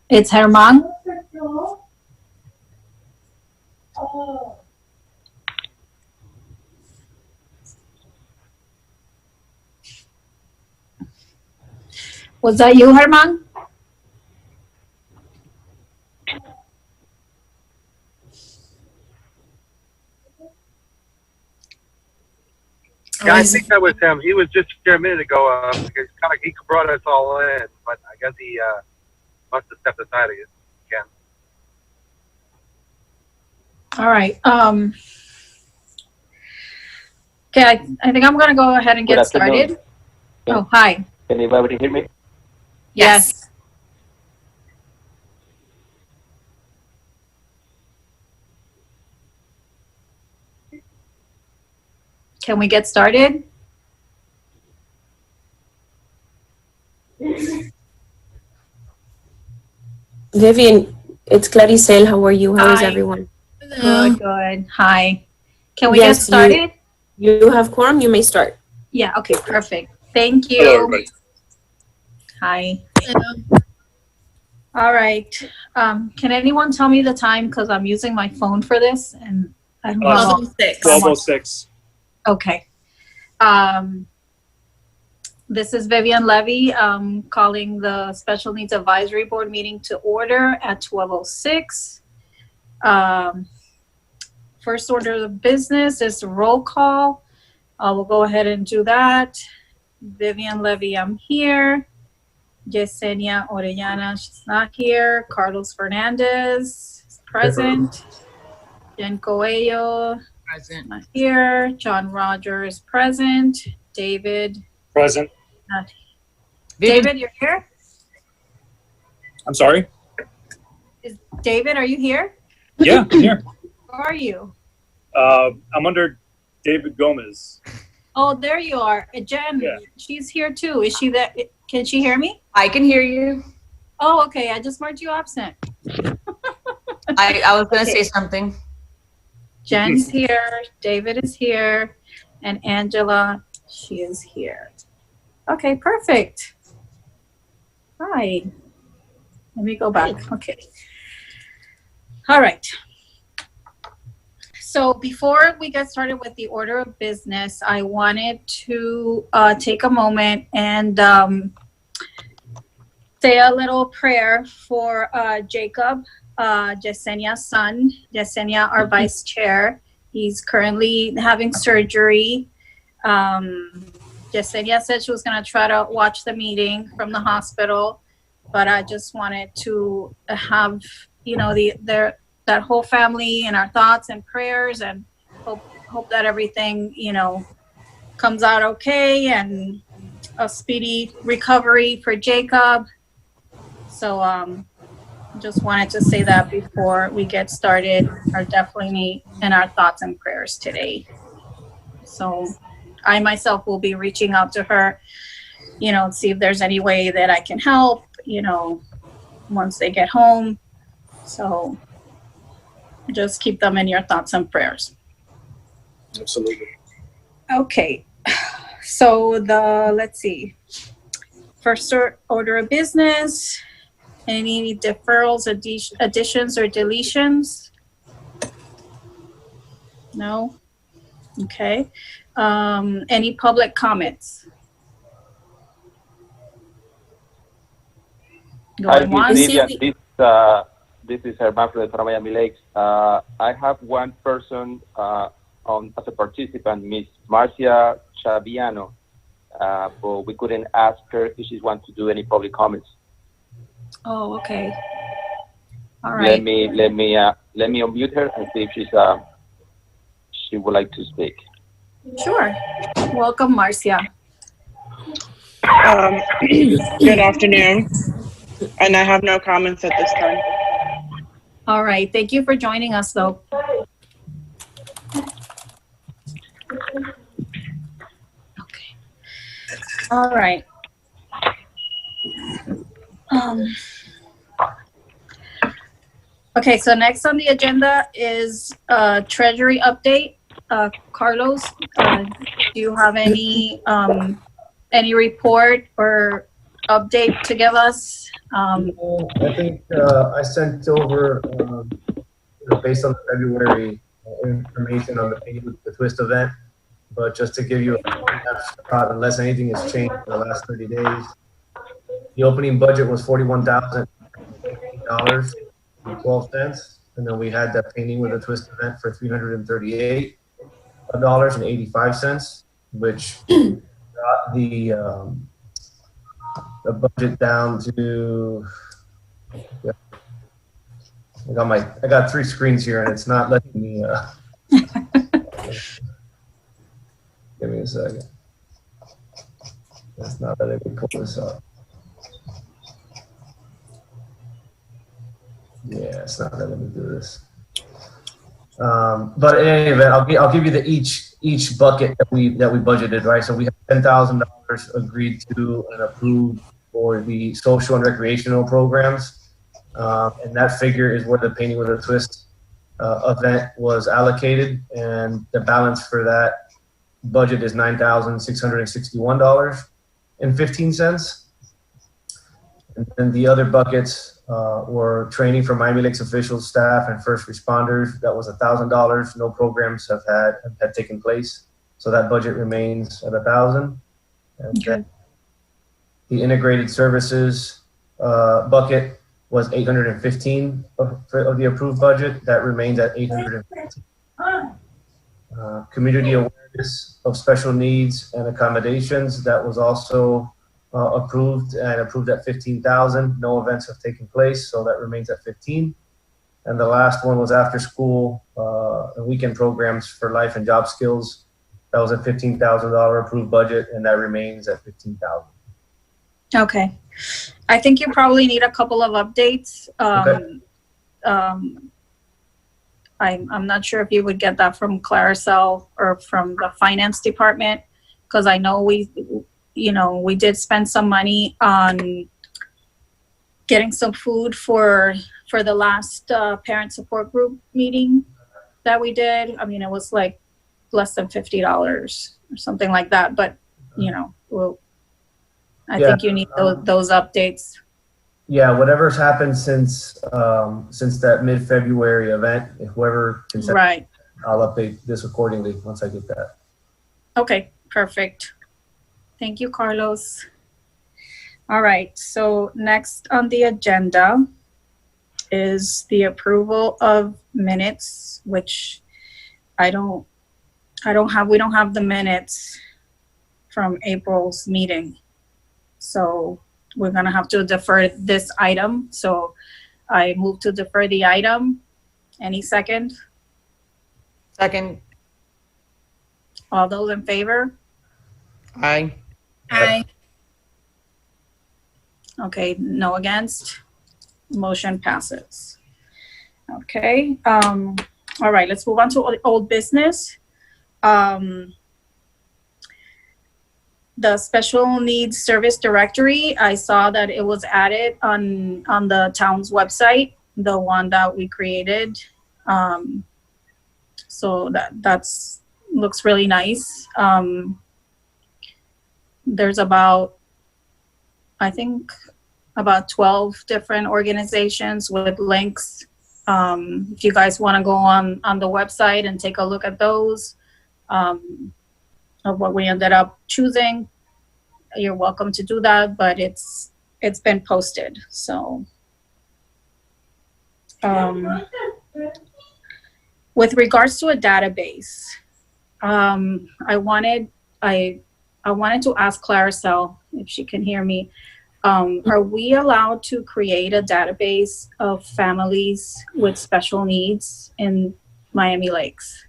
It's Herman. Was that you, Herman? Yeah, I think that was him. He was just here a minute ago. Because kind of he brought us all in, but I guess he must have stepped aside again. All right. Okay, I think I'm going to go ahead and get started. Oh, hi. Can anybody hear me? Yes. Can we get started? Vivian, it's Claricel. How are you? How is everyone? Good, good. Hi. Can we get started? You have quorum. You may start. Yeah, okay, perfect. Thank you. Hello, everybody. Hi. All right. Can anyone tell me the time? Because I'm using my phone for this and I don't know. 12:06. Okay. This is Vivian Levy calling the Special Needs Advisory Board meeting to order at 12:06. First order of business is roll call. We'll go ahead and do that. Vivian Levy, I'm here. Yesenia Orellana, she's not here. Carlos Fernandez is present. Jen Coelho, Present. not here. John Rogers, present. David. Present. David, you're here? I'm sorry. David, are you here? Yeah, I'm here. Where are you? I'm under David Gomez. Oh, there you are. Jen, Yeah. she's here too. Is she there? Can she hear me? I can hear you. Oh, okay. I just marked you absent. I was going to say something. Jen's here. David is here. And Angela, she is here. Okay, perfect. Hi. Let me go back. Okay. All right. So before we get started with the order of business, I wanted to take a moment and say a little prayer for Jacob, Yesenia's son. Yesenia, our vice chair. He's currently having surgery. Yesenia said she was going to try to watch the meeting from the hospital, but I just wanted to have, you know, that whole family in our thoughts and prayers, and hope that everything, you know, comes out okay and a speedy recovery for Jacob. So just wanted to say that before we get started. Are definitely in our thoughts and prayers today. So I myself will be reaching out to her, you know, see if there's any way that I can help, you know, once they get home. So just keep them in your thoughts and prayers. Absolutely. Okay. So let's see. First order of business. Any deferrals, additions, or deletions? No? Okay. Any public comments? Going once? Vivian, this is Herman from the Torre Miami Lakes. I have one person as a participant, Miss Marcia Chaviano, but we couldn't ask her if she wants to do any public comments. Oh, okay. All right. Let me unmute her and see if she would like to speak. Sure. Welcome, Marcia. Good afternoon, and I have no comments at this time. All right. Thank you for joining us, though. Okay. All right. Okay, so next on the agenda is Treasury update. Carlos, do you have any any report or update to give us? I think I sent over, based on the February information on the Painting with the Twist event, but just to give you a snapshot, unless anything has changed in the last 30 days, the opening budget was $41,012, and then we had that Painting with a Twist event for $338.85, which got the budget down to, yeah. I got 3 screens here and it's not letting me, give me a second. It's not letting me pull this up. Yeah, it's not letting me do this. But in any event, I'll give you the each bucket that we budgeted, right? So we have $10,000 agreed to and approved for the social and recreational programs. And that figure is where the Painting with a Twist event was allocated, and the balance for that budget is $9,661.15. And then the other buckets were training for Miami Lakes officials, staff, and first responders. That was $1,000. No programs have taken place, so that budget remains at $1,000. And then the integrated services bucket was $815 of the approved budget. That remains at $815. Community awareness of special needs and accommodations, that was also approved at $15,000. No events have taken place, so that remains at $15,000. And the last one was after school and weekend programs for life and job skills. That was a $15,000 approved budget, and that remains at $15,000. Okay. I think you probably need a couple of updates. I'm not sure if you would get that from Claricel or from the finance department, because I know we did spend some money on getting some food for the last parent support group meeting that we did. I mean, it was like less than $50 or something like that, but I think you need those updates. Yeah, whatever's happened since that mid-February event, if whoever can send, Right. I'll update this accordingly once I get that. Okay, perfect. Thank you, Carlos. All right, so next on the agenda is the approval of minutes, which we don't have the minutes from April's meeting. So we're gonna have to defer this item. So I move to defer the item. Any second? Second. All those in favor? Aye. Aye. Okay, no against. Motion passes. Okay, all right, let's move on to old business. The special needs service directory, I saw that it was added on the town's website, the one that we created. So that's looks really nice. There's about 12 different organizations with links. If you guys want to go on the website and take a look at those, of what we ended up choosing, you're welcome to do that, but it's been posted. So with regards to a database, I wanted to ask Claricel if she can hear me. Are we allowed to create a database of families with special needs in Miami Lakes?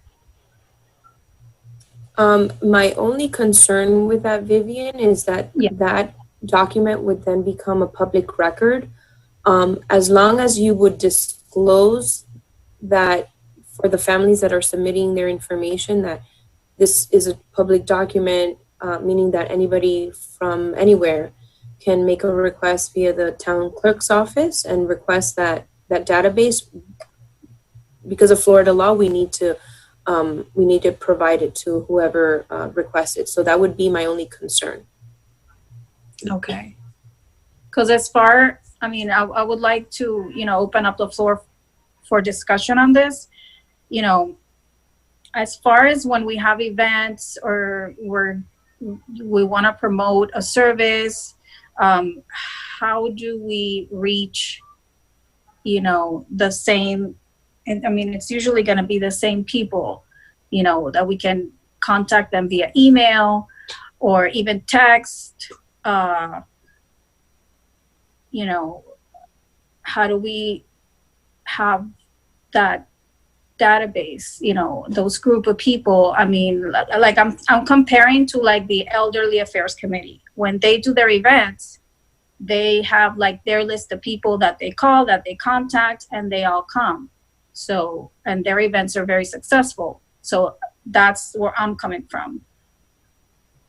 My only concern with that, Vivian, is that that document would then become a public record. As long as you would disclose that for the families that are submitting their information, that this is a public document, meaning that anybody from anywhere can make a request via the town clerk's office and request that database. Because of Florida law, we need to provide it to whoever requests it. So that would be my only concern. Okay. Because I would like to, open up the floor for discussion on this. As far as when we have events or we want to promote a service, how do we reach, the same, and it's usually going to be the same people, that we can contact them via email or even text. How do we have that database, those group of people? Like I'm comparing to like the Elderly Affairs Committee. When they do their events, they have like their list of people that they call, that they contact, and they all come. So, and their events are very successful. So that's where I'm coming from.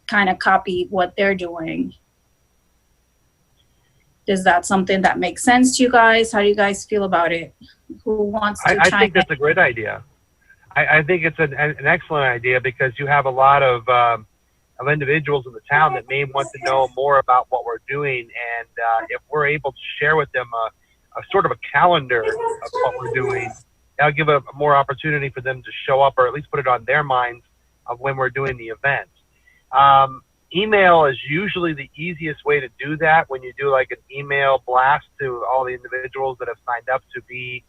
Kind of copy what they're doing. Is that something that makes sense to you guys? How do you guys feel about it? Who wants to I chime think that's a great idea. I think it's an excellent idea because you have a lot of individuals in the town that may want to know more about what we're doing, and if we're able to share with them a sort of a calendar of what we're doing, that'll give a more opportunity for them to show up, or at least put it on their minds of when we're doing the event. Email is usually the easiest way to do that, when you do like an email blast to all the individuals that have signed up to be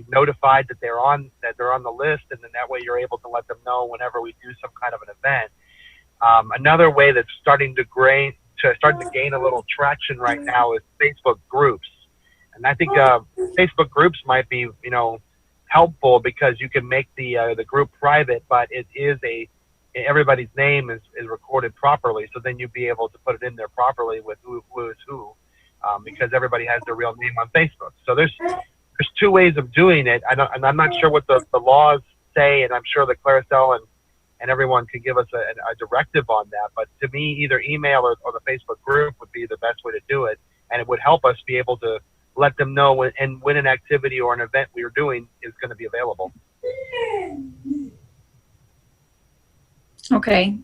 notified that they're on the list, and then that way you're able to let them know whenever we do some kind of an event. Another way that's starting to gain a little traction right now is Facebook groups, and I think Facebook groups might be helpful because you can make the group private, but everybody's name is recorded properly, so then you'd be able to put it in there properly with who is who, because everybody has their real name on Facebook. So there's two ways of doing it. And I'm not sure what the laws say, and I'm sure that Claricel and everyone could give us a directive on that. But to me, either email or the Facebook group would be the best way to do it, and it would help us be able to let them know when an activity or an event we are doing is going to be available. Okay.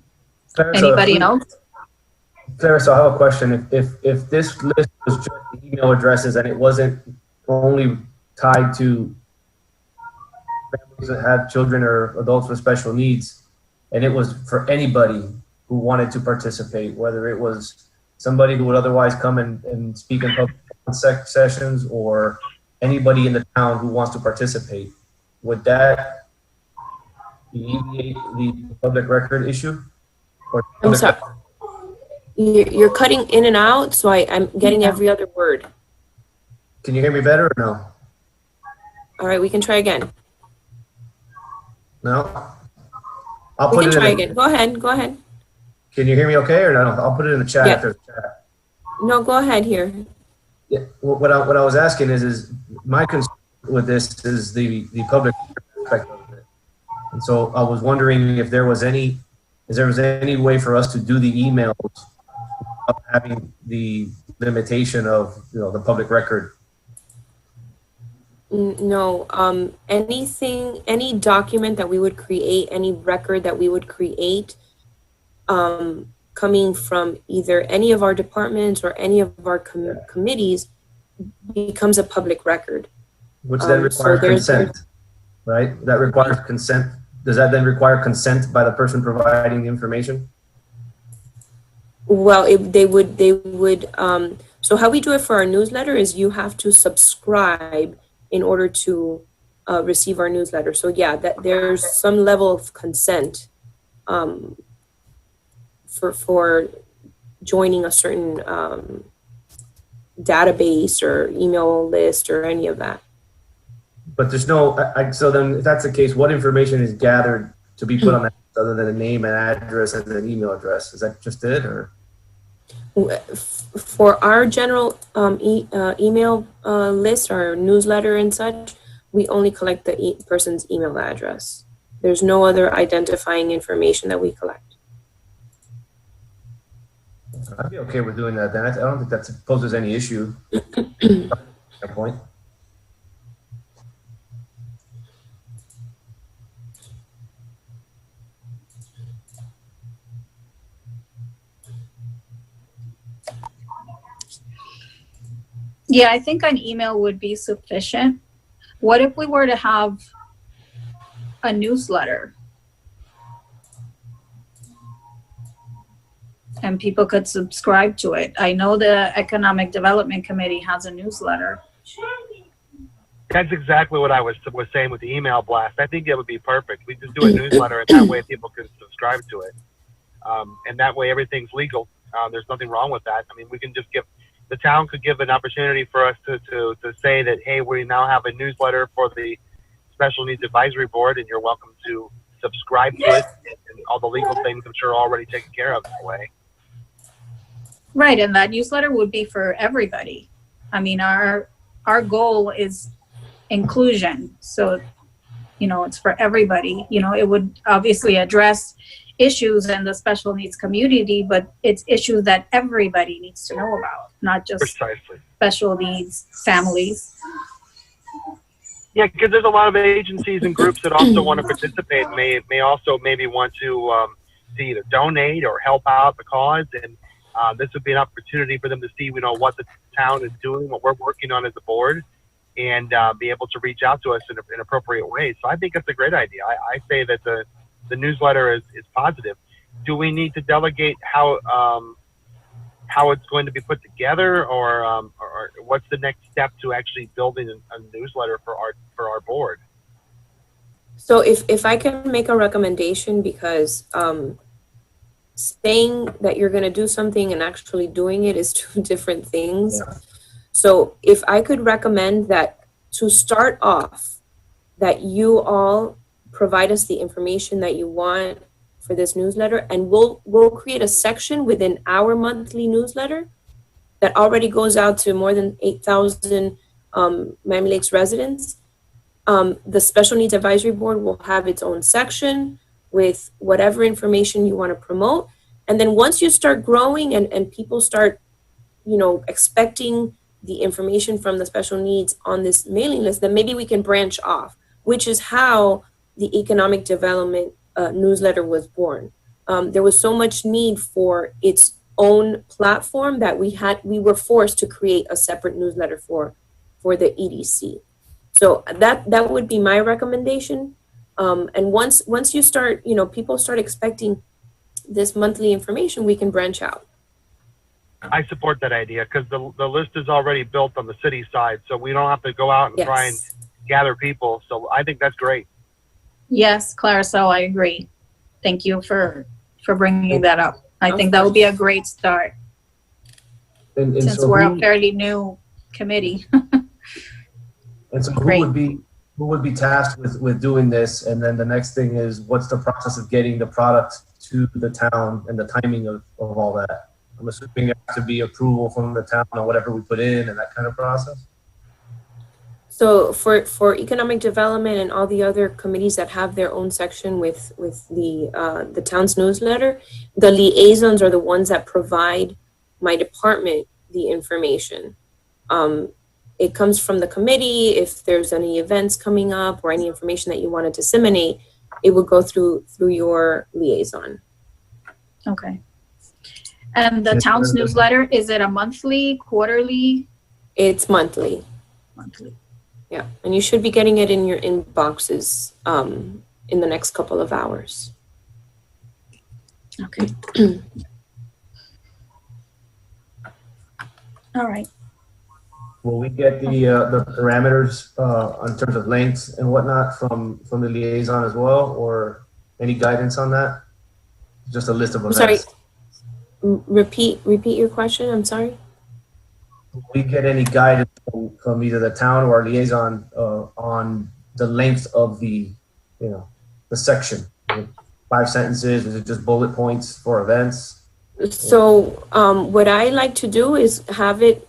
Clarissa, Anybody else? Clarissa, I have a question. If this list was just email addresses and it wasn't only tied to families that have children or adults with special needs, and it was for anybody who wanted to participate, whether it was somebody who would otherwise come and speak in public sessions, or anybody in the town who wants to participate, would that alleviate the public record issue? I'm sorry. You're cutting in and out, so I'm getting every other word. Can you hear me better or no? All right, we can try again. No? We can try again. Go ahead. Can you hear me okay or no? I'll put it in the chat after the chat. No, go ahead here. Yeah, what I was asking is my concern with this is the public aspect of it. And so I was wondering if there was any way for us to do the emails of having the limitation of the public record. No, any document that we would create, any record that we would create, coming from either any of our departments or any of our committees, becomes a public record. Which then requires consent, right? That requires consent. Does that then require consent by the person providing the information? Well, they would. So how we do it for our newsletter is you have to subscribe in order to receive our newsletter. So yeah, that there's some level of consent for joining a certain database or email list or any of that. But there's no. So then, if that's the case, what information is gathered to be put on that other than a name and address and an email address? Is that just it, or? For our general email list, our newsletter and such, we only collect the person's email address. There's no other identifying information that we collect. I'd be okay with doing that then. I don't think that poses any issue. That point. Yeah, I think an email would be sufficient. What if we were to have a newsletter? And people could subscribe to it. I know the Economic Development Committee has a newsletter. That's exactly what I was saying with the email blast. I think it would be perfect. We just do a newsletter, and that way people can subscribe to it. And that way everything's legal. There's nothing wrong with that. I mean, we can just the town could give an opportunity for us to say that, hey, we now have a newsletter for the Special Needs Advisory Board, and you're welcome to subscribe to it. And all the legal things, I'm sure, are already taken care of that way. Right, and that newsletter would be for everybody. I mean, our goal is inclusion. So, it's for everybody. It would obviously address issues in the special needs community, but it's issues that everybody needs to know about, not just Precisely. special needs families. Yeah, because there's a lot of agencies and groups that also want to participate, may also maybe want to either donate or help out the cause, and this would be an opportunity for them to see, what the town is doing, what we're working on as a board, and be able to reach out to us in appropriate ways. So I think it's a great idea. I say that the newsletter is positive. Do we need to delegate how it's going to be put together, or what's the next step to actually building a newsletter for our board? So if I can make a recommendation, because saying that you're going to do something and actually doing it is two different things. Yeah. So if I could recommend that to start off, that you all provide us the information that you want for this newsletter, and we'll create a section within our monthly newsletter that already goes out to more than 8,000 Miami Lakes residents. The Special Needs Advisory Board will have its own section with whatever information you want to promote. And then once you start growing and people start, expecting the information from the special needs on this mailing list, then maybe we can branch off, which is how the Economic Development newsletter was born. There was so much need for its own platform that we were forced to create a separate newsletter for the EDC. So that would be my recommendation. And once you start, people start expecting this monthly information, we can branch out. I support that idea, because the list is already built on the city side, so we don't have to go out and Yes. try and gather people. So I think that's great. Yes, Claricel, I agree. Thank you for bringing that up. I Of think that would be a great start, And since so we're a who- fairly new committee. And so Great. who would be tasked with doing this? And then the next thing is, what's the process of getting the product to the town and the timing of all that? I'm assuming there has to be approval from the town on whatever we put in and that kind of process. So for economic development and all the other committees that have their own section with the town's newsletter, the liaisons are the ones that provide my department the information. It comes from the committee. If there's any events coming up or any information that you want to disseminate, it would go through your liaison. Okay. And the Yes, town's sir. newsletter, is it a monthly, quarterly? It's monthly. Monthly. Yeah, and you should be getting it in your inboxes in the next couple of hours. Okay. All right. Will we get the parameters in terms of lengths and whatnot from the liaison as well, or any guidance on that? Just a list of I'm events. sorry. Repeat your question. I'm sorry. Will we get any guidance from either the town or our liaison on the length of the section? 5 sentences? Is it just bullet points for events? So what I like to do is have it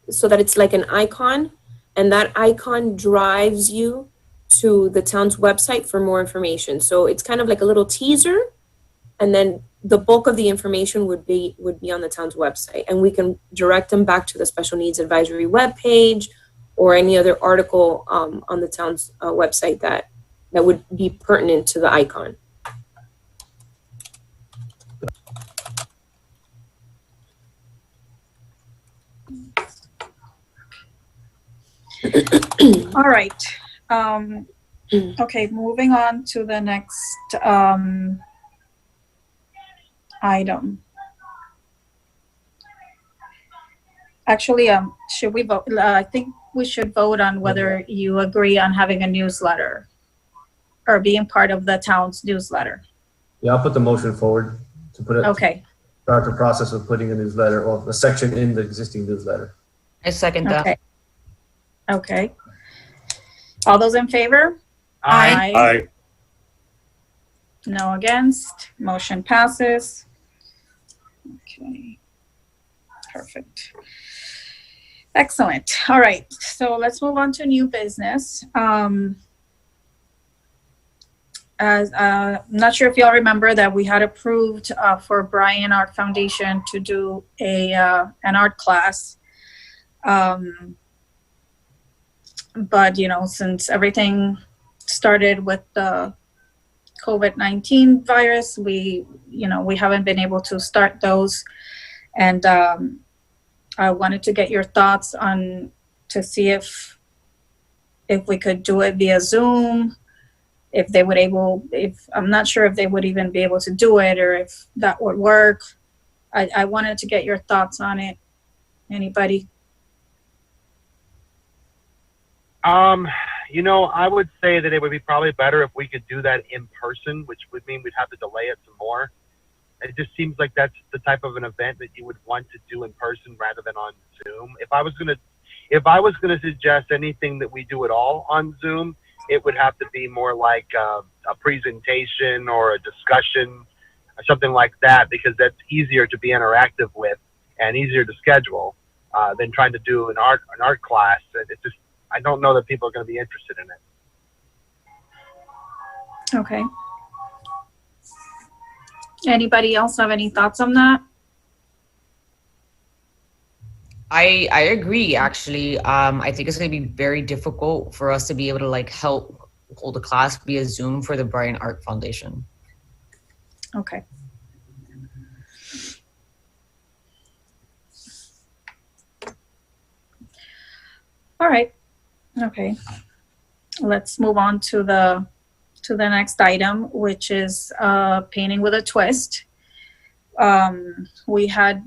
so that it's like an icon, and that icon drives you to the town's website for more information. So it's kind of like a little teaser, and then the bulk of the information would be on the town's website, and we can direct them back to the Special Needs Advisory webpage or any other article on the town's website that would be pertinent to the icon. All right. Okay, moving on to the next item. Actually, should we vote? I think we should vote on whether you agree on having a newsletter or being part of the town's newsletter. Yeah, I'll put the motion forward to put it, Okay, start the process of putting a newsletter, or a section in the existing newsletter. I second that. okay. Okay. All those in favor? Aye. No against. Motion passes. Okay. Perfect. Excellent. All right. So let's move on to new business. I'm not sure if y'all remember that we had approved for Bryan Art Foundation to do an art class. But since everything started with the COVID-19 virus, we haven't been able to start those. And I wanted to get your thoughts on to see if we could do it via Zoom, if I'm not sure if they would even be able to do it or if that would work. I wanted to get your thoughts on it. Anybody? I would say that it would be probably better if we could do that in person, which would mean we'd have to delay it some more. It just seems like that's the type of an event that you would want to do in person rather than on Zoom. If I was gonna suggest anything that we do at all on Zoom, it would have to be more like a presentation or a discussion or something like that, because that's easier to be interactive with and easier to schedule than trying to do an art class. I don't know that people are going to be interested in it. Okay. Anybody else have any thoughts on that? I agree, actually. I think it's going to be very difficult for us to be able to help hold a class via Zoom for the Bryan Art Foundation. Okay. All right. Okay. Let's move on to the next item, which is painting with a twist. We had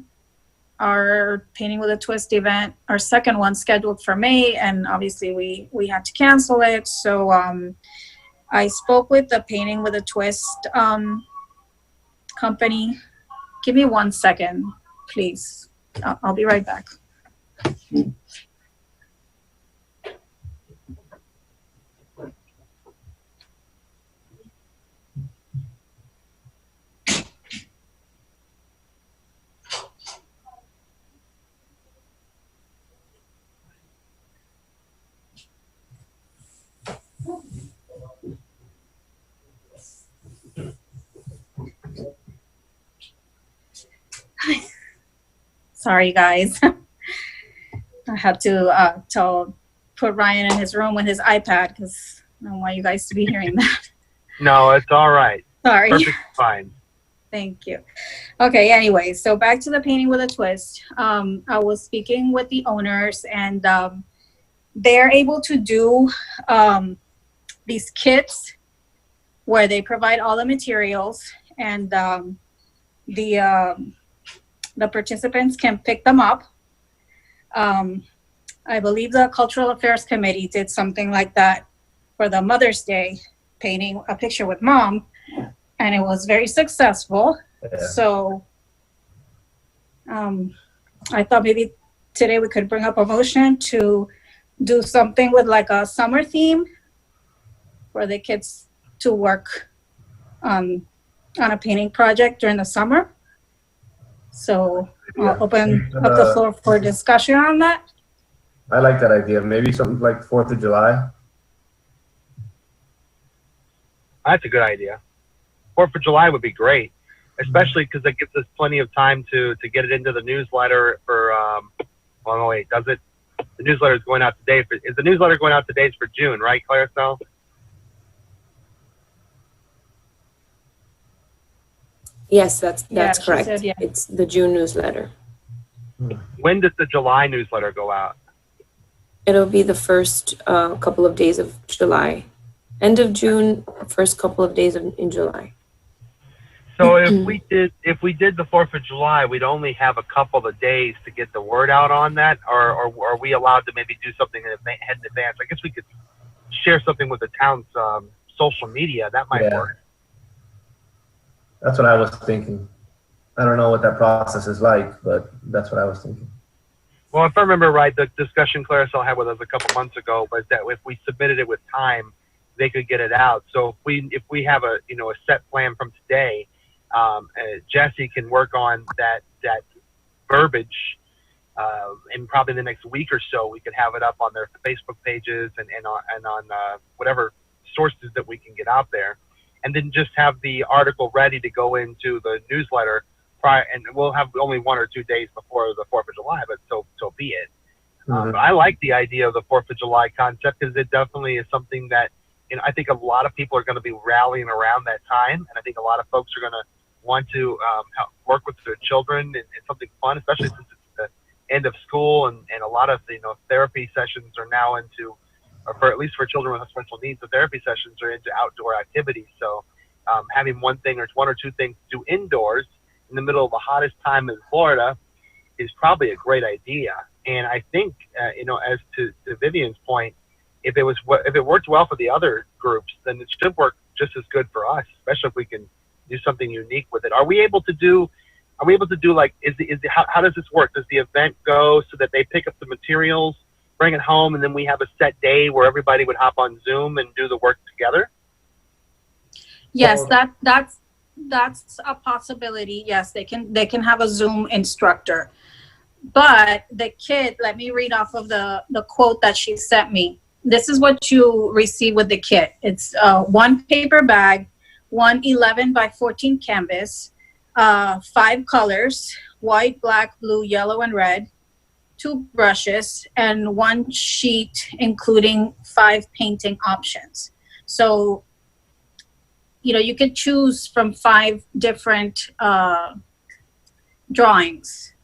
our painting with a twist event, our second one, scheduled for May, and obviously we had to cancel it. So I spoke with the painting with a twist company. Give me 1 second, please. I'll be right back. Sorry, guys. I had to put Ryan in his room with his iPad because I don't want you guys to be hearing that. No, it's all right. Sorry. Perfectly fine. Thank you. Okay, anyway, so back to the painting with a twist. I was speaking with the owners, and they're able to do these kits where they provide all the materials, and the participants can pick them up. I believe the Cultural Affairs Committee did something like that for the Mother's Day, painting a picture with Mom, and it was very successful. Yeah. So I thought maybe today we could bring up a motion to do something with like a summer theme for the kids to work on a painting project during the summer. So I'll open up the floor for discussion on that. I like that idea. Maybe something like 4th of July. That's a good idea. 4th of July would be great, especially because it gives us plenty of time to get it into the newsletter for, well, no, wait, does it? The newsletter is going out today. Is the newsletter going out today for June, right, Claricel? Yes, that's she correct. said, yeah. It's the June newsletter. When does the July newsletter go out? It'll be the first couple of days of July. End of June, first couple of days in July. So if we did the 4th of July, we'd only have a couple of days to get the word out on that, or are we allowed to maybe do something in advance? I guess we could share something with the town's social media. That might work. That's what I was thinking. I don't know what that process is like, but that's what I was thinking. Well, if I remember right, the discussion Claricel had with us a couple months ago was that if we submitted it with time, they could get it out. So if we have a set plan from today, Jesse can work on that verbiage, and probably in the next week or so we could have it up on their Facebook pages and on whatever sources that we can get out there, and then just have the article ready to go into the newsletter prior, and we'll have only 1 or 2 days before the 4th of July, but so be it. But I like the idea of the 4th of July concept because it definitely is something that I think a lot of people are going to be rallying around that time, and I think a lot of folks are going to want to work with their children and something fun, especially since it's the end of school, and a lot of therapy sessions are now into, or for at least for children with special needs, the therapy sessions are into outdoor activities. So having 1 or 2 things to do indoors in the middle of the hottest time in Florida is probably a great idea. And I think as to Vivian's point, if it worked well for the other groups, then it should work just as good for us, especially if we can do something unique with it. Are we able to do like, how does this work? Does the event go so that they pick up the materials, bring it home, and then we have a set day where everybody would hop on Zoom and do the work together? Yes, that's a possibility. Yes, they can have a Zoom instructor. But the kid, let me read off of the quote that she sent me. This is what you receive with the kit. It's 1 paper bag, 1 11 by 14 canvas, 5 colors, white, black, blue, yellow, and red, 2 brushes, and 1 sheet including 5 painting options. So, you could choose from 5 different drawings,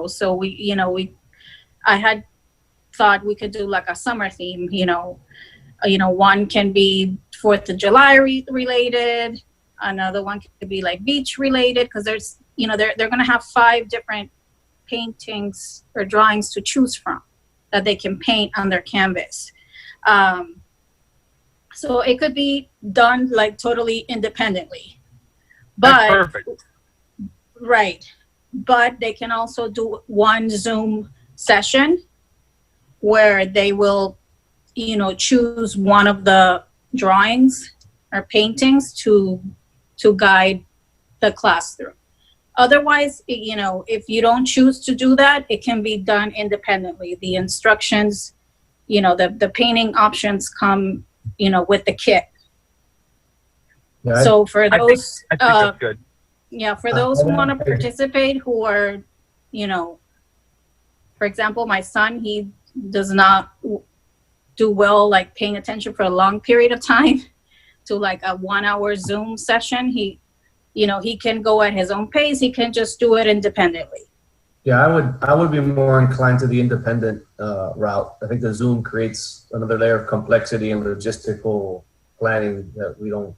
so I had thought we could do like a summer theme, 1 can be 4th of July related, another one could be like beach related, because there's, they're going to have 5 different paintings or drawings to choose from that they can paint on their canvas. So it could be done like totally independently. That's perfect. Right. But they can also do 1 Zoom session where they will, choose one of the drawings or paintings to guide the class through. Otherwise, if you don't choose to do that, it can be done independently. The instructions, the painting options come, with the kit. Yeah, so for those, I think that's good. Yeah, for those who want to participate, who are, for example, my son, he does not do well, like paying attention for a long period of time to like a 1 hour Zoom session. He can go at his own pace. He can just do it independently. Yeah, I would be more inclined to the independent route. I think the Zoom creates another layer of complexity and logistical planning that we don't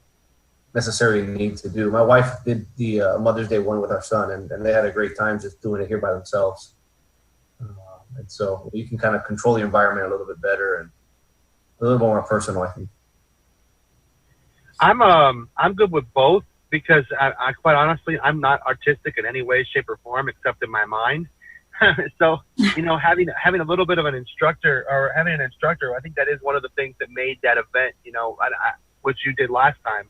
necessarily need to do. My wife did the Mother's Day one with our son, and they had a great time just doing it here by themselves. And so you can kind of control the environment a little bit better and a little more personal, I think. I'm good with both, because I quite honestly, I'm not artistic in any way, shape, or form except in my mind. So, having a little bit of an instructor, I think that is one of the things that made that event, which you did last time,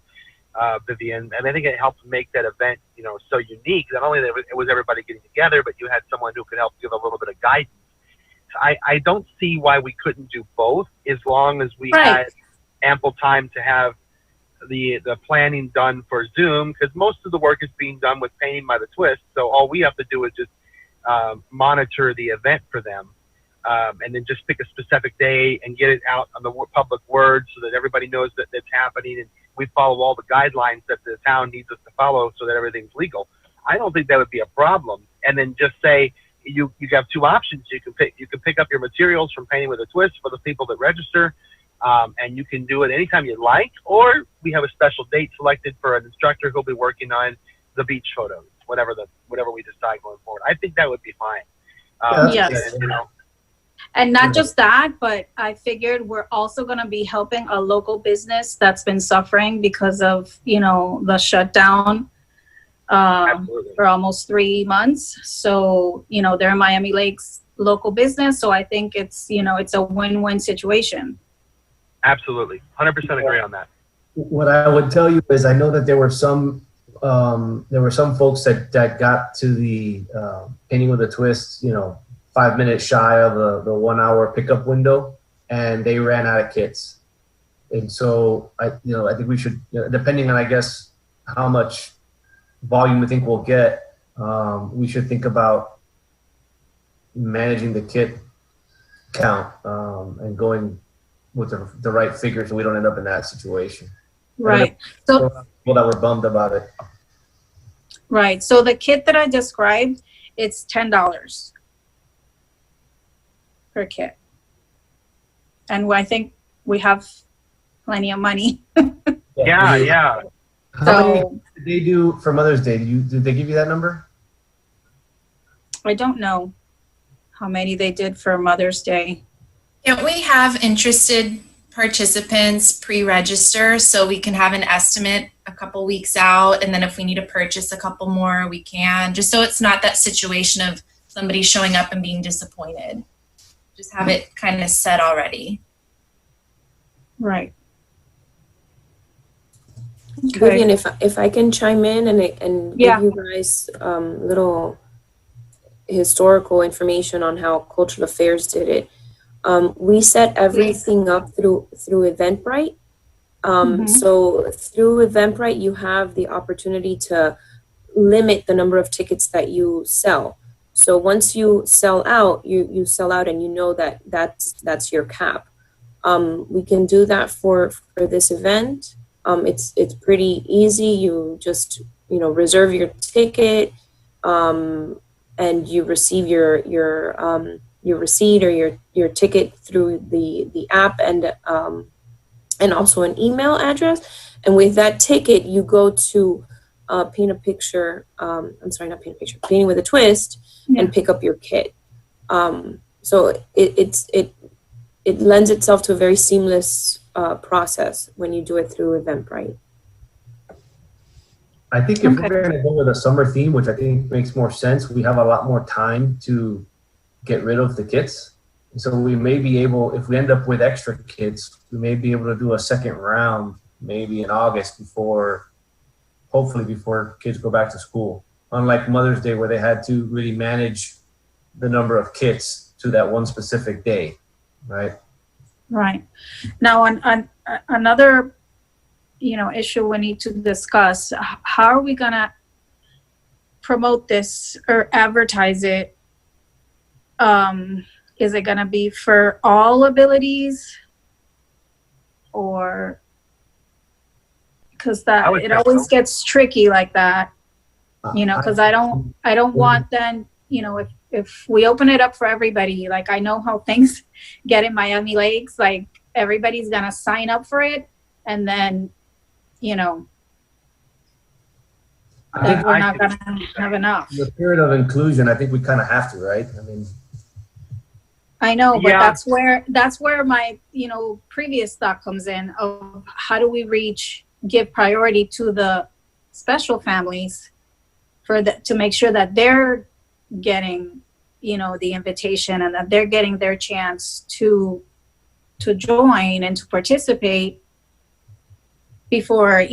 Vivian, and I think it helped make that event, so unique. Not only that it was everybody getting together, but you had someone who could help give a little bit of guidance. I don't see why we couldn't do both, as long as we had ample time to have the planning done for Zoom, because most of the work is being done with Painting by the Twist. So all we have to do is just monitor the event for them, and then just pick a specific day and get it out on the public word so that everybody knows that it's happening, and we follow all the guidelines that the town needs us to follow so that everything's legal. I don't think that would be a problem. And then just say, you have two options. You can pick up your materials from Painting with a Twist for the people that register, and you can do it anytime you like, or we have a special date selected for an instructor who'll be working on the beach photos, whatever we decide going forward. I think that would be fine. Yes. And, you know, And not just that, but I figured we're also going to be helping a local business that's been suffering because of, you know, the shutdown for almost 3 months. So, you know, they're Miami Lakes local business. So I think it's, you know, it's a win-win situation. absolutely. 100% agree on that. What I would tell you is I know that there were some folks that got to the Painting with a Twist, you know, 5 minutes shy of the 1 hour pickup window, and they ran out of kits. And so I think we should, depending on, I guess, how much volume we think we'll get, we should think about managing the kit count and going with the right figure so we don't end up in that situation. Right. So People that were bummed about it. right. So the kit that I described, it's $10 per kit. And I think we have plenty of money. Yeah. How many So did they do for Mother's Day? Did they give you that number? I don't know how many they did for Mother's Day. Can't we have interested participants pre-register so we can have an estimate a couple weeks out, and then if we need to purchase a couple more, we can, just so it's not that situation of somebody showing up and being disappointed. Just have it kind of set already. Right. Vivian, if I can chime in and Yeah. give you guys little historical information on how Cultural Affairs did it. We set everything up through Eventbrite. So through Eventbrite, you have the opportunity to limit the number of tickets that you sell. So once you sell out, you sell out, and you know that's your cap. We can do that for this event. It's pretty easy. You just reserve your ticket, and you receive your receipt or your ticket through the app and also an email address. And with that ticket, you go to Painting with a Twist, and pick up your kit. So it lends itself to a very seamless process when you do it through Eventbrite. I think if we're going to go with a summer theme, which I think makes more sense, we have a lot more time to get rid of the kits. So we may be able, if we end up with extra kits, we may be able to do a second round maybe in August hopefully before kids go back to school. Unlike Mother's Day, where they had to really manage the number of kits to that one specific day, right? Right. Now, on another, issue we need to discuss, how are we gonna promote this or advertise it? Is it gonna be for all abilities, or because it always gets tricky like that, because I don't want then, if we open it up for everybody, like I know how things get in Miami Lakes, like everybody's gonna sign up for it, and then, we're not gonna have enough. In the spirit of inclusion, I think we kind of have to, right? I mean, I know, but Yeah. that's where my, previous thought comes in of how do we give priority to the special families to make sure that they're getting, the invitation, and that they're getting their chance to join and to participate before,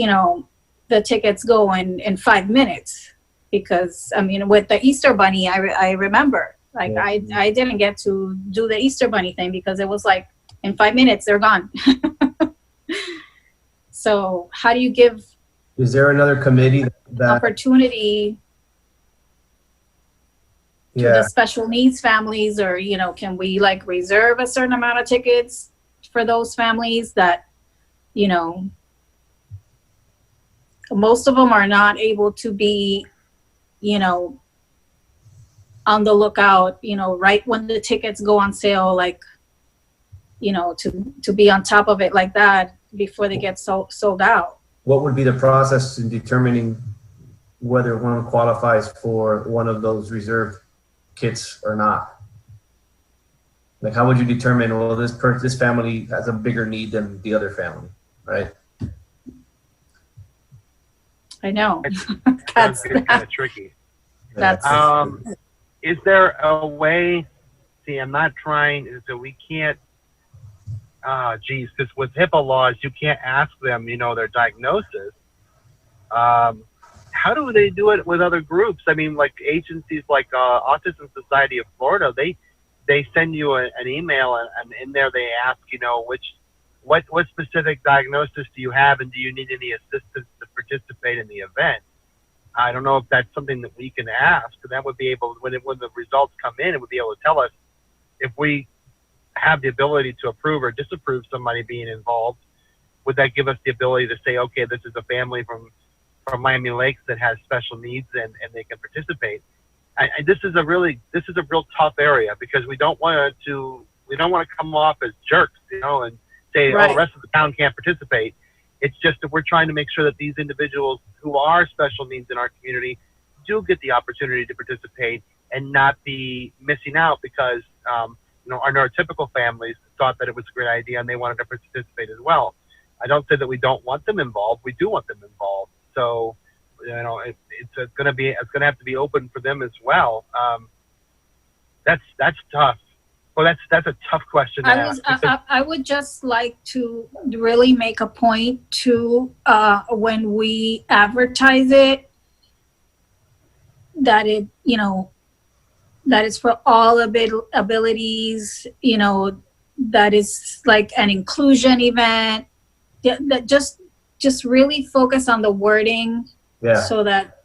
the tickets go in 5 minutes. Because with the Easter Bunny, I remember, like, I didn't get to do the Easter Bunny thing because it was like in 5 minutes they're gone. So how do you give is there another committee that opportunity to the special needs families, or can we like reserve a certain amount of tickets for those families that most of them are not able to be on the lookout, right when the tickets go on sale, like, to be on top of it like that before they get sold out. What would be the process in determining whether one qualifies for one of those reserved kits or not? Like, how would you determine, well, this family has a bigger need than the other family, right? I know. That's kind of tricky. That's Is there a way? See, I'm not trying. So we can't. Because with HIPAA laws, you can't ask them, their diagnosis. How do they do it with other groups? I mean, like agencies like Autism Society of Florida, they send you an email, and in there they ask, what specific diagnosis do you have, and do you need any assistance to participate in the event? I don't know if that's something that we can ask, and that would be able, when the results come in, it would be able to tell us if we have the ability to approve or disapprove somebody being involved. Would that give us the ability to say, okay, this is a family from Miami Lakes that has special needs, and they can participate? This is a real tough area, because we don't want to come off as jerks, and say, right. Oh, the rest of the town can't participate. It's just that we're trying to make sure that these individuals who are special needs in our community do get the opportunity to participate and not be missing out because, our neurotypical families thought that it was a great idea and they wanted to participate as well. I don't say that we don't want them involved. We do want them involved. So, it's going to have to be open for them as well. That's tough. Well, that's a tough question to ask. I would just like to really make a point to, when we advertise it, that it, that is for all abilities, that is like an inclusion event. That just really focus on the wording, so that,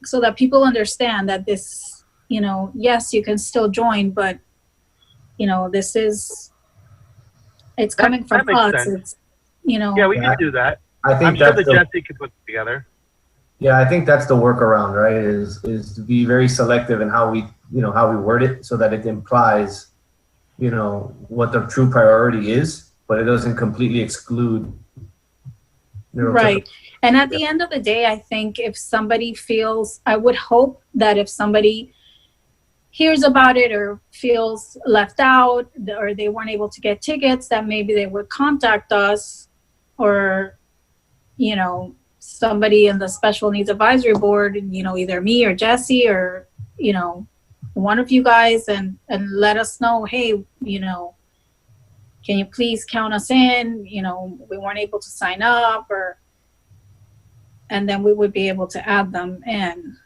so that people understand that this, yes, you can still join, but, it's coming from us. Sense. It's, Yeah, we can do that. I'm sure that Jesse could put it together. Yeah, I think that's the workaround, right? Is to be very selective in how we word it, so that it implies, what the true priority is, but it doesn't completely exclude. Right. And at the end of the day, I think if somebody feels, I would hope that if somebody hears about it or feels left out, or they weren't able to get tickets, that maybe they would contact us, or, somebody in the Special Needs Advisory Board, either me or Jesse or, one of you guys, and let us know, hey, can you please count us in? We weren't able to sign up, and then we would be able to add them in.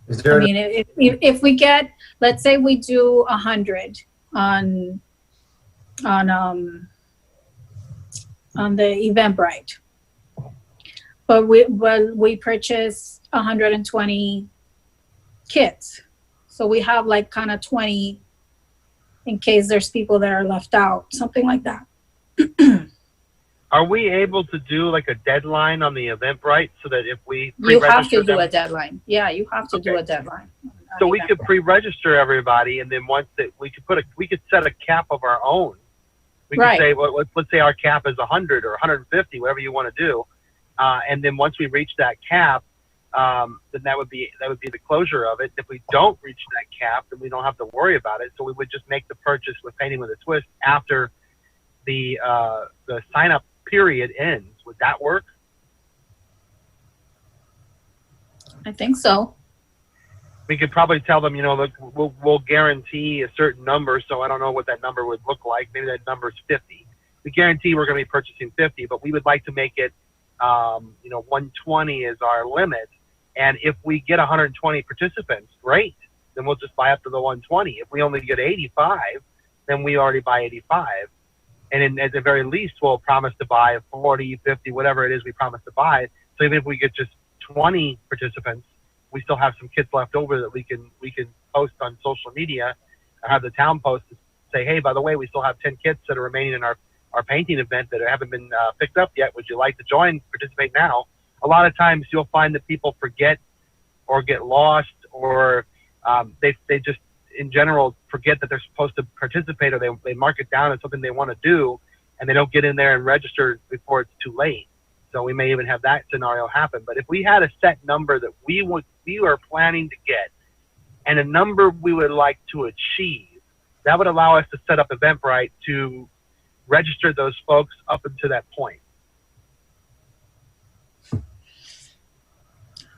Is there? I mean, if we get, let's say we do 100 on the Eventbrite, but we purchase 120 kits, so we have like kind of 20 in case there's people that are left out, something like that. Are we able to do like a deadline on the Eventbrite, so that if we You have to do them, a deadline. Yeah, you have to do a deadline. So we could pre-register everybody, and then once that we could set a cap of our own. We could say, well, let's say our cap is 100 or 150, whatever you want to do, and then once we reach that cap, then that would be the closure of it. If we don't reach that cap, then we don't have to worry about it. So we would just make the purchase with Painting with a Twist after the sign-up period ends. Would that work? I think so. We could probably tell them, look, we'll guarantee a certain number. So I don't know what that number would look like. Maybe that number is 50. We guarantee we're going to be purchasing 50, but we would like to make it, 120 is our limit. And if we get 120 participants, great. Then we'll just buy up to the 120. If we only get 85, then we already buy 85. And at the very least, we'll promise to buy 40, 50, whatever it is we promise to buy. So even if we get just 20 participants, we still have some kits left over that we can post on social media, or have the town post to say, hey, by the way, we still have 10 kits that are remaining in our painting event that haven't been picked up yet. Would you like to join? Participate now. A lot of times you'll find that people forget or get lost, or they just in general forget that they're supposed to participate, or they mark it down as something they want to do, and they don't get in there and register before it's too late. So we may even have that scenario happen. But if we had a set number that we are planning to get, and a number we would like to achieve, that would allow us to set up Eventbrite to register those folks up until that point.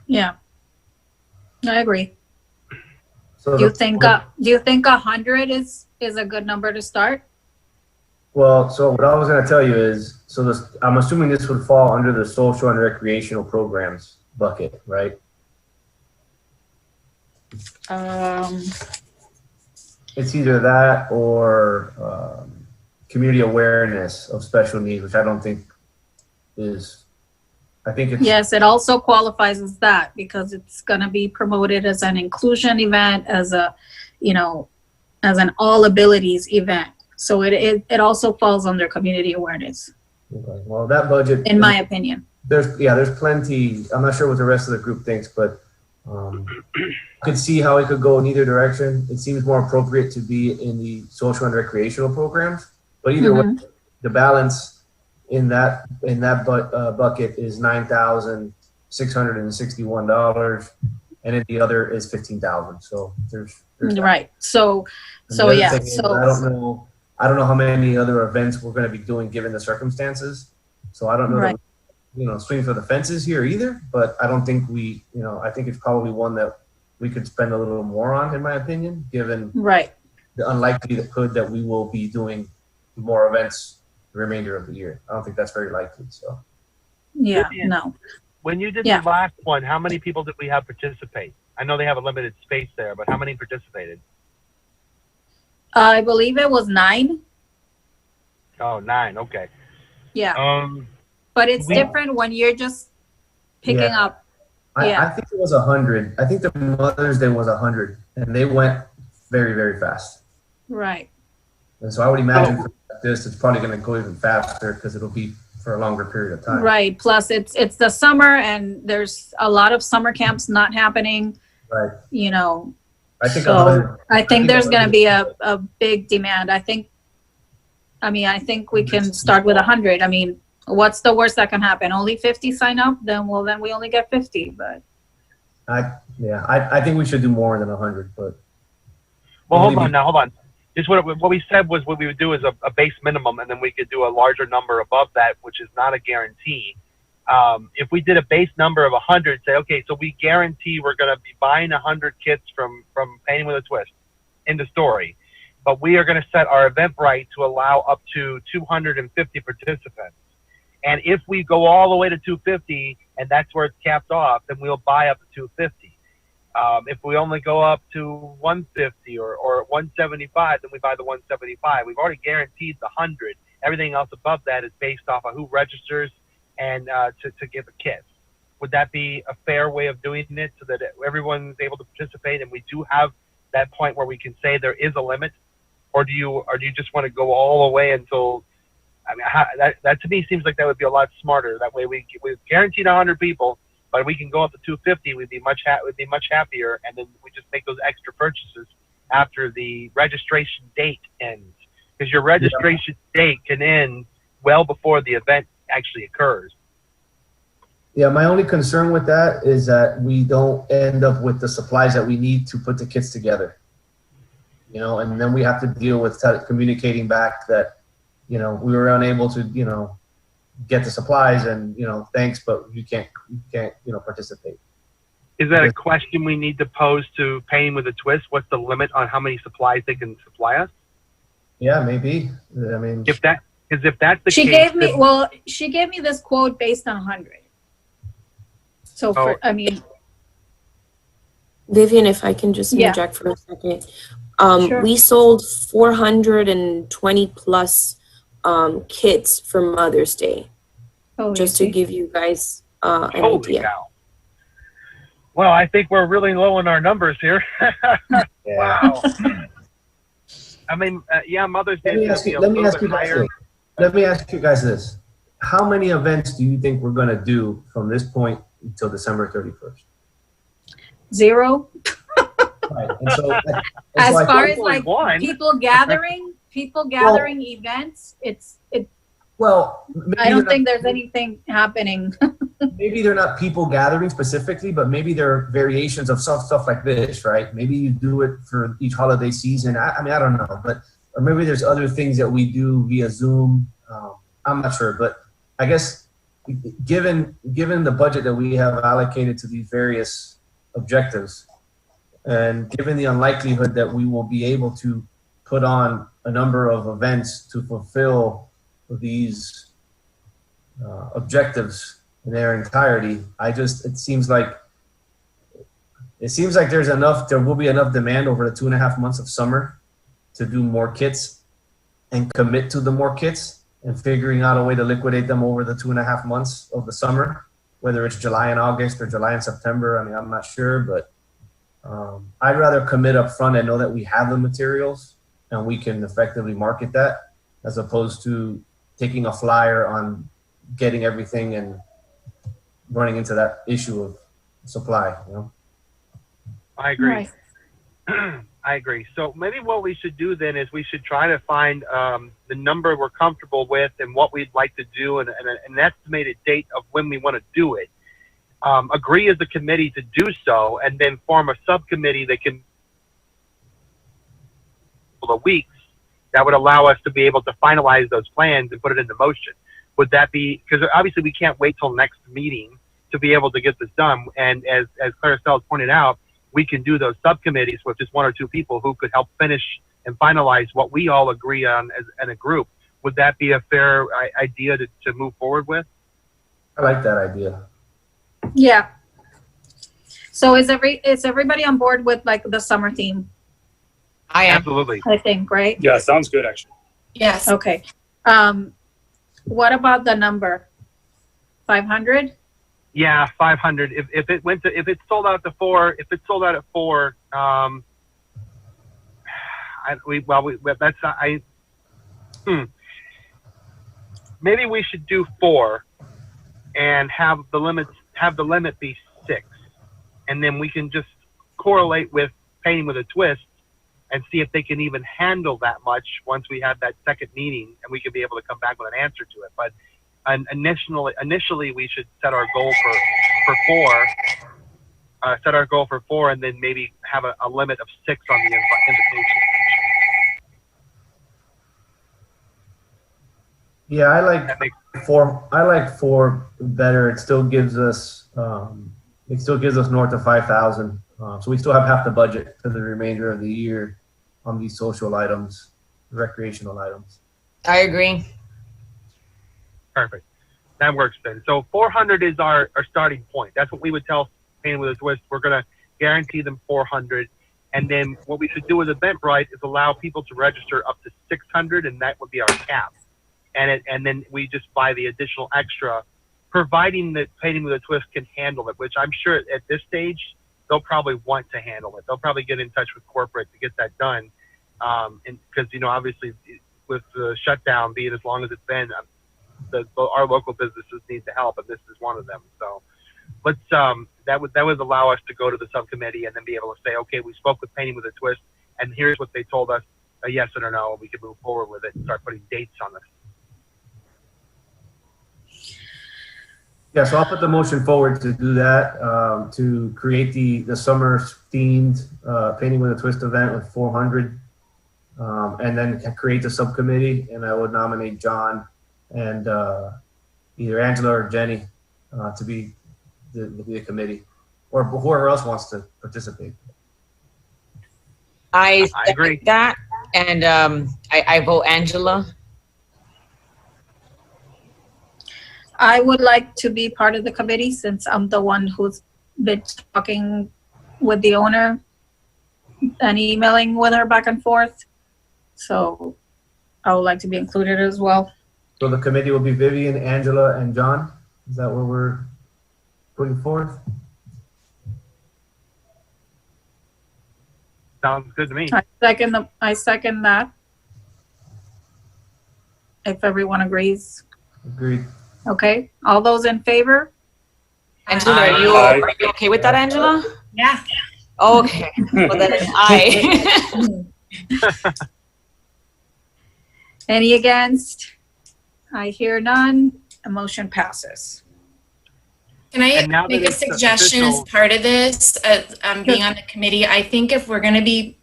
Yeah, I agree. So Do you think 100 is a good number to start? Well, so what I was going to tell you is, so I'm assuming this would fall under the social and recreational programs bucket, right? It's either that or community awareness of special needs, which I don't think is, I think it's. Yes, it also qualifies as that because it's going to be promoted as an inclusion event, as a, as an all abilities event. So it also falls under community awareness. Okay. Well, that budget, in my opinion. There's plenty. I'm not sure what the rest of the group thinks, but I could see how it could go in either direction. It seems more appropriate to be in the social and recreational programs, but either way, the balance in that bucket is $9,661, and in the other is $15,000. So there's right. So yeah. So I don't know how many other events we're going to be doing given the circumstances. So I don't know. Right. Swing for the fences here either, but I don't think I think it's probably one that we could spend a little more on, in my opinion, given right. the unlikelihood that we will be doing more events the remainder of the year. I don't think that's very likely. So yeah, no. When you did the last one, how many people did we have participate? I know they have a limited space there, but how many participated? I believe it was 9. Oh, 9. Okay. Yeah. But it's different when you're just picking up. I think it was 100. I think the Mother's Day was 100, and they went very, very fast. Right. And so I would imagine for this, it's probably going to go even faster because it'll be for a longer period of time. Right. Plus, it's the summer, and there's a lot of summer camps not happening. Right. I think there's going to be a big demand. I think we can start with 100. I mean, what's the worst that can happen? Only 50 sign up? Then we only get 50. But I think we should do more than 100. But hold on. Just what we said was what we would do is a base minimum, and then we could do a larger number above that, which is not a guarantee. If we did a base number of 100, say, okay, so we guarantee we're going to be buying 100 kits from Painting with a Twist in the story, but we are going to set our Eventbrite to allow up to 250 participants. And if we go all the way to 250 and that's where it's capped off, then we'll buy up to 250. If we only go up to 150 or 175, then we buy the 175. We've already guaranteed the 100. Everything else above that is based off of who registers and to get the kits. Would that be a fair way of doing it so that everyone's able to participate and we do have that point where we can say there is a limit? Or do you just want to go all the way until, that to me seems like that would be a lot smarter. That way we've guaranteed 100 people, but we can go up to 250. We'd be much happier, and then we just make those extra purchases after the registration date ends, because your registration date can end well before the event actually occurs. Yeah, my only concern with that is that we don't end up with the supplies that we need to put the kits together. And then we have to deal with communicating back that, we were unable to, get the supplies and, thanks, but you can't, participate. Is that a question we need to pose to Painting with a Twist? What's the limit on how many supplies they can supply us? Yeah, maybe. I mean, if that's the case. She gave me this quote based on 100. So Vivian, if I can just interject for a second. Sure. We sold 420 plus kits for Mother's Day. Just to give you guys an idea. Cow. Well, I think we're really low in our numbers here. Wow. I mean, Mother's Day is going to be a little bit higher. Let me ask you guys this. How many events do you think we're going to do from this point until December 31st? zero. Right. And so that's As why I far think- as like One. people gathering events, well, maybe I they're don't not- think there's anything happening. maybe they're not people gathering specifically, but maybe they're variations of some stuff like this, right? Maybe you do it for each holiday season. I mean, I don't know, but or maybe there's other things that we do via Zoom. I'm not sure, but I guess given the budget that we have allocated to these various objectives, and given the unlikelihood that we will be able to put on a number of events to fulfill these objectives in their entirety, it seems like there will be enough demand over the 2.5 months of summer to do more kits and commit to the more kits and figuring out a way to liquidate them over the 2.5 months of the summer, whether it's July and August or July and September. I mean, I'm not sure, but I'd rather commit up front and know that we have the materials and we can effectively market that, as opposed to taking a flyer on getting everything and running into that issue of supply, you know? I agree. Right. I agree. So maybe what we should do then is we should try to find the number we're comfortable with and what we'd like to do, and an estimated date of when we want to do it. Agree as a committee to do so, and then form a subcommittee that can the weeks that would allow us to be able to finalize those plans and put it into motion. Would that be, because obviously we can't wait till next meeting to be able to get this done. And as Claricel pointed out, we can do those subcommittees with just 1 or 2 people who could help finish and finalize what we all agree on as in a group. Would that be a fair idea to move forward with? I like that idea. Yeah. So is everybody on board with like the summer theme? I am. Absolutely. I think, right? Yeah, sounds good, actually. Yes. Okay. What about the number? 500? Yeah, 500. If it's sold out to 4, if it's sold out at 4, maybe we should do 4 and have the limit be 6, and then we can just correlate with Painting with a Twist and see if they can even handle that much once we have that second meeting, and we can be able to come back with an answer to it. But initially we should set our goal for 4. Set our goal for 4, and then maybe have a limit of 6 on the invitation. Yeah, I like That makes 4. I like 4 better. It still gives us north of 5,000. So we still have half the budget for the remainder of the year on these social items, recreational items. I agree. perfect. That works then. So 400 is our starting point. That's what we would tell Painting with a Twist. We're going to guarantee them 400. And then what we should do with Eventbrite is allow people to register up to 600, and that would be our cap. And then we just buy the additional extra, providing that Painting with a Twist can handle it, which I'm sure at this stage, they'll probably want to handle it. They'll probably get in touch with corporate to get that done. And because, you know, obviously with the shutdown being as long as it's been, our local businesses need the help, and this is one of them. So let's, that would allow us to go to the subcommittee and then be able to say, okay, we spoke with Painting with a Twist, and here's what they told us, a yes or no, and we can move forward with it and start putting dates on this. Yeah, so I'll put the motion forward to do that, to create the summer themed Painting with a Twist event with 400, and then create the subcommittee. And I would nominate John and either Angela or Jenny to be the committee, or whoever else wants to participate. I agree. second that, and I vote Angela. I would like to be part of the committee since I'm the one who's been talking with the owner and emailing with her back and forth. So I would like to be included as well. So the committee will be Vivian, Angela, and John. Is that what we're putting forth? Sounds good to me. I second that. If everyone agrees. Agreed. Okay, all those in favor? Angela, Aye. are you okay with that, Angela? Yeah. Okay. Well, then aye. Any against? I hear none. A motion passes. Can I And now that make a it's suggestion as official- part of this, being on the committee? I think if we're going to be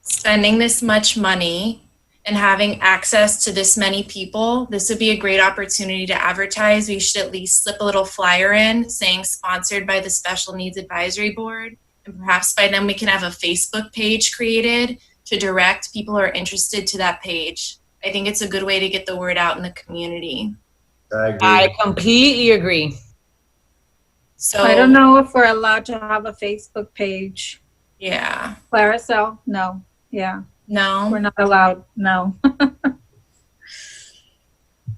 spending this much money and having access to this many people, this would be a great opportunity to advertise. We should at least slip a little flyer in saying sponsored by the Special Needs Advisory Board. And perhaps by then we can have a Facebook page created to direct people who are interested to that page. I think it's a good way to get the word out in the community. I agree. I completely agree. So I don't know if we're allowed to have a Facebook page. Yeah. Claricel? No. Yeah, No. we're not allowed. No.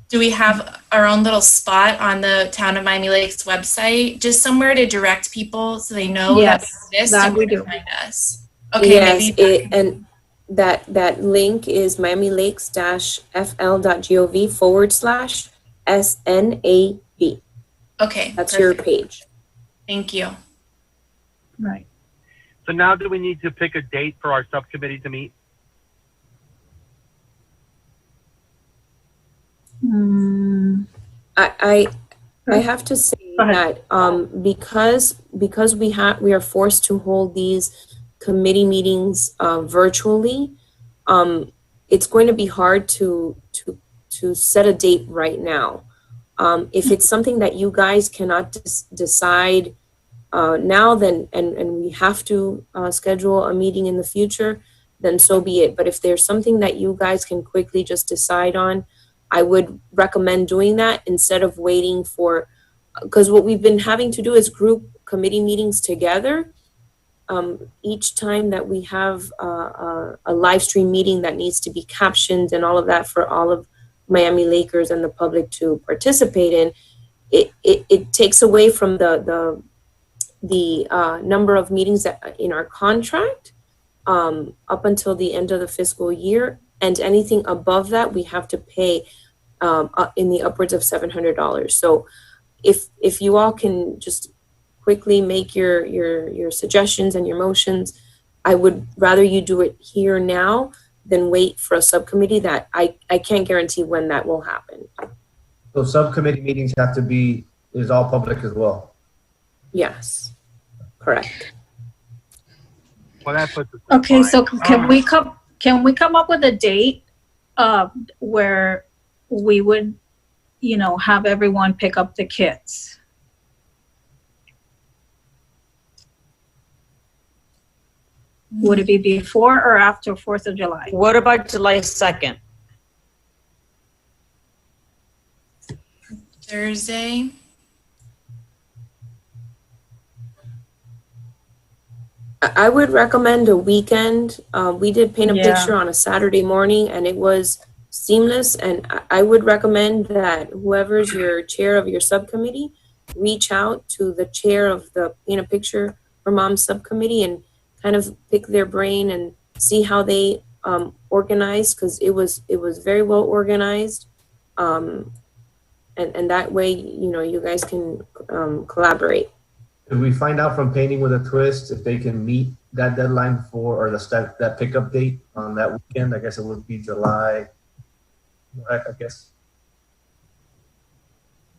Do we have our own little spot on the Town of Miami Lakes website? Just somewhere to direct people so they know Yes, that we exist that and we where to do. find us. Okay, Yes, maybe and that link is miamilakes-fl.gov/SNAB. okay. That's your perfect. page. Thank you. Right. So now do we need to pick a date for our subcommittee to meet? I have to say Go ahead. that because we are forced to hold these committee meetings virtually, it's going to be hard to set a date right now. If it's something that you guys cannot decide now, then and we have to schedule a meeting in the future, then so be it. But if there's something that you guys can quickly just decide on, I would recommend doing that instead of waiting for, because what we've been having to do is group committee meetings together. Each time that we have a live stream meeting that needs to be captioned and all of that for all of Miami Lakers and the public to participate in, it takes away from the number of meetings that in our contract up until the end of the fiscal year, and anything above that we have to pay in the upwards of $700. So if you all can just quickly make your suggestions and your motions, I would rather you do it here now than wait for a subcommittee that I can't guarantee when that will happen. So subcommittee meetings have to be, is all public as well. Yes, correct. Well, that puts us in Okay, line. so can we come up with a date where we would, have everyone pick up the kits? Would it be before or after 4th of July? What about July 2nd? Thursday. I would recommend a weekend. We did paint a Yeah. picture on a Saturday morning and it was seamless. And I would recommend that whoever's your chair of your subcommittee, reach out to the chair of the Paint a Picture for Moms subcommittee and kind of pick their brain and see how they organized, because it was very well organized. And that way, you guys can collaborate. Could we find out from Painting with a Twist if they can meet that deadline or that pickup date on that weekend? I guess it would be July. I guess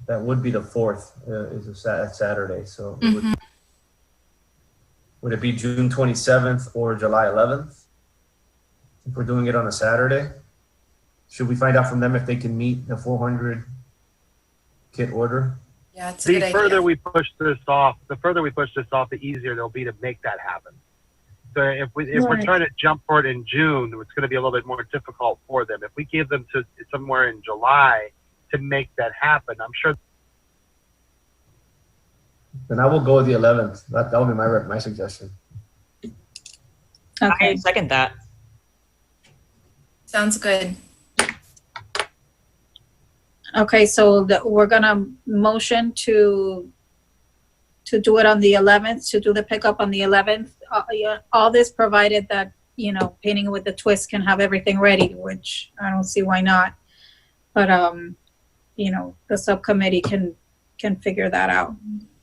that would be the 4th. Is a Saturday, so would it be June 27th or July 11th? If we're doing it on a Saturday, should we find out from them if they can meet the 400 kit order? Yeah, it's a The good further idea. we push this off, the easier it'll be to make that happen. So if we're Right. trying to jump for it in June, it's going to be a little bit more difficult for them. If we give them to somewhere in July to make that happen, I'm sure. Then I will go with the 11th. That would be my suggestion. I Okay, second that. Sounds good. okay, so we're gonna motion to do it on the 11th, to do the pickup on the 11th. Yeah, all this provided that, Painting with a Twist can have everything ready, which I don't see why not. But, the subcommittee can figure that out.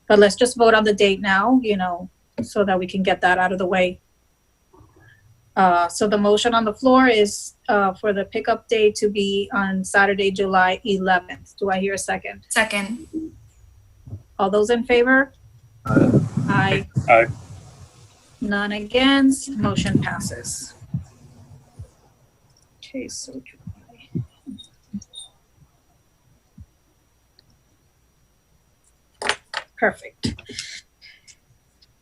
But let's just vote on the date now, so that we can get that out of the way. So the motion on the floor is for the pickup day to be on Saturday, July 11th. Do I hear a second? Second. All those in favor? Aye. Aye. None against. Motion passes. Okay, so July. Perfect.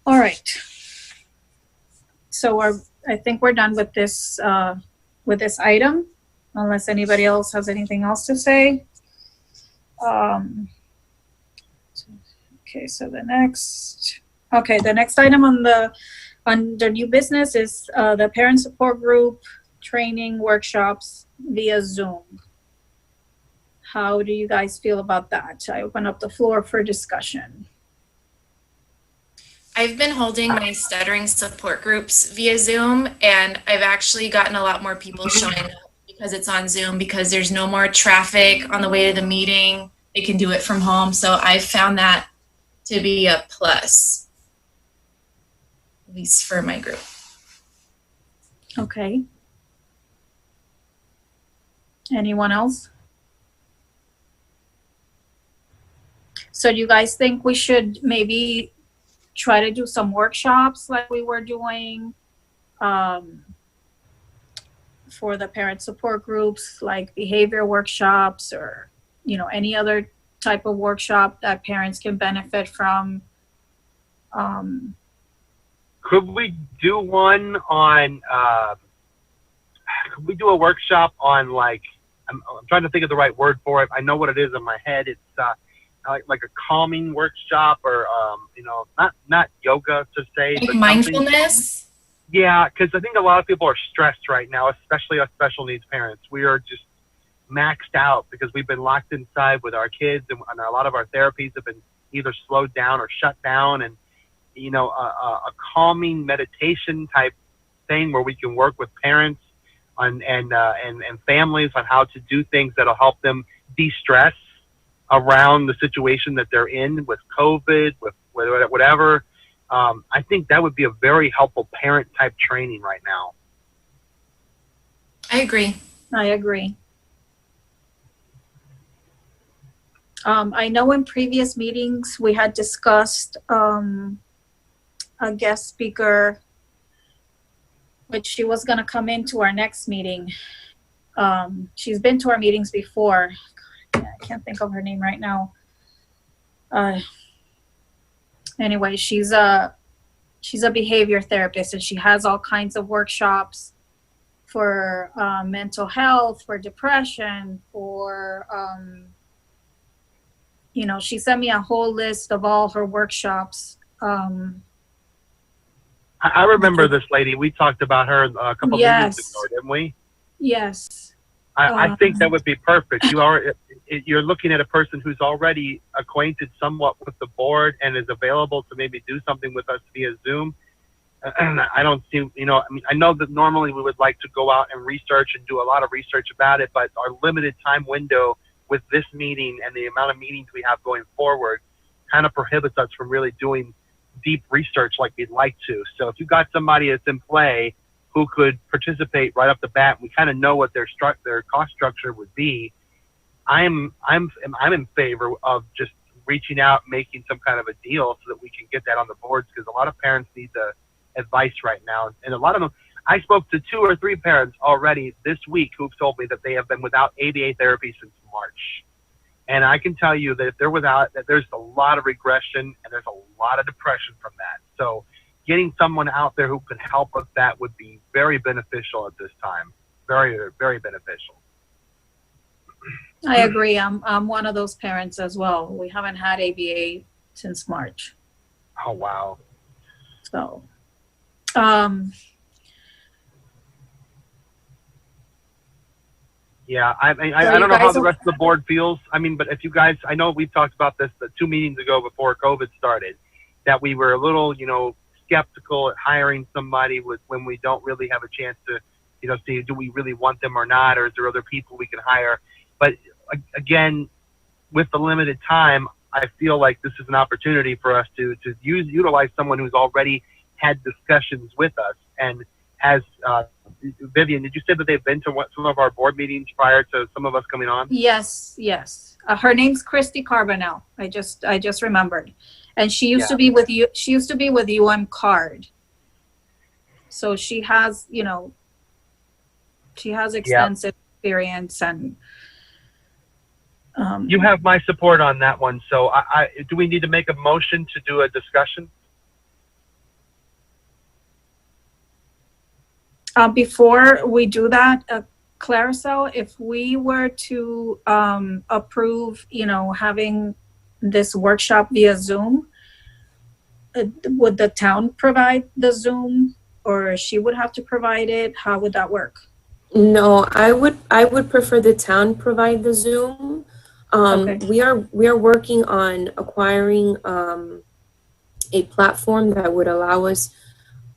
All right. So I think we're done with this item, unless anybody else has anything else to say. Okay, so the next item under new business is the parent support group training workshops via Zoom. How do you guys feel about that? I open up the floor for discussion. I've been holding my stuttering support groups via Zoom, and I've actually gotten a lot more people showing up because it's on Zoom, because there's no more traffic on the way to the meeting. They can do it from home. So I've found that to be a plus, at least for my group. Okay. Anyone else? So do you guys think we should maybe try to do some workshops like we were doing for the parent support groups, like behavior workshops, or any other type of workshop that parents can benefit from? Could we do one on? Could we do a workshop on, like, I'm trying to think of the right word for it. I know what it is in my head. It's like a calming workshop, or not yoga to say, Like but mindfulness. Yeah, because I think a lot of people are stressed right now, especially us special needs parents. We are just maxed out because we've been locked inside with our kids, and a lot of our therapies have been either slowed down or shut down. And a calming meditation type thing where we can work with parents and families on how to do things that'll help them de-stress around the situation that they're in with COVID, with whatever. I think that would be a very helpful parent type training right now. I agree. I know in previous meetings we had discussed a guest speaker, which she was going to come into our next meeting. She's been to our meetings before. I can't think of her name right now. Anyway, she's a behavior therapist, and she has all kinds of workshops for mental health, for depression, for she sent me a whole list of all her workshops. I remember this lady. We talked about her a couple of meetings ago, didn't we? Yes. I think that would be perfect. You're looking at a person who's already acquainted somewhat with the board and is available to maybe do something with us via Zoom. I don't see, I know that normally we would like to go out and research and do a lot of research about it, but our limited time window with this meeting and the amount of meetings we have going forward kind of prohibits us from really doing deep research like we'd like to. So if you got somebody that's in play who could participate right off the bat, we kind of know what their cost structure would be. I'm in favor of just reaching out, making some kind of a deal so that we can get that on the boards, because a lot of parents need the advice right now. And a lot of them, I spoke to 2 or 3 parents already this week who've told me that they have been without ABA therapy since March. And I can tell you that if they're without, that there's a lot of regression and there's a lot of depression from that. So getting someone out there who can help with that would be very beneficial at this time. Very, very beneficial. I agree. I'm one of those parents as well. We haven't had ABA since March. Oh, wow. So, yeah, I don't know how the rest of the board feels. I mean, but if you guys, I know we've talked about this the 2 meetings ago before COVID started, that we were a little, skeptical at hiring somebody when we don't really have a chance to, see, do we really want them or not, or is there other people we can hire? But again, with the limited time, I feel like this is an opportunity for us to utilize someone who's already had discussions with us and has, Vivian, did you say that they've been to some of our board meetings prior to some of us coming on? Yes, yes. Her name's Christy Carbonell. I just remembered. And she used to be with you. She used to be with UM So she has, she has extensive experience and. You have my support on that one. So do we need to make a motion to do a discussion? Before we do that, Claricel, if we were to approve, having this workshop via Zoom, would the town provide the Zoom, or she would have to provide it? How would that work? No, I would prefer the town provide the Zoom. Okay. We are working on acquiring a platform that would allow us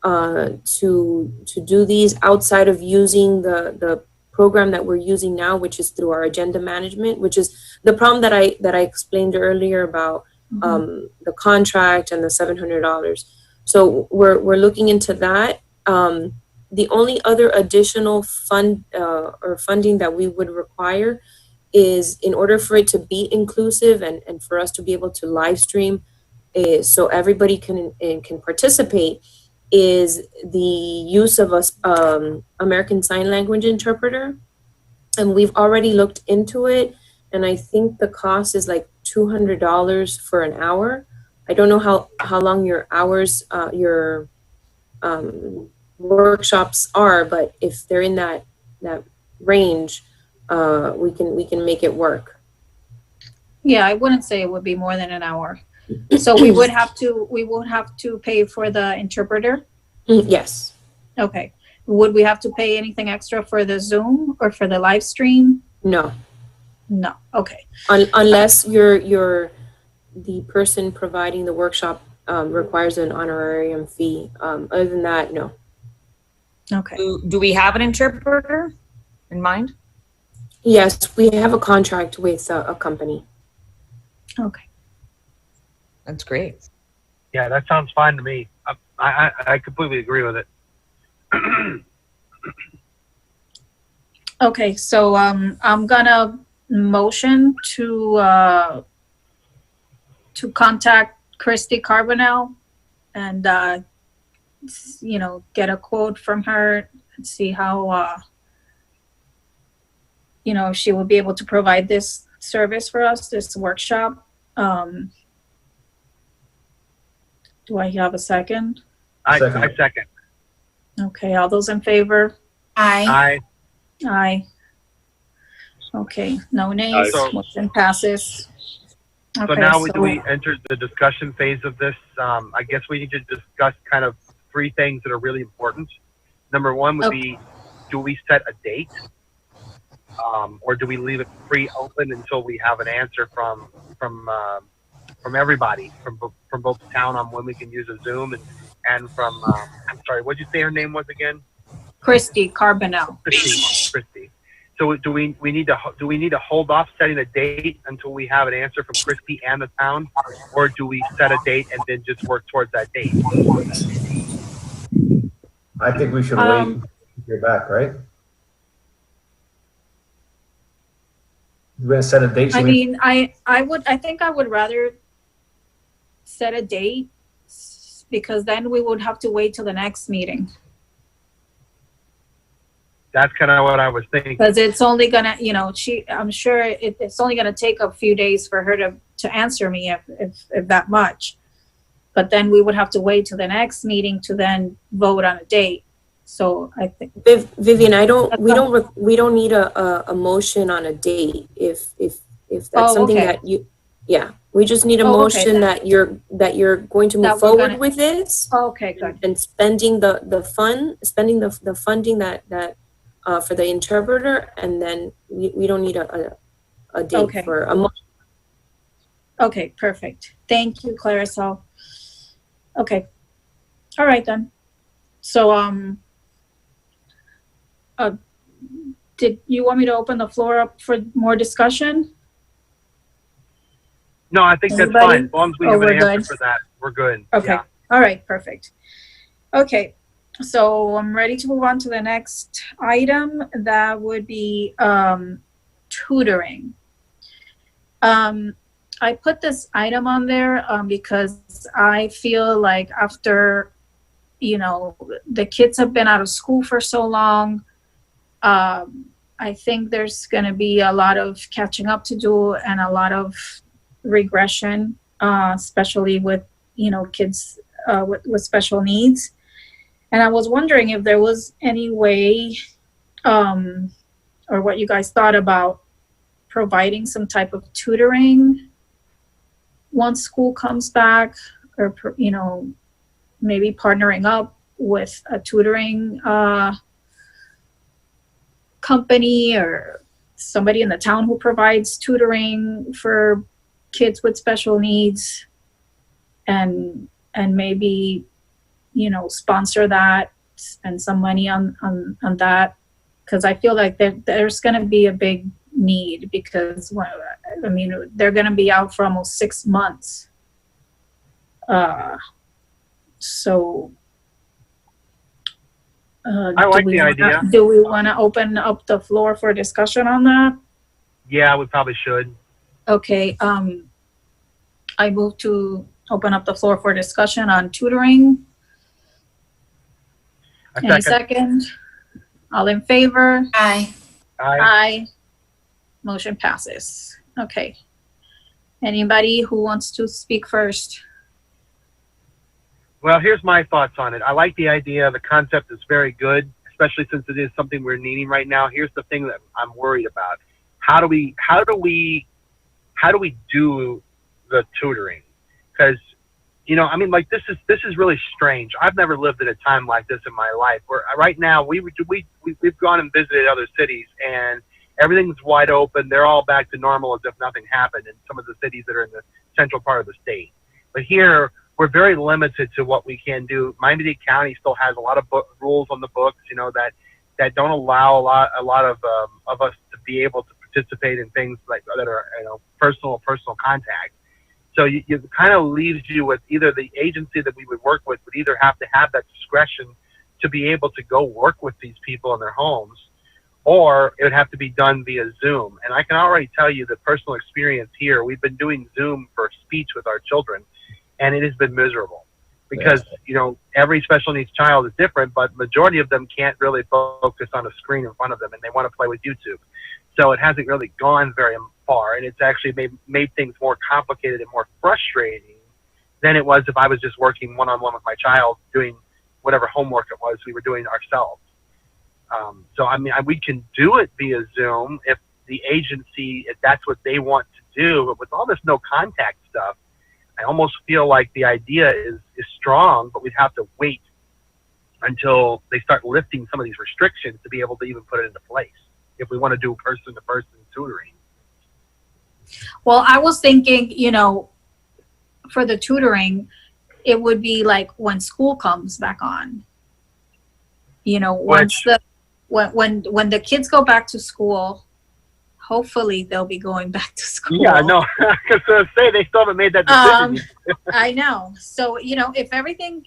to do these outside of using the program that we're using now, which is through our agenda management, which is the problem that I explained earlier about the contract and the $700. So we're looking into that. The only other additional funding that we would require is, in order for it to be inclusive and for us to be able to live stream so everybody can participate, is the use of a American Sign Language interpreter. And we've already looked into it, and I think the cost is like $200 for an hour. I don't know how long your hours, your workshops are, but if they're in that range, we can make it work. Yeah, I wouldn't say it would be more than an hour. So we would have to pay for the interpreter? Yes. Okay. Would we have to pay anything extra for the Zoom or for the live stream? No. No. Okay. Unless the person providing the workshop requires an honorarium fee. Other than that, no. Okay. Do we have an interpreter in mind? Yes, we have a contract with a company. Okay. That's great. Yeah, that sounds fine to me. I completely agree with it. Okay, so I'm gonna motion to contact Christy Carbonell and get a quote from her and see how she will be able to provide this service for us, this workshop. Do I have a second? I Second. second. Okay, all those in favor? Aye. Aye. Okay, no nays, Aye. motion passes. So Okay, now do we enter the discussion phase of this? I guess we need to discuss kind of three things that are really important. Number one would be, do we set a date? Or do we leave it free open until we have an answer from everybody, from both the town on when we can use a Zoom and from, I'm sorry, what'd you say her name was again? Christy Carbonell. Christy. So do we need to hold off setting a date until we have an answer from Christy and the town, or do we set a date and then just work towards that date? I think we should wait to hear back, right? We're gonna set a date. I mean, I think I would rather set a date, because then we would have to wait till the next meeting. That's kind of what I was thinking. Because it's only gonna, I'm sure it's only gonna take a few days for her to answer me, if that much. But then we would have to wait till the next meeting to then vote on a date. So I think Vivian, we don't need a motion on a date if that's something okay. that you, yeah, we just need a Oh, okay. motion that you're going to That move we're forward gonna- with this Okay, good. and spending the funding that for the interpreter, and then we don't need a date Okay. for a motion. Okay, perfect. Thank you, Claricel. Okay. All right then. So did you want me to open the floor up for more discussion? No, I think that's Anybody? fine. As long as we have we're an answer good. for that, we're good. Okay. Yeah. All right. Perfect. Okay. So I'm ready to move on to the next item. That would be tutoring. I put this item on there because I feel like after, the kids have been out of school for so long, I think there's going to be a lot of catching up to do and a lot of regression, especially with, kids with special needs. And I was wondering if there was any way, or what you guys thought about providing some type of tutoring once school comes back, or, maybe partnering up with a tutoring company or somebody in the town who provides tutoring for kids with special needs, and maybe, sponsor that, spend some money on that, because I feel like there's going to be a big need, because they're going to be out for almost 6 months. So I like the idea. Do we want to open up the floor for discussion on that? Yeah, we probably should. Okay. I move to open up the floor for discussion on tutoring. Any second? All in favor? Aye. Aye. Motion passes. Okay. Anybody who wants to speak first? Well, here's my thoughts on it. I like the idea. The concept is very good, especially since it is something we're needing right now. Here's the thing that I'm worried about. How do we do the tutoring? Because, this is really strange. I've never lived at a time like this in my life, where right now we've gone and visited other cities, and everything's wide open. They're all back to normal as if nothing happened in some of the cities that are in the central part of the state. But here, we're very limited to what we can do. Miami-Dade County still has a lot of rules on the books, that don't allow a lot of us to be able to participate in things like that are, personal contact. So it kind of leaves you with either the agency that we would work with would either have to have that discretion to be able to go work with these people in their homes, or it would have to be done via Zoom. And I can already tell you the personal experience here. We've been doing Zoom for speech with our children, and it has been miserable because, every special needs child is different, but majority of them can't really focus on a screen in front of them, and they want to play with YouTube. So it hasn't really gone very far, and it's actually made things more complicated and more frustrating than it was if I was just working one-on-one with my child doing whatever homework it was we were doing ourselves. We can do it via Zoom if the agency, if that's what they want to do, but with all this no contact stuff, I almost feel like the idea is strong, but we'd have to wait until they start lifting some of these restrictions to be able to even put it into place if we want to do person-to-person tutoring. Well, I was thinking, for the tutoring, it would be like when school comes back on. Once when the kids go back to school, hopefully they'll be going back to school. Yeah, no, because they still haven't made that decision. I know. So, if everything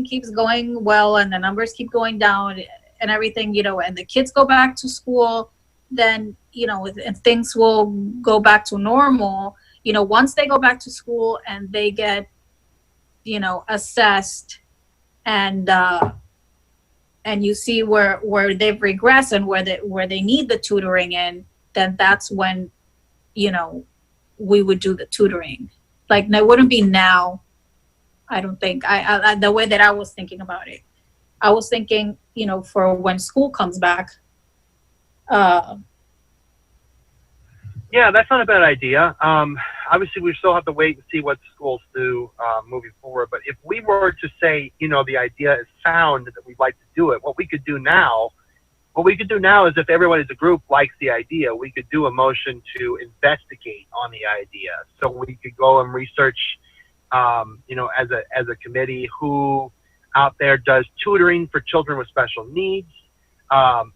keeps going well and the numbers keep going down and everything, and the kids go back to school, then, and things will go back to normal. Once they go back to school and they get, assessed and you see where they've regressed and where they need the tutoring in, then that's when, we would do the tutoring. Like, it wouldn't be now. I don't think I the way that I was thinking about it. I was thinking, for when school comes back. Yeah, that's not a bad idea. Obviously, we still have to wait and see what schools do moving forward. But if we were to say, the idea is sound that we'd like to do it, what we could do now is if everyone as a group likes the idea, we could do a motion to investigate on the idea. So we could go and research, as a committee, who out there does tutoring for children with special needs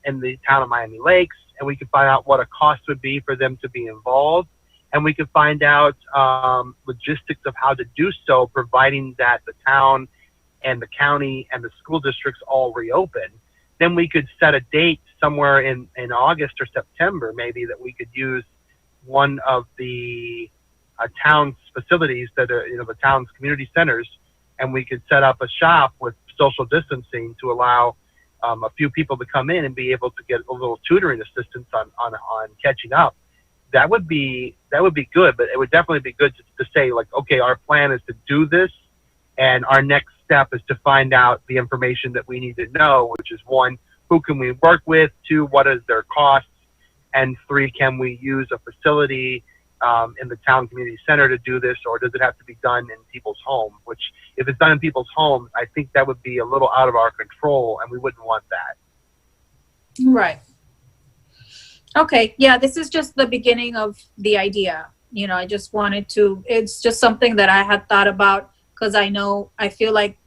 in the town of Miami Lakes, and we could find out what a cost would be for them to be involved. and we could find out logistics of how to do so, providing that the town and the county and the school districts all reopen. Then we could set a date somewhere in August or September, maybe, that we could use one of the town's facilities that are, the town's community centers, and we could set up a shop with social distancing to allow a few people to come in and be able to get a little tutoring assistance on catching up. That would be good, but it would definitely be good to say, like, okay, our plan is to do this, and our next step is to find out the information that we need to know, which is 1, who can we work with? 2, what is their costs? And 3, can we use a facility in the town community center to do this, or does it have to be done in people's home? Which, if it's done in people's homes, I think that would be a little out of our control, and we wouldn't want that. Right. Okay. Yeah, this is just the beginning of the idea. I just wanted to, it's just something that I had thought about, because I feel like,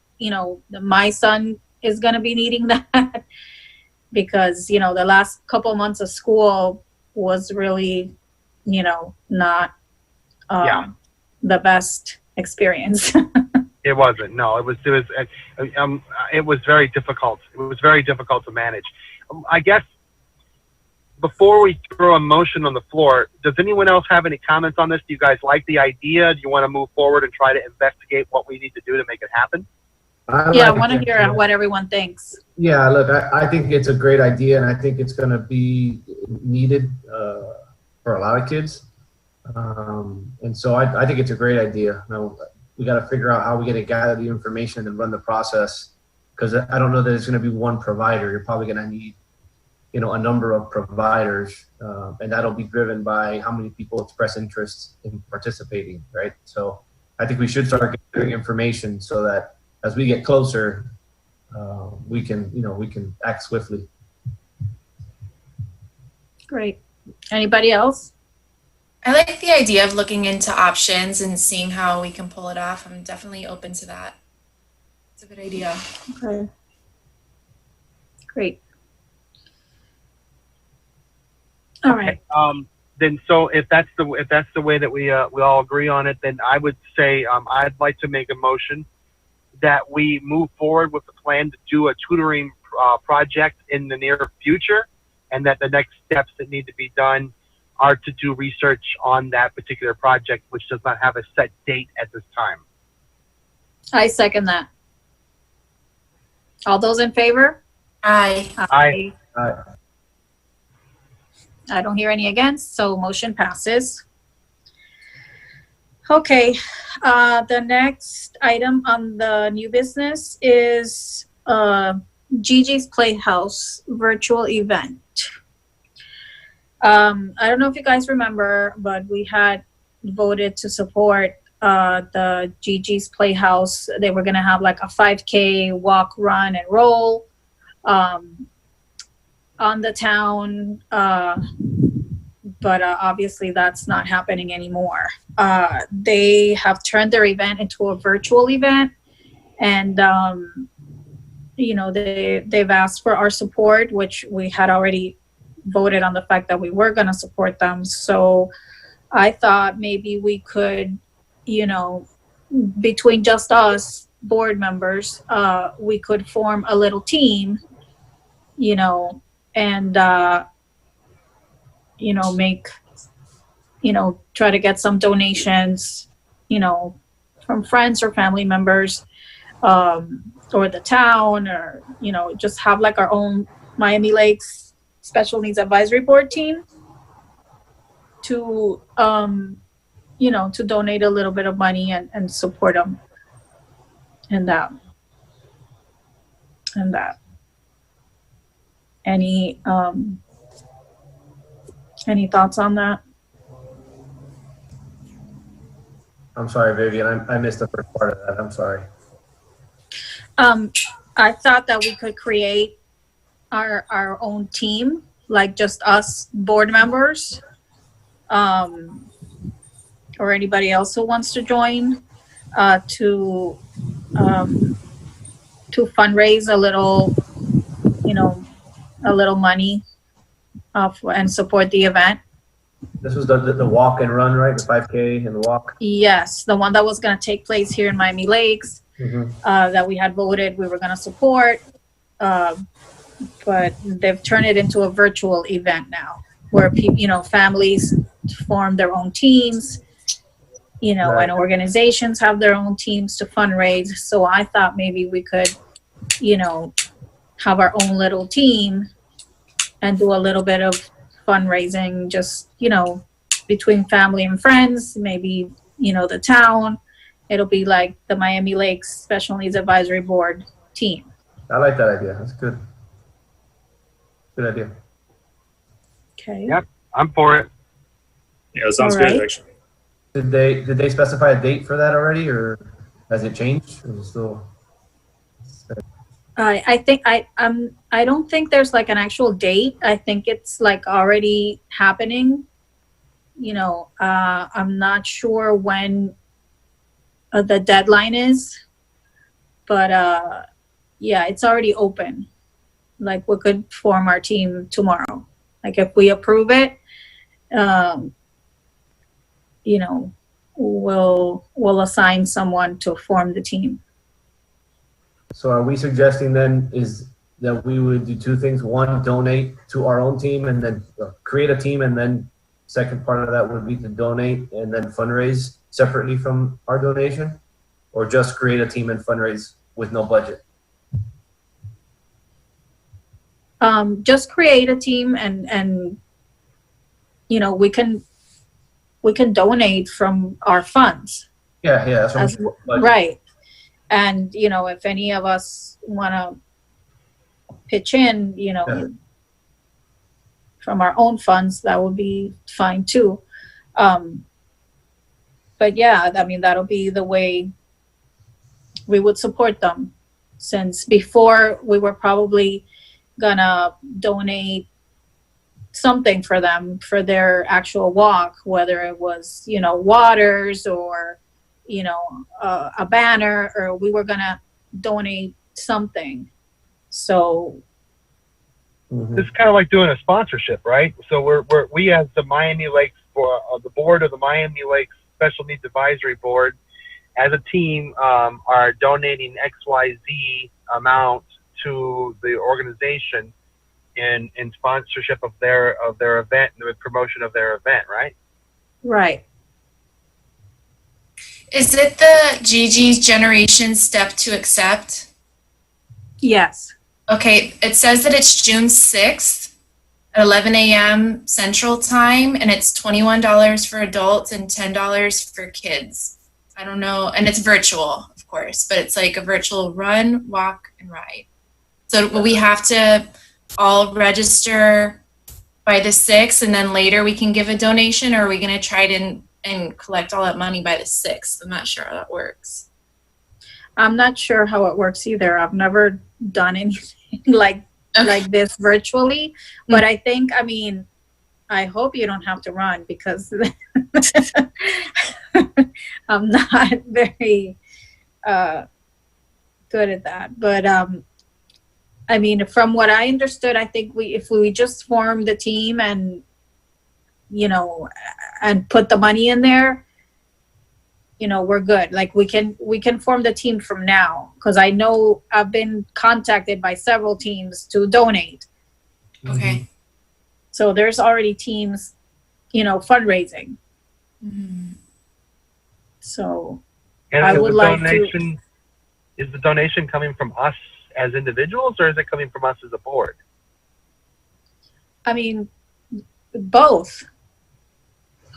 my son is going to be needing that because, the last couple months of school was really, not the best experience. It wasn't. No, it was very difficult. It was very difficult to manage. I guess before we throw a motion on the floor, does anyone else have any comments on this? Do you guys like the idea? Do you want to move forward and try to investigate what we need to do to make it happen? I want to hear what everyone thinks. Yeah, look, I think it's a great idea, and I think it's going to be needed for a lot of kids. And so I think it's a great idea. Now, we got to figure out how we're going to gather the information and run the process, because I don't know that it's going to be one provider. You're probably going to need, a number of providers, and that'll be driven by how many people express interest in participating, right? So I think we should start gathering information so that as we get closer, we can act swiftly. Great. Anybody else? I like the idea of looking into options and seeing how we can pull it off. I'm definitely open to that. It's a good idea. Okay. Great. All right. Then, so if that's the way that we all agree on it, then I would say I'd like to make a motion that we move forward with the plan to do a tutoring project in the near future, and that the next steps that need to be done are to do research on that particular project, which does not have a set date at this time. I second that. All those in favor? Aye. Aye. I don't hear any against, so motion passes. Okay, the next item on the new business is Gigi's Playhouse virtual event. I don't know if you guys remember, but we had voted to support the Gigi's Playhouse. They were gonna have like a 5K walk, run, and roll on the town, but obviously that's not happening anymore. They have turned their event into a virtual event, and they've asked for our support, which we had already voted on the fact that we were going to support them. So I thought maybe we could, between just us board members, we could form a little team, and make, try to get some donations, from friends or family members, or the town, or, just have like our own Miami Lakes Special Needs Advisory Board team to, to donate a little bit of money and support them in that. Any thoughts on that? I'm sorry, Vivian. I missed the first part of that. I'm sorry. I thought that we could create our own team, like just us board members, or anybody else who wants to join, to fundraise a little, a little money and support the event. This was the walk and run, right? The 5K and the walk. Yes, the one that was going to take place here in Miami Lakes, that we had voted we were going to support. But they've turned it into a virtual event now where people, families form their own teams, Right. and organizations have their own teams to fundraise. So I thought maybe we could, have our own little team and do a little bit of fundraising, just, between family and friends, maybe, the town. It'll be like the Miami Lakes Special Needs Advisory Board team. I like that idea. That's good. Good idea. Okay. Yep. I'm for it. Yeah, it sounds All good, right. actually. Did they specify a date for that already, or has it changed? Or is it still? I think I don't think there's like an actual date. I think it's like already happening. I'm not sure when the deadline is, but yeah, it's already open. Like we could form our team tomorrow. Like if we approve it, we'll assign someone to form the team. So are we suggesting then is that we would do two things? One, donate to our own team, and then create a team, and then second part of that would be to donate and then fundraise separately from our donation, or just create a team and fundraise with no budget? Just create a team and we can donate from our funds. Yeah, that's what I'm As, saying. Budget. right. And, if any of us want to pitch in, Yeah. from our own funds, that would be fine too. But yeah, I mean, that'll be the way we would support them. Since before we were probably gonna donate something for them for their actual walk, whether it was, waters or, a banner, or we were gonna donate something. So This is kind of like doing a sponsorship, right? So we as the Miami Lakes the board of the Miami Lakes Special Needs Advisory Board, as a team, are donating XYZ amount to the organization in sponsorship of their event and the promotion of their event, right? right. Is it the Gigi's Generation Step to Accept? Yes. Okay, it says that it's June 6th at 11 a.m. Central Time, and it's $21 for adults and $10 for kids. I don't know, and it's virtual, of course, but it's like a virtual run, walk, and ride. So will we have to all register by the 6th, and then later we can give a donation, or are we going to try to and collect all that money by the 6th? I'm not sure how that works. I'm not sure how it works either. I've never done anything like this virtually, but I think, I hope you don't have to run, because I'm not very good at that. But from what I understood, I think if we just form the team and and put the money in there, we're good. Like we can form the team from now, because I know I've been contacted by several teams to donate. Okay. So there's already teams, fundraising. Mm-hmm. So And I is would the like donation, is the donation coming from us as individuals, or is it coming from us as a board? Both.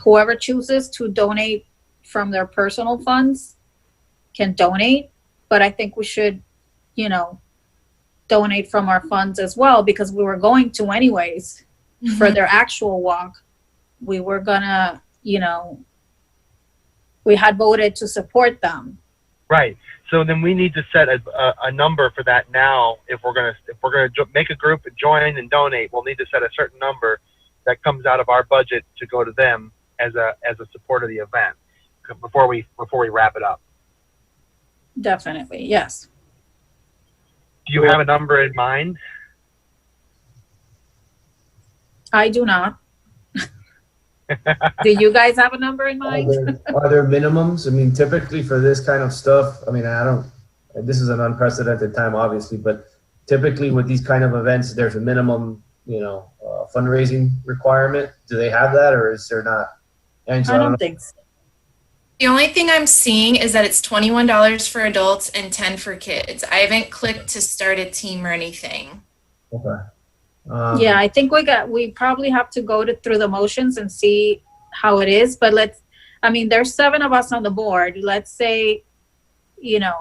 Whoever chooses to donate from their personal funds can donate, but I think we should, donate from our funds as well, because we were going to anyways. For their actual walk. We were gonna, we had voted to support them. Right. So then we need to set a number for that now. If we're gonna make a group and join and donate, we'll need to set a certain number that comes out of our budget to go to them as a support of the event before we wrap it up. Definitely, yes. Do you have a number in mind? I do not. Do you guys have a number in mind? Are there minimums? I mean, typically for this kind of stuff, I mean, this is an unprecedented time, obviously, but typically with these kind of events, there's a minimum, fundraising requirement. Do they have that, or is there not? Angela, I don't think so. The only thing I'm seeing is that it's $21 for adults and 10 for kids. I haven't clicked to start a team or anything. Okay. Yeah, I think we probably have to go through the motions and see how it is, but there's 7 of us on the board. Let's say, the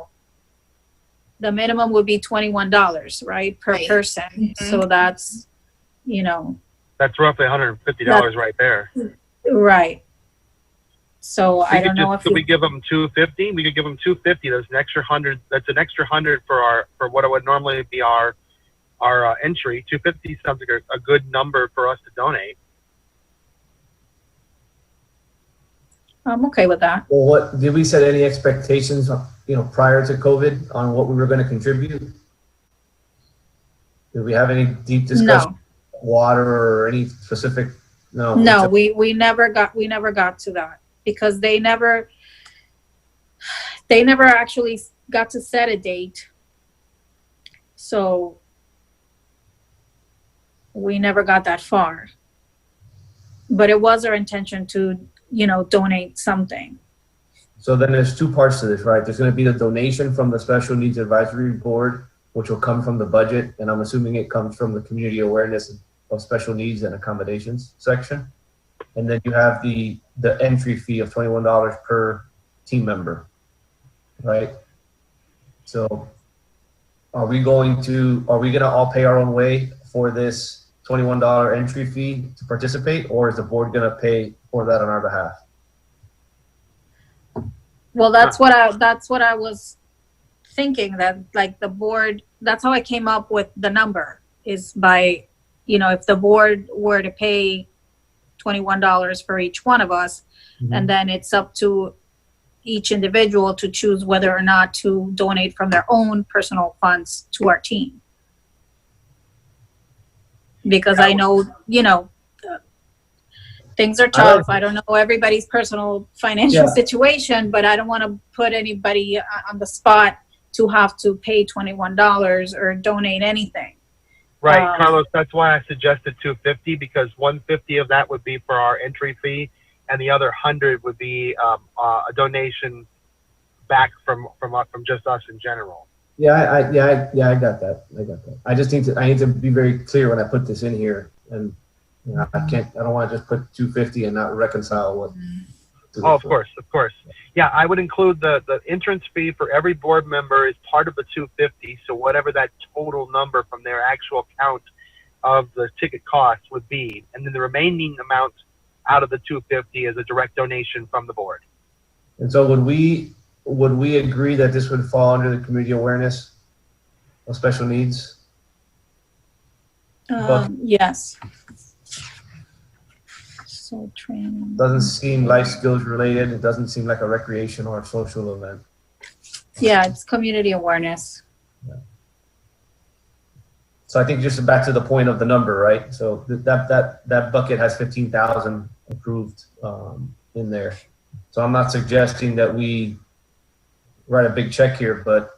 minimum would be $21, right, per Right. person. Mhm. So that's, That's roughly $150 right there. right. So I don't know if could we give them $250? We could give them $250. There's an extra 100. That's an extra 100 for what would normally be our entry. $250 sounds like a good number for us to donate. I'm okay with that. Well, what did we set any expectations, prior to COVID on what we were going to contribute? Did we have any deep discussion? No. Water or any specific? No. No, we never got to that because they never actually got to set a date. So we never got that far. But it was our intention to, donate something. So then there's 2 parts to this, right? There's going to be the donation from the Special Needs Advisory Board, which will come from the budget, and I'm assuming it comes from the community awareness of special needs and accommodations section. And then you have the entry fee of $21 per team member, right? So are we gonna all pay our own way for this $21 entry fee to participate, or is the board gonna pay for that on our behalf? Well, that's what I was thinking, that like the board, that's how I came up with the number, is by, if the board were to pay $21 for each one of us, and then it's up to each individual to choose whether or not to donate from their own personal funds to our team. Because I know, things are tough. I don't know everybody's personal financial situation, but I don't want to put anybody on the spot to have to pay $21 or donate anything. Right, Carlos. That's why I suggested $250, because $150 of that would be for our entry fee, and the other $100 would be a donation back from just us in general. Yeah, I got that. I just need to be very clear when I put this in here, and I don't want to just put $250 and not reconcile what. Oh, of course. Yeah, I would include the entrance fee for every board member is part of the $250. So whatever that total number from their actual count of the ticket cost would be, and then the remaining amount out of the $250 is a direct donation from the board. And so would we agree that this would fall under the community awareness of special needs? Yes. So training. Doesn't seem life skills related. It doesn't seem like a recreation or a social event. Yeah, it's community awareness. Yeah. So I think just back to the point of the number, right? So that bucket has 15,000 approved in there. So I'm not suggesting that we write a big check here, but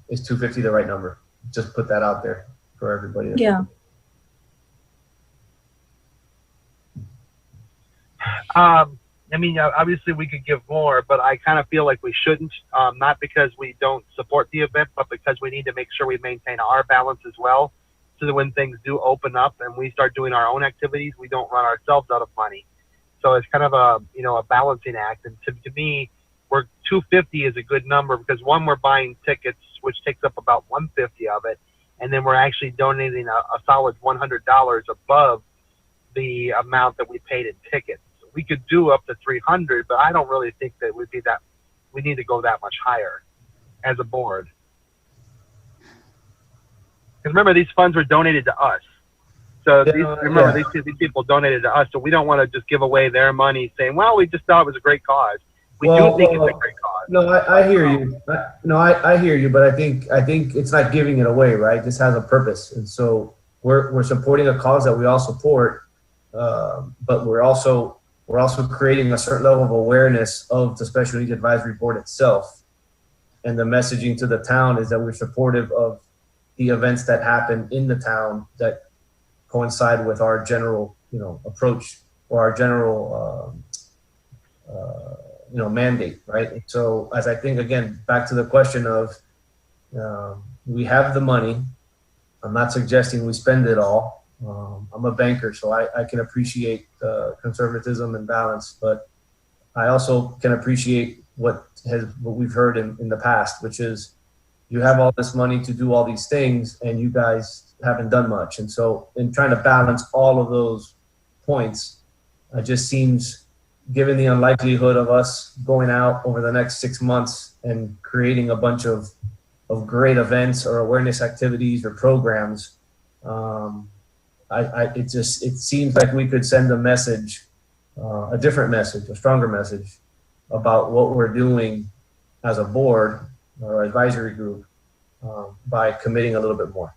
is $250 the right number? Just put that out there for everybody. Yeah. Obviously we could give more, but I kind of feel like we shouldn't, not because we don't support the event, but because we need to make sure we maintain our balance as well, so that when things do open up and we start doing our own activities, we don't run ourselves out of money. So it's kind of a balancing act. And to me, we're $250 is a good number, because one, we're buying tickets, which takes up about $150 of it, and then we're actually donating a solid $100 above the amount that we paid in tickets. We could do up to $300, but I don't really think that we need to go that much higher as a board. Because remember, these funds were donated to us. So these people donated to us, so we don't want to just give away their money saying, well, we just thought it was a great cause. We do think it's a great cause. No, I hear you. I hear you, but I think it's not giving it away, right? This has a purpose. And so we're supporting a cause that we all support, but we're also we're also creating a certain level of awareness of the Special Needs Advisory Board itself. And the messaging to the town is that we're supportive of the events that happen in the town that coincide with our general, approach or our general, mandate, right? And so as I think, again, back to the question of, we have the money. I'm not suggesting we spend it all. I'm a banker, so I can appreciate conservatism and balance, but I also can appreciate what we've heard in the past, which is you have all this money to do all these things and you guys haven't done much. And so in trying to balance all of those points, it just seems, given the unlikelihood of us going out over the next 6 months and creating a bunch of great events or awareness activities or programs, it seems like we could send a message, a different message, a stronger message about what we're doing as a board or advisory group by committing a little bit more.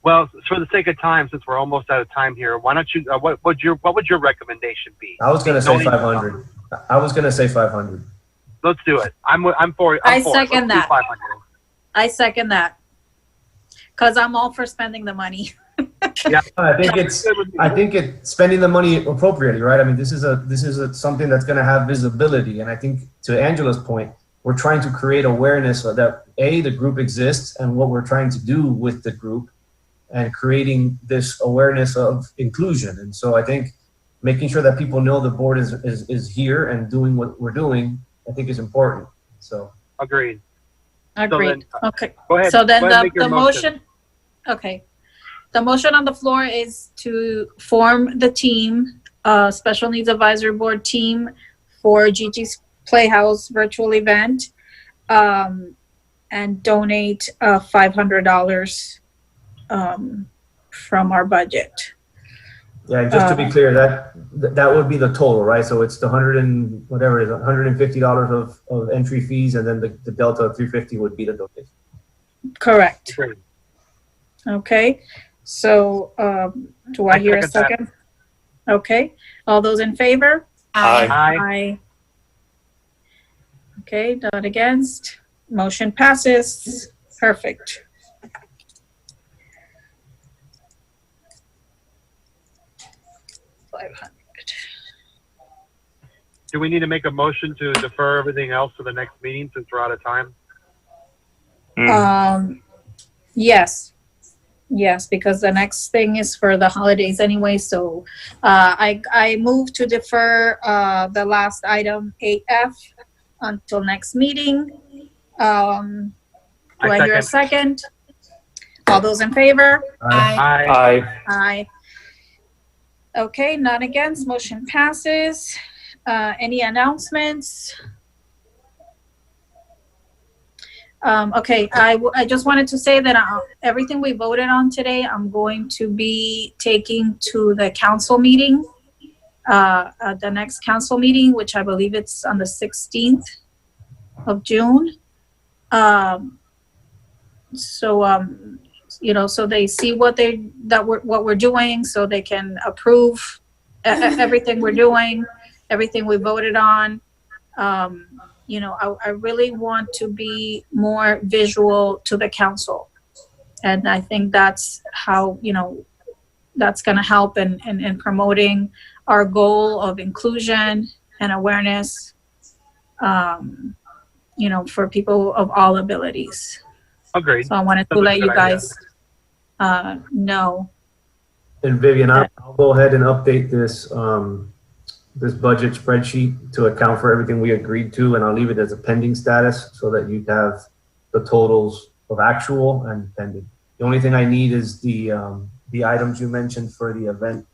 Well, for the sake of time, since we're almost out of time here, why don't you? What would your recommendation be? I was going to say 500. I was going to say 500. Let's do it. I'm for. I for second Let's do that. 500. I second that. Because I'm all for spending the money. Yeah, I think it's spending the money appropriately, right? I mean, this is something that's going to have visibility, and I think to Angela's point, we're trying to create awareness so that the group exists and what we're trying to do with the group, and creating this awareness of inclusion. And so I think making sure that people know the board is here and doing what we're doing, I think is important. So agreed. Agreed. So then, Okay. Go ahead. So then Go ahead and make your the motion. Okay. The motion on the floor is to form the team, Special Needs Advisory Board team for Gigi's Playhouse virtual event, and donate $500 from our budget. yeah, just to be clear, that would be the total, right? So it's the $150 of entry fees, and then the delta of $350 would be the donation. Correct. Great. Okay. So do I hear a second second? Okay. All those in favor? Aye. Aye. Okay, none against. Motion passes. Perfect. $500. Do we need to make a motion to defer everything else to the next meeting since we're out of time? Yes, because the next thing is for the holidays anyway. So I move to defer the last item 8F until next meeting. Do I hear a second? All those in favor? Aye. Aye. Okay, none against. Motion passes. Any announcements? Okay, I just wanted to say that everything we voted on today, I'm going to be taking to the council meeting, the next council meeting, which I believe it's on the 16th of June. So they see what we're doing, so they can approve everything we're doing, everything we voted on. I really want to be more visual to the council. And I think that's how, that's going to help in promoting our goal of inclusion and awareness, for people of all abilities. Agreed. So I wanted to let you guys know. And Vivian, I'll go ahead and update this budget spreadsheet to account for everything we agreed to, and I'll leave it as a pending status so that you have the totals of actual and pending. The only thing I need is the items you mentioned for the event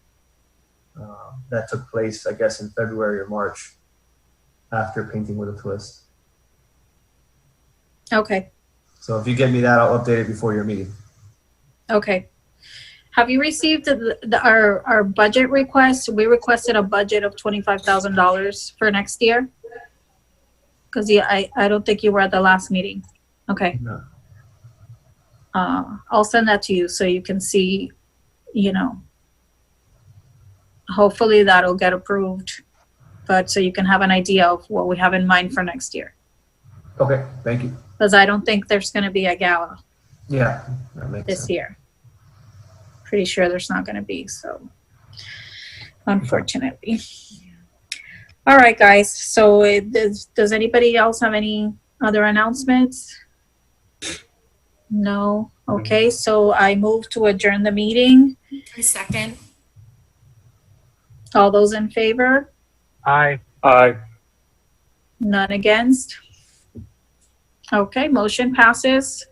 that took place, I guess, in February or March after Painting with a Twist. Okay. So if you get me that, I'll update it before your meeting. Okay. Have you received our budget request? We requested a budget of $25,000 for next year. Because I don't think you were at the last meeting. Okay. No. I'll send that to you so you can see, hopefully that'll get approved but so you can have an idea of what we have in mind for next year. Okay, thank you. Because I don't think there's going to be a gala Yeah, that makes this sense. year. Pretty sure there's not going to be, so unfortunately. All right, guys. So does anybody else have any other announcements? No. Okay, so I move to adjourn the meeting. A second. All those in favor? Aye. Aye. None against? Okay, motion passes.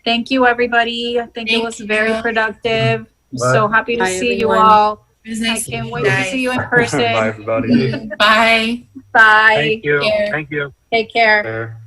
Thank you, everybody. I think it Thank was very you. productive. Bye. So happy to Bye, see you everyone. all. It was I nice can't meeting wait to see you in person. Bye, everybody. Bye. Bye. Thank you. Care. Thank you. Take care. There.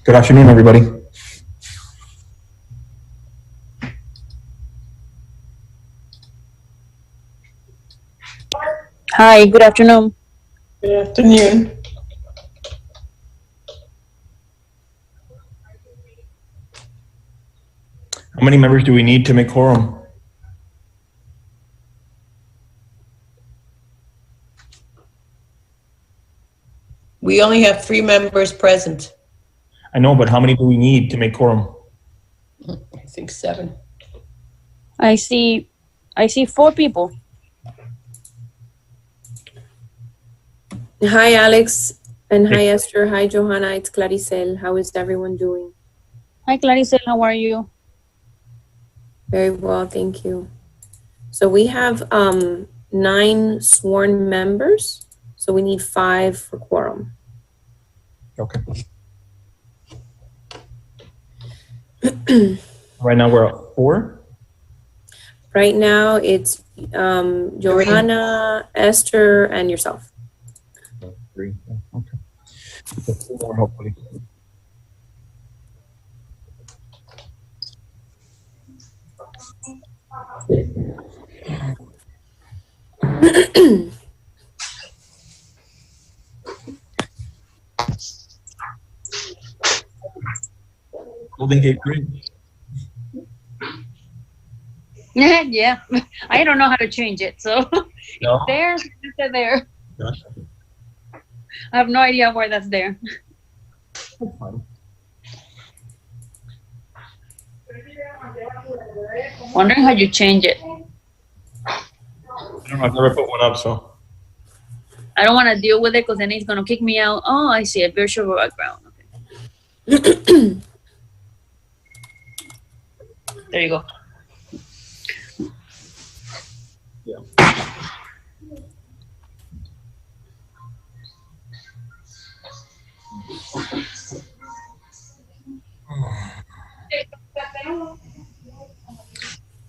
Good afternoon, everybody. Hi, good afternoon. Good afternoon. How many members do we need to make quorum? We only have 3 members present. I know, but how many do we need to make quorum? I think 7. I see 4 people. Hi, Alex. And hi, Esther. Hi, Johanna. It's Claricel. How is everyone doing? Hi, Claricel, how are you? Very well, thank you. So we have 9 sworn members. So we need 5 for quorum. Okay. Right now we're at 4. Right now it's Johanna, Esther, and yourself. 3. Okay. So 4 more, hopefully. Golden Gate Bridge. Yeah, I don't know how to change it, so No? it's there. Gosh. I have no idea why that's there. That's fine. Wondering how you change it. I don't know, I've never put one up, so. I don't want to deal with it because then he's going to kick me out. Oh, I see a virtual background. Okay. There you go. Yeah.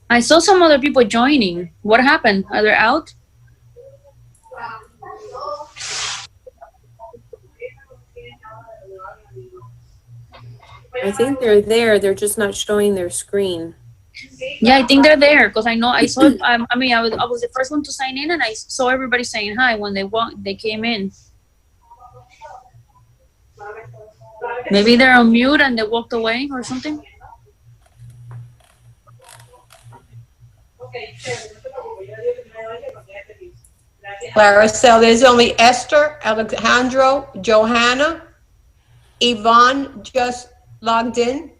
I saw some other people joining. What happened? Are they out? I think they're there. They're just not showing their screen. Yeah, I think they're there because I know I saw. I was the first one to sign in, and I saw everybody saying hi when they came in. Maybe they're on mute and they walked away or something. Claricel, there's only Esther, Alejandro, Johanna, Yvonne just logged in.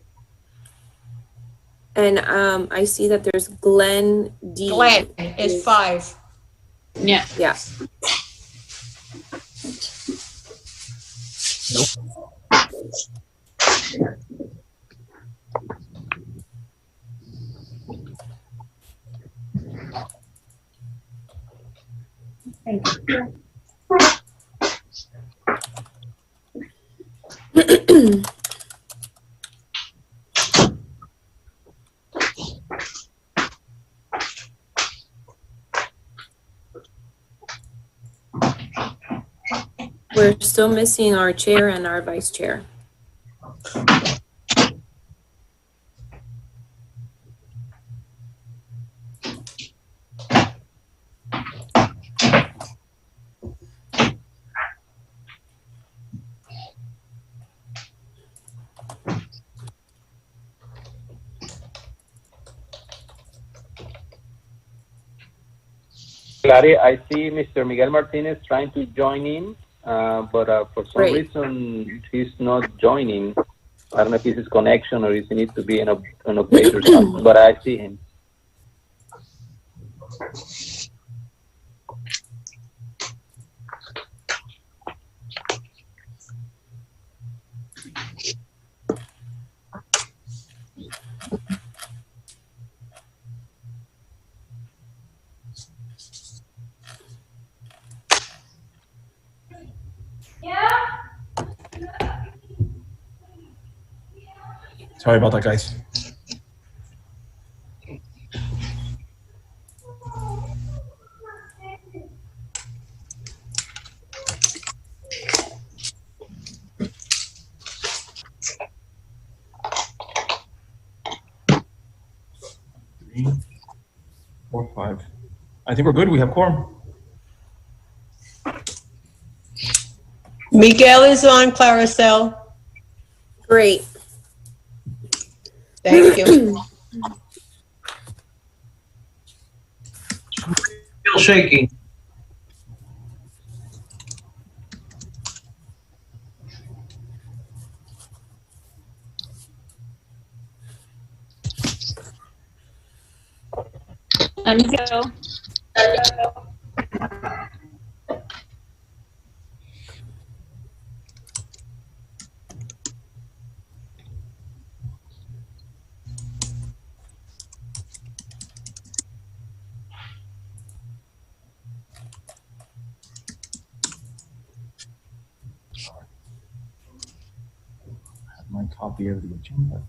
And I see that there's Glenn D. Glenn is 5. Yeah. Yeah. We're still missing our chair and our vice chair. Clary, I see Mr. Miguel Martinez trying to join in, but for some reason he's not joining. I don't know if it's his connection or if he needs to be in a place or something, but I see him. Sorry about that, guys. Three, 4, 5. I think we're good. We have quorum. Miguel is on, Claricel. Great. Thank you. Still shaking. And go. I have my copy of the agenda.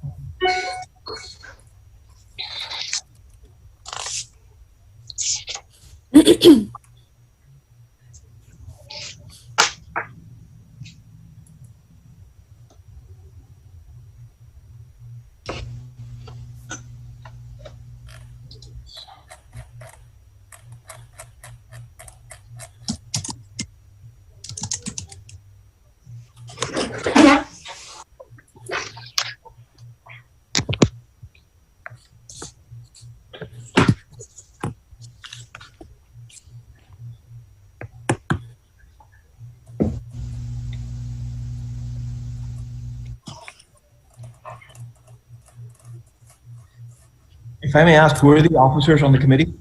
If I may ask, who are the officers on the committee?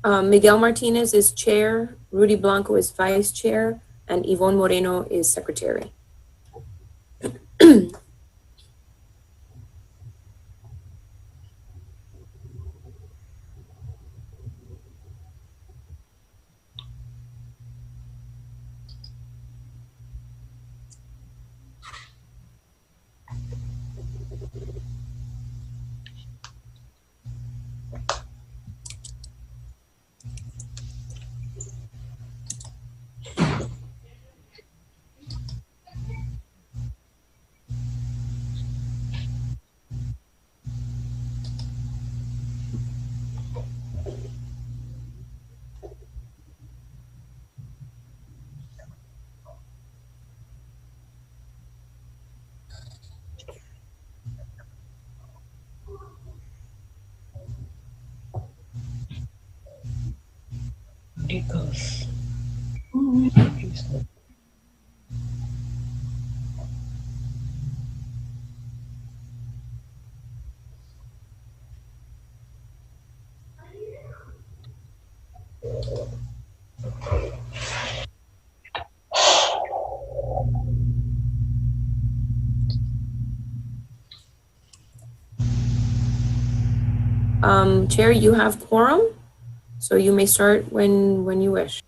Miguel Martinez is chair, Rudy Blanco is vice chair, and Yvonne Moreno is secretary. Because Chair, you have quorum, so you may start when you wish.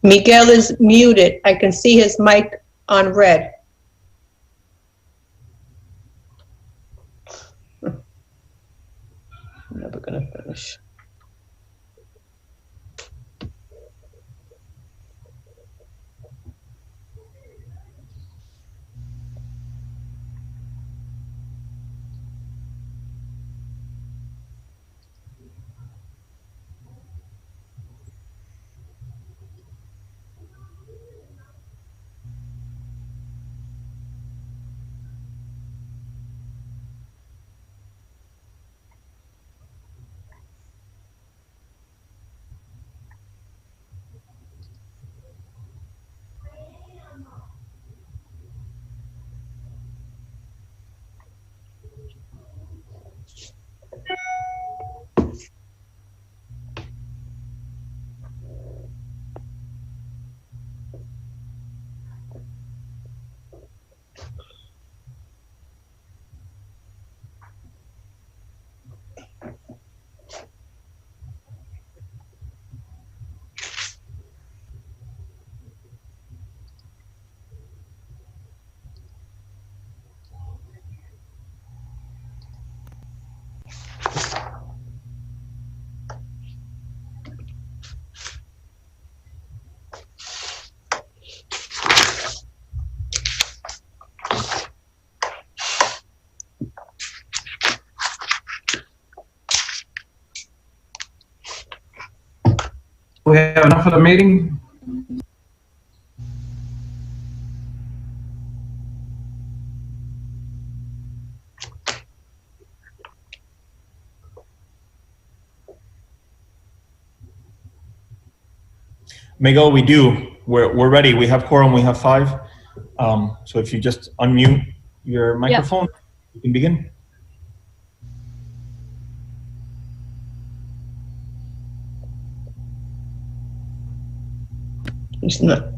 Miguel is muted. I can see his mic on red. Never gonna finish. we have enough for the meeting? Miguel, we do. We're ready. We have quorum. We have 5. So if you just unmute your microphone, you can begin. It's not.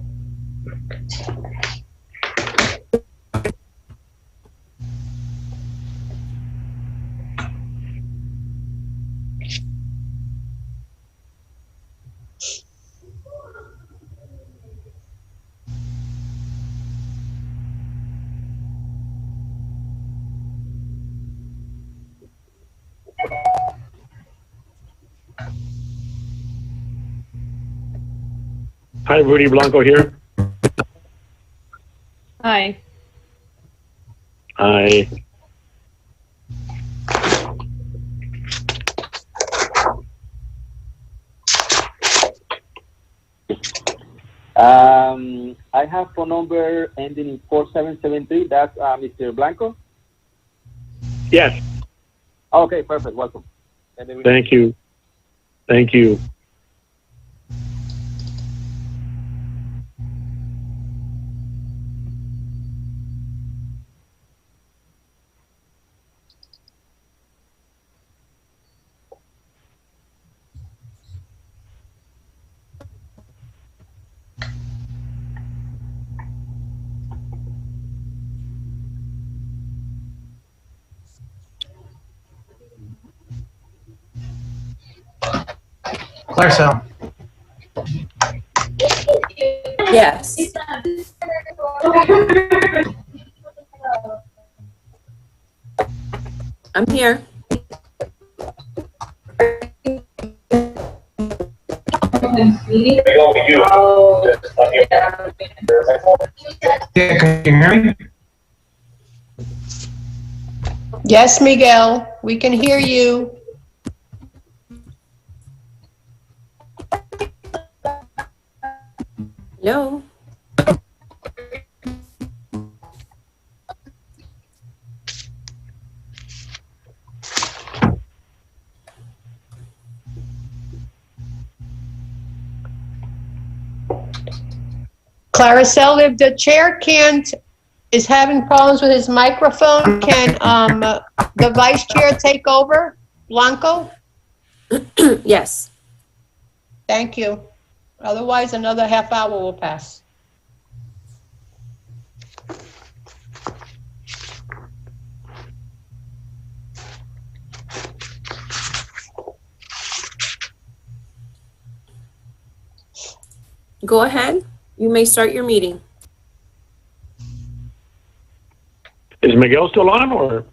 Hi, Rudy Blanco here. Hi. Hi. I have phone number ending in 4773. That's Mr. Blanco. Yes. Okay, perfect. Welcome. Thank you. Thank you. Clarissa. Yes. I'm here. Miguel, we do. Yeah, can you hear me? Yes, Miguel, we can hear you. Hello. Claricel, if the chair is having problems with his microphone, can the vice chair take over? Blanco? Yes. Thank you. Otherwise, another half hour will pass. Go ahead. You may start your meeting. Is Miguel still on, or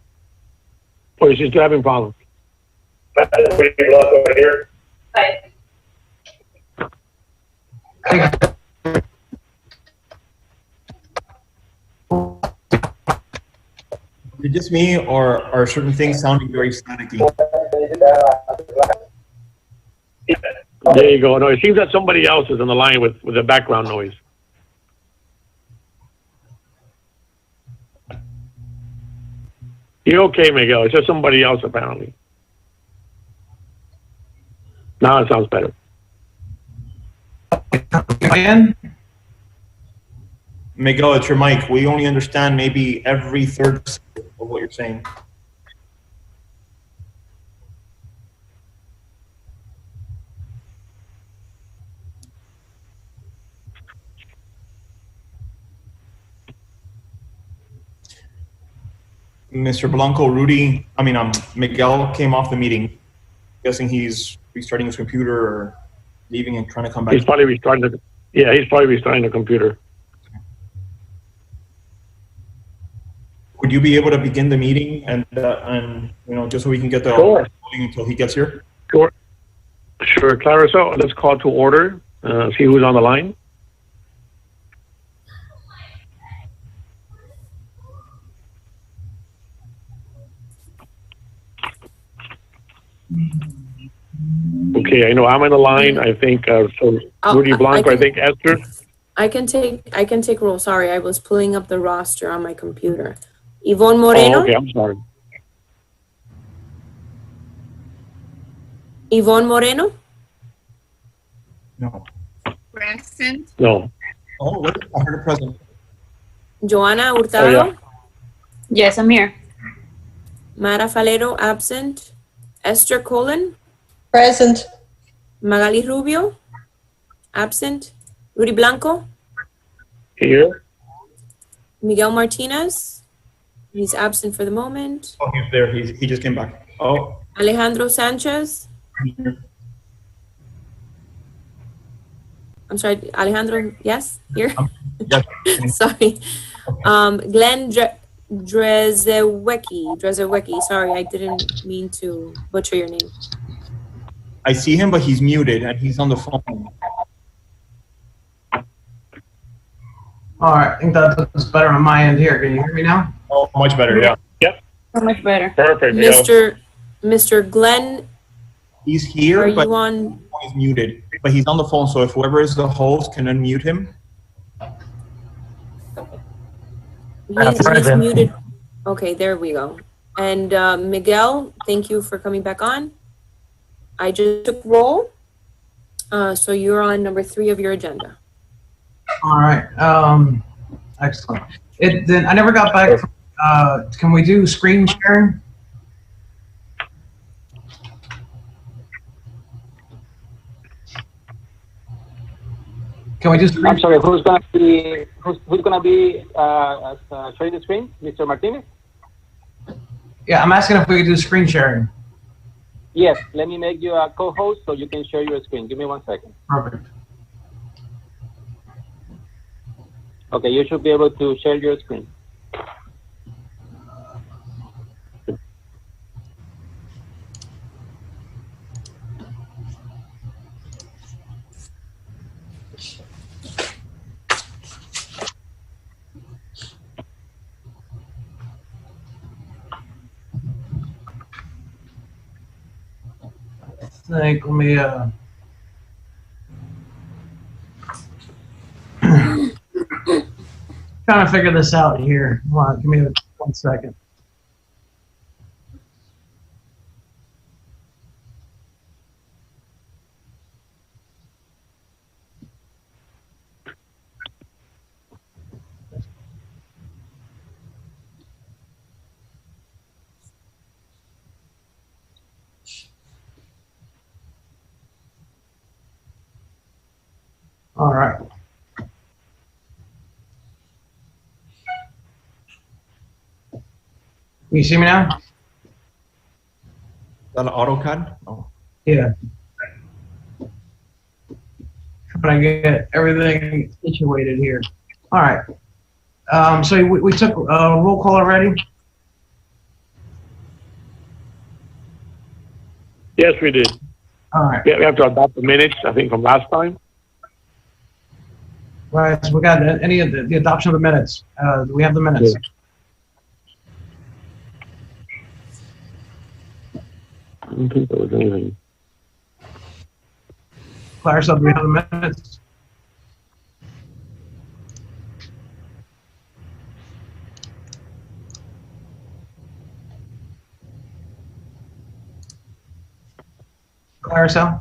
is he still having problems? Is it just me, or are certain things sounding very staticky? There you go. No, it seems that somebody else is on the line with the background noise. You're okay, Miguel. It's just somebody else, apparently. Now it sounds better. Again? Miguel, it's your mic. We only understand maybe every third of what you're saying. Mr. Blanco, Miguel came off the meeting. Guessing he's restarting his computer or leaving and trying to come back. He's probably restarting the computer. Would you be able to begin the meeting and just so we can get the Sure. voting until he gets here? Sure, Clarissa, let's call to order. See who's on the line. Okay, I know I'm in the line. I think, so Rudy Blanco, I think Esther. I can take roll. Sorry, I was pulling up the roster on my computer. Yvonne Moreno. Oh, okay, I'm sorry. Yvonne Moreno. No. Present. No. Oh, wait, I heard a present. Joanna Hurtado. Oh, yeah. Yes, I'm here. Mara Falero, absent. Esther Colon. Present. Magali Rubio, absent. Rudy Blanco. Here. Miguel Martinez. He's absent for the moment. Oh, he's there. He just came back. Oh. Alejandro Sanchez. I'm sorry, Alejandro, yes, here? Yes. Sorry. Glenn Drezewecki, sorry, I didn't mean to butcher your name. I see him, but he's muted and he's on the phone. All right, I think that's better on my end here. Can you hear me now? Oh, much better, yeah. Yep. So much better. Perfect. Mr. Glenn. He's here, but you on? He's muted. But he's on the phone, so if whoever is the host can unmute him. He's muted. Okay, there we go. And Miguel, thank you for coming back on. I just took roll. So you're on number 3 of your agenda. All right. Excellent. Then I never got back from, can we do screen sharing? Can we just? I'm sorry. Who's gonna be sharing the screen, Mr. Martinez? Yeah, I'm asking if we could do screen sharing. Yes. Let me make you a co-host so you can share your screen. Give me 1 second. Perfect. Okay, you should be able to share your screen. Let me trying to figure this out here. Hold on, give me 1 second. All right. You see me now? Is that an AutoCAD? Oh. Yeah. But I get everything situated here. All right. So we took a roll call already? Yes, we did. All right. We have to adopt the minutes, I think, from last time. Right. So we got any of the adoption of the minutes. Do we have the minutes? Yeah. I don't think there was anything. Clarissa, do we have the minutes? Clarissa?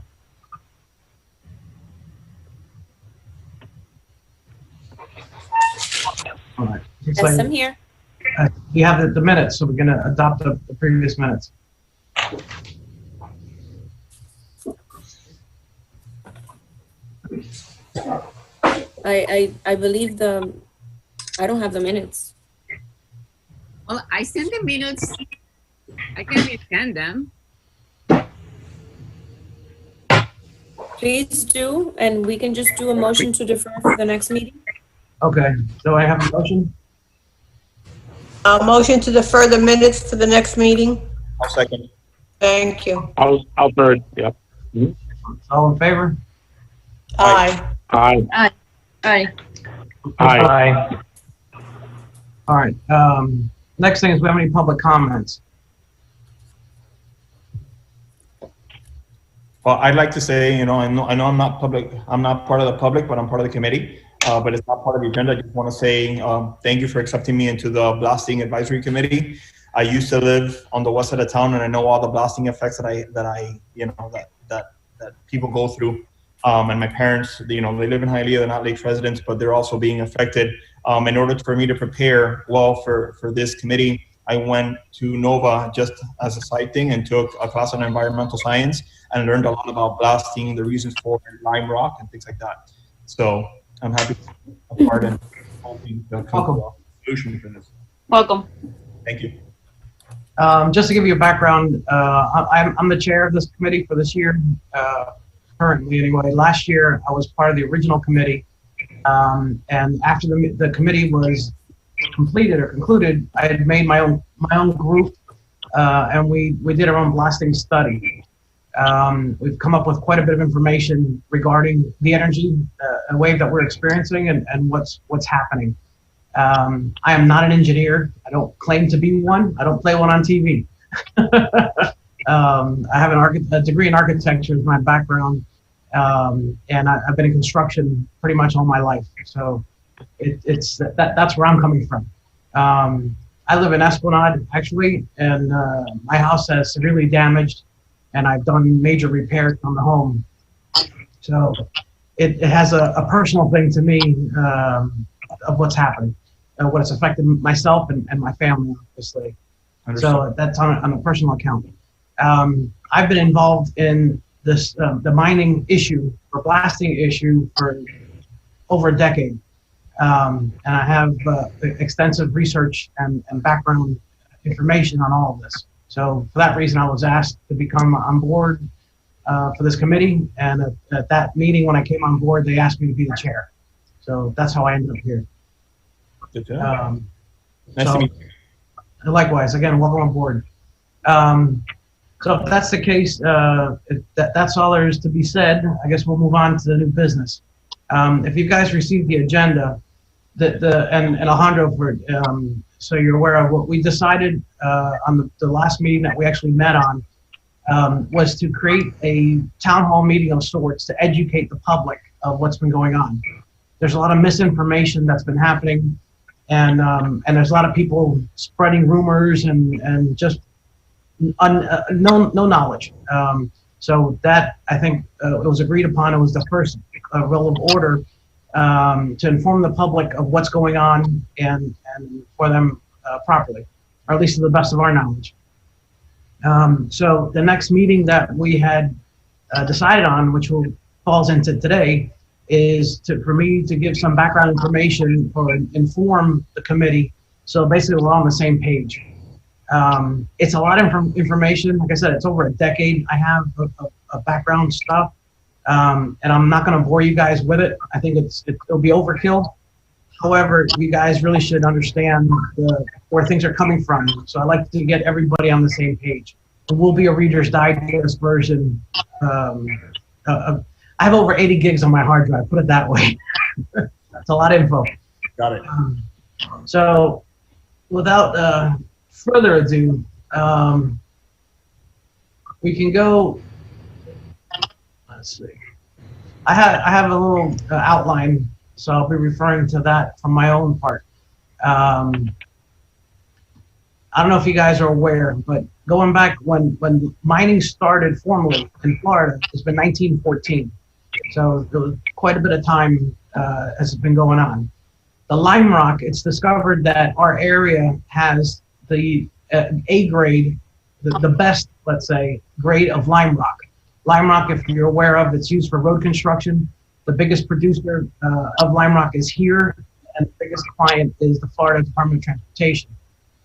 All right. Yes, I'm here. You have the minutes, so we're going to adopt the previous minutes. I believe I don't have the minutes. Well, I sent the minutes. I can resend them. Please do, and we can just do a motion to defer for the next meeting. Okay, so I have a motion. Motion to defer the minutes to the next meeting. I'll second. Thank you. I'll third, yep. Mm-hmm. All in favor? Aye. Aye. Aye. Aye. Aye. All right. Next thing is we have any public comments? Well, I'd like to say, I know I'm not part of the public, but I'm part of the committee. But it's not part of the agenda. I just want to say thank you for accepting me into the blasting advisory committee. I used to live on the west side of town, and I know all the blasting effects that people go through. And my parents, they live in Hialeah, they're not Lakes residents, but they're also being affected. In order for me to prepare well for this committee, I went to Nova just as a side thing and took a class on environmental science and learned a lot about blasting, the reasons for lime rock and things like that. So I'm happy to be a part in helping the solution for this. Welcome. Thank you. Just to give you a background, I'm the chair of this committee for this year, currently anyway. Last year, I was part of the original committee, and after the committee was completed or concluded, I had made my own group, and we did our own blasting study. We've come up with quite a bit of information regarding the energy wave that we're experiencing and what's happening. I am not an engineer. I don't claim to be one. I don't play one on TV. I have a degree in architecture as my background, and I've been in construction pretty much all my life. So that's where I'm coming from. I live in Esplanade, actually, and my house has severely damaged, and I've done major repairs on the home. So it has a personal thing to me of what's happened, what it's affected myself and my family, obviously. So that's on a personal account. I've been involved in this the mining issue or blasting issue for over a decade, and I have extensive research and background information on all of this. So for that reason, I was asked to become on board for this committee, and at that meeting when I came on board, they asked me to be the chair. So that's how I ended up here. Good job. Nice to meet you. Likewise, again, welcome on board. So if that's the case, that's all there is to be said. I guess we'll move on to the new business. If you guys received the agenda, and Alejandro, so you're aware of what we decided on the last meeting that we actually met on, was to create a town hall meeting of sorts to educate the public of what's been going on. There's a lot of misinformation that's been happening, and there's a lot of people spreading rumors and just no knowledge. So that, I think, it was agreed upon. It was the first rule of order to inform the public of what's going on and for them properly, or at least to the best of our knowledge. So the next meeting that we had decided on, which falls into today, is for me to give some background information or inform the committee. So basically we're all on the same page. It's a lot of information. Like I said, it's over a decade. I have a background stuff, and I'm not going to bore you guys with it. I think it'll be overkill. However, you guys really should understand where things are coming from. So I like to get everybody on the same page. It will be a Reader's Digest version. I have over 80 gigs on my hard drive, put it that way. That's a lot of info. Got it. So without further ado, we can go, let's see. I have a little outline, so I'll be referring to that from my own part. I don't know if you guys are aware, but going back when mining started formally in Florida, it's been 1914. So there was quite a bit of time has been going on. The lime rock, it's discovered that our area has the A grade, the best, let's say, grade of lime rock. Lime rock, if you're aware of, it's used for road construction. The biggest producer of lime rock is here, and the biggest client is the Florida Department of Transportation,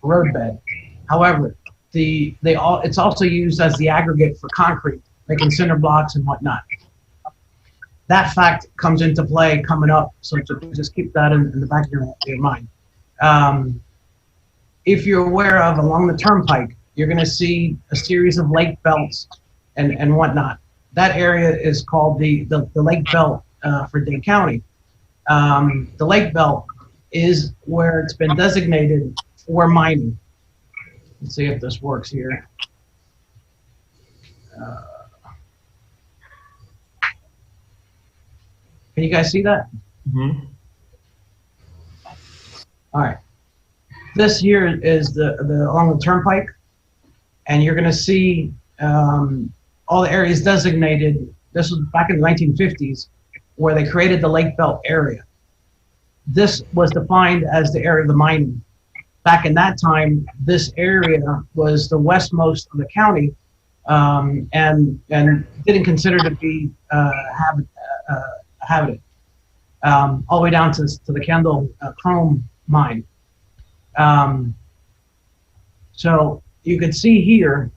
roadbed. However, it's also used as the aggregate for concrete, making cinder blocks and whatnot. That fact comes into play coming up, so just keep that in the back of your mind. If you're aware of, along the turnpike, you're going to see a series of lake belts and whatnot. That area is called the lake belt for Dade County. The lake belt is where it's been designated for mining. Let's see if this works here. Can you guys see that? Mhm. All right. This here is the along the turnpike, and you're going to see all the areas designated. This was back in the 1950s, where they created the Lake Belt area. This was defined as the area of the mining. Back in that time, this area was the westmost of the county, and didn't consider to be habited, all the way down to the Kendall Chrome mine. So you can see here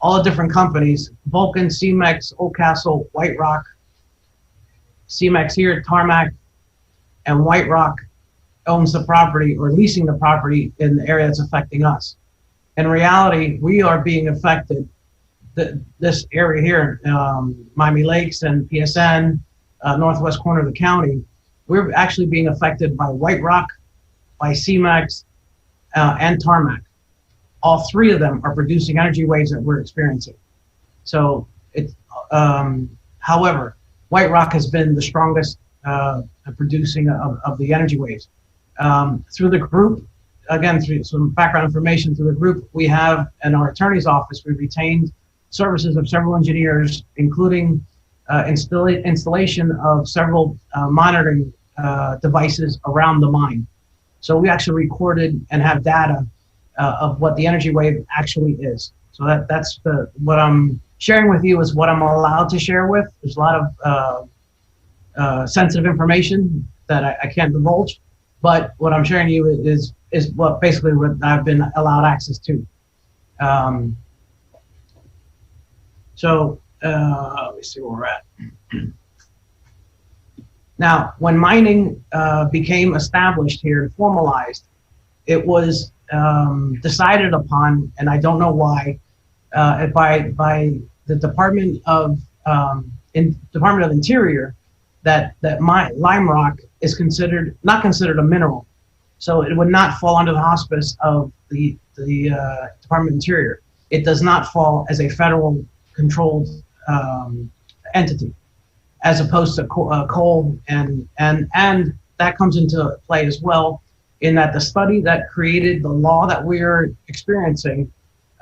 all the different companies: Vulcan, CEMEX, Old Castle, White Rock. CEMEX here, Tarmac, and White Rock owns the property or leasing the property in the area that's affecting us. In reality, we are being affected. This area here, Miami Lakes and PSN, northwest corner of the county, we're actually being affected by White Rock, by CEMEX, and Tarmac. All three of them are producing energy waves that we're experiencing. So, however, White Rock has been the strongest producing of the energy waves. Through the group, again, through some background information through the group, we have in our attorney's office, we retained services of several engineers, including installation of several monitoring devices around the mine. So we actually recorded and have data of what the energy wave actually is. So that's what I'm sharing with you is what I'm allowed to share with. There's a lot of sensitive information that I can't divulge, but what I'm sharing you is what basically what I've been allowed access to. So let me see where we're at. Now, when mining became established here and formalized, it was decided upon, and I don't know why, by the Department of Interior, that lime rock is not considered a mineral, so it would not fall under the auspice of the Department of Interior. It does not fall as a federal controlled entity, as opposed to coal, and that comes into play as well, in that the study that created the law that we're experiencing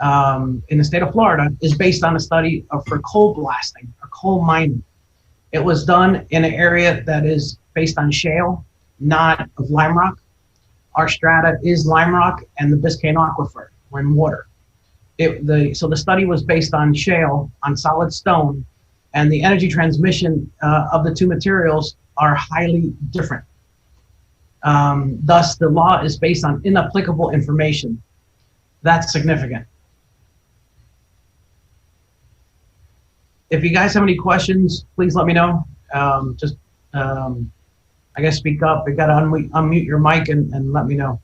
in the state of Florida is based on a study for coal blasting or coal mining. It was done in an area that is based on shale, not of lime rock. Our strata is lime rock and the Biscayne Aquifer. We're in water. So the study was based on shale, on solid stone, and the energy transmission of the two materials are highly different. Thus, the law is based on inapplicable information. That's significant. If you guys have any questions, please let me know. I guess speak up. You got to unmute your mic and let me know.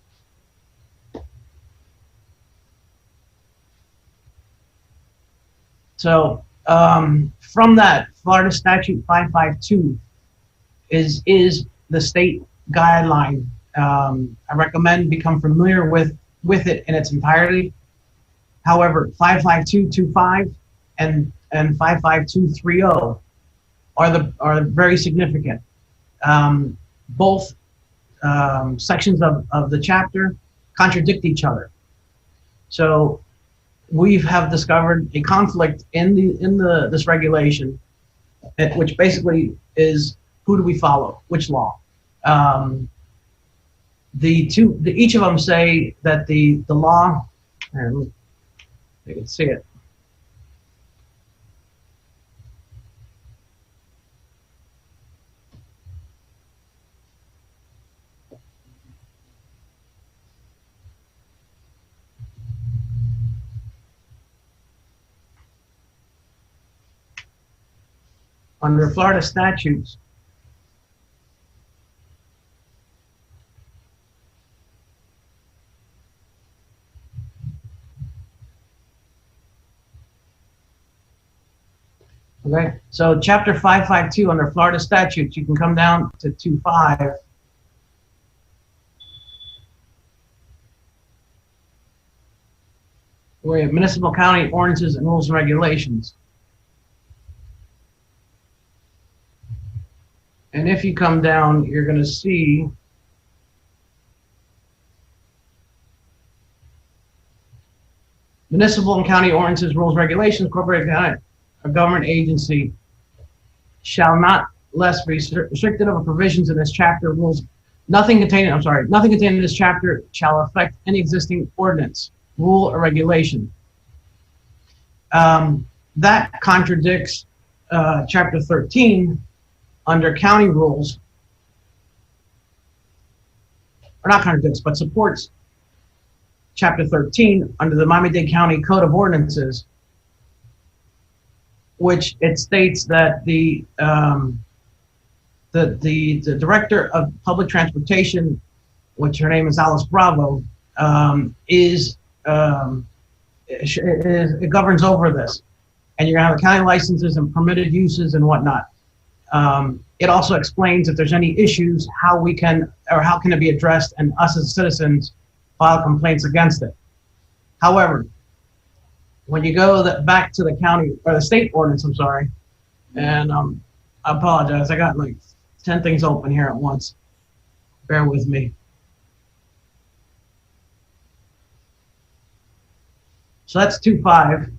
So from that, Florida Statute 552 is the state guideline. I recommend become familiar with it in its entirety. However, 55225 and 55230 are very significant. Both sections of the chapter contradict each other. So we have discovered a conflict in this regulation, which basically is who do we follow, which law? Each of them say that the law. You can see it. Under Florida statutes, okay, so chapter 552 under Florida statutes, you can come down to 25. Where you have municipal county ordinances and rules and regulations. if you come down, you're going to see municipal and county ordinances, rules, regulations, corporate a government agency shall not less be restricted of provisions in this chapter rules. Nothing contained in this chapter shall affect any existing ordinance, rule, or regulation. That contradicts chapter 13 under county rules, or not contradicts, but supports chapter 13 under the Miami-Dade County Code of Ordinances, which it states that the director of public transportation, which her name is Alice Bravo, it governs over this. And you're gonna have the county licenses and permitted uses and whatnot. It also explains if there's any issues, how can it be addressed, and us as citizens file complaints against it. However, when you go back to the county or the state ordinance, I'm sorry, and I apologize, I got like 10 things open here at once. Bear with me. So that's 2.5.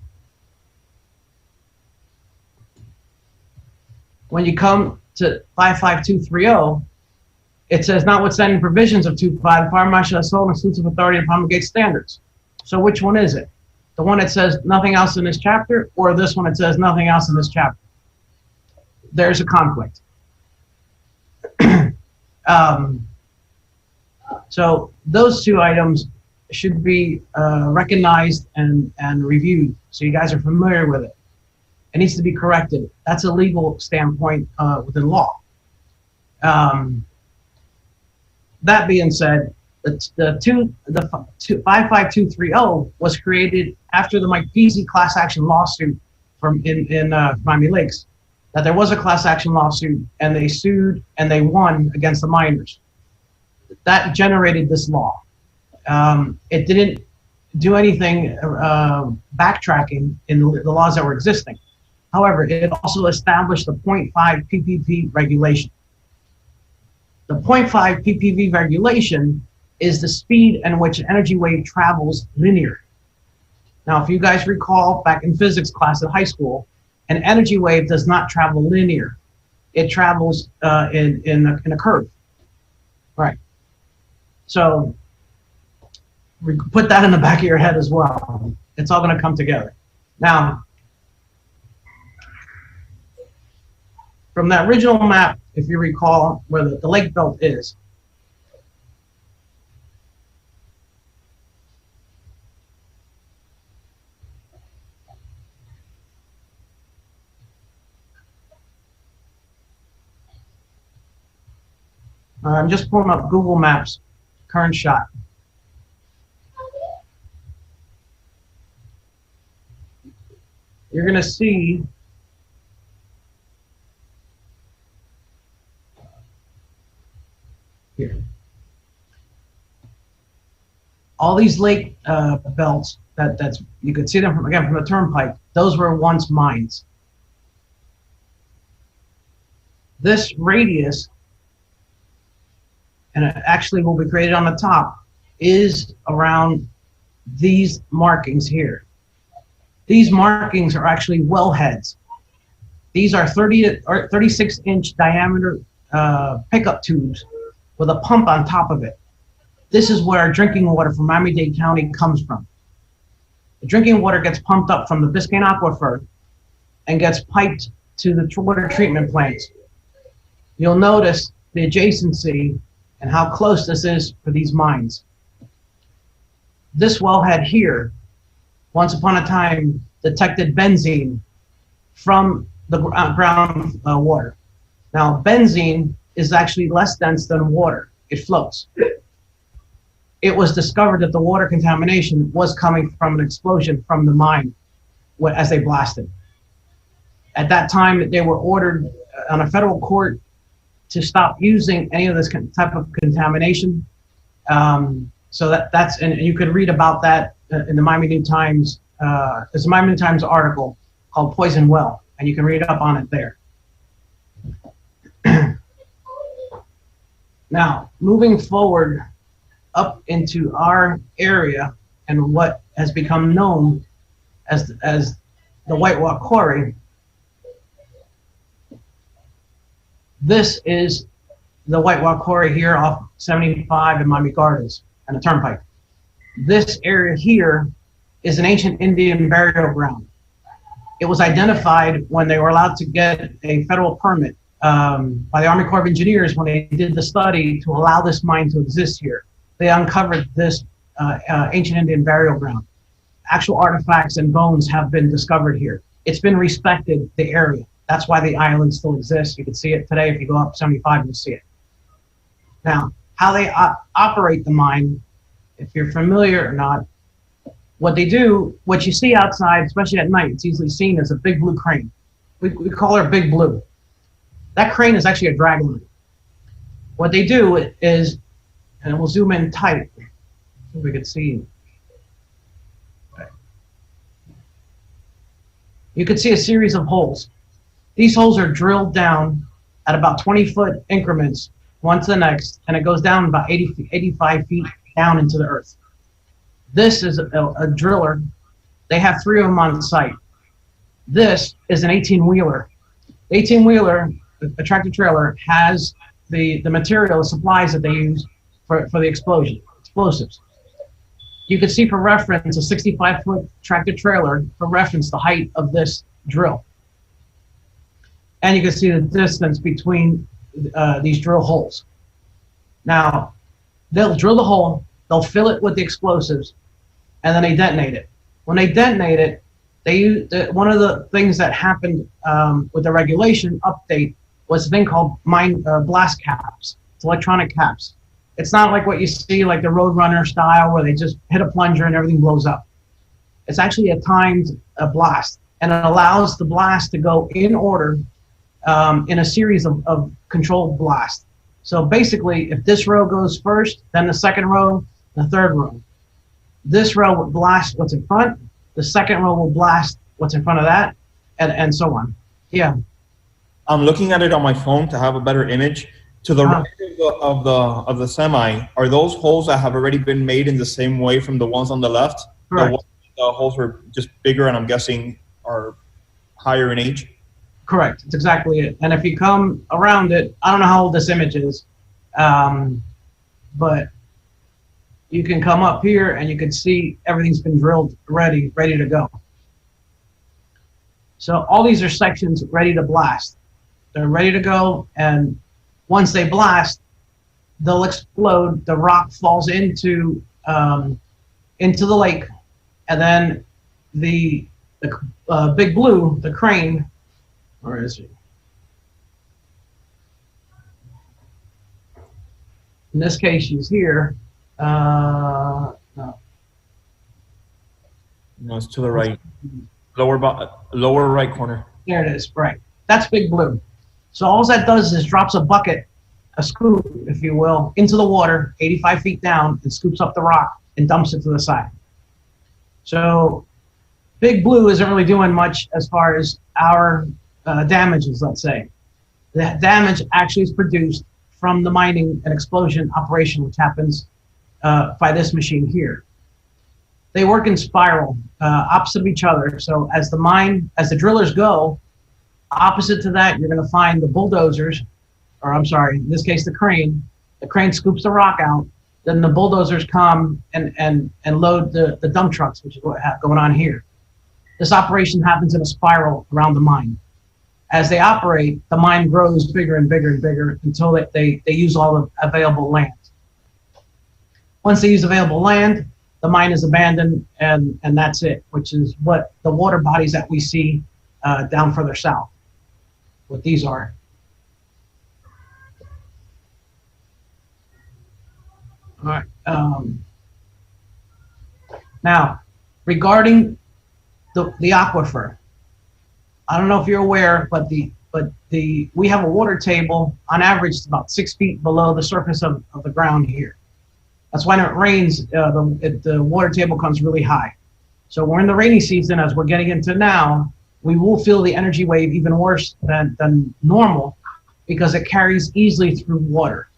When you come to 55230, it says, notwithstanding provisions of 2.5, the fire marshal has sole and exclusive authority to promulgate standards. So which one is it? The one that says nothing else in this chapter, or this one that says nothing else in this chapter? There's a conflict. So those two items should be recognized and reviewed, so you guys are familiar with it. It needs to be corrected. That's a legal standpoint within law. That being said, the 55230 was created after the Mike Peasy class action lawsuit in Miami Lakes. That there was a class action lawsuit, and they sued and they won against the miners. That generated this law. It didn't do anything backtracking in the laws that were existing. However, it also established the 0.5 ppb regulation. The 0.5 ppb regulation is the speed in which an energy wave travels linear. Now, if you guys recall back in physics class at high school, an energy wave does not travel linear. It travels in a curve. Right. So we put that in the back of your head as well. It's all going to come together. Now, from that original map, if you recall where the lake belt is, I'm just pulling up Google Maps, current shot. You're going to see here all these lake belts that's you could see them from the turnpike. Those were once mines. This radius, and it actually will be created on the top, is around these markings here. These markings are actually wellheads. These are 30 or 36-inch diameter pickup tubes with a pump on top of it. This is where our drinking water from Miami-Dade County comes from. The drinking water gets pumped up from the Biscayne Aquifer and gets piped to the water treatment plants. You'll notice the adjacency and how close this is for these mines. This wellhead here, once upon a time, detected benzene from the ground water. Now, benzene is actually less dense than water. It floats. It was discovered that the water contamination was coming from an explosion from the mine as they blasted. At that time, they were ordered on a federal court to stop using any of this type of contamination. So that's, and you could read about that in the Miami New Times. There's a Miami New Times article called Poison Well, and you can read up on it there. Now, moving forward up into our area and what has become known as the White Rock Quarry, this is the White Rock Quarry here off 75 in Miami Gardens and the Turnpike. This area here is an ancient Indian burial ground. It was identified when they were allowed to get a federal permit by the Army Corps of Engineers when they did the study to allow this mine to exist here. They uncovered this ancient Indian burial ground. Actual artifacts and bones have been discovered here. It's been respected, the area. That's why the island still exists. You can see it today. If you go up 75, you'll see it. Now, how they operate the mine, if you're familiar or not, what they do, what you see outside, especially at night, it's easily seen as a big blue crane. We call her Big Blue. That crane is actually a drag line. What they do is, and we'll zoom in tight, so we can see. Okay. You can see a series of holes. These holes are drilled down at about 20-foot increments, one to the next, and it goes down about 85 feet down into the earth. This is a driller. They have 3 of them on site. This is an 18-wheeler. The 18-wheeler, a tractor trailer, has the material, the supplies that they use for the explosives. You can see for reference a 65-foot tractor trailer for reference the height of this drill. And you can see the distance between these drill holes. Now, they'll drill the hole, they'll fill it with the explosives, and then they detonate it. When they detonate it, they use one of the things that happened with the regulation update was a thing called blast caps. It's electronic caps. It's not like what you see like the Roadrunner style where they just hit a plunger and everything blows up. It's actually a timed blast, and it allows the blast to go in order in a series of controlled blasts. So basically, if this row goes first, then the second row, the third row. This row will blast what's in front, the second row will blast what's in front of that, and so on. Yeah. I'm looking at it on my phone to have a better image. To the right of the semi, are those holes that have already been made in the same way from the ones on the left? Correct. The holes were just bigger and I'm guessing are higher in age? Correct. It's exactly it. And if you come around it, I don't know how old this image is, but you can come up here and you can see everything's been drilled ready to go. So all these are sections ready to blast. They're ready to go, and once they blast, they'll explode. The rock falls into the lake, and then the Big Blue, the crane, where is he? In this case, she's here. No. No, it's to the right. Lower right corner. There it is, right. That's Big Blue. So all that does is drops a bucket, a scoop, if you will, into the water, 85 feet down, and scoops up the rock and dumps it to the side. So Big Blue isn't really doing much as far as our damages, let's say. The damage actually is produced from the mining and explosion operation, which happens by this machine here. They work in spiral, opposite of each other. So as the drillers go, opposite to that, you're going to find the bulldozers, or I'm sorry, in this case, the crane. The crane scoops the rock out. Then the bulldozers come and load the dump trucks, which is what going on here. This operation happens in a spiral around the mine. As they operate, the mine grows bigger and bigger and bigger until they use all the available land. Once they use available land, the mine is abandoned, and that's it, which is what the water bodies that we see down further south, what these are. All right. Now, regarding the aquifer, I don't know if you're aware, but we have a water table on average it's about 6 feet below the surface of the ground here. That's why when it rains, the water table comes really high. So we're in the rainy season, as we're getting into now, we will feel the energy wave even worse than normal because it carries easily through water.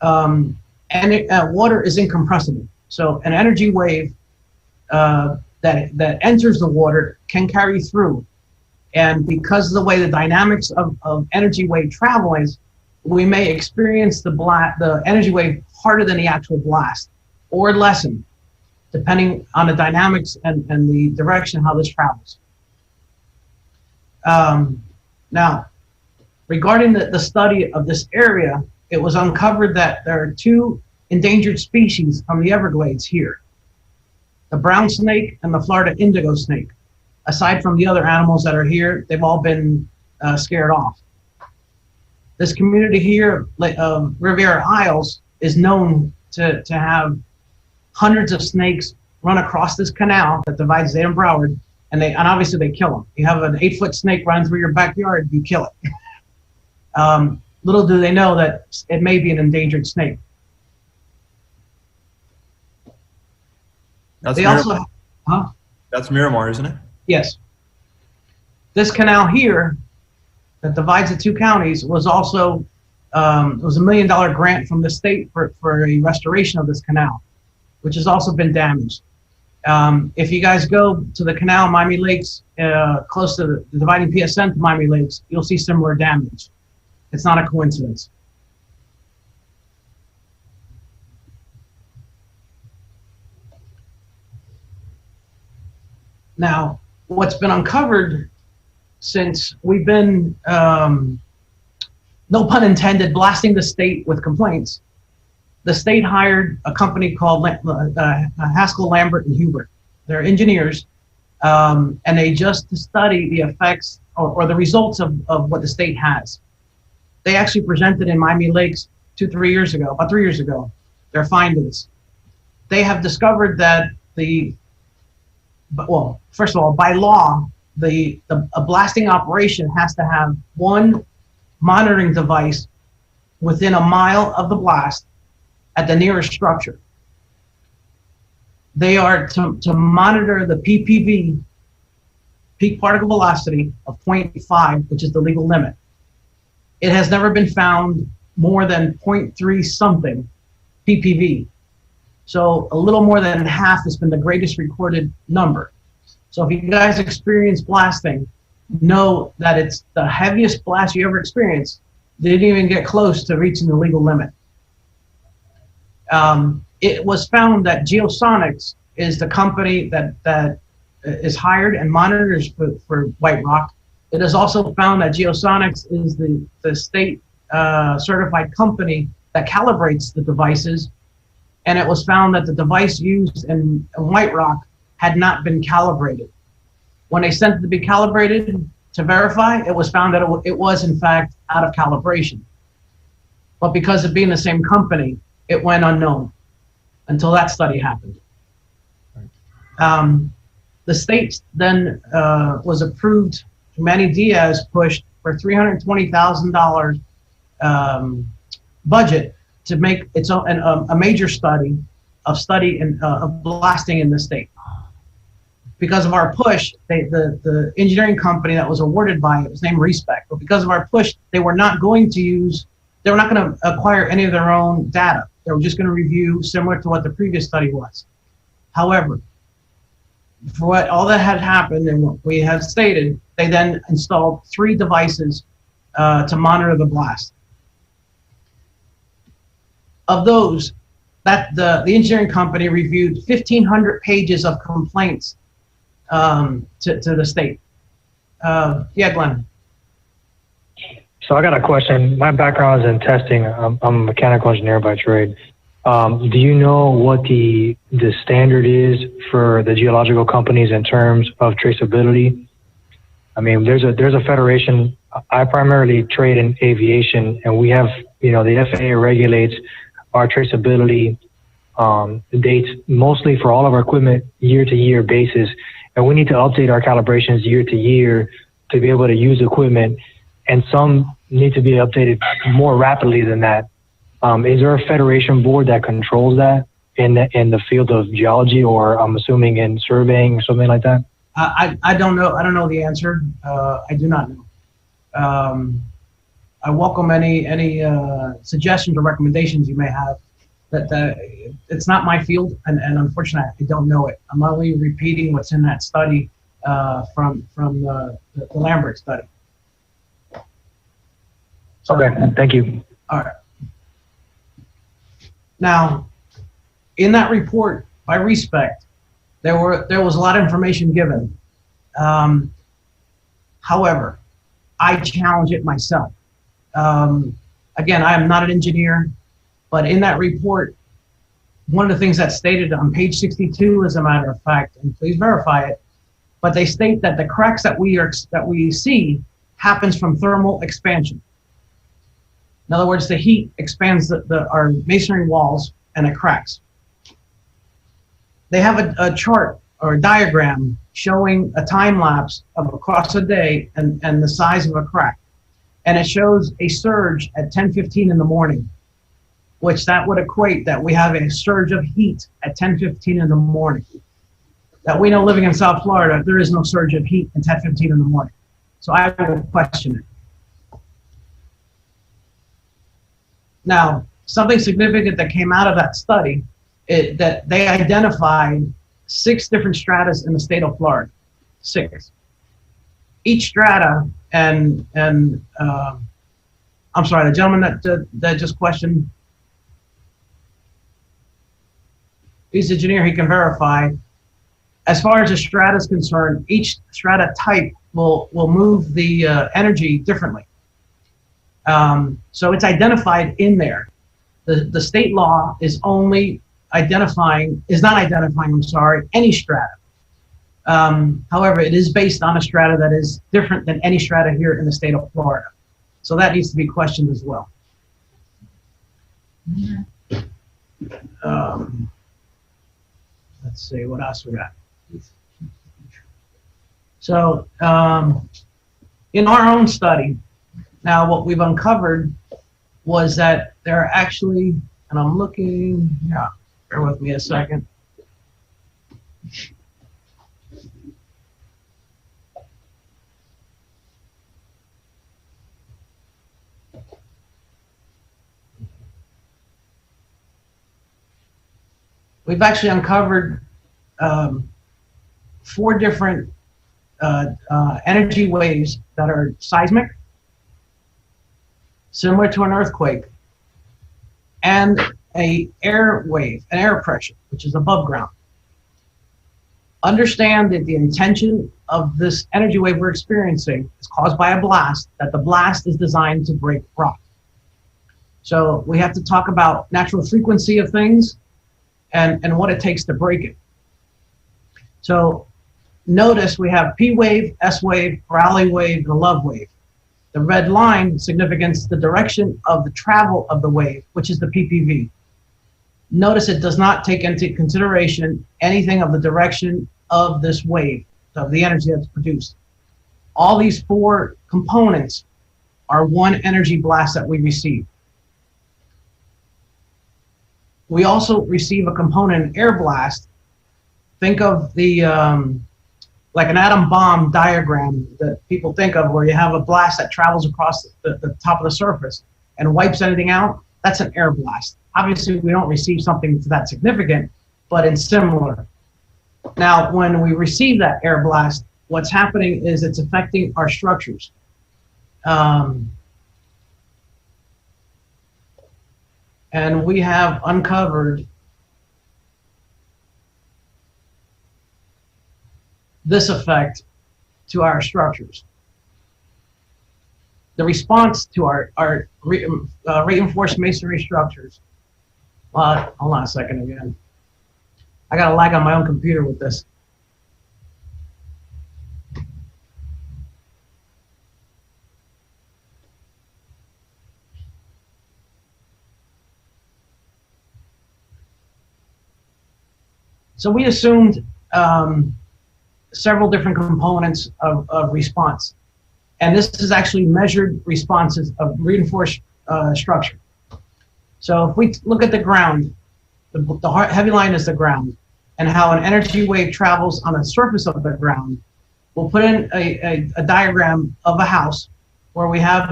water is incompressible. So an energy wave that enters the water can carry through. And because of the way the dynamics of energy wave travel is, we may experience the energy wave harder than the actual blast, or lessen, depending on the dynamics and the direction how this travels. Now, regarding the study of this area, it was uncovered that there are 2 endangered species from the Everglades here: the brown snake and the Florida indigo snake. Aside from the other animals that are here, they've all been scared off. This community here, Riviera Isles, is known to have hundreds of snakes run across this canal that divides Dade and Broward, and obviously they kill them. You have an 8-foot snake running through your backyard, you kill it. Little do they know that it may be an endangered snake. That's That's Miramar, isn't it? Yes. This canal here that divides the 2 counties was also it was $1 million grant from the state for a restoration of this canal, which has also been damaged. If you guys go to the canal, Miami Lakes, close to the dividing PSN to Miami Lakes, you'll see similar damage. It's not a coincidence. Now, what's been uncovered since we've been, no pun intended, blasting the state with complaints, the state hired a company called Haskell, Lambert, and Hubert. They're engineers, and they just study the effects or the results of what the state has. They actually presented in Miami Lakes about 3 years ago, their findings. They have discovered that first of all, by law, a blasting operation has to have 1 monitoring device within a mile of the blast at the nearest structure. They are to monitor the PPV, peak particle velocity, of 0.5, which is the legal limit. It has never been found more than 0.3 something PPV. So a little more than half has been the greatest recorded number. So if you guys experience blasting, know that it's the heaviest blast you ever experienced. They didn't even get close to reaching the legal limit. It was found that Geosonics is the company that is hired and monitors for White Rock. It is also found that Geosonics is the state certified company that calibrates the devices. And it was found that the device used in White Rock had not been calibrated. When they sent it to be calibrated to verify, it was found that it was in fact out of calibration. But because of being the same company, it went unknown until that study happened. The state then was approved, Manny Diaz pushed for $320,000 budget to make its own a major study of blasting in the state. Because of our push, the engineering company that was awarded by it was named Respect. But because of our push, they were not going to acquire any of their own data. They were just going to review similar to what the previous study was. However, for what all that had happened and what we had stated, they then installed 3 devices to monitor the blast. Of those, the engineering company reviewed 1,500 pages of complaints to the state. Yeah, Glenn. So I got a question. My background is in testing. I'm a mechanical engineer by trade. Do you know what the standard is for the geological companies in terms of traceability? I mean, there's a federation. I primarily trade in aviation, and we have, the FAA regulates our traceability dates mostly for all of our equipment year-to-year basis, and we need to update our calibrations year-to-year to be able to use equipment, and some need to be updated more rapidly than that. Is there a federation board that controls that in the field of geology, or I'm assuming in surveying or something like that? I don't know. I don't know the answer. I do not know. I welcome any suggestions or recommendations you may have. That it's not my field, and unfortunately, I don't know it. I'm only repeating what's in that study from the Lambert study. So, Okay, thank you. all right. Now, in that report by Respect, there was a lot of information given. However, I challenge it myself. Again, I am not an engineer, but in that report, one of the things that's stated on page 62, as a matter of fact, and please verify it, but they state that the cracks that we see happens from thermal expansion. In other words, the heat expands our masonry walls and it cracks. They have a chart or a diagram showing a time lapse of across a day and the size of a crack. And it shows a surge at 10:15 in the morning, which that would equate that we have a surge of heat at 10:15 in the morning. That we know, living in South Florida, there is no surge of heat at 10:15 in the morning. So I will question it. Now, something significant that came out of that study is that they identified 6 different stratas in the state of Florida. 6. Each strata, and I'm sorry, the gentleman that just questioned, he's an engineer, he can verify. As far as the strata is concerned, each strata type will move the energy differently. So it's identified in there. The state law is only not identifying, I'm sorry, any strata. However, it is based on a strata that is different than any strata here in the state of Florida. So that needs to be questioned as well. Let's see, what else we got? So in our own study, now what we've uncovered was that there are actually, and I'm looking, yeah, bear with me a second. We've actually uncovered 4 different energy waves that are seismic, similar to an earthquake, and an air wave, an air pressure, which is above ground. Understand that the intention of this energy wave we're experiencing is caused by a blast, that the blast is designed to break rock. So we have to talk about natural frequency of things and what it takes to break it. So notice we have P wave, S wave, Rayleigh wave, and a Love wave. The red line signifies the direction of the travel of the wave, which is the PPV. Notice it does not take into consideration anything of the direction of this wave, of the energy that's produced. All these 4 components are one energy blast that we receive. We also receive a component, an air blast. Think of the, like an atom bomb diagram that people think of, where you have a blast that travels across the top of the surface and wipes anything out. That's an air blast. Obviously, we don't receive something that significant, but it's similar. Now, when we receive that air blast, what's happening is it's affecting our structures. And we have uncovered this effect to our structures. The response to our reinforced masonry structures. Hold on a second again. I got a lag on my own computer with this. So we assumed several different components of response. And this is actually measured responses of reinforced structure. So if we look at the ground, the heavy line is the ground, and how an energy wave travels on the surface of the ground, we'll put in a diagram of a house where we have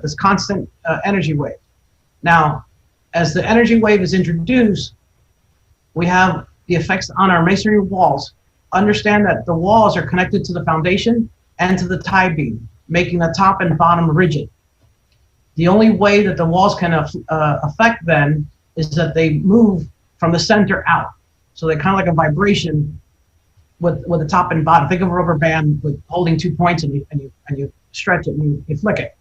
this constant energy wave. Now, as the energy wave is introduced, we have the effects on our masonry walls. Understand that the walls are connected to the foundation and to the tie beam, making the top and bottom rigid. The only way that the walls can affect then is that they move from the center out. So they're kind of like a vibration with the top and bottom. Think of a rubber band with holding 2 points, and you stretch it and you flick it.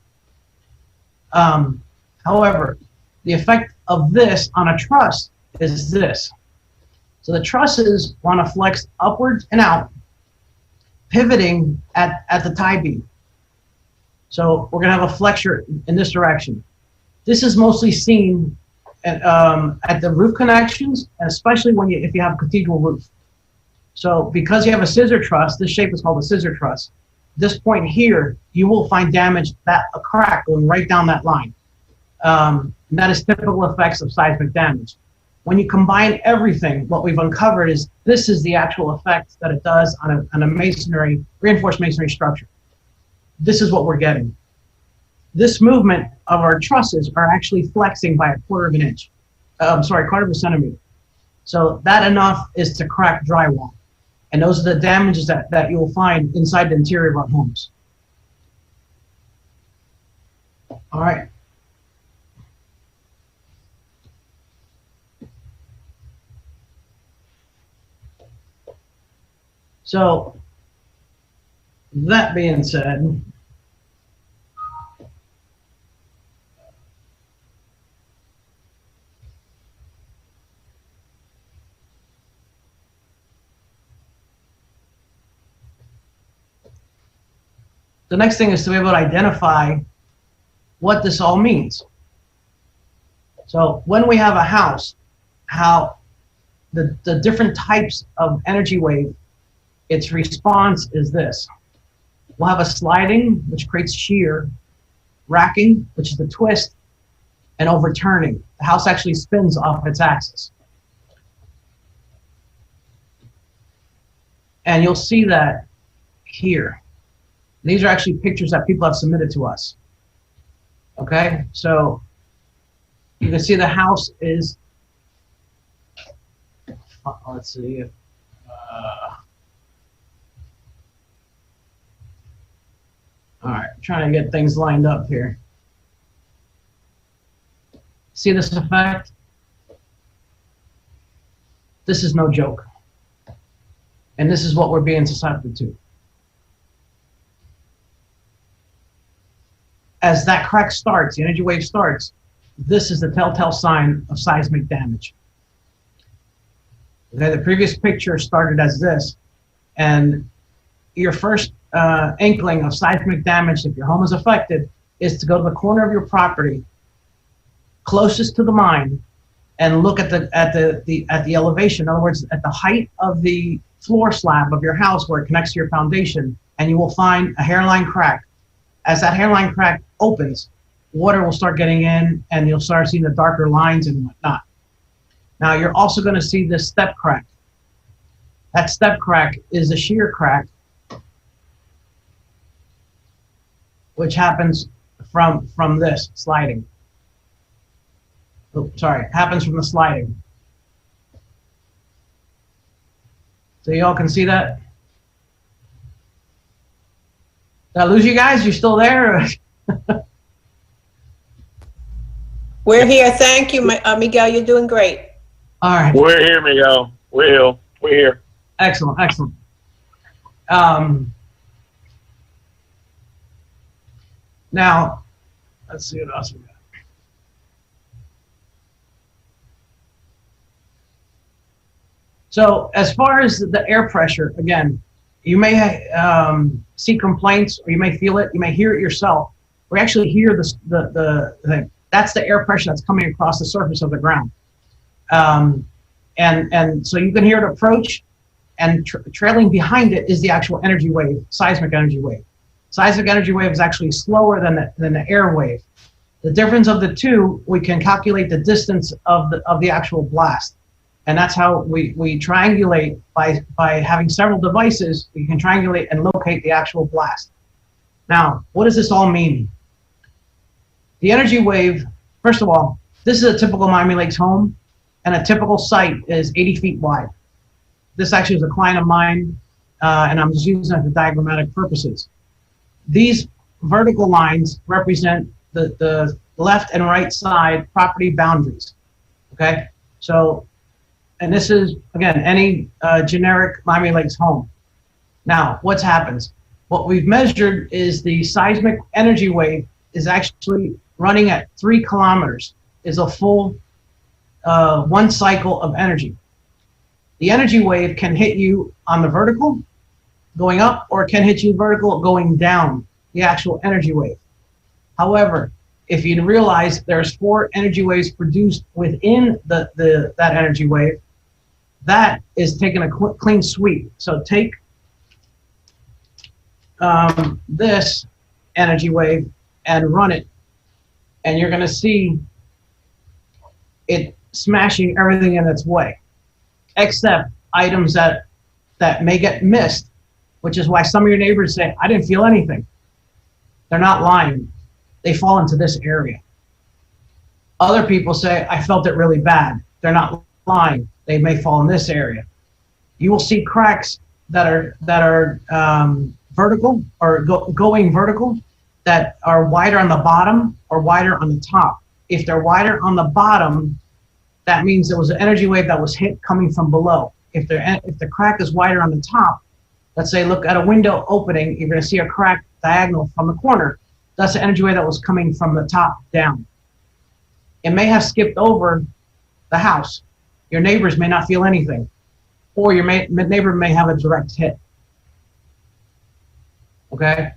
However, the effect of this on a truss is this. So the trusses want to flex upwards and out, pivoting at the tie beam. So we're going to have a flexure in this direction. This is mostly seen at the roof connections, and especially if you have a cathedral roof. So because you have a scissor truss, this shape is called a scissor truss. This point here, you will find damage, a crack going right down that line. And that is typical effects of seismic damage. When you combine everything, what we've uncovered is this is the actual effect that it does on a reinforced masonry structure. This is what we're getting. This movement of our trusses are actually flexing by a quarter of a centimeter. So that enough is to crack drywall. And those are the damages that you will find inside the interior of our homes. All right. So that being said, the next thing is to be able to identify what this all means. So when we have a house, how the different types of energy wave, its response is this. We'll have a sliding, which creates shear, racking, which is the twist, and overturning. The house actually spins off its axis. And you'll see that here. These are actually pictures that people have submitted to us. Okay, so you can see the house is, let's see, all right, trying to get things lined up here. See this effect? This is no joke. And this is what we're being susceptible to. As that crack starts, the energy wave starts, this is the telltale sign of seismic damage. Okay, the previous picture started as this, and your first inkling of seismic damage, if your home is affected, is to go to the corner of your property closest to the mine and look at the elevation. In other words, at the height of the floor slab of your house where it connects to your foundation, and you will find a hairline crack. As that hairline crack opens, water will start getting in, and you'll start seeing the darker lines and whatnot. Now you're also going to see this step crack. That step crack is a shear crack, which happens from this sliding. Oh, sorry, happens from the sliding. So y'all can see that? Did I lose you guys? You still there? We're here. Thank you, Miguel. You're doing great. All right. We're here, Miguel. We're here. Excellent, excellent. Now, let's see what else we got. So as far as the air pressure, again, you may see complaints, or you may feel it, you may hear it yourself. We actually hear that's the air pressure that's coming across the surface of the ground. And so you can hear it approach, and trailing behind it is the actual energy wave, seismic energy wave. Seismic energy wave is actually slower than the air wave. The difference of the two, we can calculate the distance of the actual blast. And that's how we triangulate by having several devices. We can triangulate and locate the actual blast. Now, what does this all mean? The energy wave, first of all, this is a typical Miami Lakes home, and a typical site is 80 feet wide. This actually is a client of mine, and I'm just using it for diagrammatic purposes. These vertical lines represent the left and right side property boundaries, okay? So, and this is, again, any generic Miami Lakes home. Now, what happens? What we've measured is the seismic energy wave is actually running at 3 kilometers, is a full one cycle of energy. The energy wave can hit you on the vertical, going up, or it can hit you vertical, going down, the actual energy wave. However, if you realize there's 4 energy waves produced within that energy wave, that is taking a clean sweep. So take this energy wave and run it, and you're going to see it smashing everything in its way, except items that may get missed, which is why some of your neighbors say, I didn't feel anything. They're not lying. They fall into this area. Other people say, I felt it really bad. They're not lying. They may fall in this area. You will see cracks that are vertical or going vertical that are wider on the bottom or wider on the top. If they're wider on the bottom, that means there was an energy wave that was hit coming from below. If the crack is wider on the top, let's say look at a window opening, you're going to see a crack diagonal from the corner. That's the energy wave that was coming from the top down. It may have skipped over the house. Your neighbors may not feel anything, or your neighbor may have a direct hit. Okay?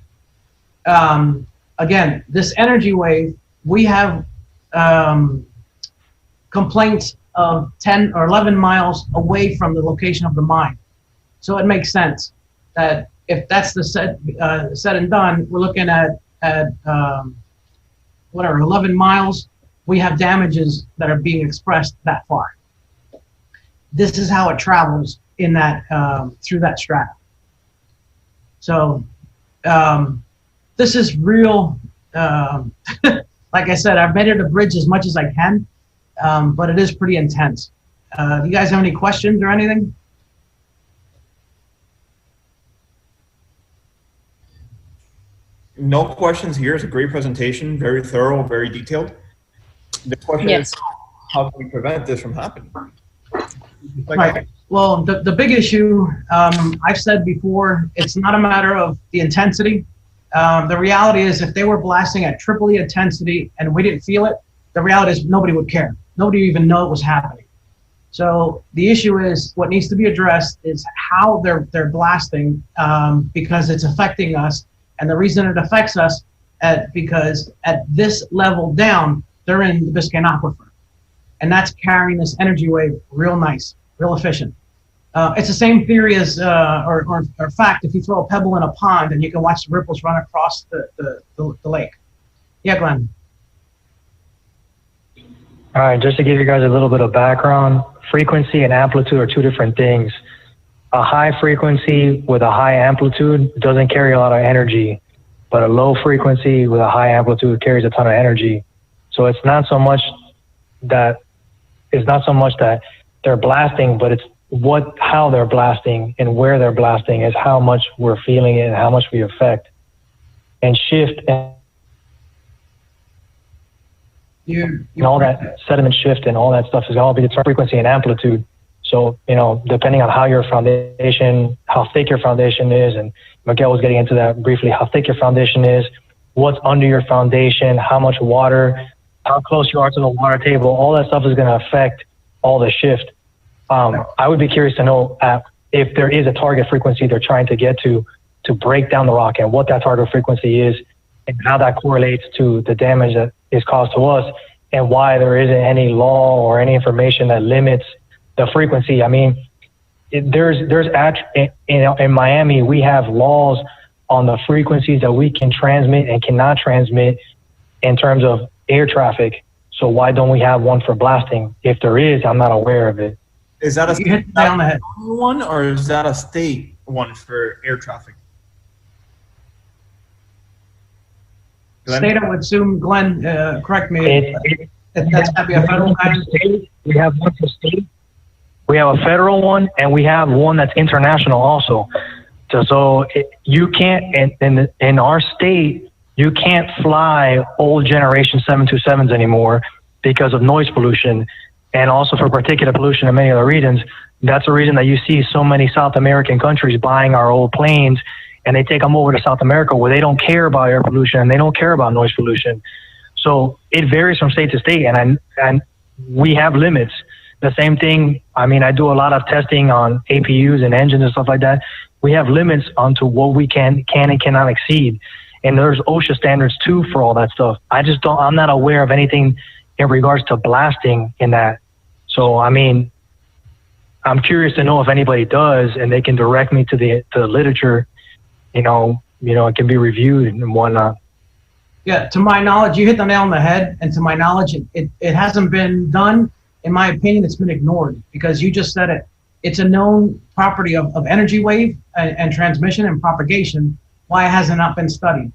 Again, this energy wave, we have complaints of 10 or 11 miles away from the location of the mine. So it makes sense that if that's the said and done, we're looking at whatever, 11 miles, we have damages that are being expressed that far. This is how it travels in that through that strata. So this is real. Like I said, I've made it a bridge as much as I can, but it is pretty intense. Do you guys have any questions or anything? No questions here. It's a great presentation, very thorough, very detailed. The question is, how can we prevent this from happening? Right. Well, the big issue, I've said before, it's not a matter of the intensity. The reality is if they were blasting at triple the intensity and we didn't feel it, the reality is nobody would care. Nobody would even know it was happening. So the issue is what needs to be addressed is how they're blasting because it's affecting us. And the reason it affects us because at this level down, they're in the Biscayne Aquifer. And that's carrying this energy wave real nice, real efficient. It's the same theory as, or fact, if you throw a pebble in a pond and you can watch the ripples run across the lake. Yeah, Glenn. All right, just to give you guys a little bit of background, frequency and amplitude are 2 different things. A high frequency with a high amplitude doesn't carry a lot of energy, but a low frequency with a high amplitude carries a ton of energy. So it's not so much that they're blasting, but it's how they're blasting and where they're blasting is how much we're feeling it and how much we affect. And shift and all that sediment shift and all that stuff is all be frequency and amplitude. So, depending on how your foundation, how thick your foundation is, and Miguel was getting into that briefly, how thick your foundation is, what's under your foundation, how much water, how close you are to the water table, all that stuff is going to affect all the shift. I would be curious to know if there is a target frequency they're trying to get to break down the rock and what that target frequency is and how that correlates to the damage that is caused to us and why there isn't any law or any information that limits the frequency. I mean, there's actually, in Miami, we have laws on the frequencies that we can transmit and cannot transmit in terms of air traffic. So why don't we have one for blasting? If there is, I'm not aware of it. Is that a state one or is that a state one for air traffic? State, I would assume, Glenn, correct me, that's gotta be a federal guidance. We have one for state. We have a federal one, and we have one that's international also. You can't, in our state, you can't fly old generation 727s anymore because of noise pollution and also for particulate pollution in many other regions. That's the reason that you see so many South American countries buying our old planes, and they take them over to South America where they don't care about air pollution and they don't care about noise pollution. So it varies from state to state, and we have limits. The same thing, I mean, I do a lot of testing on APUs and engines and stuff like that. We have limits onto what we can and cannot exceed. And there's OSHA standards too for all that stuff. I'm not aware of anything in regards to blasting in that. So, I mean, I'm curious to know if anybody does, and they can direct me to the literature, it can be reviewed and whatnot. Yeah, to my knowledge, you hit the nail on the head, and to my knowledge, it hasn't been done. In my opinion, it's been ignored because you just said it. It's a known property of energy wave and transmission and propagation. Why has it not been studied?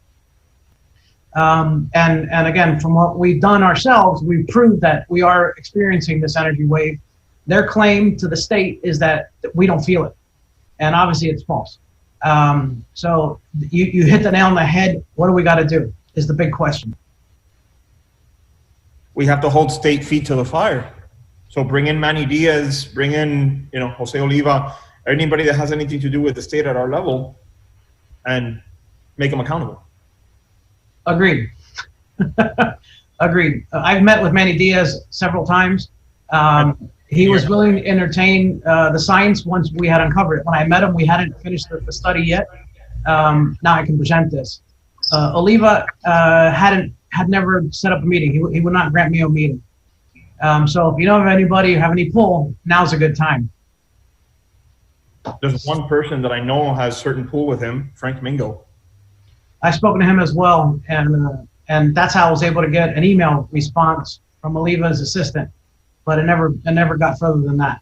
And again, from what we've done ourselves, we've proved that we are experiencing this energy wave. Their claim to the state is that we don't feel it, and obviously it's false. So you hit the nail on the head. What do we got to do is the big question. We have to hold state feet to the fire. So bring in Manny Diaz, bring in, Jose Oliva, anybody that has anything to do with the state at our level, and make them accountable. Agreed. Agreed. I've met with Manny Diaz several times. He was willing to entertain the science once we had uncovered it. When I met him, we hadn't finished the study yet. Now I can present this. Oliva had never set up a meeting. He would not grant me a meeting. So if you know of anybody who have any pull, now's a good time. There's one person that I know has certain pull with him, Frank Mingo. I've spoken to him as well, and that's how I was able to get an email response from Oliva's assistant, but it never got further than that.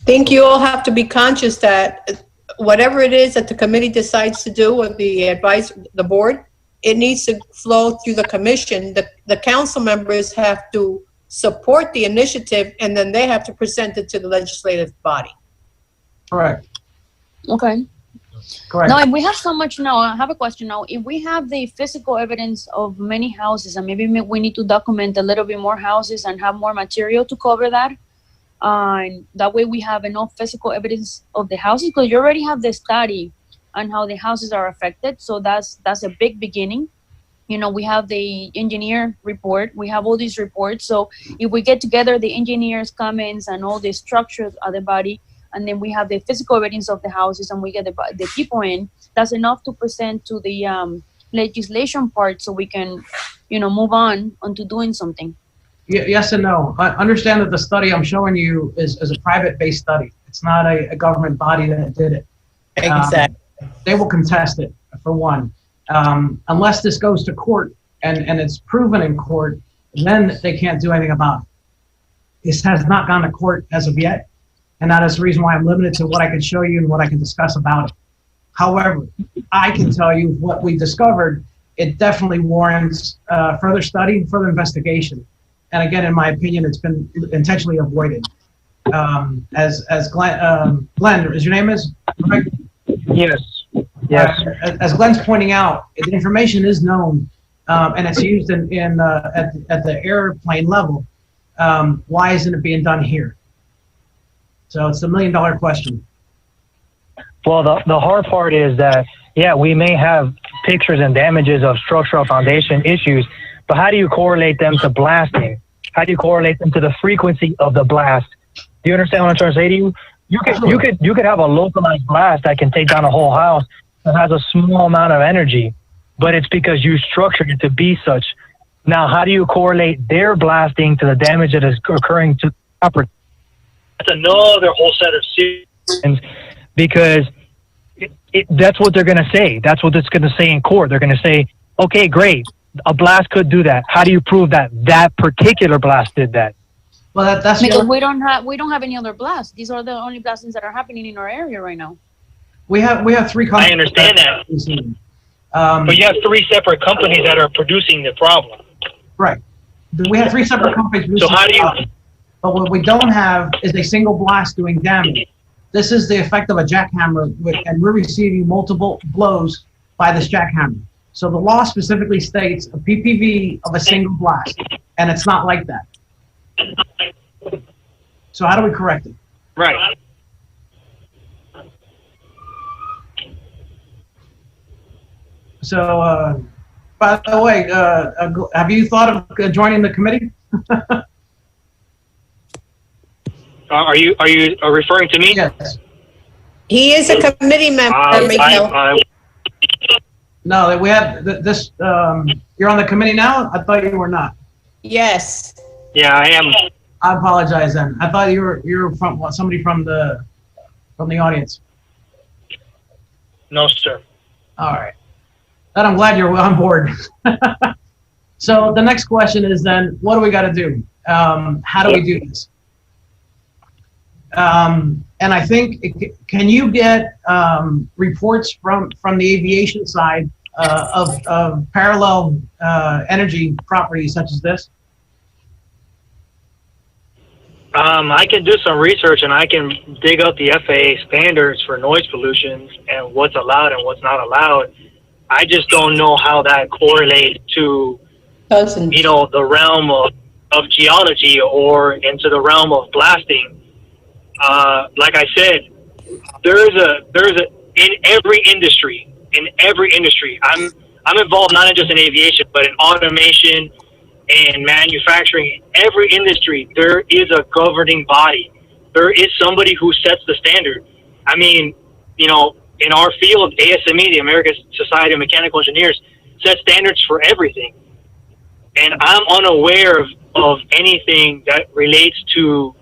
I think you all have to be conscious that whatever it is that the committee decides to do or the board, it needs to flow through the commission. The council members have to support the initiative, and then they have to present it to the legislative body. Correct. Okay. Correct. Now, if we have so much now, I have a question now. If we have the physical evidence of many houses, and maybe we need to document a little bit more houses and have more material to cover that, and that way we have enough physical evidence of the houses, because you already have the study on how the houses are affected. So that's a big beginning. We have the engineer report. We have all these reports. So if we get together the engineer's comments and all the structures of the body, and then we have the physical evidence of the houses, and we get the people in, that's enough to present to the legislation part, so we can, move on to doing something. Yes and no. I understand that the study I'm showing you is a private-based study. It's not a government body that did it. Exactly. They will contest it, for one. Unless this goes to court and it's proven in court, then they can't do anything about it. This has not gone to court as of yet, and that is the reason why I'm limited to what I can show you and what I can discuss about it. However, I can tell you what we discovered. It definitely warrants further study, further investigation. And again, in my opinion, it's been intentionally avoided. As Glenn, is your name is? Right? Yes. Yes. As Glenn's pointing out, the information is known, and it's used at the airplane level. Why isn't it being done here? So it's $1 million question. Well, the hard part is that, yeah, we may have pictures and damages of structural foundation issues, but how do you correlate them to blasting? How do you correlate them to the frequency of the blast? Do you understand what I'm trying to say to you? You could have a localized blast that can take down a whole house that has a small amount of energy, but it's because you structured it to be such. Now, how do you correlate their blasting to the damage that is occurring to property? That's another whole set of systems, because that's what they're going to say. That's what it's going to say in court. They're going to say, okay, great, a blast could do that. How do you prove that that particular blast did that? Well, that's because we don't have any other blasts. These are the only blastings that are happening in our area right now. We have 3 companies. I understand that. But you have 3 separate companies that are producing the problem. Right. We have 3 separate companies. So how do you? But what we don't have is a single blast doing damage. This is the effect of a jackhammer, and we're receiving multiple blows by this jackhammer. So the law specifically states a PPV of a single blast, and it's not like that. So how do we correct it? Right. So, by the way, have you thought of joining the committee? Are you referring to me? Yes. He is a committee member, Miguel. No, we have this. You're on the committee now? I thought you were not. Yes. Yeah, I am. I apologize then. I thought you were from somebody from the audience. No, sir. All right. Then I'm glad you're on board. So the next question is then, what do we got to do? How do we do this? And I think, can you get reports from the aviation side of parallel energy properties such as this? I can do some research and I can dig up the FAA standards for noise pollution and what's allowed and what's not allowed. I just don't know how that correlates to, the realm of geology or into the realm of blasting. Like I said, in every industry, I'm involved not just in aviation, but in automation and manufacturing. In every industry, there is a governing body. There is somebody who sets the standard. I mean, in our field, ASME, the American Society of Mechanical Engineers, sets standards for everything. And I'm unaware of anything that relates to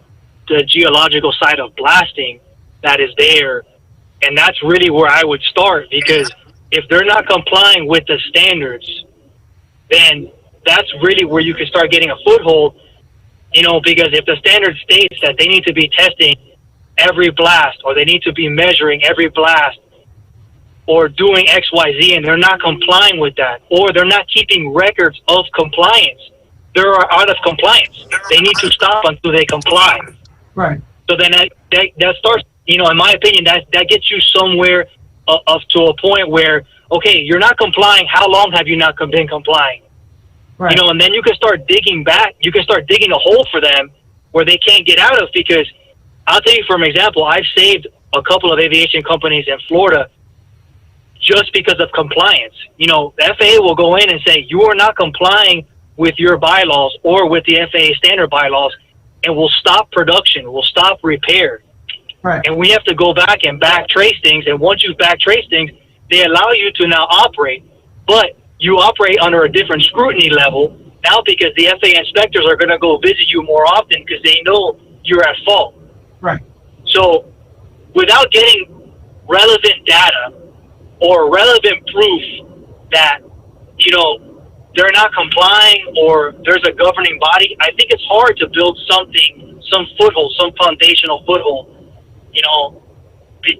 the geological side of blasting that is there. And that's really where I would start, because if they're not complying with the standards, then that's really where you can start getting a foothold, because if the standard states that they need to be testing every blast, or they need to be measuring every blast, or doing X, Y, Z, and they're not complying with that, or they're not keeping records of compliance, they're out of compliance. They need to stop until they comply. Right. So then that starts, in my opinion, that gets you somewhere to a point where, okay, you're not complying. How long have you not been complying? Right. And then you can start digging back. You can start digging a hole for them where they can't get out of, because I'll tell you, for an example, I've saved a couple of aviation companies in Florida just because of compliance. The FAA will go in and say, you are not complying with your bylaws or with the FAA standard bylaws, and we'll stop production, we'll stop repair. Right. And we have to go back and back trace things. And once you back trace things, they allow you to now operate, but you operate under a different scrutiny level now, because the FAA inspectors are going to go visit you more often because they know you're at fault. Right. So without getting relevant data or relevant proof that, they're not complying or there's a governing body, I think it's hard to build something, some foothold, some foundational foothold,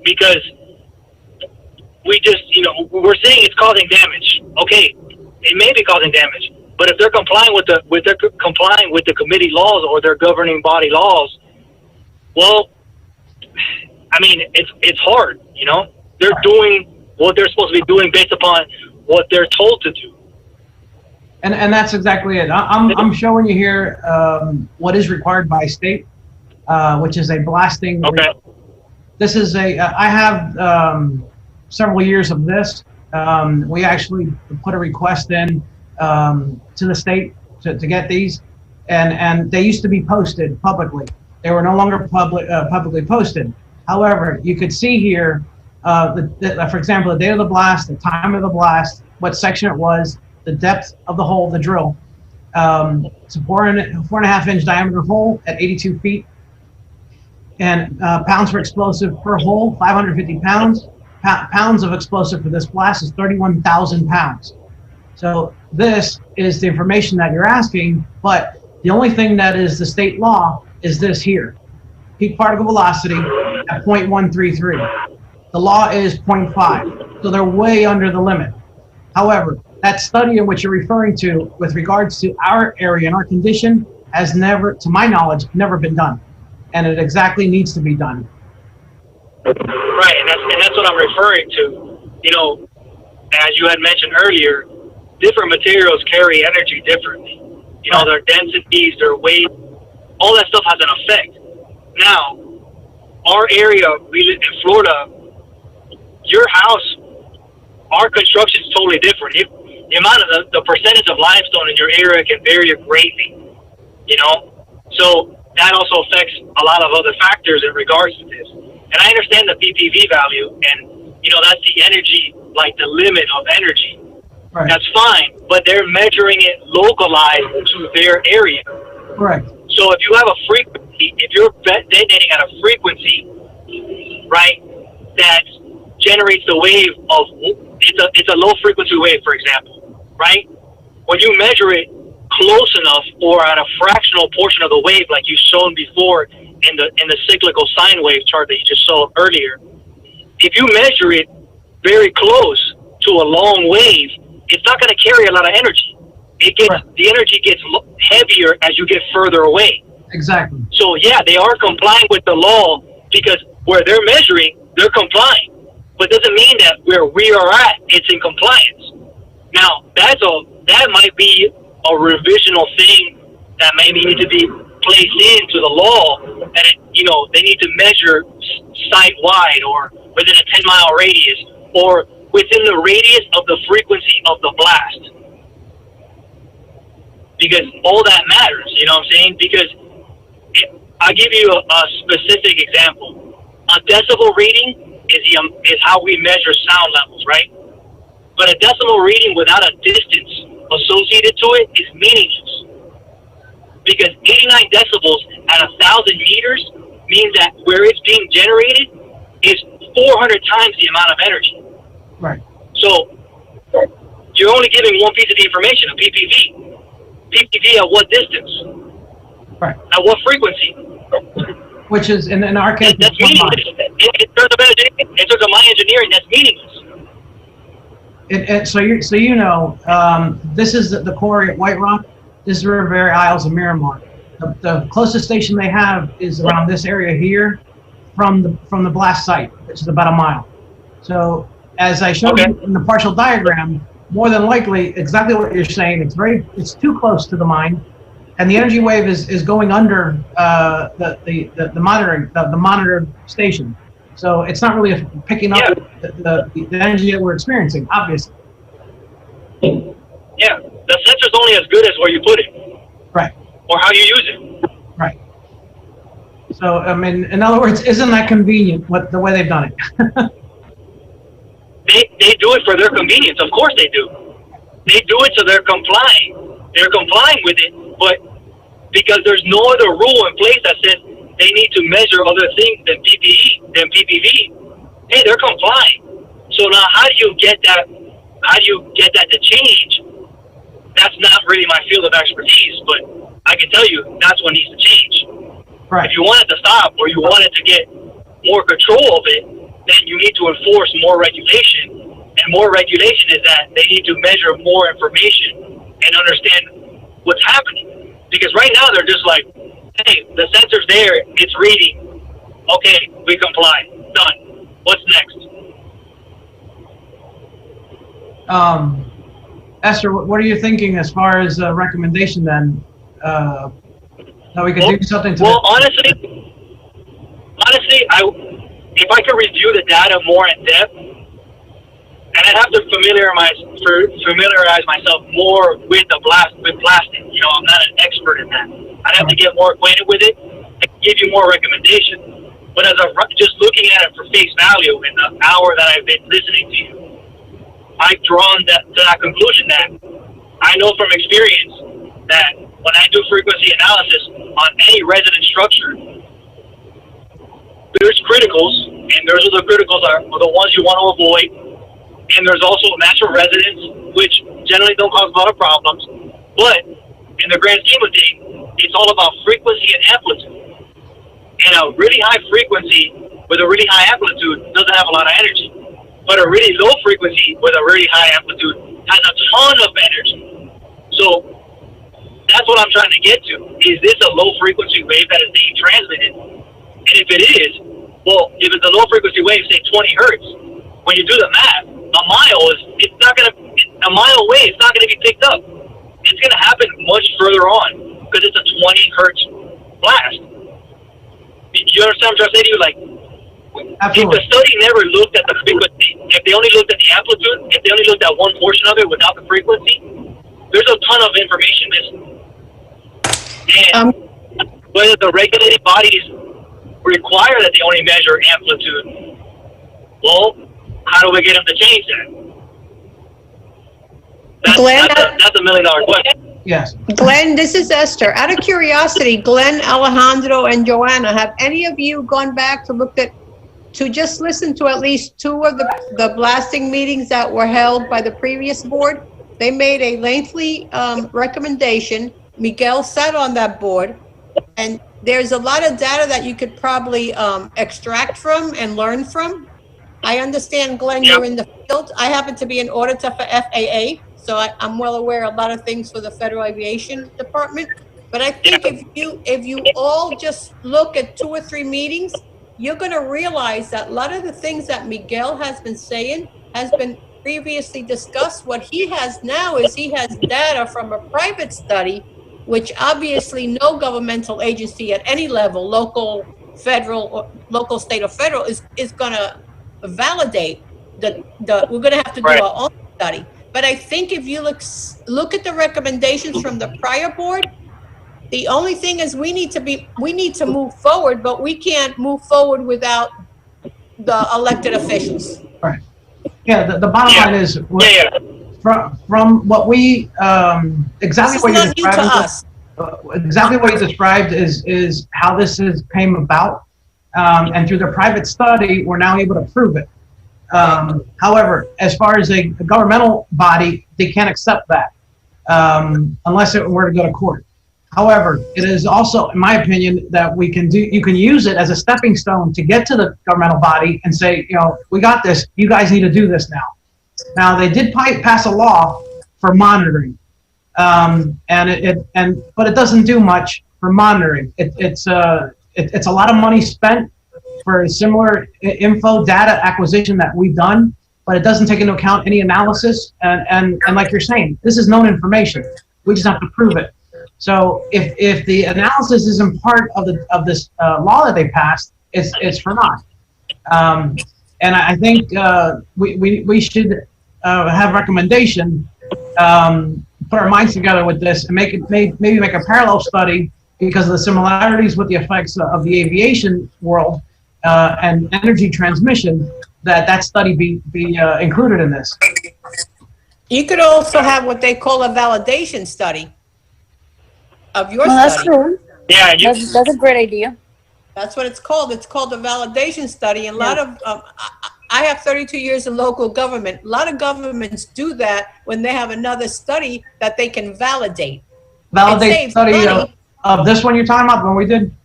because we just, we're saying it's causing damage. Okay, it may be causing damage, but if they're complying with the committee laws or their governing body laws, well, I mean, it's hard, They're doing what they're supposed to be doing based upon what they're told to do. And that's exactly it. I'm showing you here what is required by state, which is a blasting. Okay. This is I have several years of this. We actually put a request in to the state to get these, and they used to be posted publicly. They were no longer publicly posted. However, you could see here, for example, the date of the blast, the time of the blast, what section it was, the depth of the hole, the drill. It's a 4.5 inch diameter hole at 82 feet. And pounds per explosive per hole, 550 pounds. Pounds of explosive for this blast is 31,000 pounds. So this is the information that you're asking, but the only thing that is the state law is this here. Peak particle velocity at 0.133. The law is 0.5, so they're way under the limit. However, that study in which you're referring to with regards to our area and our condition has never, to my knowledge, never been done. And it exactly needs to be done. Right, and that's what I'm referring to. You know, as you had mentioned earlier, different materials carry energy differently. You know, their densities, their weight, all that stuff has an effect. Now, our area, we live in Florida, your house, our construction is totally different. The amount of the percentage of limestone in your area can vary greatly, you know? So that also affects a lot of other factors in regards to this. And I understand the PPV value, and, you know, that's the energy, like the limit of energy. Right. That's fine, but they're measuring it localized to their area. Correct. So if you have a frequency, if you're detonating at a frequency, right, that generates the wave of, it's a low frequency wave, for example, right? When you measure it close enough or at a fractional portion of the wave, like you shown before in the cyclical sine wave chart that you just saw earlier, if you measure it very close to a long wave, it's not going to carry a lot of energy. The energy gets heavier as you get further away. Exactly. So yeah, they are complying with the law because where they're measuring, they're complying. But doesn't mean that where we are at, it's in compliance. Now, that might be a revisional thing that maybe need to be placed into the law, and you know, they need to measure site-wide or within a 10-mile radius or within the radius of the frequency of the blast. Because all that matters, you know what I'm saying? Because I'll give you a specific example. A decibel reading is how we measure sound levels, right? But a decimal reading without a distance associated to it is meaningless. Because 89 decibels at 1,000 meters means that where it's being generated is 400 times the amount of energy. Right. So you're only giving one piece of the information, a PPV. PPV at what distance? Right. At what frequency? Which is, in our case, that's meaningless. In terms of my engineering, that's meaningless. So you know, this is the quarry at White Rock. This is River Isles of Miramar. The closest station they have is around this area here, from the blast site, which is about a mile. So as I showed you in the partial diagram, more than likely, exactly what you're saying. It's too close to the mine, and the energy wave is going under the monitored station. So it's not really picking up the energy that we're experiencing, obviously. Yeah, the sensor's only as good as where you put it. Right. Or how you use it. Right. So, I mean, in other words, isn't that convenient, the way they've done it? They do it for their convenience. Of course they do. They do it so they're complying. They're complying with it, but because there's no other rule in place that says they need to measure other things than PPV, hey, they're complying. So now how do you get that? How do you get that to change? That's not really my field of expertise, but I can tell you that's what needs to change. Right. If you want it to stop or you want it to get more control of it, then you need to enforce more regulation. And more regulation is that they need to measure more information and understand what's happening. Because right now they're just like, hey, the sensor's there, it's reading. Okay, we comply. Done. What's next? Esther, what are you thinking as far as a recommendation then? That we could do something to Well, honestly, if I could review the data more in depth, and I'd have to familiarize myself more with blasting. You know, I'm not an expert in that. I'd have to get more acquainted with it and give you more recommendations. But as I'm just looking at it for face value in the hour that I've been listening to you, I've drawn to that conclusion that I know from experience that when I do frequency analysis on any resident structure, there's criticals, and those are the criticals are the ones you want to avoid. And there's also natural residents, which generally don't cause a lot of problems. But in the grand scheme of things, it's all about frequency and amplitude. And a really high frequency with a really high amplitude doesn't have a lot of energy. But a really low frequency with a really high amplitude has a ton of energy. So that's what I'm trying to get to. Is this a low frequency wave that is being transmitted? And if it is, well, if it's a low frequency wave, say 20 hertz, when you do the math, a mile away, it's not gonna be picked up. It's gonna happen much further on because it's a 20 hertz blast. You understand what I'm trying to say to you? Like, Absolutely. if the study never looked at the frequency, if they only looked at the amplitude, if they only looked at one portion of it without the frequency, there's a ton of information missing. And whether the regulated bodies require that they only measure amplitude, well, how do we get them to change that? That's a $1 million question. Yes. Glenn, this is Esther. Out of curiosity, Glenn, Alejandro, and Joanna, have any of you gone back to just listen to at least 2 of the blasting meetings that were held by the previous board? They made a lengthy recommendation. Miguel sat on that board, and there's a lot of data that you could probably extract from and learn from. I understand, Glenn, you're in the field. I happen to be an auditor for FAA, so I'm well aware of a lot of things for the Federal Aviation Department. But I think if you all just look at 2 or 3 meetings, you're going to realize that a lot of the things that Miguel has been saying has been previously discussed. What he has now is he has data from a private study, which obviously no governmental agency at any level, local, federal, or local, state, or federal, is going to validate. We're going to have to do our own study. But I think if you look at the recommendations from the prior board, the only thing is we need to move forward, but we can't move forward without the elected officials. Right. Yeah, the bottom line is from what we exactly what you described. Exactly what you described is how this came about, and through the private study, we're now able to prove it. However, as far as a governmental body, they can't accept that unless it were to go to court. However, it is also, in my opinion, that you can use it as a stepping stone to get to the governmental body and say, we got this. You guys need to do this now. Now, they did pass a law for monitoring, but it doesn't do much for monitoring. It's a lot of money spent for similar info data acquisition that we've done, but it doesn't take into account any analysis. And like you're saying, this is known information. We just have to prove it. So if the analysis isn't part of this law that they passed, it's for naught. And I think we should have recommendation, put our minds together with this, and maybe make a parallel study because of the similarities with the effects of the aviation world and energy transmission. That study be included in this. You could also have what they call a validation study of your study. That's true. Yeah, that's a great idea. That's what it's called. It's called a validation study. And a lot of, I have 32 years in local government. A lot of governments do that when they have another study that they can validate. Validate study of this one you're talking about, the one we did?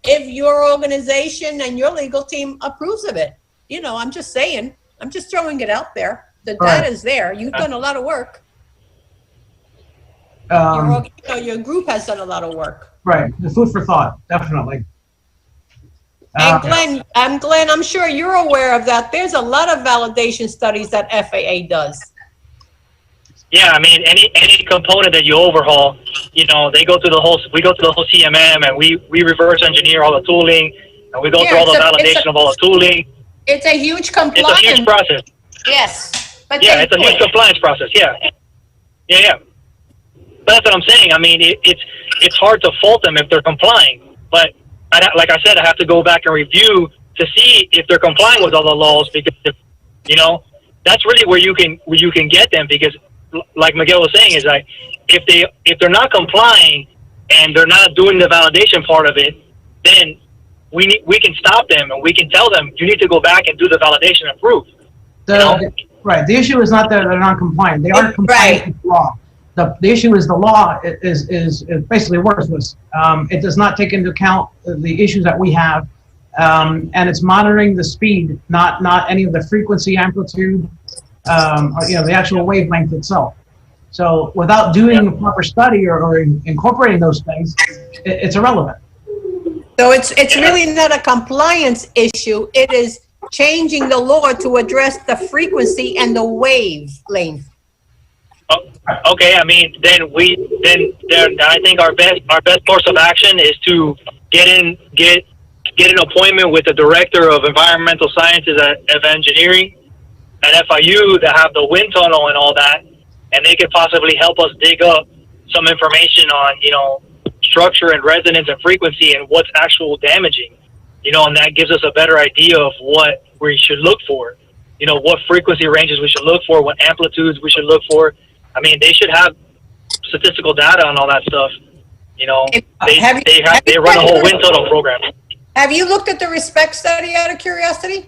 If your organization and your legal team approves of it. I'm just saying, I'm just throwing it out there. The data is there. You've done a lot of work. Your group has done a lot of work. Right. The food for thought, definitely. And Glenn, I'm sure you're aware of that. There's a lot of validation studies that FAA does. Yeah, I mean, any component that you overhaul, we go through the whole CMM, and we reverse engineer all the tooling, and we go through all the validation of all the tooling. It's a huge compliance. It's a huge process. Yes. But it's a huge compliance process. Yeah. But that's what I'm saying. I mean, it's hard to fault them if they're complying. But like I said, I have to go back and review to see if they're complying with all the laws, because that's really where you can get them. Because like Miguel was saying, is like if they're not complying and they're not doing the validation part of it, then we can stop them and we can tell them you need to go back and do the validation and prove. Right. The issue is not that they're not compliant. They are compliant with the law. The issue is the law is basically worthless. It does not take into account the issues that we have, and it's monitoring the speed, not any of the frequency, amplitude, the actual wavelength itself. So without doing a proper study or incorporating those things, it's irrelevant. So it's really not a compliance issue. It is changing the law to address the frequency and the wavelength. Okay, I mean, then I think our best course of action is to get an appointment with the director of environmental sciences of engineering at FIU that have the wind tunnel and all that, and they could possibly help us dig up some information on, structure and resonance and frequency and what's actual damaging, and that gives us a better idea of what we should look for, what frequency ranges we should look for, what amplitudes we should look for. I mean, they should have statistical data on all that stuff. They run a whole wind tunnel program. Have you looked at the RESPECT study out of curiosity?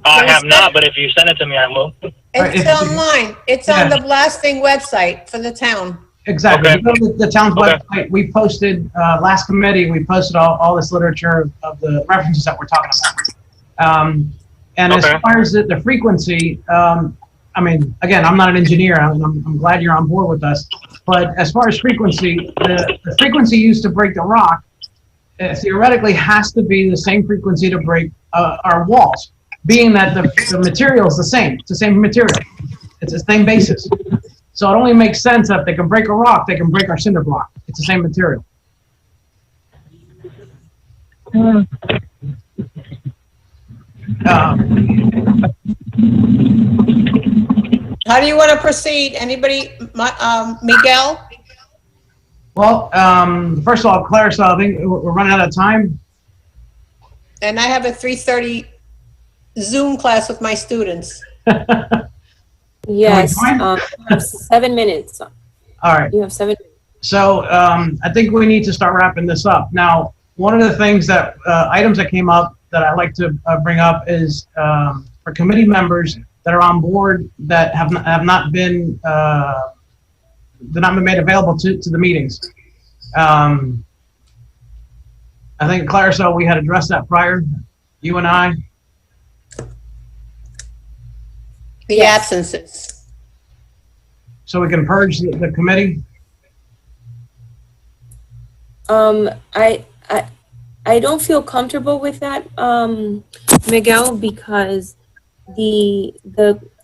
I have not, but if you send it to me, I will. It's online. It's on the blasting website for the town. Exactly. Okay. You go to the town's website. We posted, last committee, we posted all this literature of the references that we're talking about. And as far as the frequency, I mean, again, I'm not an engineer. I'm glad you're on board with us. But as far as frequency, the frequency used to break the rock theoretically has to be the same frequency to break our walls, being that the material is the same. It's the same material. It's the same basis. So it only makes sense that if they can break a rock, they can break our cinder block. It's the same material. How do you want to proceed? Anybody? Miguel? Well, first of all, Clarissa, I think we're running out of time. And I have a 3:30 Zoom class with my students. Yes, you have 7 minutes. All right. You have 7 minutes. So I think we need to start wrapping this up. Now, one of the things that, items that came up that I'd like to bring up is for committee members that are on board that have not been made available to the meetings. I think, Clarissa, we had addressed that prior, you and I. The absences. So we can purge the committee? I don't feel comfortable with that, Miguel, because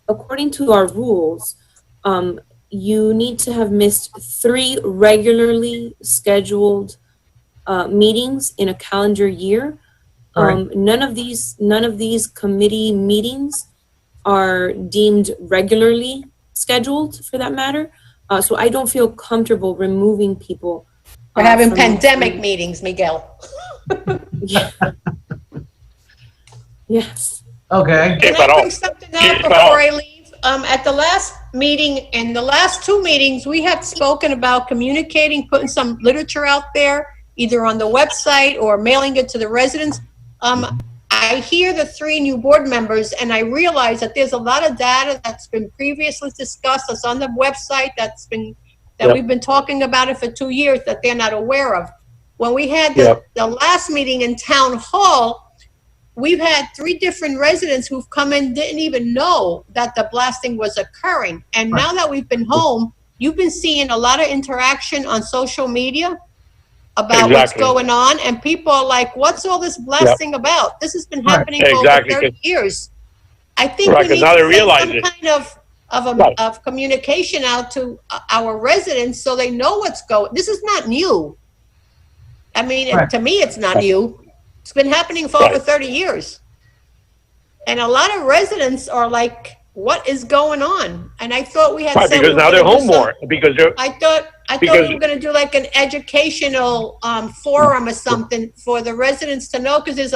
according to our rules, you need to have missed 3 regularly scheduled meetings in a calendar year. Right. None of these committee meetings are deemed regularly scheduled, for that matter. So I don't feel comfortable removing people. We're having pandemic meetings, Miguel. Yeah. Yes. Okay. Can I bring something up before I leave? At the last meeting, and the last 2 meetings, we have spoken about communicating, putting some literature out there, either on the website or mailing it to the residents. I hear the 3 new board members, and I realize that there's a lot of data that's been previously discussed, that's on the website, we've been talking about it for 2 years, that they're not aware of. When we had the last meeting in town hall, we've had 3 different residents who've come in, didn't even know that the blasting was occurring. And now that we've been home, you've been seeing a lot of interaction on social media about what's going on. And people are like, what's all this blasting about? This has been happening for over 30 years. I think we need to send some kind of communication out to our residents so they know what's going. This is not new. I mean, to me, it's not new. It's been happening for over 30 years. And a lot of residents are like, what is going on? And I thought we had said because now they're home more. I thought we were going to do like an educational forum or something for the residents to know, because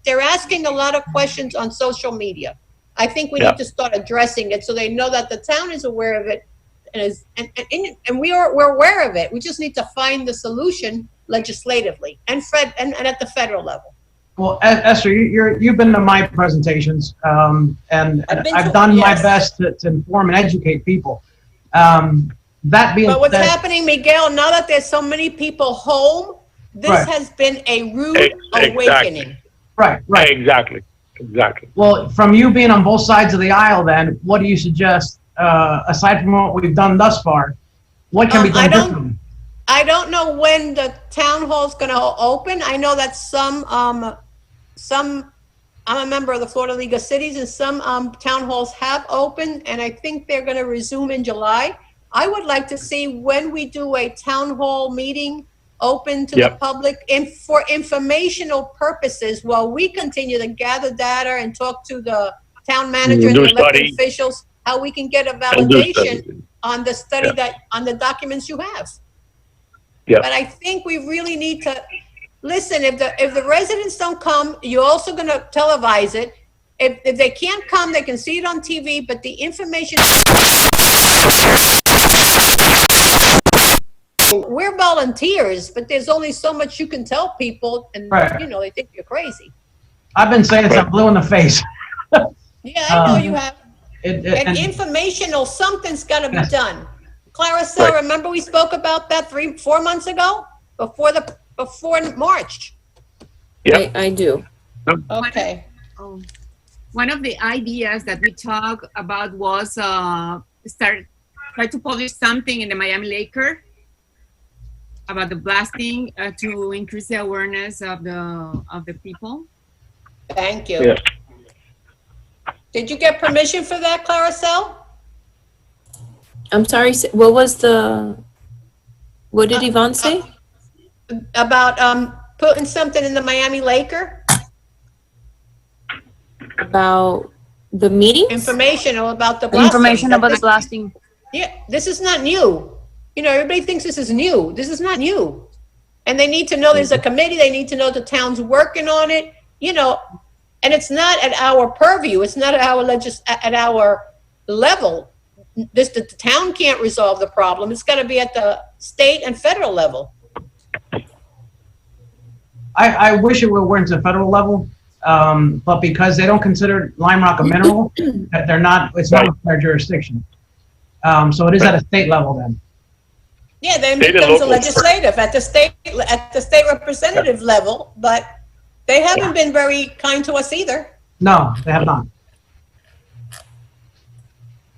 they're asking a lot of questions on social media. I think we need to start addressing it so they know that the town is aware of it, and we're aware of it. We just need to find the solution legislatively and at the federal level. Well, Esther, you've been to my presentations, and I've done my best to inform and educate people. That being but what's said, happening, Miguel, now that there's so many people home, this has been a rude awakening. Right. Exactly. Exactly. Well, from you being on both sides of the aisle, then, what do you suggest, aside from what we've done thus far, what can be done differently? I don't know when the town hall's gonna open. I know that I'm a member of the Florida League of Cities, and some town halls have opened, and I think they're gonna resume in July. I would like to see when we do a town hall meeting open to the public for informational purposes while we continue to gather data and talk to the town manager and the elected officials, how we can get a validation on the study on the documents you have. But I think we really need to listen. If the residents don't come, you're also going to televise it. If they can't come, they can see it on TV. But the information, we're volunteers, but there's only so much you can tell people, and you know, they think you're crazy. I've been saying it's blue in the face. Yeah, I know you have. And informational, something's got to be done. Claricel, remember we spoke about that 3-4 months ago, before March. Yeah, I do. Okay. One of the ideas that we talked about was try to publish something in the Miami Laker about the blasting to increase the awareness of the people. Thank you. Yeah. Did you get permission for that, Claricel? I'm sorry, what did Yvonne say? About putting something in the Miami Laker? About the meetings? Informational about the blasting. Information about the blasting. Yeah, this is not new. You know, everybody thinks this is new. This is not new. And they need to know there's a committee. They need to know the town's working on it. You know, and it's not at our purview. It's not at our level. The town can't resolve the problem. It's got to be at the state and federal level. I wish it were at the federal level, but because they don't consider lime rock a mineral, they're not. It's not their jurisdiction. So it is at a state level then. Yeah, then it becomes a legislative at the state representative level, but they haven't been very kind to us either. No, they have not.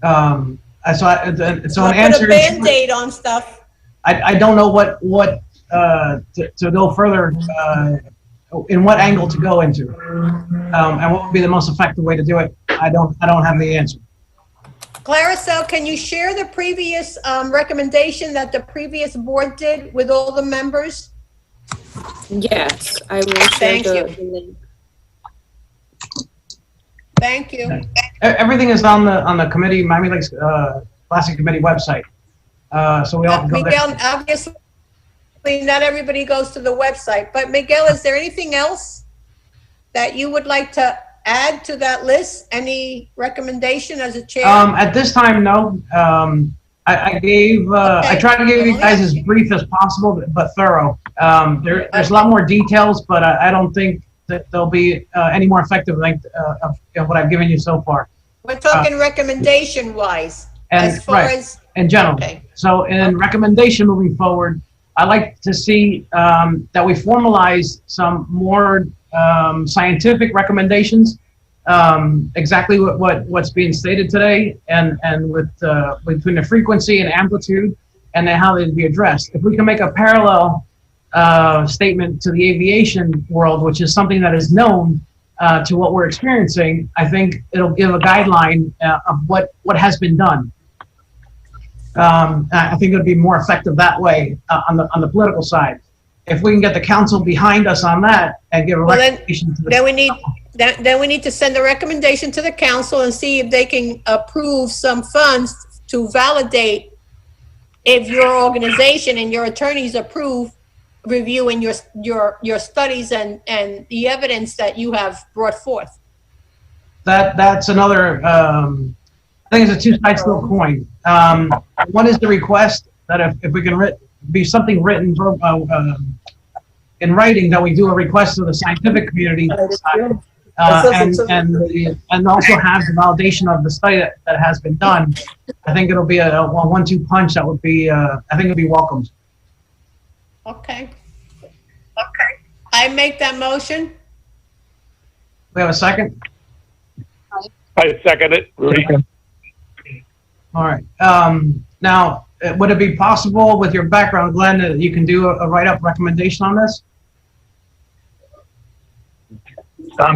So an answer. Put a Band-Aid on stuff. I don't know what to go further, in what angle to go into, and what would be the most effective way to do it. I don't have the answer. Claricel, can you share the previous recommendation that the previous board did with all the members? Yes, I will share the link. Thank you. Everything is on the committee, Miami Lakes Blasting Committee website. So we all can go Miguel, there. obviously, not everybody goes to the website, but Miguel, is there anything else that you would like to add to that list? Any recommendation as a chair? At this time, no. I tried to give you guys as brief as possible, but thorough. There's a lot more details, but I don't think that they'll be any more effective of what I've given you so far. We're talking recommendation-wise, as far as in general. Okay. So in recommendation moving forward, I like to see that we formalize some more scientific recommendations, exactly what's being stated today, and with between the frequency and amplitude, and then how they'd be addressed. If we can make a parallel statement to the aviation world, which is something that is known to what we're experiencing, I think it'll give a guideline of what has been done. I think it'll be more effective that way on the political side. If we can get the council behind us on that and give a recommendation to the then we need to send a recommendation to the council and see if they can approve some funds to validate if your organization and your attorneys approve reviewing your studies and the evidence that you have brought forth. That's another. I think it's a two sides to a coin. One is the request that if we can be something written in writing, that we do a request to the scientific community, and also have the validation of the study that has been done. I think it'll be a 1-2 punch that would be, I think it'll be welcomed. Okay. I make that motion. We have a second? I second it, Rudy. All right. Now, would it be possible with your background, Glenn, that you can do a write-up recommendation on this?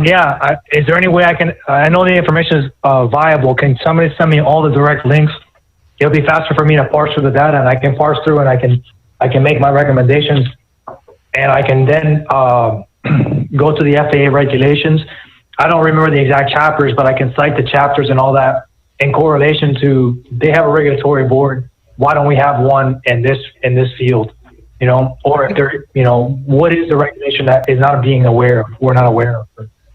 Yeah. Is there any way I can? I know the information is viable. Can somebody send me all the direct links? It'll be faster for me to parse through the data, and I can parse through, and I can make my recommendations, and I can then go to the FAA regulations. I don't remember the exact chapters, but I can cite the chapters and all that in correlation to, they have a regulatory board. Why don't we have one in this field? You know, or if there, you know, what is the regulation that is not being aware of, we're not aware of?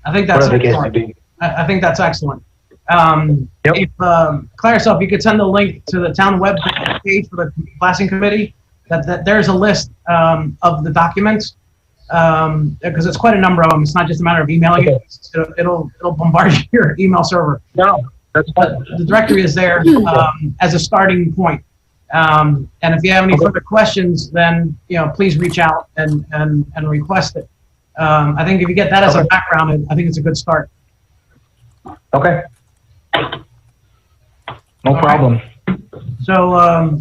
I think that's whatever the case may excellent. be. I think that's excellent. If Clarissa, if you could send the link to the town web page for the blasting committee, that there's a list of the documents, because it's quite a number of them. It's not just a matter of emailing it. It'll bombard your email server. No, that's fine. The directory is there as a starting point. And if you have any further questions, then please reach out and request it. I think if you get that as a background, I think it's a good start. Okay. No problem. So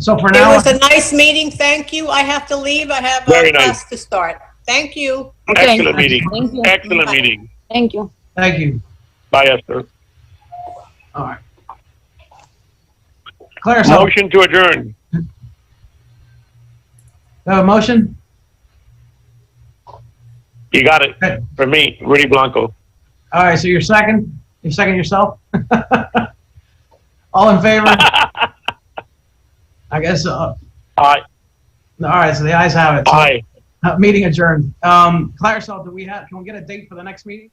for It now, was a nice meeting. Thank you. I have to leave. I have Very a nice. class to start. Thank you. Okay. Excellent meeting. Thank you. Excellent meeting. Thank you. thank you. Bye, Esther. All right. Clarissa, Motion to adjourn. motion? You got it. For me, Rudy Blanco. All right, so you're second? You second yourself? All in favor? I guess, Aye. all right, so the ayes have it. So, Aye. meeting adjourned. Clarissa, can we get a date for the next meeting?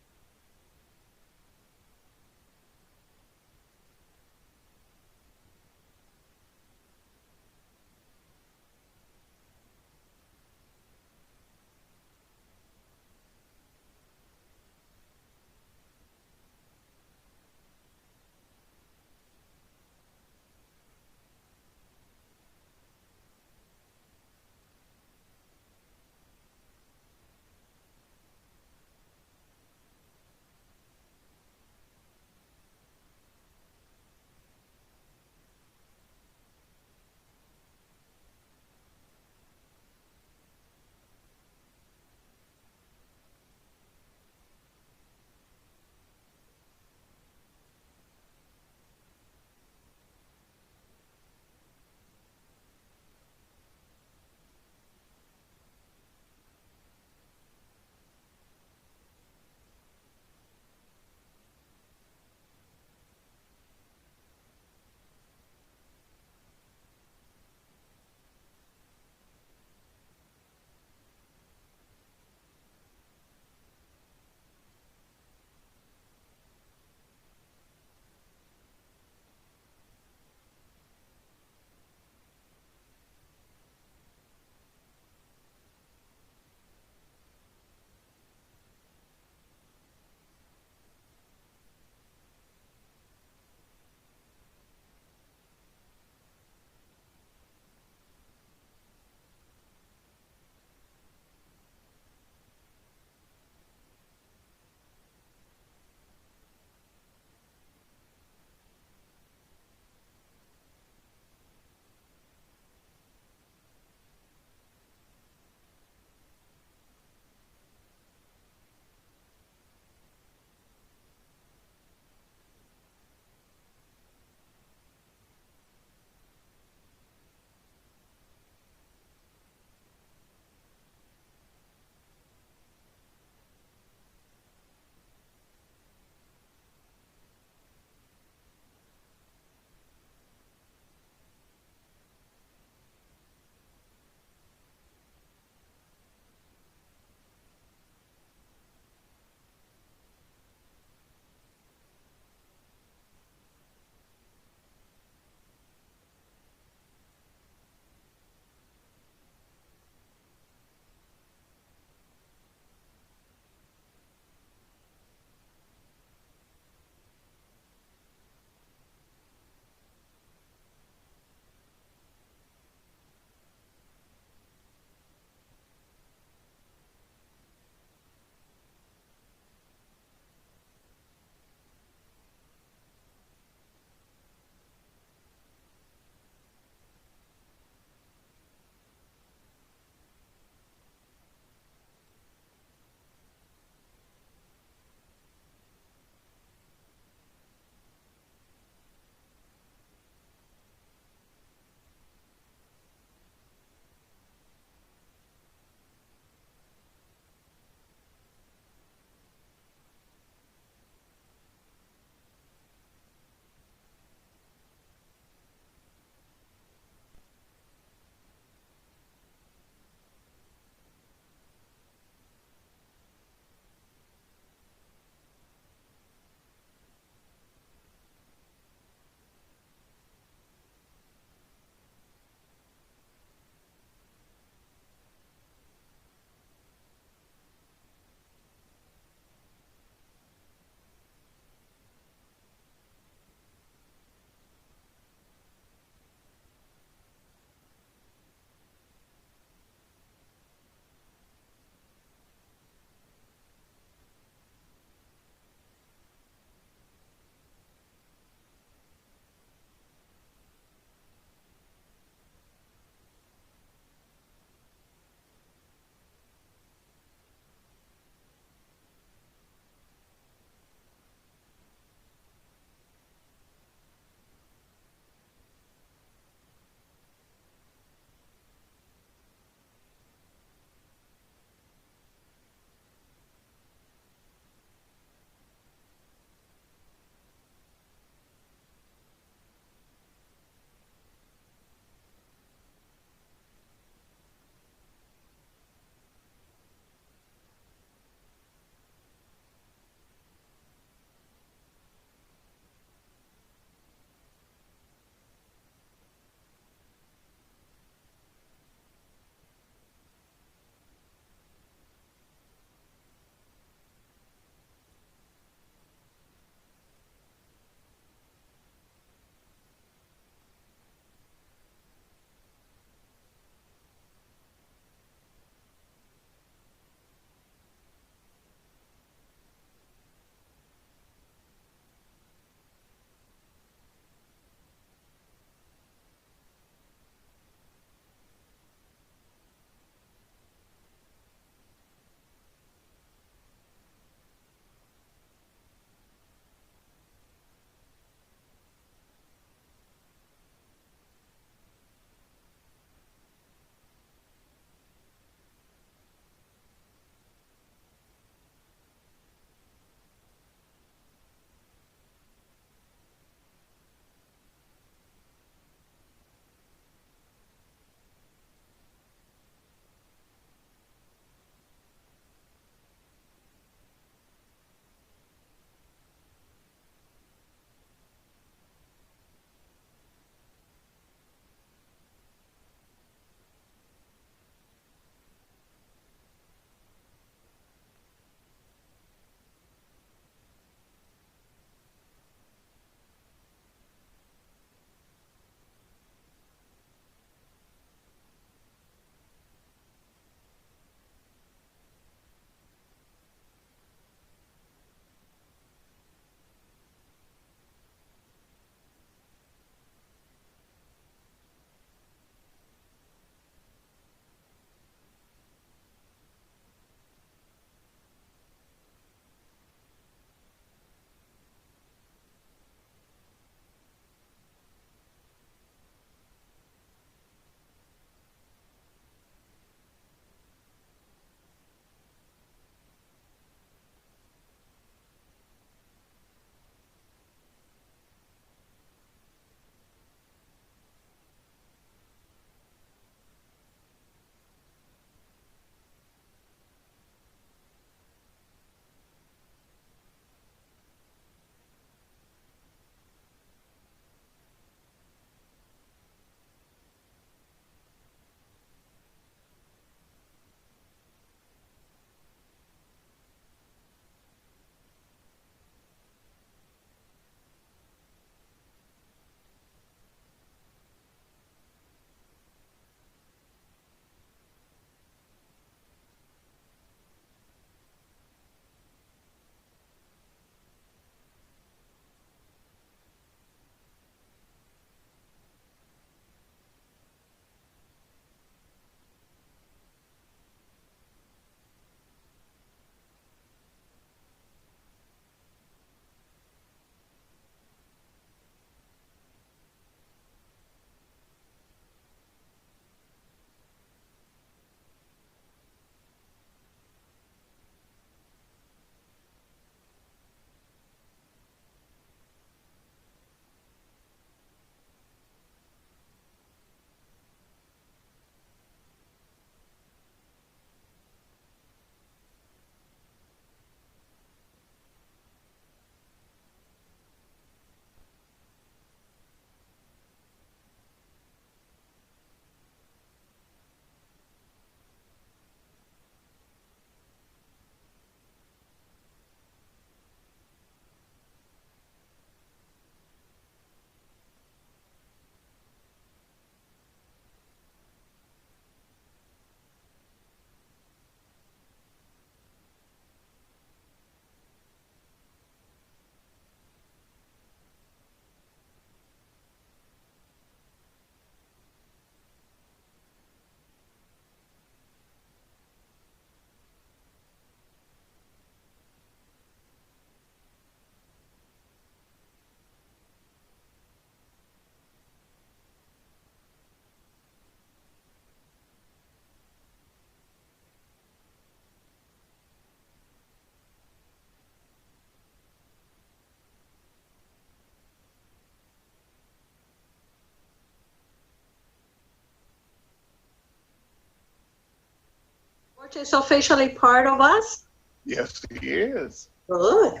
George is officially part of us? Yes, he is. Good.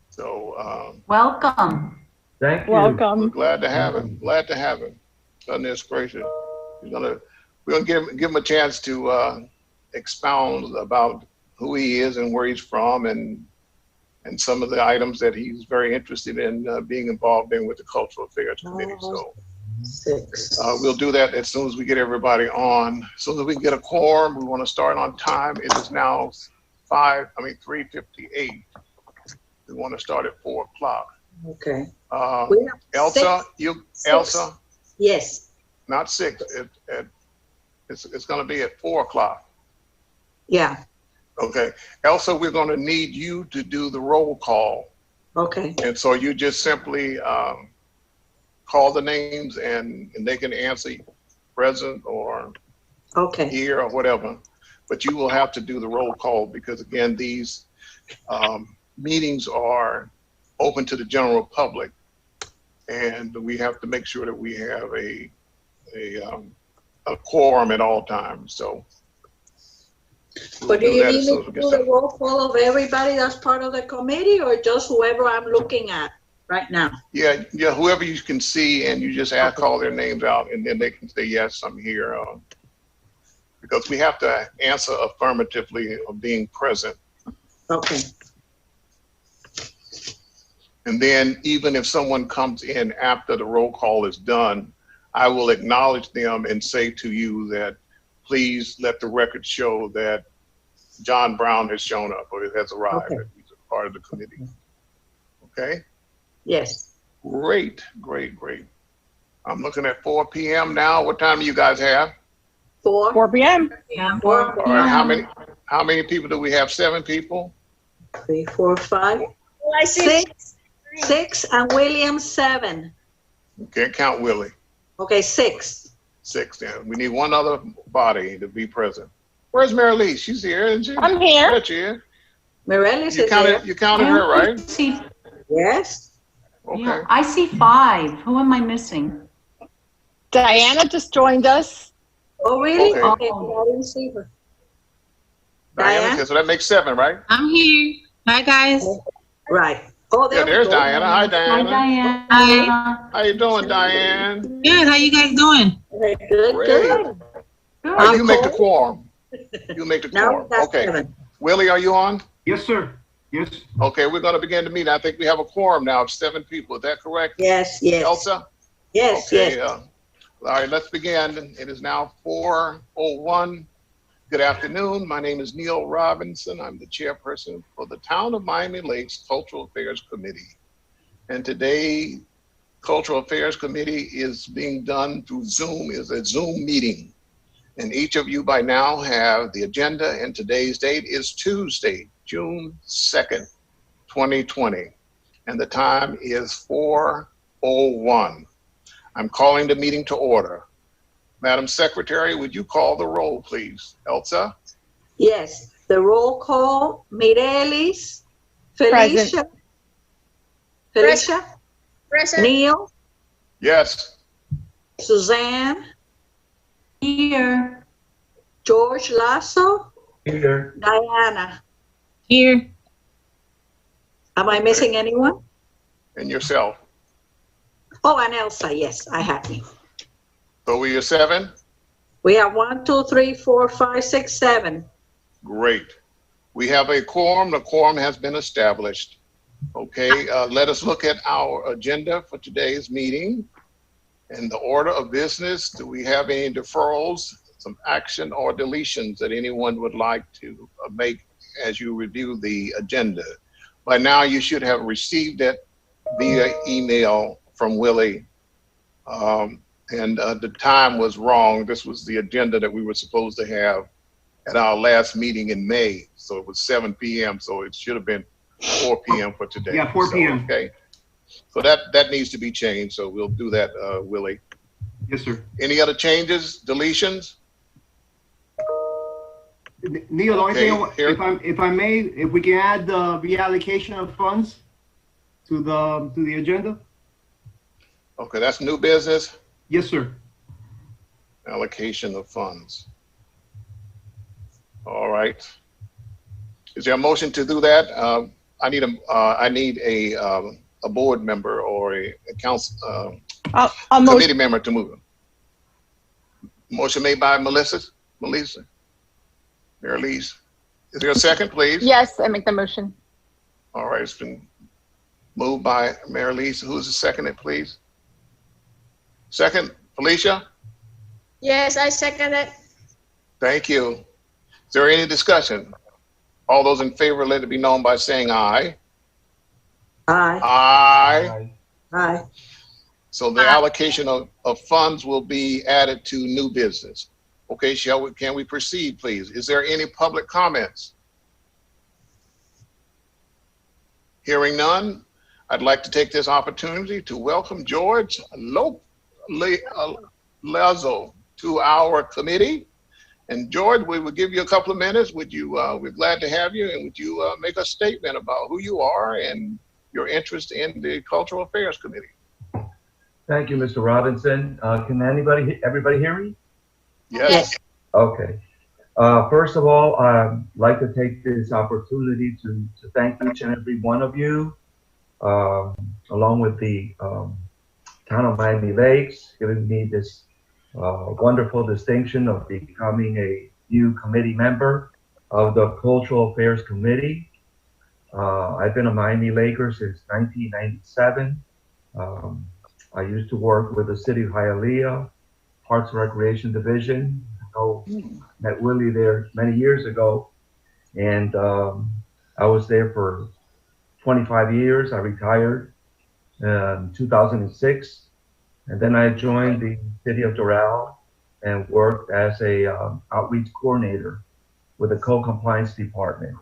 So, Welcome. Thank you. we're glad to have him. Glad to have him. Goodness gracious. We're gonna give him a chance to expound about who he is and where he's from and some of the items that he's very interested in being involved in with the Cultural Affairs Committee. So we'll do that as soon as we get everybody on. As soon as we get a quorum, we want to start on time. It is now 3:58. We want to start at 4 o'clock. Okay. Elsa, Elsa? Yes. Not 6. It's going to be at 4 o'clock. Yeah. Okay. Elsa, we're going to need you to do the roll call. Okay. And so you just simply call the names and they can answer present or here or whatever. But you will have to do the roll call because, again, these meetings are open to the general public. And we have to make sure that we have a quorum at all times. So. But do you need me to do the roll call of everybody that's part of the committee or just whoever I'm looking at right now? Yeah, whoever you can see and you just call their names out and then they can say, yes, I'm here. Because we have to answer affirmatively of being present. Okay. And then even if someone comes in after the roll call is done, I will acknowledge them and say to you that please let the record show that John Brown has shown up or has arrived. Okay. He's a part of the committee. Okay? Yes. Great. I'm looking at 4 p.m. now. What time do you guys have? 4 p.m. Yeah, 4 p.m. All right, how many people do we have? 7 people? 3, 4, 5. I see 6 and William 7. Can't count Willie. Okay, 6. 6 then. We need one other body to be present. Where's Mary Lee? She's here, isn't she? I'm here. There she is. Mary Lee is here. You counted her, right? Yes. Okay. Yeah, I see 5. Who am I missing? Diana just joined us. Oh, really? Okay. Okay. I didn't see her. Diana, okay, so that makes 7, right? I'm here. Hi, guys. Right. Oh, there's Diana. Hi, Diana. Hi, Diana. Hi. How you doing, Diane? Good. How you guys doing? Good. Great. You make the quorum. You make the quorum. Okay. 7. Willie, are you on? Yes, sir. Yes. Okay, we're going to begin the meeting. I think we have a quorum now of 7 people. Is that correct? Yes. Elsa? Yes. Okay. Yes. All right, let's begin. It is now 4:01. Good afternoon. My name is Neil Robinson. I'm the chairperson for the Town of Miami Lakes Cultural Affairs Committee. And today, Cultural Affairs Committee is being done through Zoom. It's a Zoom meeting. And each of you by now have the agenda, and today's date is Tuesday, June 2nd, 2020. And the time is 4:01. I'm calling the meeting to order. Madam Secretary, would you call the roll, please? Elsa? Yes. The roll call, Mireles, Felicia. Present. Neil, Yes. Suzanne, Here. George Lasso, Here. Diana. Here. Am I missing anyone? And yourself? Oh, and Elsa. Yes, I have you. So we are 7? We have 1, 2, 3, 4, 5, 6, 7. Great. We have a quorum. The quorum has been established. Okay, let us look at our agenda for today's meeting. In the order of business, do we have any deferrals, some action or deletions that anyone would like to make as you review the agenda? By now, you should have received it via email from Willie. And the time was wrong. This was the agenda that we were supposed to have at our last meeting in May. So it was 7 p.m. So it should have been 4 p.m. for today. Yeah, 4 p.m. So, okay. So that needs to be changed. So we'll do that, Willie. Yes, sir. Any other changes, deletions? Neil, the only thing, here. if I may, if we can add the reallocation of funds to the agenda. Okay, that's new business. Yes, sir. Allocation of funds. All right. Is there a motion to do that? I need a board member or a council committee member to move it. Motion made by Melissa. Mary Lise. Is there a second, please? Yes, I make the motion. All right, it's been moved by Mary Lise. Who's the second, please? Second, Felicia? Yes, I second it. Thank you. Is there any discussion? All those in favor, let it be known by saying aye. Aye. Aye. Aye. So the allocation of funds will be added to new business. Okay, can we proceed, please? Is there any public comments? Hearing none, I'd like to take this opportunity to welcome George Lazo to our committee. And George, we will give you a couple of minutes. We're glad to have you, and would you make a statement about who you are and your interest in the Cultural Affairs Committee? Thank you, Mr. Robinson. Can everybody hear me? Yes. Okay. First of all, I'd like to take this opportunity to thank each and every one of you, along with the town of Miami Lakes, giving me this wonderful distinction of becoming a new committee member of the Cultural Affairs Committee. I've been a Miami Laker since 1997. I used to work with the City of Hialeah, Parks and Recreation Division. I met Willie there many years ago, and I was there for 25 years. I retired in 2006, and then I joined the City of Doral and worked as a outreach coordinator with the co-compliance department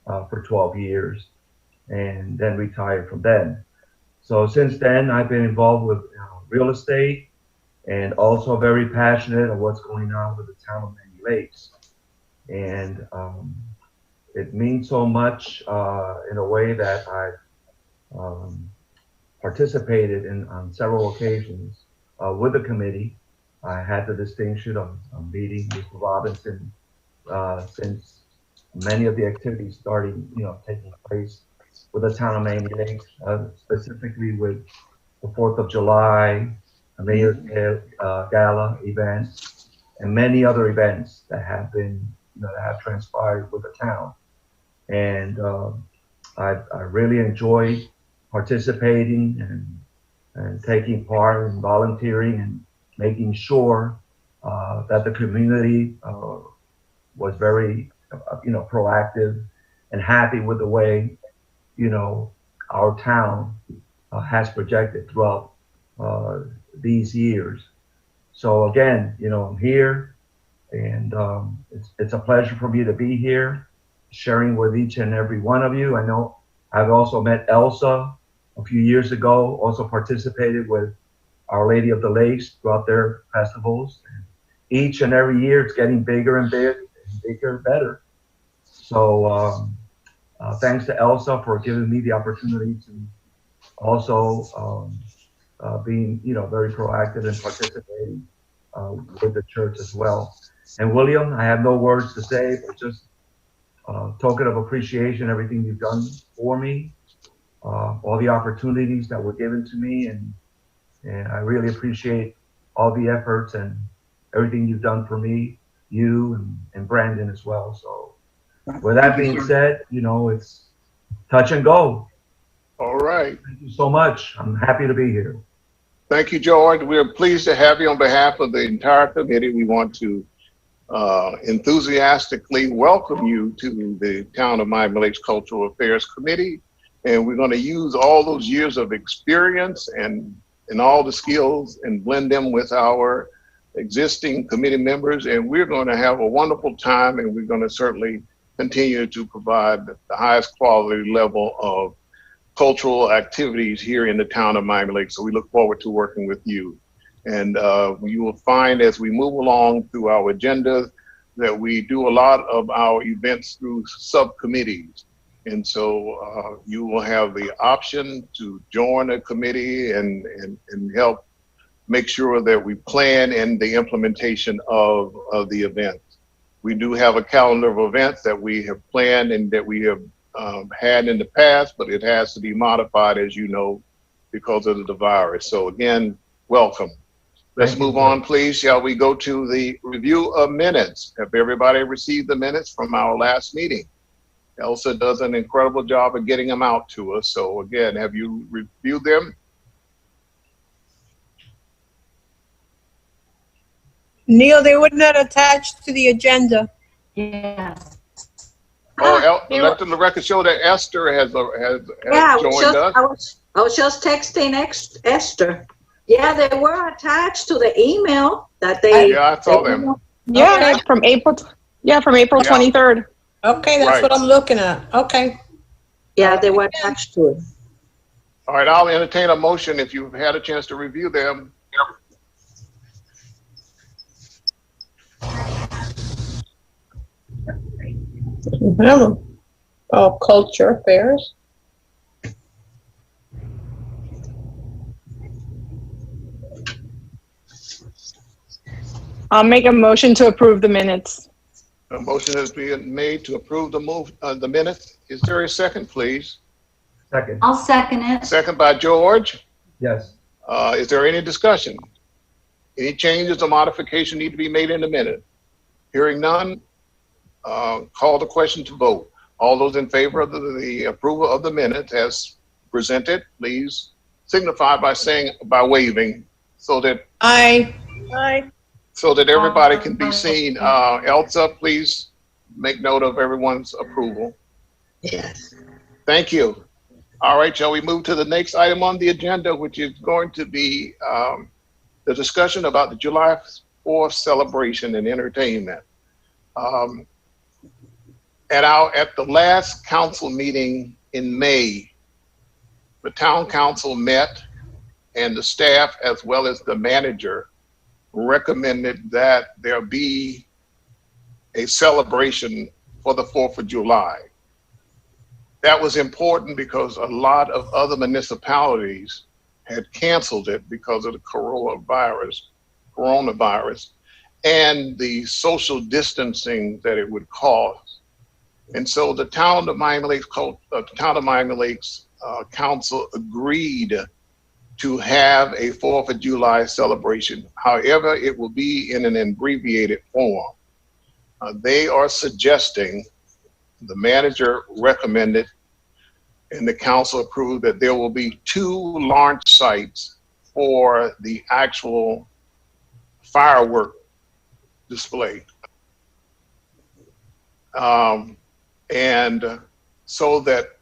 for 12 years, and then retired from then. So since then, I've been involved with real estate, and also very passionate of what's going on with the town of Miami Lakes. And it means so much in a way that I've participated on several occasions with the committee. I had the distinction of meeting Mr. Robinson since many of the activities starting, taking place with the town of Miami Lakes, specifically with the 4th of July, a Mayor's Gala event, and many other events that have been, that have transpired with the town. And I really enjoyed participating and taking part and volunteering and making sure that the community was very, proactive and happy with the way, our town has projected throughout these years. So again, I'm here, and it's a pleasure for me to be here, sharing with each and every one of you. I know I've also met Elsa a few years ago, also participated with Our Lady of the Lakes throughout their festivals. And each and every year it's getting bigger and bigger and better. So thanks to Elsa for giving me the opportunity to also being, very proactive and participating with the church as well. And William, I have no words to say, but just token of appreciation, everything you've done for me, all the opportunities that were given to me, and I really appreciate all the efforts and everything you've done for me, you and Brandon as well. So with that being said, it's touch and go. All right. Thank you so much. I'm happy to be here. Thank you, George. We're pleased to have you on behalf of the entire committee. We want to enthusiastically welcome you to the Town of Miami Lakes Cultural Affairs Committee. And we're going to use all those years of experience and all the skills and blend them with our existing committee members. And we're going to have a wonderful time, and we're going to certainly continue to provide the highest quality level of cultural activities here in the town of Miami Lakes. So we look forward to working with you. And you will find as we move along through our agenda that we do a lot of our events through subcommittees. And so you will have the option to join a committee and help make sure that we plan and the implementation of the event. We do have a calendar of events that we have planned and that we have had in the past, but it has to be modified, as you know, because of the virus. So again, welcome. Let's move on, please. Shall we go to the review of minutes? Have everybody received the minutes from our last meeting? Elsa does an incredible job of getting them out to us. So again, have you reviewed them? Neil, they were not attached to the agenda. Yes. Oh, let the record show that Esther has joined us. I was just texting Esther. Yeah, they were attached to the email that they. Yeah, I saw them. Yeah, Okay. from April 23rd. Okay, that's Right. what I'm looking at. Okay. Yeah, they were attached to it. All right, I'll entertain a motion if you've had a chance to review them. Oh, culture affairs. I'll make a motion to approve the minutes. A motion has been made to approve the minutes. Is there a second, please? Second. I'll second it. Second by George. Yes. Is there any discussion? Any changes or modification need to be made in the minute? Hearing none, call the question to vote. All those in favor of the approval of the minutes as presented, please signify by waving so that Aye. so that everybody can be seen. Elsa, please make note of everyone's approval. Yes. Thank you. All right, shall we move to the next item on the agenda, which is going to be the discussion about the July 4th celebration and entertainment. At the last council meeting in May, the town council met and the staff, as well as the manager, recommended that there be a celebration for the 4th of July. That was important because a lot of other municipalities had canceled it because of the coronavirus and the social distancing that it would cause. And so the town of Miami Lakes council agreed to have a 4th of July celebration. However, it will be in an abbreviated form. They are suggesting, the manager recommended, and the council approved, that there will be 2 launch sites for the actual firework display. And so that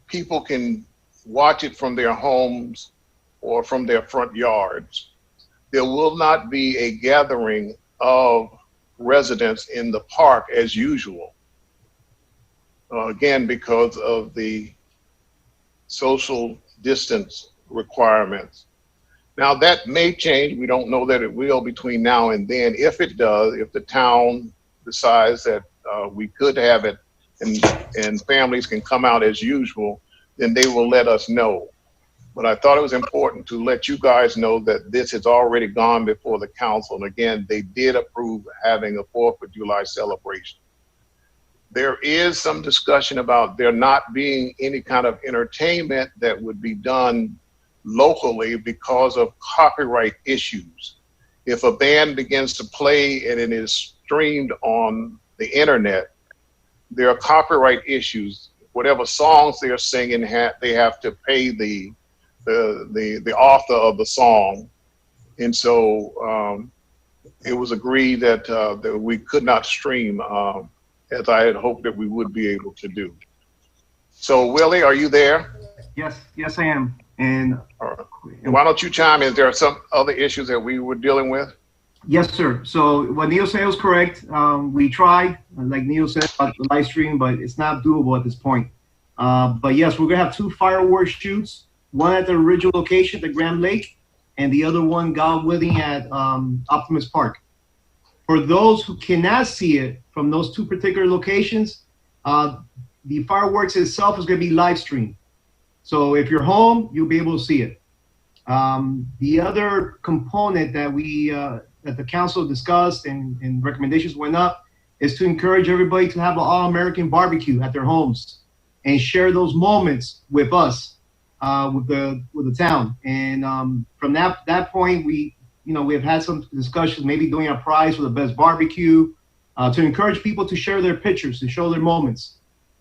people can watch it from their homes or from their front yards. There will not be a gathering of residents in the park as usual. Again, because of the social distance requirements. Now that may change. We don't know that it will between now and then. If it does, if the town decides that we could have it and families can come out as usual, then they will let us know. But I thought it was important to let you guys know that this has already gone before the council. And again, they did approve having a 4th of July celebration. There is some discussion about there not being any kind of entertainment that would be done locally because of copyright issues. If a band begins to play and it is streamed on the internet, there are copyright issues. Whatever songs they're singing, they have to pay the author of the song. And so it was agreed that we could not stream as I had hoped that we would be able to do. So Willie, are you there? Yes, I am. And why don't you chime in? There are some other issues that we were dealing with. yes, sir. So what Neil said was correct. We tried, like Neil said, about the live stream, but it's not doable at this point. But yes, we're gonna have 2 fireworks shoots, one at the original location, the Grand Lake, and the other one, God willing, at Optimus Park. For those who cannot see it from those 2 particular locations, the fireworks itself is going to be live streamed. So if you're home, you'll be able to see it. The other component that that the council discussed and recommendations went up is to encourage everybody to have an all-American barbecue at their homes and share those moments with us, with the town. And from that point, we have had some discussions, maybe doing a prize for the best barbecue, to encourage people to share their pictures, to show their moments.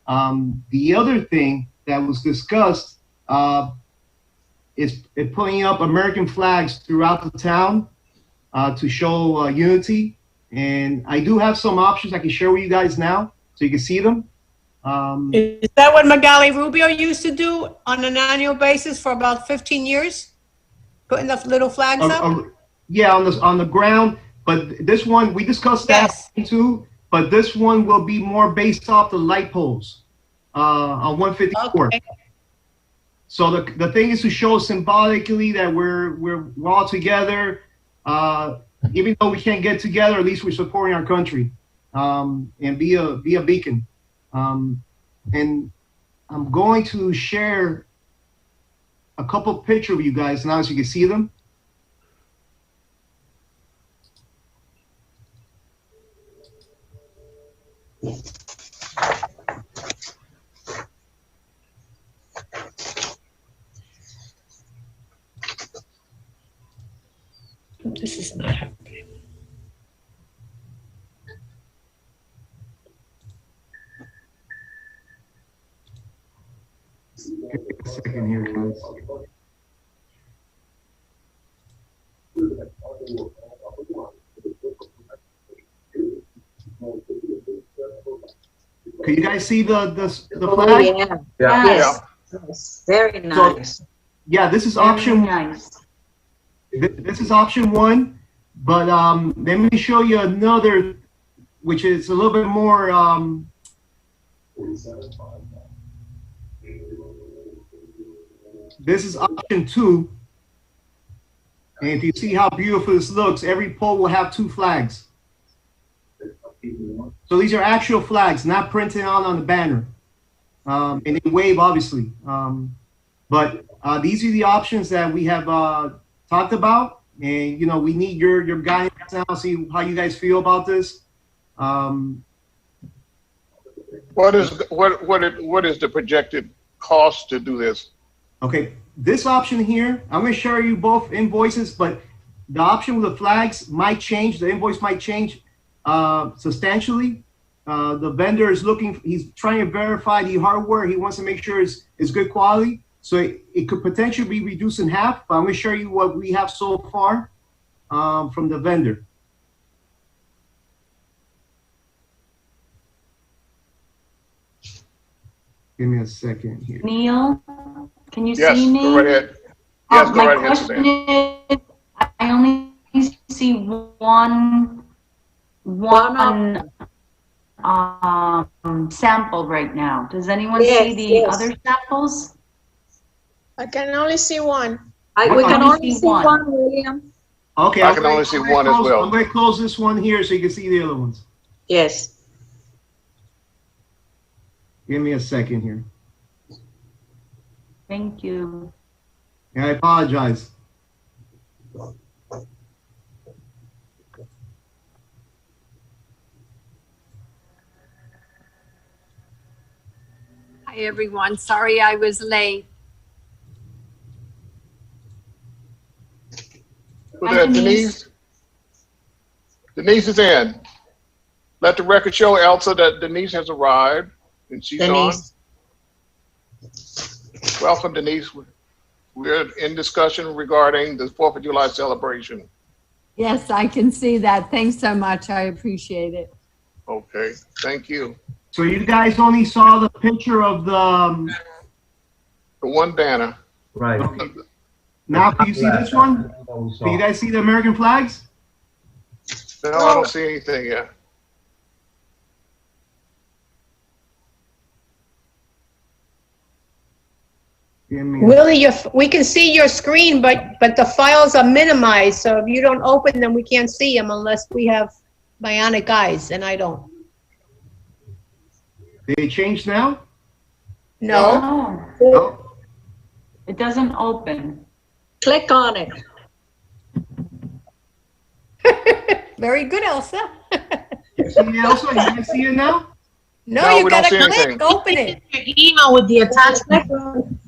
The other thing that was discussed is putting up American flags throughout the town to show unity. And I do have some options I can share with you guys now, so you can see them. Is that what Magali Rubio used to do on an annual basis for about 15 years? Putting the little flags up? Yeah, on the ground. But this one, we discussed that too, but this one will be more based off the light poles on 154. Okay. So the thing is to show symbolically that we're all together. Even though we can't get together, at least we're supporting our country, and be a beacon. And I'm going to share a couple pictures with you guys now, so you can see them. This is not happening. Give me a second here, guys. Can you guys see the flag? Oh, yeah. Yeah. Yes. Very nice. So, yeah, this is Very option. nice. This is option one, but let me show you another, which is a little bit more. This is option two, and if you see how beautiful this looks, every pole will have two flags. So these are actual flags, not printed on the banner, and they wave obviously. But these are the options that we have talked about, and we need your guidance now. See how you guys feel about this. What is the projected cost to do this? Okay, this option here, I'm going to show you both invoices, but the option with the flags might change. The invoice might change substantially. The vendor is he's trying to verify the hardware. He wants to make sure it's good quality. So it could potentially be reduced in half, but I'm going to show you what we have so far from the vendor. Give me a second here. Neil, can you Yes, see me? go right ahead. Yes, go My right ahead, question Stan. is, I only see one sample right now. Does anyone see the other samples? I can only see one. We can only see one, William. Okay, I can only see one as well. I'm going to close this one here so you can see the other ones. Yes. Give me a second here. Thank you. And I apologize. Hi, everyone. Sorry I was late. Who's that, Denise? Denise is in. Let the record show, Elsa, that Denise has arrived and she's Denise. on. Welcome, Denise. We're in discussion regarding the 4th of July celebration. Yes, I can see that. Thanks so much. I appreciate it. Okay, thank you. So you guys only saw the picture of the one banner. Right. Okay. Now, can you see this one? Do you guys see the American flags? No, I don't see anything yet. Willie, we can see your screen, but the files are minimized. So if you don't open them, we can't see them unless we have bionic eyes, and I don't. They changed now? No. No. It doesn't open. Click on it. Very good, Elsa. see it, Elsa? You can see it now? No, No, you we don't gotta see click, anything. open it. Your email with the attachment.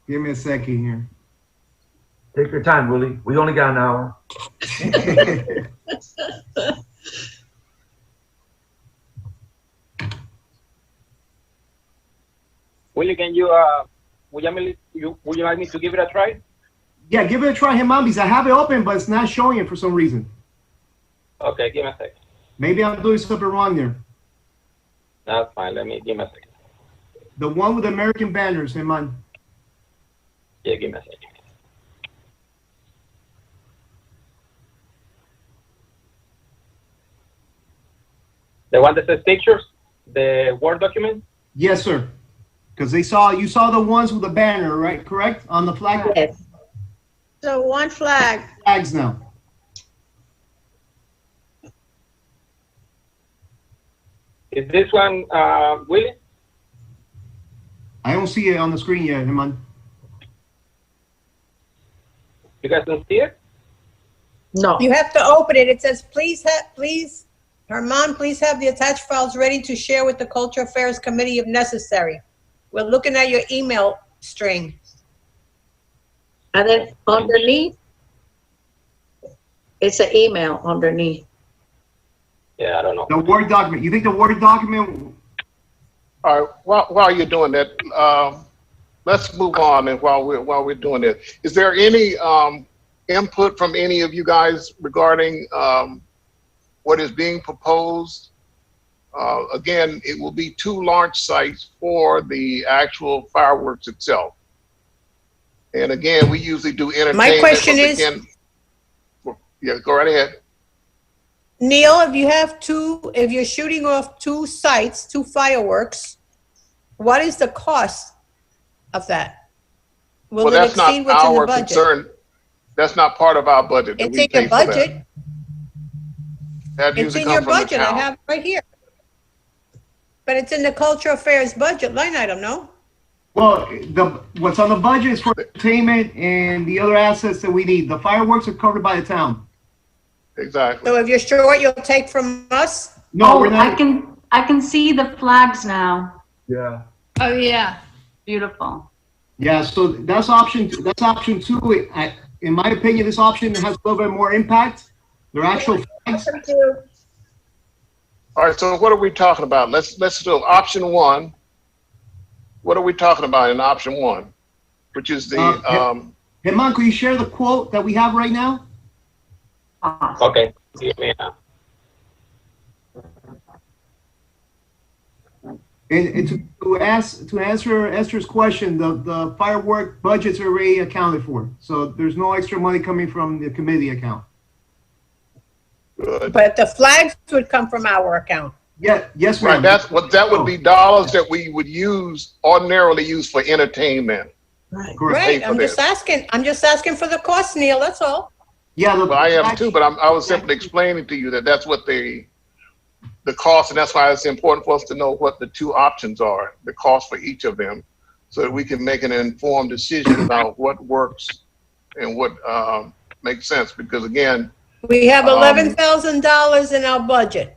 Give me a second here. Take your time, Willie. We only got an hour. Willie, can you, would you like me to give it a try? Yeah, give it a try, Hemambis. I have it open, but it's not showing it for some reason. Okay, give me a second. Maybe I'm doing something wrong there. That's fine. Give me a second. The one with American banners, Heman. Yeah, give me a second. The one that says pictures, the Word document? Yes, sir. Because you saw the ones with the banner, right? Correct? On the flag? Yes. So one flag. Flags now. Is this one Willie? I don't see it on the screen yet, Heman. You guys don't see it? No. You have to open it. It says, Herman, please have the attached files ready to share with the Culture Affairs Committee if necessary. We're looking at your email string. And then underneath, it's an email underneath. Yeah, I don't know. The Word document. You think the Word document? All right, while you're doing that, let's move on. And while we're doing it, is there any input from any of you guys regarding what is being proposed? Again, it will be 2 launch sites for the actual fireworks itself. And again, we usually do entertainment. My question is, yeah, go right ahead. Neil, if you're shooting off 2 sites, 2 fireworks, what is the cost of that? Will Well, it that's not exceed what's in the our budget? concern. That's not part of our budget. that It's we in pay your for that. budget. That It's usually in your comes from the budget. I town. have it right here. But it's in the Culture Affairs budget line item, no? Well, what's on the budget is for entertainment and the other assets that we need. The fireworks are covered by the town. Exactly. So if you're short, you'll take from us? No, Oh, we're not. I can see the flags now. Yeah. Oh, yeah. Beautiful. Yeah, so that's option 2. That's option 2. In my opinion, this option has a little bit more impact. They're actual flags. All right, so what are we talking about? Let's do option 1. What are we talking about in option 1? Which is the Heman, could you share the quote that we have right now? Okay, give me a... And to answer Esther's question, the firework budget's already accounted for. So there's no extra money coming from the committee account. Good. But the flags would come from our account. Yeah, yes, Right, ma'am. that would be dollars that we would ordinarily use for entertainment. Correct. Right, Pay for I'm just asking for the cost, Neil, that's all. Yeah, Well, I am too, but I was simply explaining to you that that's what the cost, and that's why it's important for us to know what the 2 options are, the cost for each of them, so that we can make an informed decision about what works and what makes sense. Because again, We have $11,000 in our budget.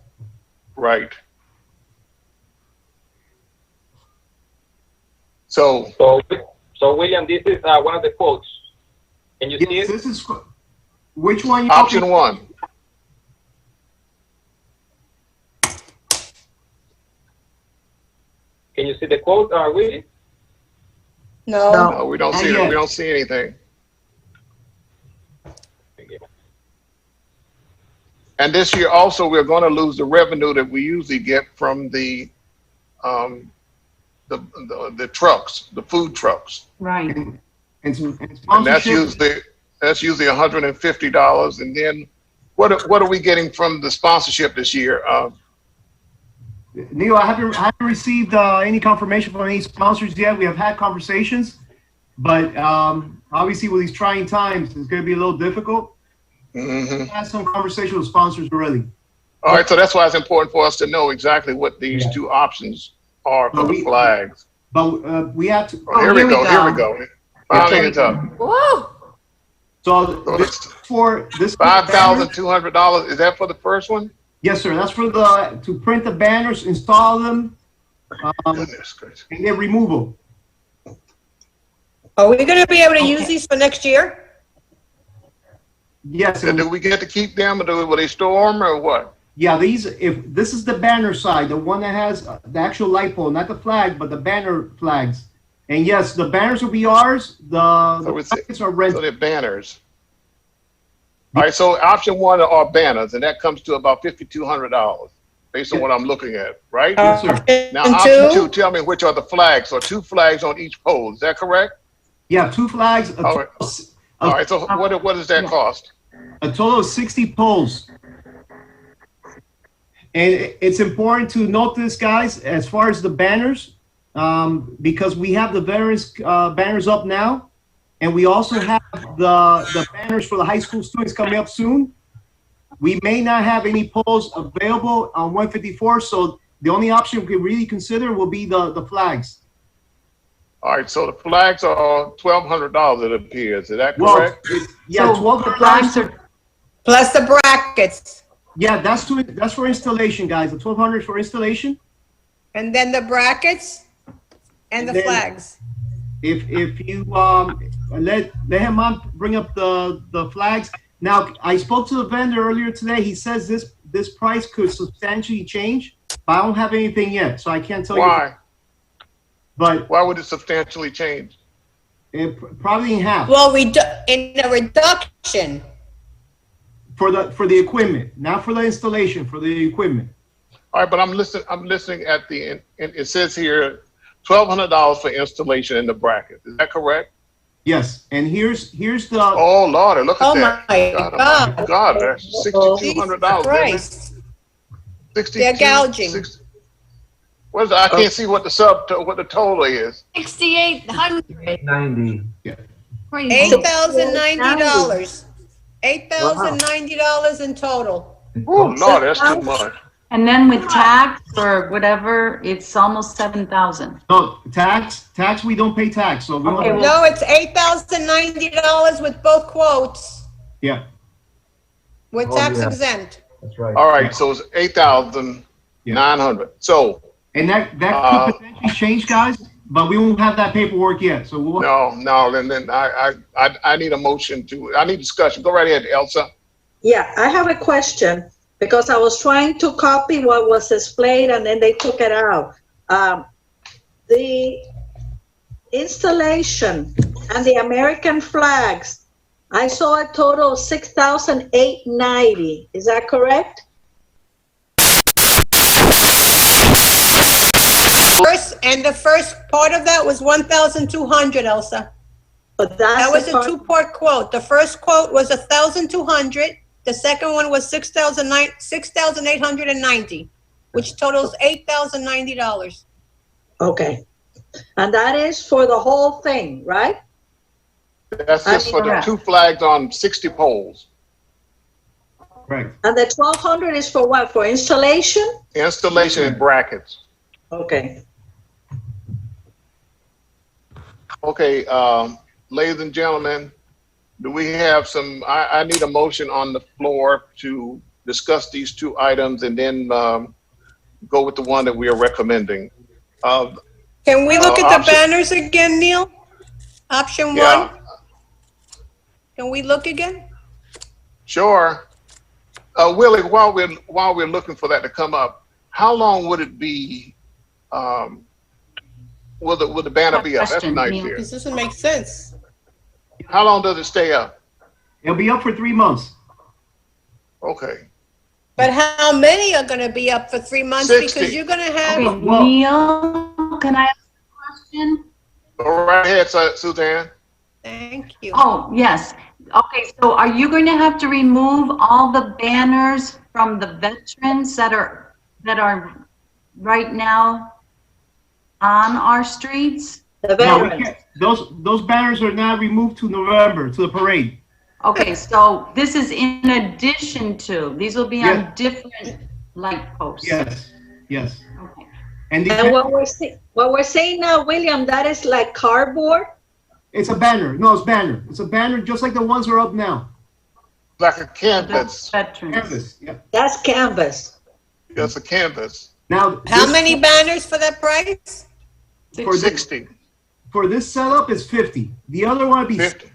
right. So William, this is one of the quotes. Can you see Yes, it? this is which one? You option 1. Can you see the quote, Willie? No. No, we don't Not see it. yet. We don't see anything. And this year also, we're going to lose the revenue that we usually get from the trucks, the food trucks. Right. And And that's usually $150. And then what are we getting from the sponsorship this year? Neil, I haven't received any confirmation from any sponsors yet. We have had conversations, but obviously with these trying times, it's going to be a little difficult. Mm-hmm. We had some conversation with sponsors already. All right, so that's why it's important for us to know exactly what these 2 options are for the flags. But we have to. Oh, here we go. Finally, it's up. Whoa! So this for this $5,200. Is that for the first one? Yes, sir. That's for to print the banners, install them, Goodness gracious. and then remove them. Are we going to be able to use these for next year? Yes. So do we get to keep them, or will they store them, or what? Yeah, if this is the banner side, the one that has the actual light pole, not the flag, but the banner flags. And yes, the banners will be ours. The flags are rented. So they're banners. All right, so option one are banners, and that comes to about $5,200 based on what I'm looking at, right? Yes, sir. Now, option two, tell me which are the flags, or 2 flags on each pole. Is that correct? Yeah, 2 flags. All right. All right, so what does that cost? A total of 60 poles. And it's important to note this, guys, as far as the banners, because we have the various banners up now. And we also have the banners for the high school students coming up soon. We may not have any poles available on 154, so the only option we can really consider will be the flags. All right, so the flags are $1,200, it appears. Is that correct? Well, yeah, So 12 the flags are plus the brackets. Yeah, that's for installation, guys. The 1,200 for installation. And then the brackets and the then- flags. If you let him bring up the flags. Now, I spoke to the vendor earlier today. He says this price could substantially change, but I don't have anything yet, so I can't tell you. Why? But why would it substantially change? Probably in half. Well, in a reduction. For the equipment, not for the installation, for the equipment. All right, but I'm listening at the, and it says here $1,200 for installation in the bracket. Is that correct? Yes, and here's the. Oh Lord, look at that! My God, God, that's $6,200. Christ. They're gouging. What is it? I can't see what the total is. 6,800. 90. $8,090. $8,090 in total. Oh Lord, that's too much. And then with tax or whatever, it's almost 7,000. No, tax, we don't pay tax, so we don't. Okay, No, it's $8,090 with both quotes. Yeah. We're tax exempt. That's right. All right, so it's 8,900. So. And that could potentially change, guys, but we won't have that paperwork yet. So we'll. No. Then I need a motion I need discussion. Go right ahead, Elsa. Yeah, I have a question because I was trying to copy what was displayed and then they took it out. The installation and the American flags, I saw a total of $6,890. Is that correct? The first part of that was 1,200, Elsa. But that was a two-part quote. The first quote was 1,200. The second one was 6,890, which totals $8,090. Okay. And that is for the whole thing, right? That's just for the 2 flags on 60 poles. Right. And the 1,200 is for what? For installation? Installation and brackets. Okay. Okay, ladies and gentlemen, do we have I need a motion on the floor to discuss these 2 items and then go with the one that we are recommending. Can we look at the banners again, Neil? Option 1? Can we look again? Sure. Willie, while we're looking for that to come up, how long would it be? Will the banner be up? That's nice here. This doesn't make sense. How long does it stay up? It'll be up for 3 months. Okay. But how many are going to be up for 3 months? 60. Because you're going to have. Okay, Neil, can I ask a question? Go right ahead, Suzanne. Thank you. Oh, yes. Okay, so are you going to have to remove all the banners from the veterans that are right now on our streets? No, we can't. Those banners are now removed to November, to the parade. Okay, so this is in addition to, these will be on different light posts. Yes. Okay. And what we're saying now, William, that is like cardboard? It's a banner. No, it's banner. It's a banner just like the ones that are up now. Like a canvas. Veterans. Yeah. That's canvas. That's a canvas. Now, How many banners for that price? For 60. For this setup is 50. The other one would be 50.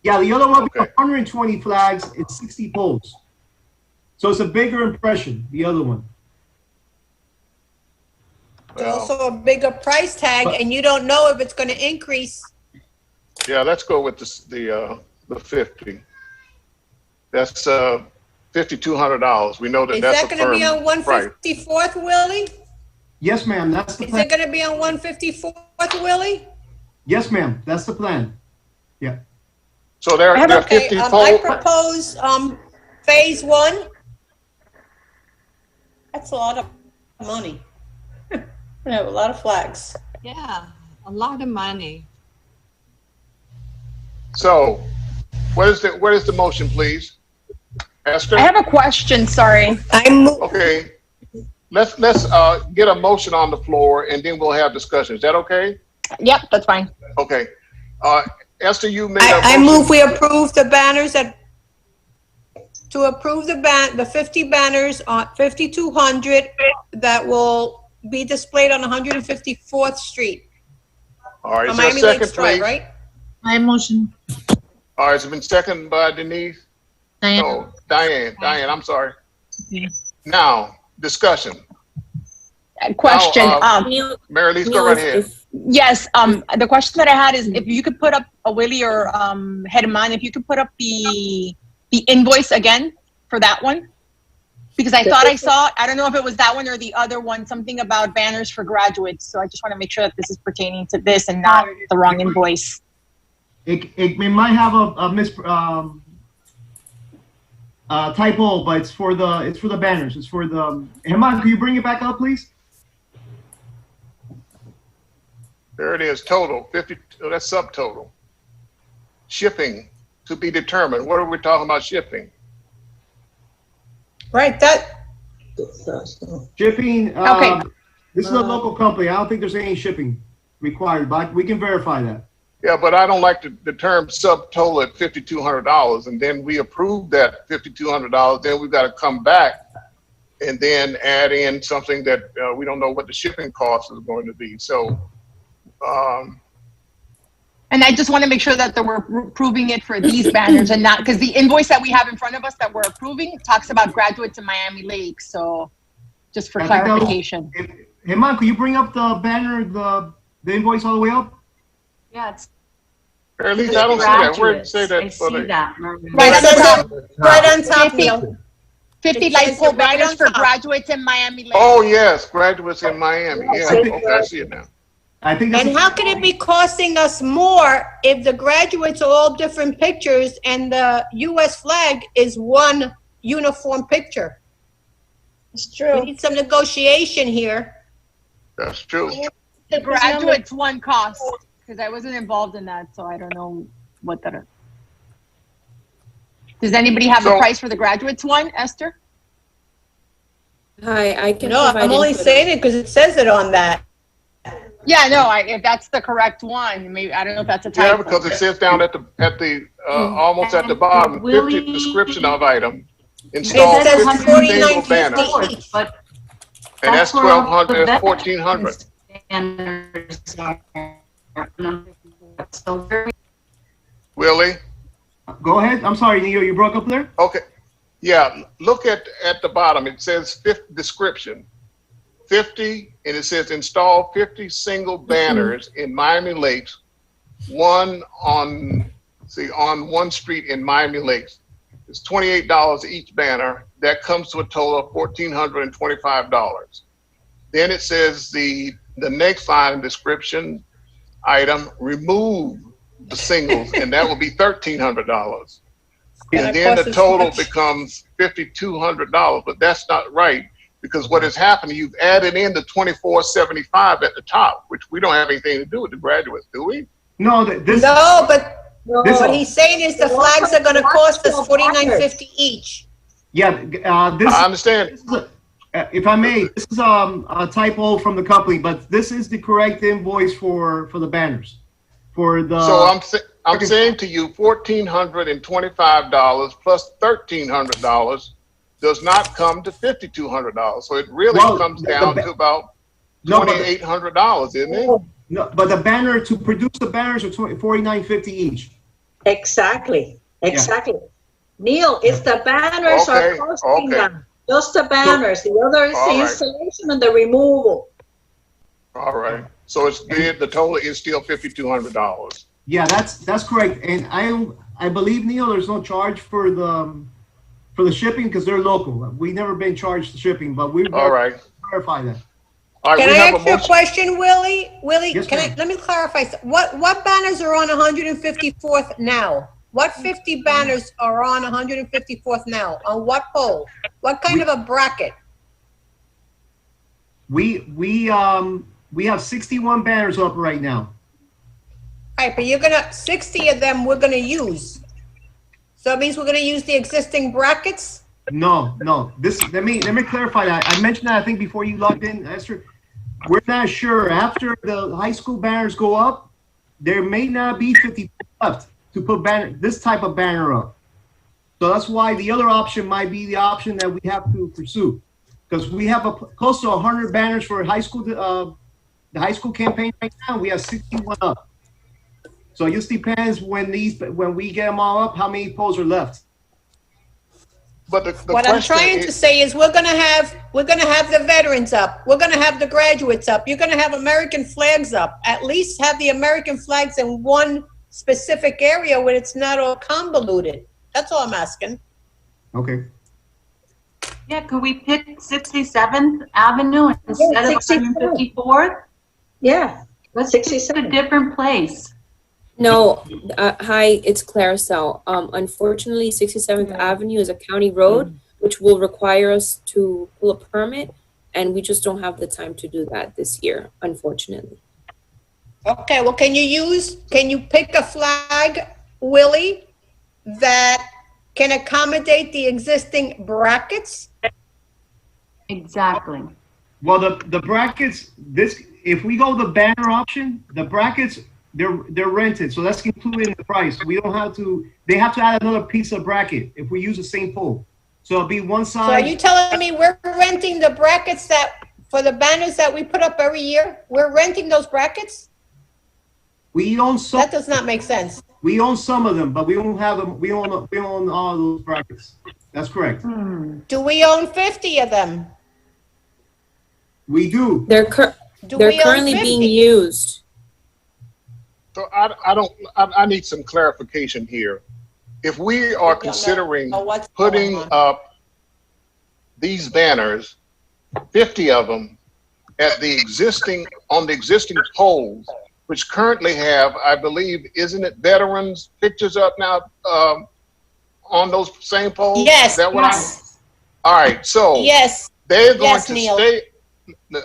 Yeah, the other one would be 120 flags. It's 60 poles. So it's a bigger impression. The other one. It's also a bigger price tag, and you don't know if it's going to increase. Yeah, let's go with the 50. That's $5,200. We know that Is that's that a going to be firm on price. 154th, Willie? Yes, ma'am. That's the Is plan. it going to be on 154th, Willie? Yes, ma'am. That's the plan. Yeah. So there are 50 I poles. propose phase 1. That's a lot of money. We have a lot of flags. Yeah, a lot of money. So, what is the motion, please? Esther? I have a question, sorry. Okay. Let's get a motion on the floor and then we'll have discussion. Is that okay? Yep, that's fine. Okay. Esther, you made I move we approve the banners to approve the 50 banners on 5,200 that will be displayed on 154th Street. All right, On is there a Miami second, Lakes Drive, please? right? My motion. All right, it's been seconded by Denise. Diane. No, Diane, I'm sorry. Now, discussion. Question. Mary Lise, go right ahead. Yes, the question that I had is if you could put up, Willie or Herman, if you could put up the invoice again for that one. Because I thought I saw, I don't know if it was that one or the other one, something about banners for graduates. So I just want to make sure that this is pertaining to this and not the wrong invoice. It might have a typo, but it's for the banners. It's for the. Herman, can you bring it back up, please? There it is, total, 50, that's subtotal. Shipping to be determined. What are we talking about shipping? Right, that. Shipping, Okay. This is a local company. I don't think there's any shipping required, but we can verify that. Yeah, but I don't like the term subtotal at $5,200, and then we approve that $5,200, then we've got to come back and then add in something that we don't know what the shipping cost is going to be. So, And I just want to make sure that we're approving it for these banners and not, because the invoice that we have in front of us that we're approving talks about graduates in Miami Lakes. So just for clarification. Herman, could you bring up the banner, the invoice all the way up? Yeah, it's. Or at least I don't see that. Where did it say that? I see that. Right on top, Neil. 50 light pole banners for graduates in Miami Lakes. Oh, yes, graduates in Miami. Yeah, okay, I see it now. I think And how can it be costing us more if the graduates are all different pictures and the U.S. flag is one uniform picture? It's true. We need some negotiation here. That's true. The graduates one cost, because I wasn't involved in that, so I don't know what that is. Does anybody have a price for the graduates one, Esther? Hi, I can. No, I'm only saying it because it says it on that. Yeah, no, if that's the correct one, maybe, I don't know if that's a typo. Yeah, because it says down at the almost at the bottom, 50 description of item. Install 50 single banners. And that's 1,200, that's 1,400. Willie? Go ahead. I'm sorry, Neo, you broke up there? Okay. Yeah, look at the bottom. It says 50 description. 50, and it says install 50 single banners in Miami Lakes, one on one street in Miami Lakes. It's $28 each banner. That comes to a total of $1,425. Then it says the next line description item, remove the singles, and that will be $1,300. And then the total becomes $5,200, but that's not right. Because what has happened, you've added in the $2,475 at the top, which we don't have anything to do with the graduates, do we? No, but what he's saying is the flags are going to cost us $49.50 each. Yeah, I understand. If I may, this is a typo from the company, but this is the correct invoice for the banners. for the. So I'm saying to you, $1,425 plus $1,300 does not come to $5,200. So it really comes down to about $2,800, isn't it? No, but the banner, to produce the banners are $49.50 each. Exactly. Neil, it's the banners are costing them. Just the banners. The other is the installation and the removal. All right. So the total is still $5,200. Yeah, that's correct. And I believe, Neil, there's no charge for the shipping because they're local. We've never been charged the shipping, but we've clarify that. All right, can I ask you a question, Willie? Willie, yes, let me clarify. What banners are on 154th now? What 50 banners are on 154th now? On what pole? What kind of a bracket? We have 61 banners up right now. All right, but 60 of them we're gonna use. So it means we're gonna use the existing brackets? No. Let me clarify that. I mentioned that I think before you logged in, Esther. We're not sure. After the high school banners go up, there may not be 50 left to put this type of banner up. So that's why the other option might be the option that we have to pursue, because we have close to 100 banners for high school, the high school campaign right now. We have 61 up. So it just depends when we get them all up, how many poles are left. But what I'm trying to say is we're gonna have the veterans up. We're gonna have the graduates up. You're gonna have American flags up. At least have the American flags in one specific area where it's not all convoluted. That's all I'm asking. Okay. Yeah, could we pick 67th Avenue instead of 154th? Yeah, that's 67. A different place. No, hi, it's Claricel. Unfortunately, 67th Avenue is a county road, which will require us to pull a permit, and we just don't have the time to do that this year, unfortunately. Okay, well, can you pick a flag, Willie, that can accommodate the existing brackets? Exactly. Well, the brackets, if we go the banner option, the brackets, they're rented, so that's included in the price. We don't have to. They have to add another piece of bracket if we use the same pole. So it'll be one side. So are you telling me we're renting the brackets for the banners that we put up every year? We're renting those brackets? We own some. That does not make sense. We own some of them, but we don't have them. We own all those brackets. That's correct. Do we own 50 of them? We do. They're currently being used. So I need some clarification here. If we are considering putting up these banners, 50 of them on the existing poles, which currently have, I believe, isn't it veterans pictures up now on those same poles? Yes. Is that what all right. So yes, they're going to Neil. stay.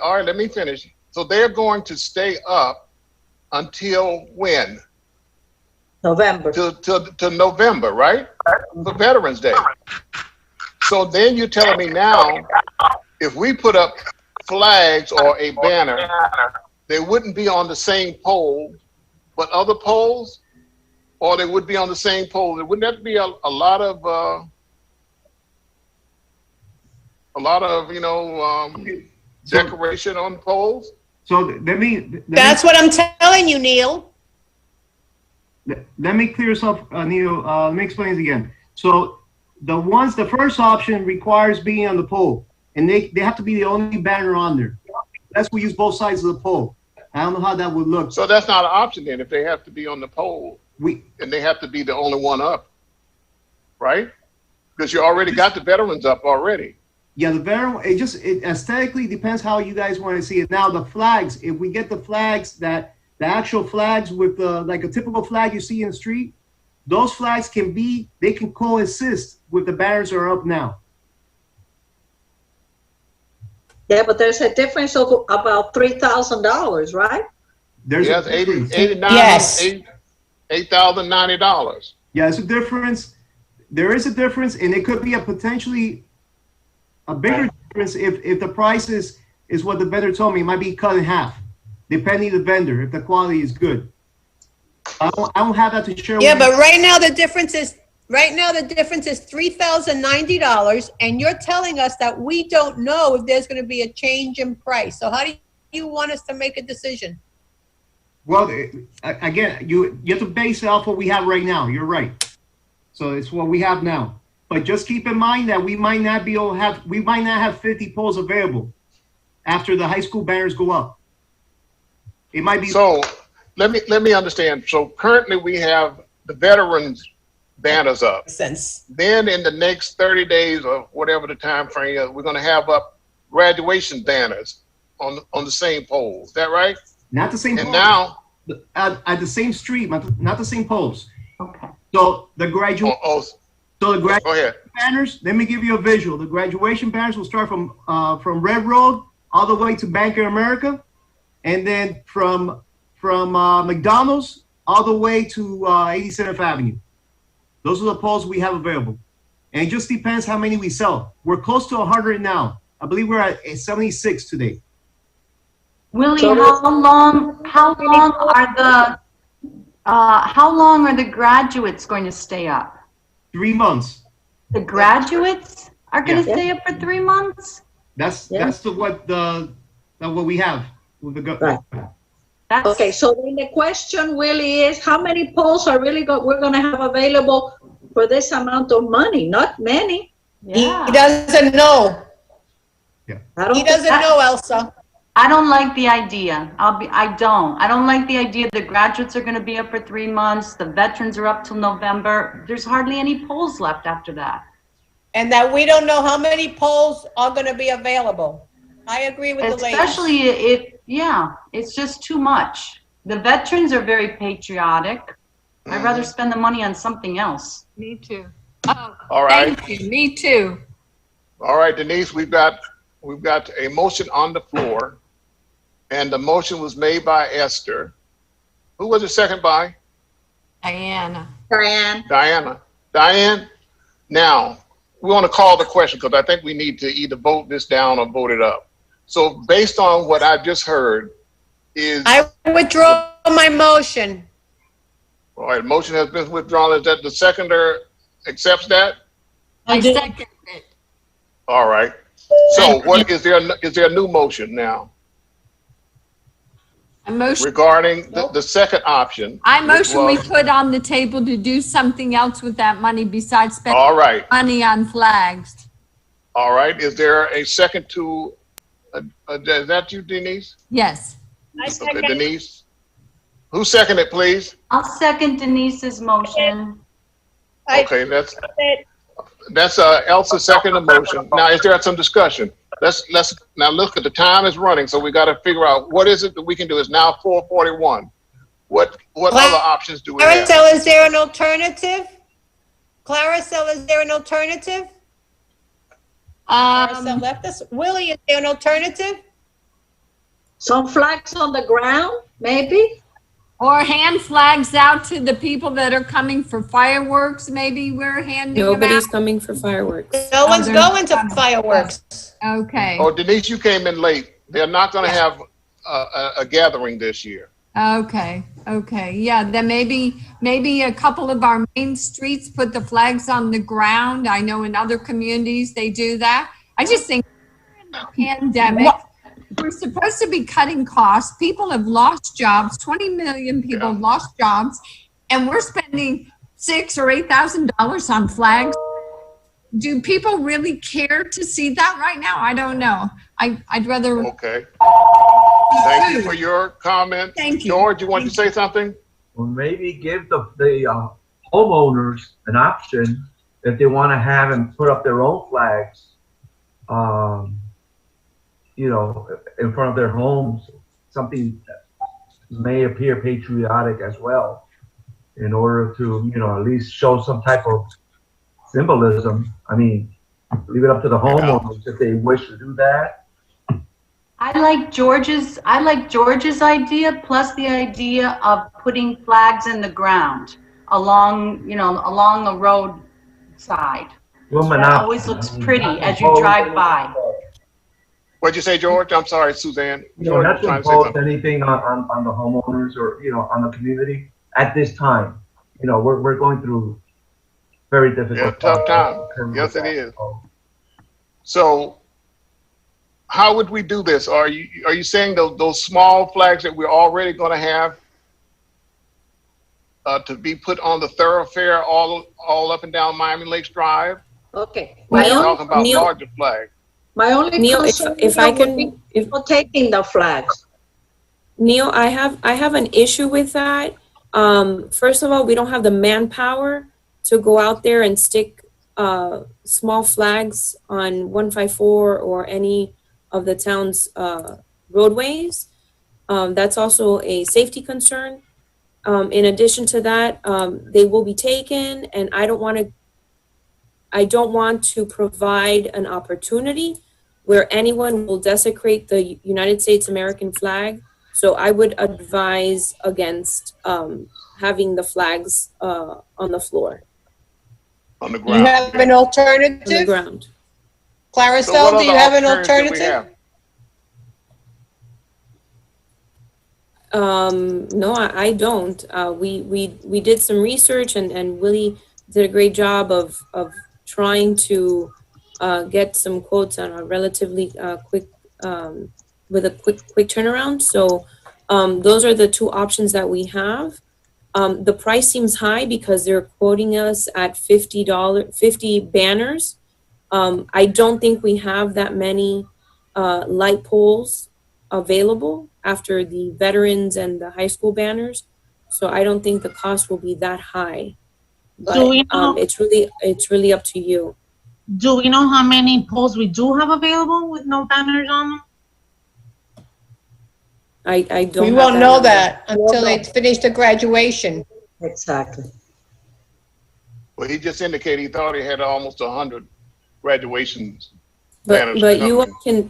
All right, let me finish. So they're going to stay up until when? November. To November, right? For Veterans Day. So then you're telling me now, if we put up flags or a banner, they wouldn't be on the same pole, but other poles, or they would be on the same pole. Wouldn't that be a lot of decoration on poles? So That's what I'm telling you, Neil. Let me clear this up, Neil. Let me explain this again. So the first option requires being on the pole, and they have to be the only banner on there. That's we use both sides of the pole. I don't know how that would look. So that's not an option then if they have to be on the pole and they have to be the only one up, right? Because you already got the veterans up already. Yeah, the veteran, it aesthetically depends how you guys want to see it. Now the flags, if we get the flags the actual flags with like a typical flag you see in the street, those flags can coexist with the banners that are up now. Yeah, but there's a difference of about $3,000, right? There's $8,090. Yeah, it's a difference. There is a difference, and it could be a potentially a bigger difference if the price is what the vendor told me. It might be cut in half, depending on the vendor, if the quality is good. I don't have that to share Yeah, with you. but right now the difference is $3,090, and you're telling us that we don't know if there's going to be a change in price. So how do you want us to make a decision? Well, again, you have to base it off what we have right now. You're right. So it's what we have now. But just keep in mind that we might not have 50 poles available after the high school banners go up. It might be. So let me understand. So currently we have the veterans banners up. Then in the next 30 days or whatever the time frame is, we're going to have up graduation banners on the same pole. Is that right? Not the same and poles. Now at the same street, not the same poles. Okay. So the graduation. So the graduation banners. Let me give you a visual. The graduation banners will start from Red Road all the way to Bank of America, and then from McDonald's all the way to 87th Avenue. Those are the poles we have available, and it just depends how many we sell. We're close to 100 now. I believe we're at 76 today. Willie, how long are the graduates going to stay up? 3 months. The graduates are going to stay up for 3 months? That's what we have with the Right. Okay, so then the question really is, how many poles are we're going to have available for this amount of money? Not many. Yeah. He doesn't know. Yeah. He doesn't know, Elsa. I don't like the idea. I don't like the idea the graduates are going to be up for 3 months. The veterans are up till November. There's hardly any polls left after that. And that we don't know how many polls are going to be available. I agree with the lady. Especially it's just too much. The veterans are very patriotic. I'd rather spend the money on something else. Me too. All right. Thank you. Me too. All right, Denise, we've got a motion on the floor, and the motion was made by Esther. Who was it second by? Diana. Diane. Now, we want to call the question because I think we need to either vote this down or vote it up. So based on what I've just heard is... I withdraw my motion. All right, motion has been withdrawn. Is that the seconder accepts that? I second it. All right. So what is there a new motion now? A motion regarding the second option. I motion we put on the table to do something else with that money besides spending money on flags. All right. Is there a second to is that you, Denise? Yes. I second. Okay, Denise. Who seconded, please? I'll second Denise's motion. Okay, that's Elsa second the motion. Now, is there some discussion? Let's now look at the time is running, so we got to figure out what is it that we can do. It's now 4:41. What other options do we have? Claricel, is there an alternative? Claricel, is there an alternative? Claricel left us. Willie, is there an alternative? Some flags on the ground, maybe? Or hand flags out to the people that are coming for fireworks. Maybe we're handing Nobody's them out. coming for fireworks. No one's going to fireworks. Okay. Oh, Denise, you came in late. They're not going to have a gathering this year. Okay. Yeah, then maybe a couple of our main streets put the flags on the ground. I know in other communities they do that. I just think in the pandemic, we're supposed to be cutting costs. People have lost jobs. 20 million people have lost jobs, and we're spending $6,000 or $8,000 on flags. Do people really care to see that right now? I don't know. I'd rather. Okay. Thank you for your comment. Thank you. George, you want to say something? Well, maybe give the homeowners an option if they want to have and put up their own flags, in front of their homes, something that may appear patriotic as well, in order to, at least show some type of symbolism. I mean, leave it up to the homeowners if they wish to do that. I like George's idea, plus the idea of putting flags in the ground along a road side. That always looks pretty as you drive by. What'd you say, George? I'm sorry, Suzanne. Not to impose anything on the homeowners or, on the community, at this time. You know, we're going through very difficult. Tough time. Yes, it is. So, how would we do this? Are you saying those small flags that we're already going to have to be put on the thoroughfare all up and down Miami Lakes Drive? Okay. We're talking about larger flags. My only Neil, concern if I can, if taking the flags. Neil, I have an issue with that. First of all, we don't have the manpower to go out there and stick small flags on 154 or any of the town's roadways. That's also a safety concern. In addition to that, they will be taken, and I don't want to provide an opportunity where anyone will desecrate the United States American flag. So I would advise against having the flags on the floor. On the ground. You have an alternative? On the ground. Claricel, do you have an alternative? No, I don't. We did some research, and Willie did a great job of trying to get some quotes on a relatively quick with a quick turnaround. So those are the two options that we have. The price seems high because they're quoting us at $50 banners. I don't think we have that many light poles available after the veterans and the high school banners. So I don't think the cost will be that high. But Do we know, it's really up to you. do we know how many poles we do have available with no banners on them? I don't. We have won't know number. that until they finish the graduation. Exactly. Well, he just indicated he thought he had almost 100 graduations. But you can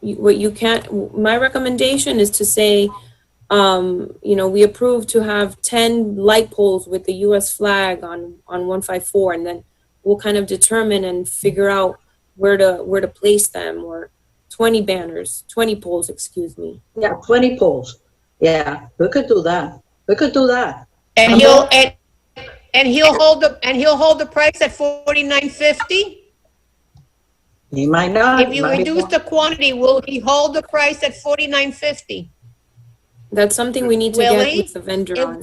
what you can't. My recommendation is to say, we approve to have 10 light poles with the U.S. flag on 154, and then we'll kind of determine and figure out where to place them, or 20 banners, 20 poles, excuse me. Yeah, 20 poles. Yeah, we could do that. We could do that. And he'll hold the price at $49.50. He might not. If you reduce the quantity, will he hold the price at $49.50? That's something we need to get with the vendor on.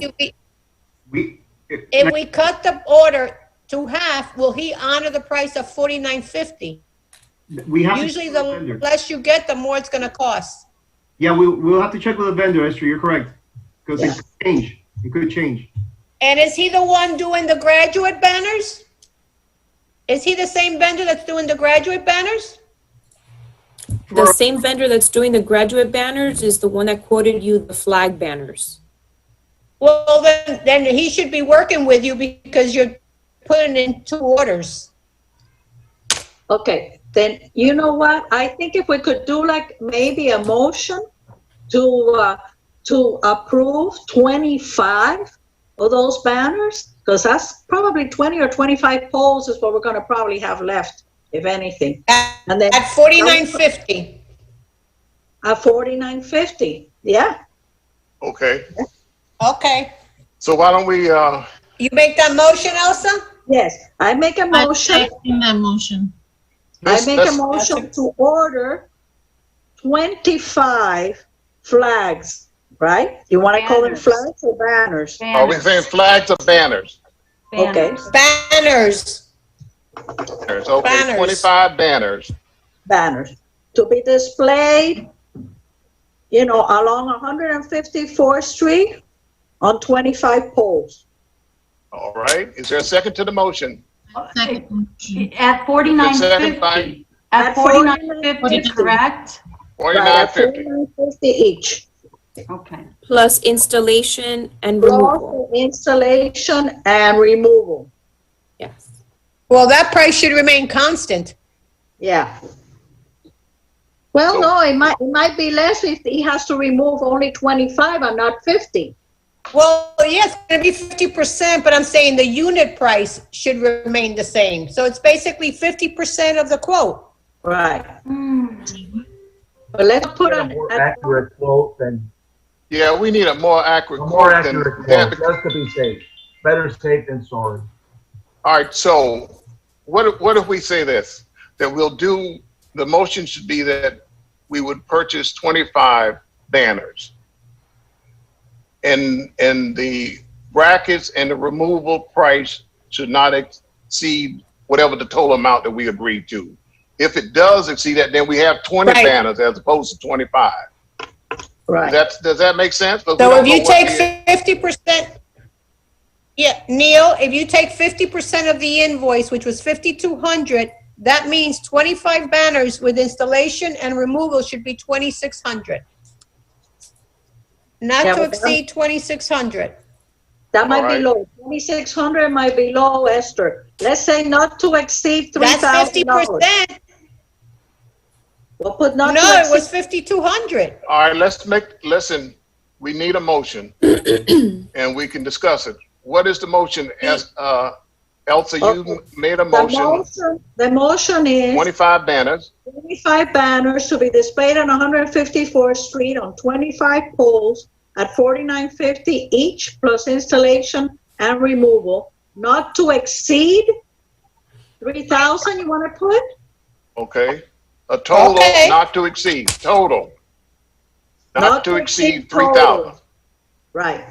If we cut the order to half, will he honor the price of $49.50? We have Usually, to the check with the vendor. less you get, the more it's going to cost. Yeah, we'll have to check with the vendor, Esther. You're correct. Because it could change. It could change. And is he the one doing the graduate banners? Is he the same vendor that's doing the graduate banners? The same vendor that's doing the graduate banners is the one that quoted you the flag banners. Well, then he should be working with you because you're putting in two orders. Okay, then you know what? I think if we could do like maybe a motion to approve 25 of those banners, because that's probably 20 or 25 poles is what we're going to probably have left, if anything. And then at $49.50. At $49.50, yeah. Okay. Okay. So why don't we? You make that motion, Elsa? Yes, I make a motion. I'm seconding that motion. I make a motion to order 25 flags, right? You want to call them flags or banners? Are we saying flags or banners? Okay. Banners. Banners. Okay, Banners. 25 banners. Banners to be displayed, along 154th Street on 25 poles. All right. Is there a second to the motion? Second. At Second by $49.50. At $49.50, correct? $49.50 each. Okay. Plus installation and Plus removal. the installation and removal. Yes. Well, that price should remain constant. Yeah. Well, no, it might be less if he has to remove only 25 and not 50. Well, yes, it's going to be 50%, but I'm saying the unit price should remain the same. So it's basically 50% of the quote. Right. But let's put Get a more accurate quote than Yeah, we need a more accurate A more quote than accurate that. quote, just to be safe. Better safe than sorry. All right, so what if we say this? That the motion should be that we would purchase 25 banners. And the brackets and the removal price should not exceed whatever the total amount that we agreed to. If it does exceed that, then we have 20 banners as opposed to 25. Right. Does that make sense? So if you take 50%, yeah, Neil, if you take 50% of the invoice, which was $5,200, that means 25 banners with installation and removal should be 2,600. Not Yeah, to but exceed 2,600. That might All be right. low. 2,600 might be low, Esther. Let's say not to exceed That's $3,000. 50%. We'll put not No, to it was exceed. 5,200. All right, listen, we need a motion and we can discuss it. What is the motion? As Elsa, you made a motion, The motion is 25 banners. 25 banners to be displayed on 154th Street on 25 poles at $49.50 each, plus installation and removal, not to exceed 3,000. You want to put? Okay. A total Okay. not to exceed, total. Not to exceed total. 3,000. Right.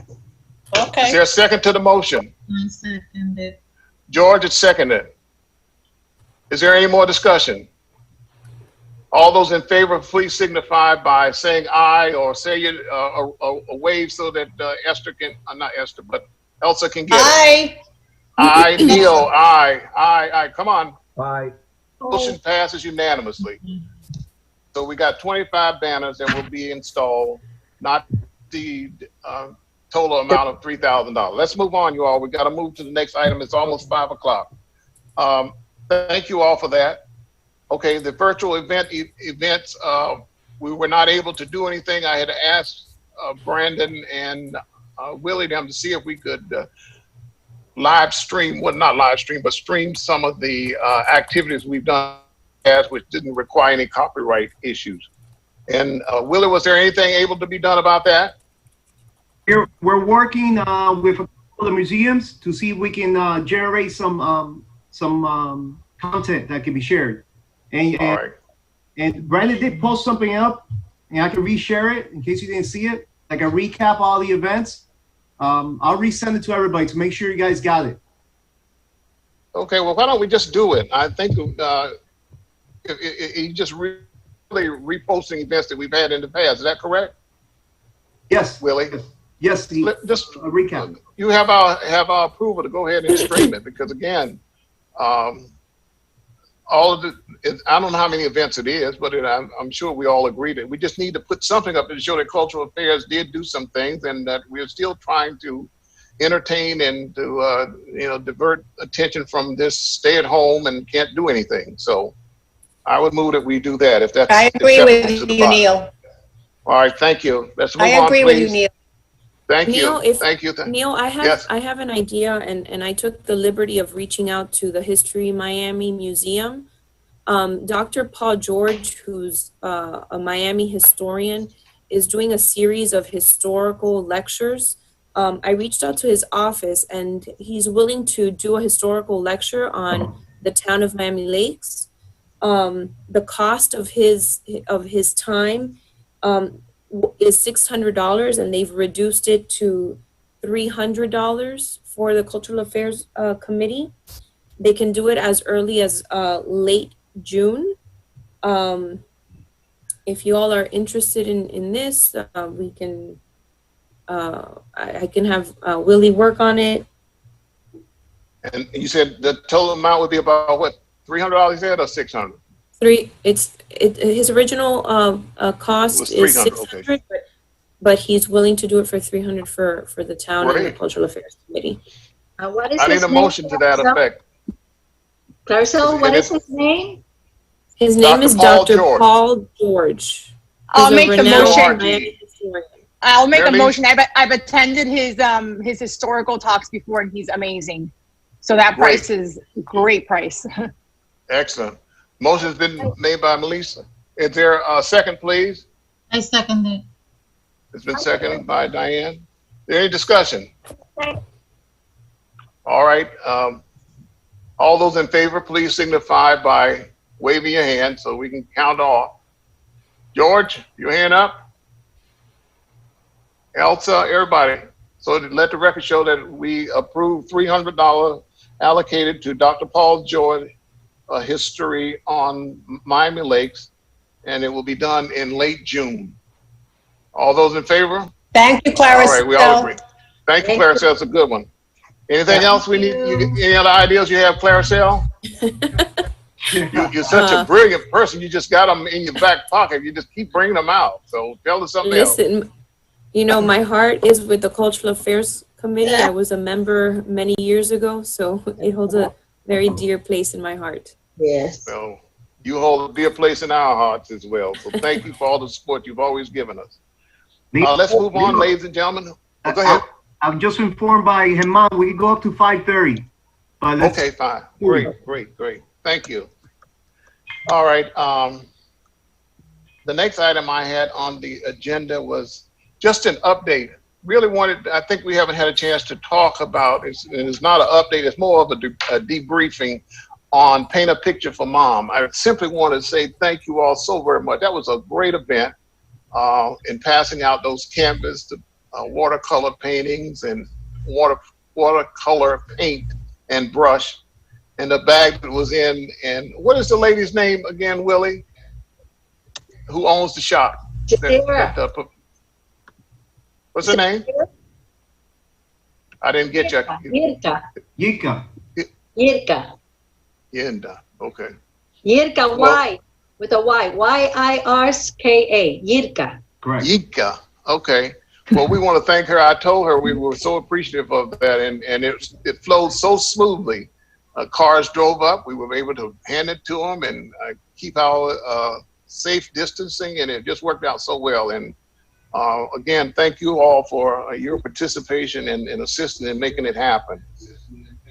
Is there a second to the motion? I second it. George has seconded. Is there any more discussion? All those in favor, please signify by saying aye or say a wave so that Esther can, not Esther, but Elsa can get it. Aye. Aye, Neil, aye. Come on. Aye. Motion passes unanimously. So we got 25 banners that will be installed, not the total amount of $3,000. Let's move on, you all. We got to move to the next item. It's almost 5 o'clock. Thank you all for that. Okay, the virtual events, we were not able to do anything. I had asked Brandon and Willie them to see if we could live stream, well, not live stream, but stream some of the activities we've done, which didn't require any copyright issues. And Willie, was there anything able to be done about that? We're working with a couple of museums to see if we can generate some content that can be shared. And Brandon did post something up, and I can reshare it in case you didn't see it. Like a recap all the events. I'll resend it to everybody to make sure you guys got it. Okay, well, why don't we just do it? I think he just really reposting events that we've had in the past. Is that correct? Yes. Willie? Yes, just a recap. You have our approval to go ahead and stream it because, again, all of I don't know how many events it is, but I'm sure we all agree that we just need to put something up to show that Cultural Affairs did do some things and that we're still trying to entertain and to divert attention from this stay at home and can't do anything. So I would move that we do that if that's. I agree with you, Neil. All right, thank you. Let's move on, I agree with you, please. Neil. Thank Neil, you. Thank you. Neil, I have an idea, and I took the liberty of reaching out to the History Miami Museum. Dr. Paul George, who's a Miami historian, is doing a series of historical lectures. I reached out to his office, and he's willing to do a historical lecture on the town of Miami Lakes. The cost of his time is $600, and they've reduced it to $300 for the Cultural Affairs Committee. They can do it as early as late June. If you all are interested in this, we can. I can have Willie work on it. And you said the total amount would be about what, $300? You said, or $600? His original cost is $600, but he's willing to do it for $300 for the town and the Cultural Affairs Committee. What is I need his a name, motion to that Claricel? effect. Claricel, what is his name? His name is Dr. Paul George. I'll He's a make the renowned motion. Miami historian. I'll make a Really? motion. I've attended his historical talks before, and he's amazing. So that Great. price is a great price. Excellent. Motion's been made by Melissa. Is there a second, please? I second it. It's been seconded by Diane. Is there any discussion? All right. All those in favor, please signify by waving your hand so we can count off. George, your hand up. Elsa, everybody. So to let the record show that we approved $300 allocated to Dr. Paul George, history on Miami Lakes, and it will be done in late June. All those in favor? Thank you, Claricel. All right, we all agree. Thank you, Claricel. It's a good one. Anything else we need? Any other ideas you have, Claricel? You're such a brilliant person. You just got them in your back pocket. You just keep bringing them out. So tell us something else. Listen, you know, my heart is with the Cultural Affairs Committee. I was a member many years ago, so it holds a very dear place in my heart. Yes. Well, you hold a dear place in our hearts as well. So thank you for all the support you've always given us. Let's move on, ladies and gentlemen. Go ahead. I'm just informed by Germán, we can go up to 5:30. Okay, fine. Great. Thank you. All right. The next item I had on the agenda was just an update. Really wanted, I think we haven't had a chance to talk about, it's not an update, it's more of a debriefing on Paint a Picture for Mom. I simply want to say thank you all so very much. That was a great event in passing out those canvas, the watercolor paintings and watercolor paint and brush, and the bag that was in. And what is the lady's name again, Willie? Who owns the shop? What's her name? I didn't get you. Yirka. Yinda. Okay. Yirka, Y, with a Y. Y-I-R-K-A. Yirka. Correct. Yirka. Okay. Well, we want to thank her. I told her we were so appreciative of that, and it flowed so smoothly. Cars drove up. We were able to hand it to them and keep our safe distancing, and it just worked out so well. And again, thank you all for your participation and assisting in making it happen.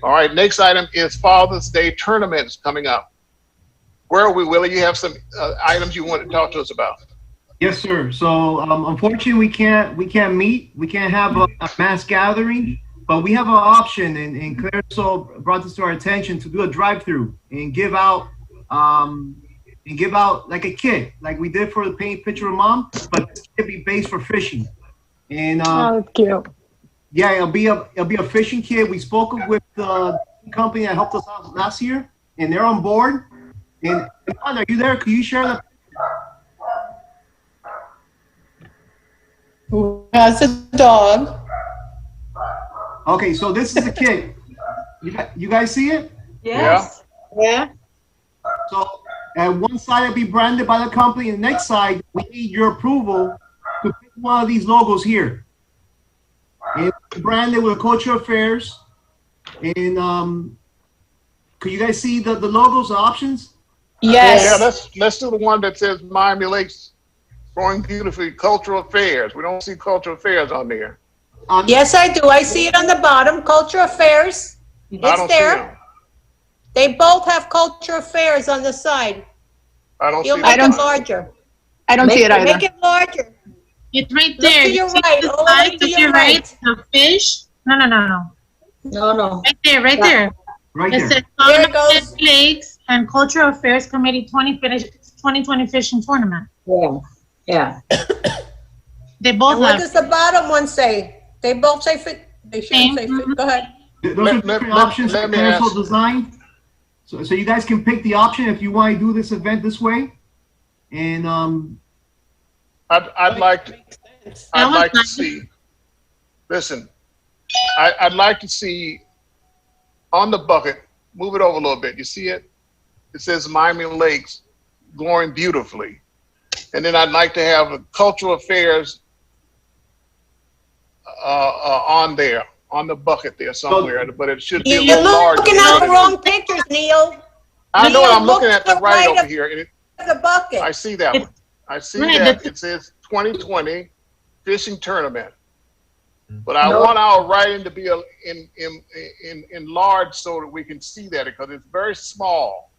All right, next item is Father's Day tournaments coming up. Where are we, Willie? You have some items you want to talk to us about. Yes, sir. So unfortunately, we can't meet. We can't have a mass gathering, but we have an option, and Claire so brought this to our attention, to do a drive-through and give out like a kit, like we did for the Paint Picture of Mom, but this kit be based for fishing. And that's cute. Yeah, it'll be a fishing kit. We spoke with the company that helped us out last year, and they're on board. And are you there? Can you share that? Who has a dog? Okay, so this is the kit. You guys see it? Yes. Yeah. So at one side it'll be branded by the company, and the next side we need your approval to pick one of these logos here. It's branded with Cultural Affairs. And can you guys see the logos, the options? Yes. Yeah, let's do the one that says Miami Lakes Growing Beautifully, Cultural Affairs. We don't see Cultural Affairs on there. Yes, I do. I see it on the bottom, Cultural Affairs. It's there. They both have Cultural Affairs on the side. I don't You'll see make it. it larger. I don't see it either. Make it larger. It's right Look there. to your See right. the All the side way to to your your right. right, the fish. No. No. Right there, right there. Right It there. says There it goes. Miami Lakes and Cultural Affairs Committee 2020 Fishing Tournament. Yeah. They both And what have. does the bottom one say? They both say fit. They shouldn't say fit. Go ahead. Those are different options that Cancel designed. So you guys can pick the option if you want to do this event this way. And I'd like to see. Listen, I'd like to see on the bucket. Move it over a little bit. You see it? It says Miami Lakes Growing Beautifully, and then I'd like to have a Cultural Affairs on there, on the bucket there somewhere. But it should be a You're little larger. looking at the wrong pictures, Neil. I know. Neil, I'm looking look at the to right of over here. The bucket. I see that one. I see Right, that it says 2020 fishing tournament, but I No. want our writing to be enlarged so that we can see that, because it's very small.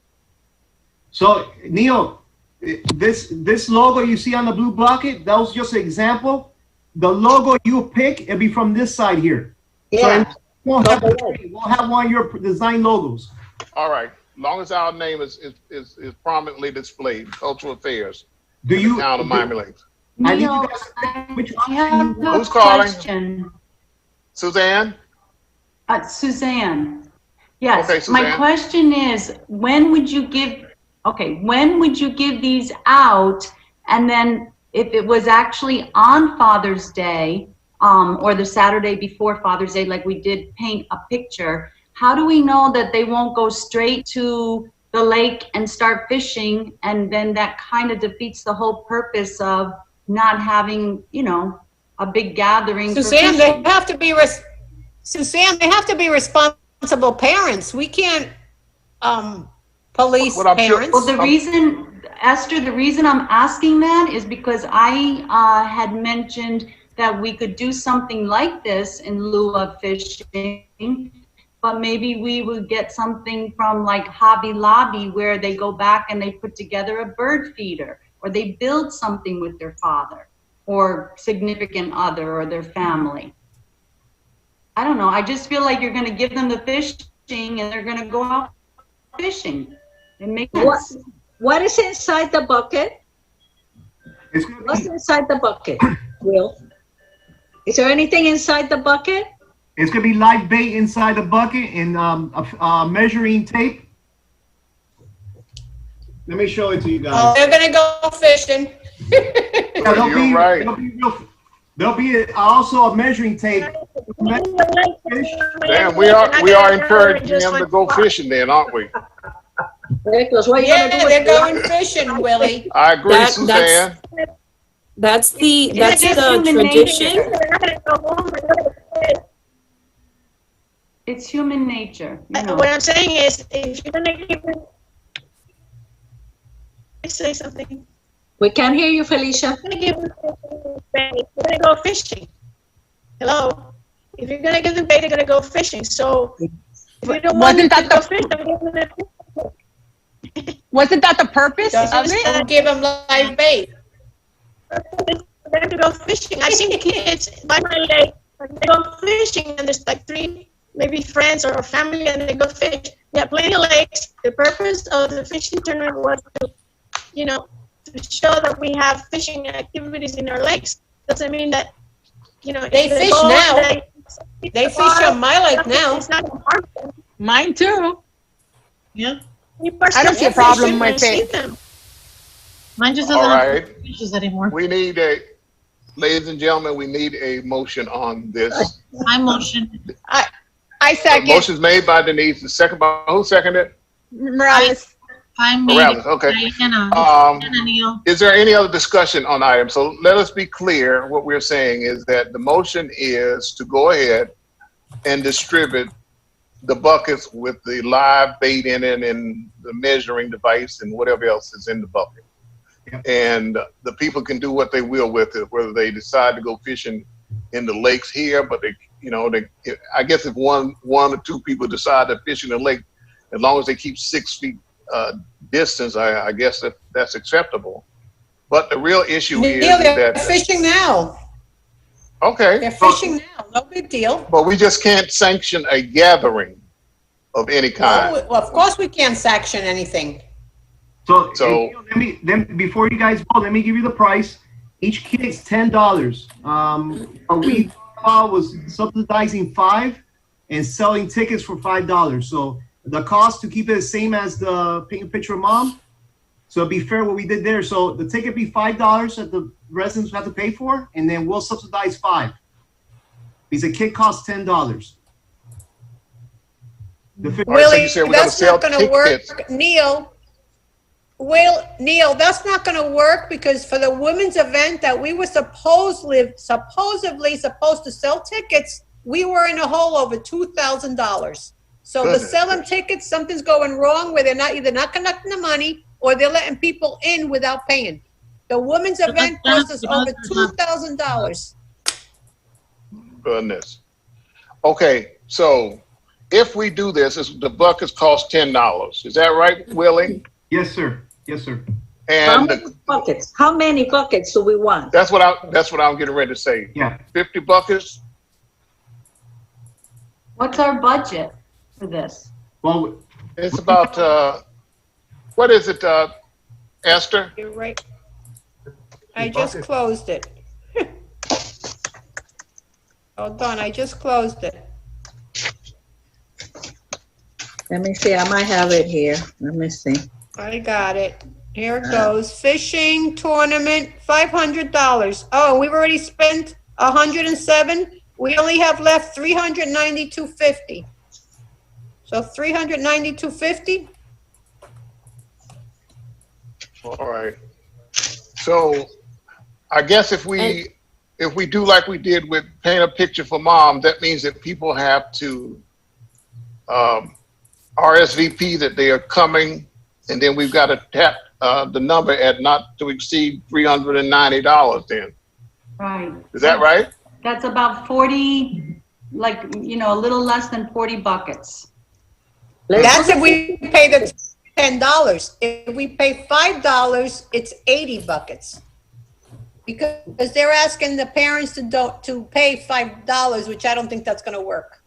so Neil, this logo you see on the blue bucket, that was just an example. the logo you pick, it'll be from this side here. Yeah. So we'll have one of your design logos. All right. Long as our name is prominently displayed, Cultural Affairs. Do you? Town of Miami Lakes. Neil, I have a Who's calling? question. Suzanne? Suzanne. Yes. Okay, Suzanne. My question is, when would you give these out? And then if it was actually on Father's Day, or the Saturday before Father's Day, like we did paint a picture, how do we know that they won't go straight to the lake and start fishing? And then that kind of defeats the whole purpose of not having, a big gathering. Suzanne, they have to be responsible parents. We can't police parents. Well, the reason I'm asking that is because I had mentioned that we could do something like this in lieu of fishing, but maybe we would get something from like Hobby Lobby where they go back and they put together a bird feeder, or they build something with their father or significant other or their family. I don't know. I just feel like you're going to give them the fishing and they're going to go out fishing. It makes sense. What is inside the bucket? What's inside the bucket, Will? Is there anything inside the bucket? It's gonna be live bait inside the bucket and measuring tape. Let me show it to you guys. Oh, they're gonna go fishing. There'll be also a measuring tape. Damn, we are encouraging them to go fishing then, aren't we? Yeah, they're going fishing, Willie. I agree, Suzanne. That's the tradition. It's human nature. What I'm saying is, if you're gonna give them, say something. We can't hear you, Felicia. We're gonna go fishing. Hello. If you're gonna give them bait, they're gonna go fishing. So if you don't want them to go fishing, wasn't that the purpose of it? Don't give them live bait. They're gonna go fishing. I've seen the kids by my lake. They go fishing, and there's like 3 maybe friends or family, and they go fish. They have plenty of lakes. The purpose of the fishing tournament was to, to show that we have fishing activities in our lakes. Doesn't mean that, they fish now. They fish on my lake now. It's not harmful. Mine too. Yeah. I don't see a problem with it. Mine just All doesn't right. have fishes anymore. Ladies and gentlemen, we need a motion on this. My motion. I second. Motion's made by Denise. The second by who seconded? Morales. I made Morales. it. Okay. Diana, Neil. Is there any other discussion on the item? So let us be clear. What we're saying is that the motion is to go ahead and distribute the buckets with the live bait in it and the measuring device and whatever else is in the bucket. And the people can do what they will with it, whether they decide to go fishing in the lakes here, but I guess if one or two people decide to fish in the lake, as long as they keep 6 feet distance, I guess that's acceptable. But the real issue is they're that fishing now. Okay. They're fishing now. No big deal. But we just can't sanction a gathering of any kind. Well, of course we can't sanction anything. So before you guys go, let me give you the price. Each kit's $10. We was subsidizing 5 and selling tickets for $5. So the cost to keep it the same as the Paint a Picture of Mom. So it'd be fair what we did there. So the ticket be $5 that the residents have to pay for, and then we'll subsidize 5. Because a kit costs $10. Willie, that's not going to work. Neil, that's not going to work because for the women's event that we were supposedly supposed to sell tickets, we were in a hole over $2,000. So the selling tickets, something's going wrong where they're either not collecting the money or they're letting people in without paying. The women's event cost us over $2,000. Goodness. Okay, so if we do this, the buckets cost $10. Is that right, Willie? Yes, sir. Yes, sir. How And many buckets? How many buckets do we want? that's what I'm getting ready to say. Yeah. 50 buckets. What's our budget for this? Well, It's about, what is it, Esther? You're right. I just closed it. Hold on, I just closed it. Let me see, I might have it here. Let me see. I got it. Here it goes. Fishing tournament, $500. Oh, and we've already spent 107. We only have left 392.50. So 392.50. All right. So I guess if we do like we did with Paint a Picture for Mom, that means that people have to RSVP that they are coming, and then we've got to tap the number at not to exceed $390 then. Right. Is that right? That's about 40, like, you know, a little less than 40 buckets. That's if we pay the $10. If we pay $5, it's 80 buckets. Because they're asking the parents to pay $5, which I don't think that's going to work.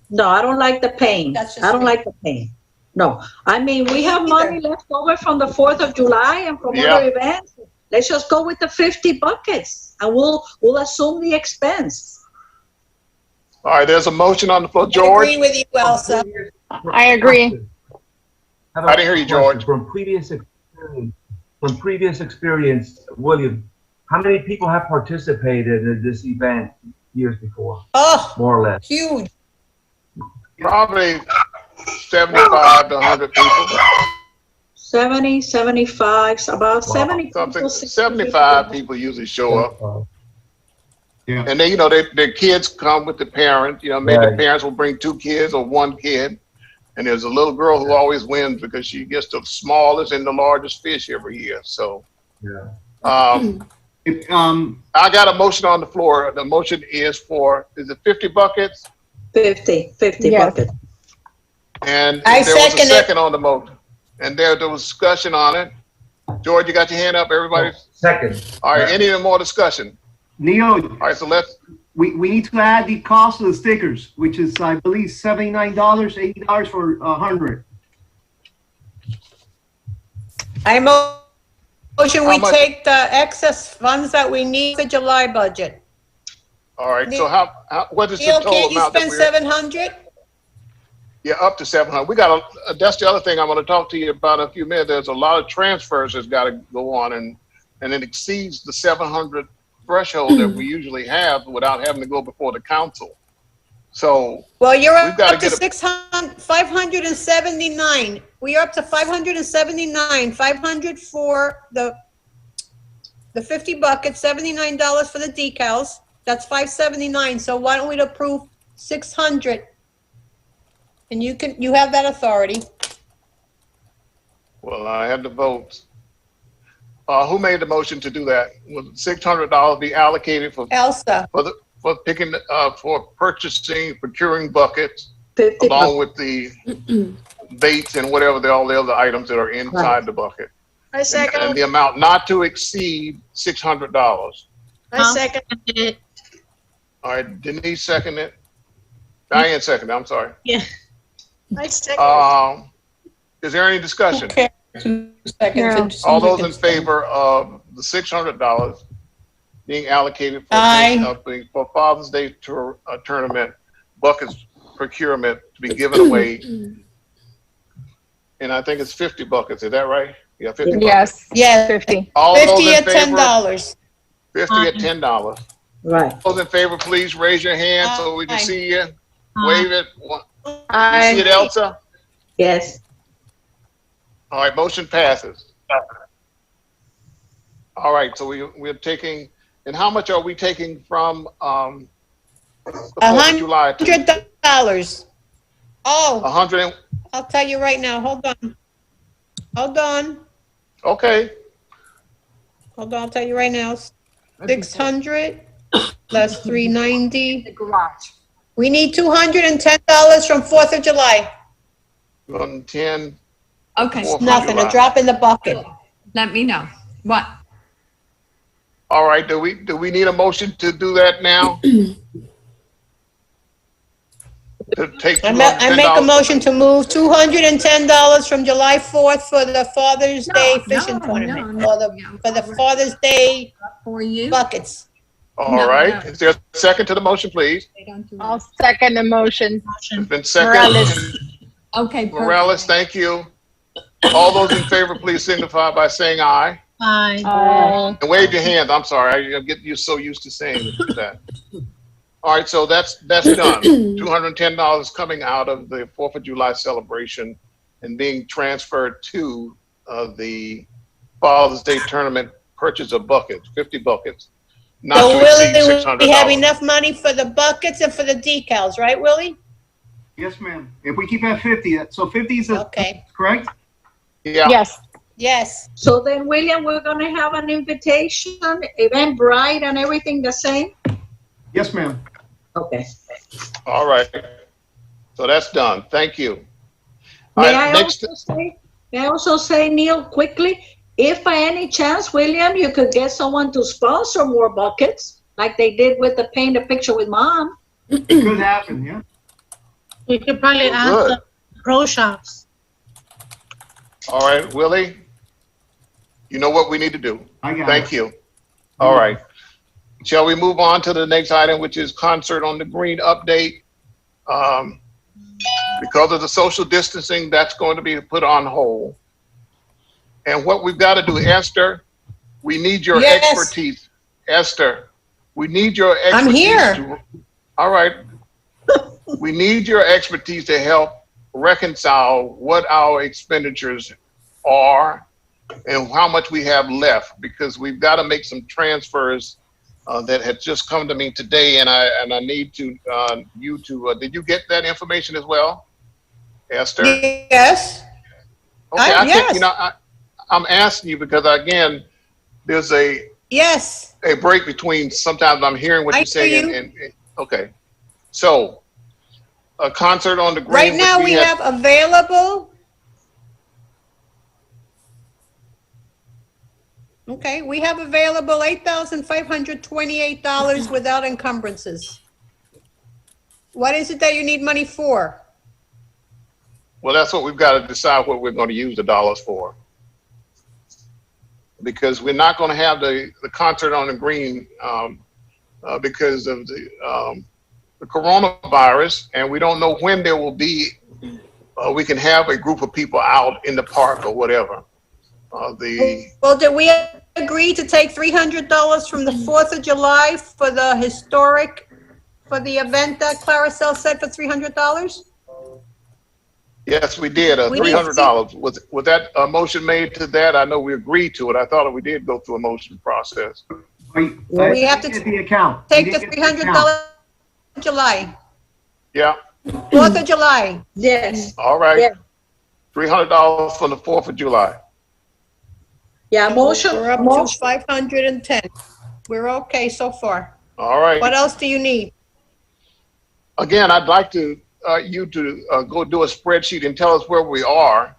No, I don't like the pain. That's just I don't me. like the pain. No, I mean, we have money left over from the 4th of July and from Yeah. other events. Let's just go with the 50 buckets and we'll assume the expense. All right, there's a motion on the floor. I George? agree with you, Elsa. I agree. I didn't hear you, George. From previous experience, William, how many people have participated in this event years before? Oh, More or less. huge. Probably 75 to 100 people. 70, 75, about 70 Something, people. 60 75 people usually show up. Yeah. And then, their kids come with the parents. Maybe Right. the parents will bring 2 kids or 1 kid. And there's a little girl who always wins because she gets the smallest and the largest fish every year. So, Yeah. I got a motion on the floor. The motion is is it 50 buckets? 50 Yes. buckets. And I there was a second it. second on the motion. And there was discussion on it. George, you got your hand up, everybody? Second. All right, any more discussion? Neo, All right, so let's, we need to add the cost of the stickers, which is, I believe, $79, $80 for 100. I motion we How much? take the excess funds that we need for July budget. all right, so what is the Neil, total can't you amount that spend we're? 700? Yeah, up to 700. We got that's the other thing I want to talk to you about in a few minutes. There's a lot of transfers that's got to go on, and it exceeds the 700 threshold that we usually have without having to go before the council. So Well, you're We've gotta up to get 579. We are up to 579. 500 for the 50 buckets, $79 for the decals. That's 579. So why don't we approve 600? And you have that authority. well, I had the votes. Who made the motion to do that? Will $600 be allocated for Elsa. for purchasing, procuring buckets, 50 along with the baits and whatever all the other items that are inside the bucket, I and second, the amount not to exceed $600. I second it. All right, Denise seconded it. Diane seconded. I'm sorry. Yeah. I second. Is there any discussion? Okay. 2 seconds. All those in favor of the $600 being allocated Aye. for Father's Day tournament buckets procurement to be given away, and I think it's 50 buckets. Is that right? Yeah, 50 buckets. Yes. Yeah. 50. All 50 those in at favor? $10. 50 at $10. Right. Those in favor, please raise your hand so we can Aye. see you. Wave it. You Aye. see it, Elsa? Yes. All right, motion passes. All right, so we're taking, and how much are we taking from the 4th of July? $100. Oh, 100. I'll tell you right now. Hold on. Okay. Hold on, I'll tell you right now. 600 plus 390. The garage. We need $210 from 4th of July. 110. Okay. Fourth of Nothing, July. a drop in the bucket. let me know. What? All right, do we need a motion to do that now? To take I make a $210? motion to move $210 from July 4th for the Father's Day fishing tournament, or for the Father's Day For you? buckets. All right, is there a second to the motion, please? I'll second the motion. It's been seconded. Morales. Okay, perfect. Morales, thank you. All those in favor, please signify by saying aye. Aye. And wave your hands. I'm sorry, I get you so used to saying that. All right, so that's done. $210 coming out of the 4th of July celebration and being transferred to the Father's Day tournament purchase of buckets, 50 buckets, not So to exceed Willie, we have $600. enough money for the buckets and for the decals, right, Willie? Yes, ma'am. If we keep at 50, so 50 is Okay. correct? Yeah. Yes. Yes. So then, William, we're gonna have an invitation, Eventbrite and everything the same? Yes, ma'am. Okay. All right. So that's done. Thank you. All May right, I also say, Neil, quickly, if by any chance, William, you could get someone to sponsor more buckets, like they did with the Paint a Picture with Mom. It could happen, yeah. We could probably Oh, ask good. the pro shops. All right, Willie, you know what we need to do. I got Thank you. All right. Shall we move on to the next item, which is Concert on the Green update? Because of the social distancing, that's going to be put on hold. And what we've got to do, Esther, we need your Yes. expertise. Esther, we need your expertise. I'm here. All right. We need your expertise to help reconcile what our expenditures are and how much we have left, because we've got to make some transfers that had just come to me today, and I need to you to. Did you get that information as well, Esther? Yes. Okay, I yes. think I'm asking you because again, there's a Yes. break between sometimes I'm hearing what I you're saying hear and okay. So a concert on the green. Right now, which we have available. Okay, we have available $8,528 without encumbrances. What is it that you need money for? Well, that's what we've got to decide what we're going to use the dollars for. Because we're not going to have the concert on the green because of the coronavirus, and we don't know when there will be, we can have a group of people out in the park or whatever. Well, did we agree to take $300 from the 4th of July for the historic, for the event that Claricel said for $300? Yes, we did. We need $300. Was that a motion made to that? I know we agreed to it. I thought we did go through a motion process. We have to get the account. take We the didn't get the account. $300 in July, Yeah. 4th of July. Yes. All right. Yeah. $300 for the 4th of July. Yeah, motion. We're up to motion. 510. We're okay so far. All right. What else do you need? Again, I'd like to you to go do a spreadsheet and tell us where we are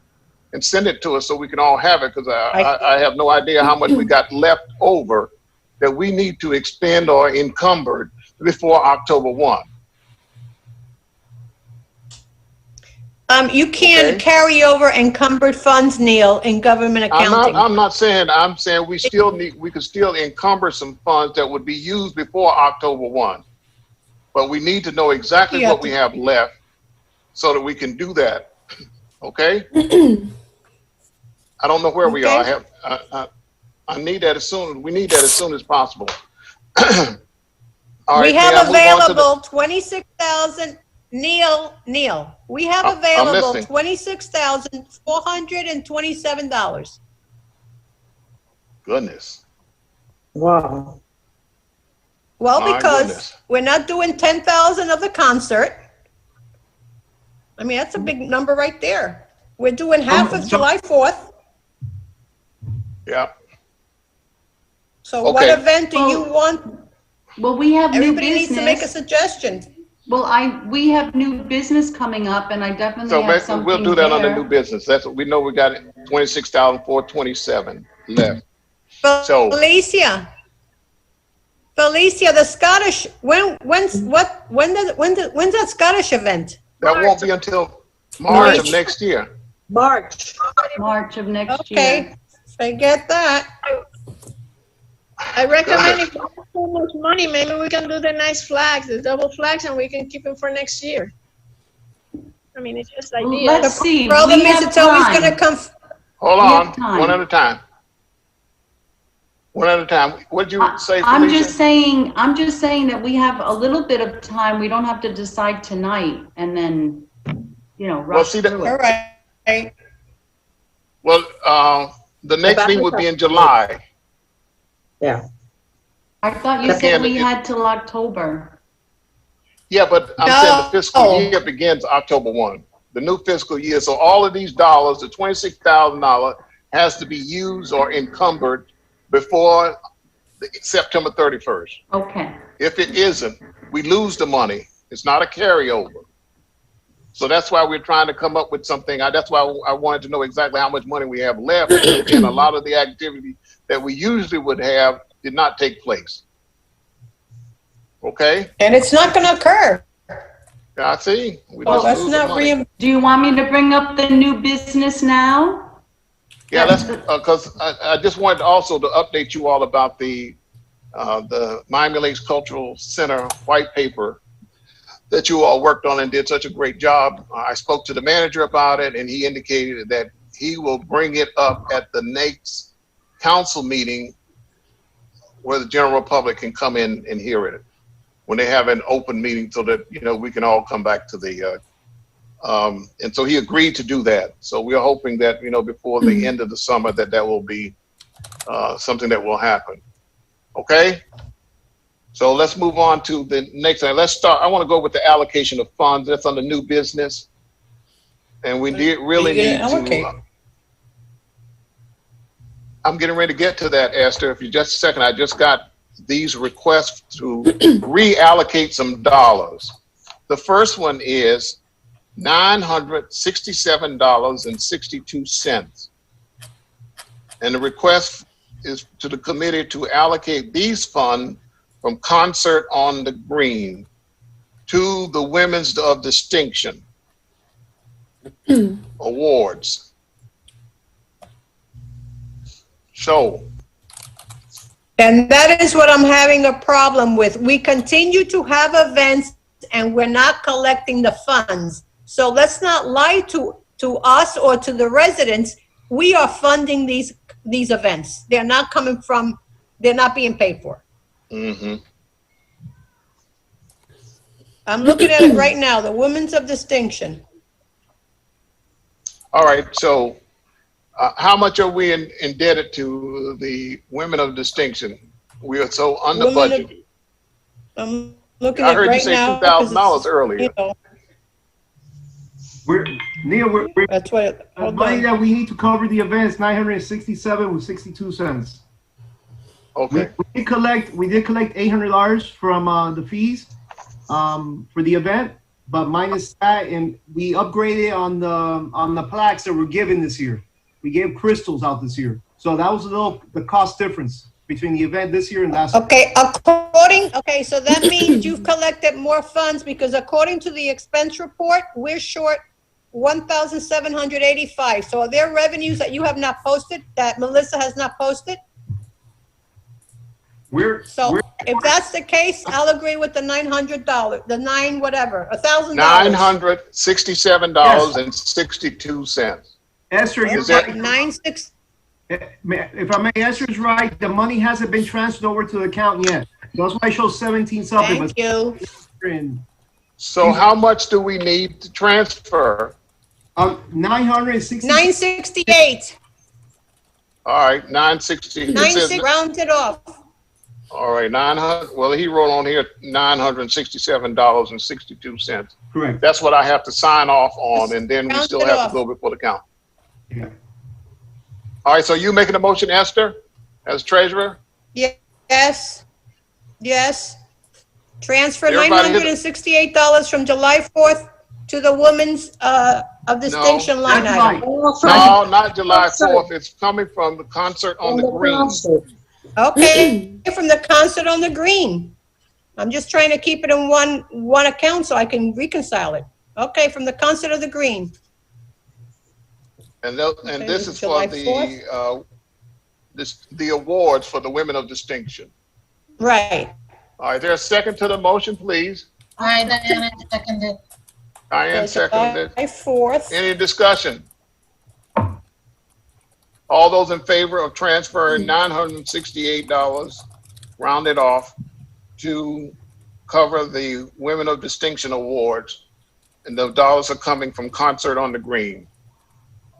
and send it to us so we can all have it, because I have no idea how much we got left over that we need to expend or encumbered before October 1. You can carry over encumbered funds, Neil, in government accounting. I'm not saying, I'm saying we could still encumber some funds that would be used before October 1. But we need to know exactly what we have left so that we can do that. Okay? I don't know where we are. I need that as soon, we need that as soon as possible. All right, We have available 26,000, Neil, we have available listening. $26,427. Goodness. Wow. Well, My because goodness. we're not doing 10,000 of the concert. I mean, that's a big number right there. We're doing half of July 4th. Yeah. So what Okay. event do you want? Well, we have new Everybody needs to make a business. suggestion. Well, we have new business coming up, and I definitely So have something we'll do that on the there. new business. That's what we know. We got 26,427 left. So Felicia, the Scottish, when's that Scottish event? that won't be until March of next year. March of next year. Okay, forget that. I recommend if you have so much money, maybe we can do the nice flags, the double flags, and we can keep them for next year. I mean, it's just ideas. Let's see. Problem We is, have it's always time. gonna come. Hold We on, have time. one at a time. One at a time. What'd you say, Felicia? I'm just saying that we have a little bit of time. We don't have to decide tonight and then, rush see, that- through it. All right. Well, the next meeting would be in July. Yeah. I thought you Again, said we it- had till October. Yeah, but I'm saying the fiscal year begins October 1, the new fiscal year. So all of these dollars, the $26,000 has to be used or encumbered before September 31st. Okay. If it isn't, we lose the money. It's not a carryover. So that's why we're trying to come up with something. That's why I wanted to know exactly how much money we have left. And a lot of the activity that we usually would have did not take place. Okay? And it's not gonna occur. I see. We Well, just that's lose the not money. real. Do you want me to bring up the new business now? Yeah, that's because I just wanted also to update you all about the Miami Lakes Cultural Center white paper that you all worked on and did such a great job. I spoke to the manager about it, and he indicated that he will bring it up at the next council meeting where the general public can come in and hear it when they have an open meeting, so that we can all come back to the and so he agreed to do that. So we're hoping that before the end of the summer that will be something that will happen. Okay, so let's move on to the next thing. Let's start. I want to go with the allocation of funds. That's on the new business, and we did really need to. I'm getting ready to get to that, Esther. If you just a second, I just got these requests to reallocate some dollars. The first one is $967.62. And the request is to the committee to allocate these funds from Concert on the Green to the Women's of Distinction Awards. So, And that is what I'm having a problem with. We continue to have events and we're not collecting the funds. So let's not lie to us or to the residents. We are funding these events. They're not being paid for. mm-hmm. I'm looking at it right now, the Women's of Distinction. All right, so how much are we indebted to the Women of Distinction? We are so under budget. I'm looking I at it heard you right say now. $2,000 earlier. Neil, that's what money that we need to cover the events, 967 with 62 cents. Okay. We did collect $800 from the fees for the event, but minus that, and we upgraded on the plaques that were given this year. We gave crystals out this year, so that was the cost difference between the event this year and last year. Okay, so that means you've collected more funds because according to the expense report, we're short 1,785. So are there revenues that you have not posted, that Melissa has not posted? If that's the case, I'll agree with the $900, the $1,000. $967.62. Esther, Is that if I may, Esther's right. The money hasn't been transferred over to the account yet. That's why I show 17 something. Thank you. So how much do we need to transfer? 968. All right, 960. 960, round it off. All right, 900. Well, he wrote on here $967.62. Correct. That's what I have to sign off on, and then we Round still it have off. to go before the count. Yeah. All right, so you making a motion, Esther, as treasurer? Yes. Yes. Transfer Everybody hit- $968 from July 4th to the Women's of Distinction line That's item. No, not July 4th. It's coming from the concert on the green. Okay, from the concert on the green. I'm just trying to keep it in one account so I can reconcile it. Okay, from the concert of the green. And Okay, this is July for the awards for the Women of Distinction. Right. All right, there's a second to the motion, please. Hi, Diana, seconded. Diane seconded it. July 4th. Any discussion? All those in favor of transferring $968, rounded off, to cover the Women of Distinction Awards, and the dollars are coming from Concert on the Green.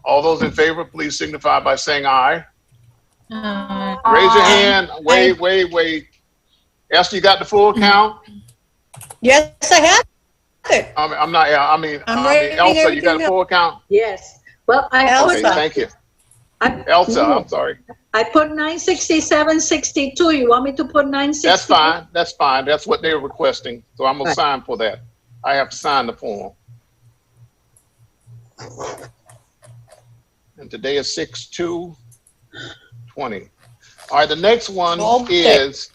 All those in favor, please signify by saying aye. Raise your hand. Wait. Esther, you got the full count? Yes, I have it. I'm writing Elsa, you got a full count? Yes. Well, Okay, thank you. Elsa, I'm sorry. I put 967.62. You want me to put 960? That's fine. That's fine. That's what they're requesting. So I'm gonna sign for that. I have to sign the form. And today is 6/2/20. All right, the next one is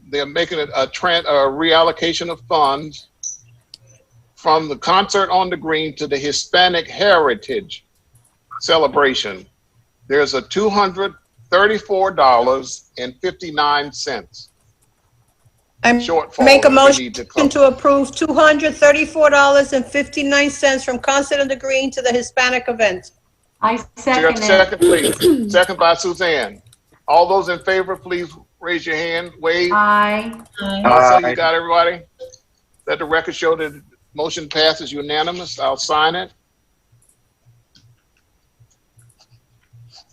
they're making a reallocation of funds from the Concert on the Green to the Hispanic Heritage Celebration. There's a $234.59. shortfall. Make a that we motion need to cover. to approve $234.59 from Concert on the Green to the Hispanic event. I second it. Second, please. Second by Suzanne. All those in favor, please raise your hand. Wave. Aye. Also, you got everybody? Let the record show that the motion passes unanimous. I'll sign it.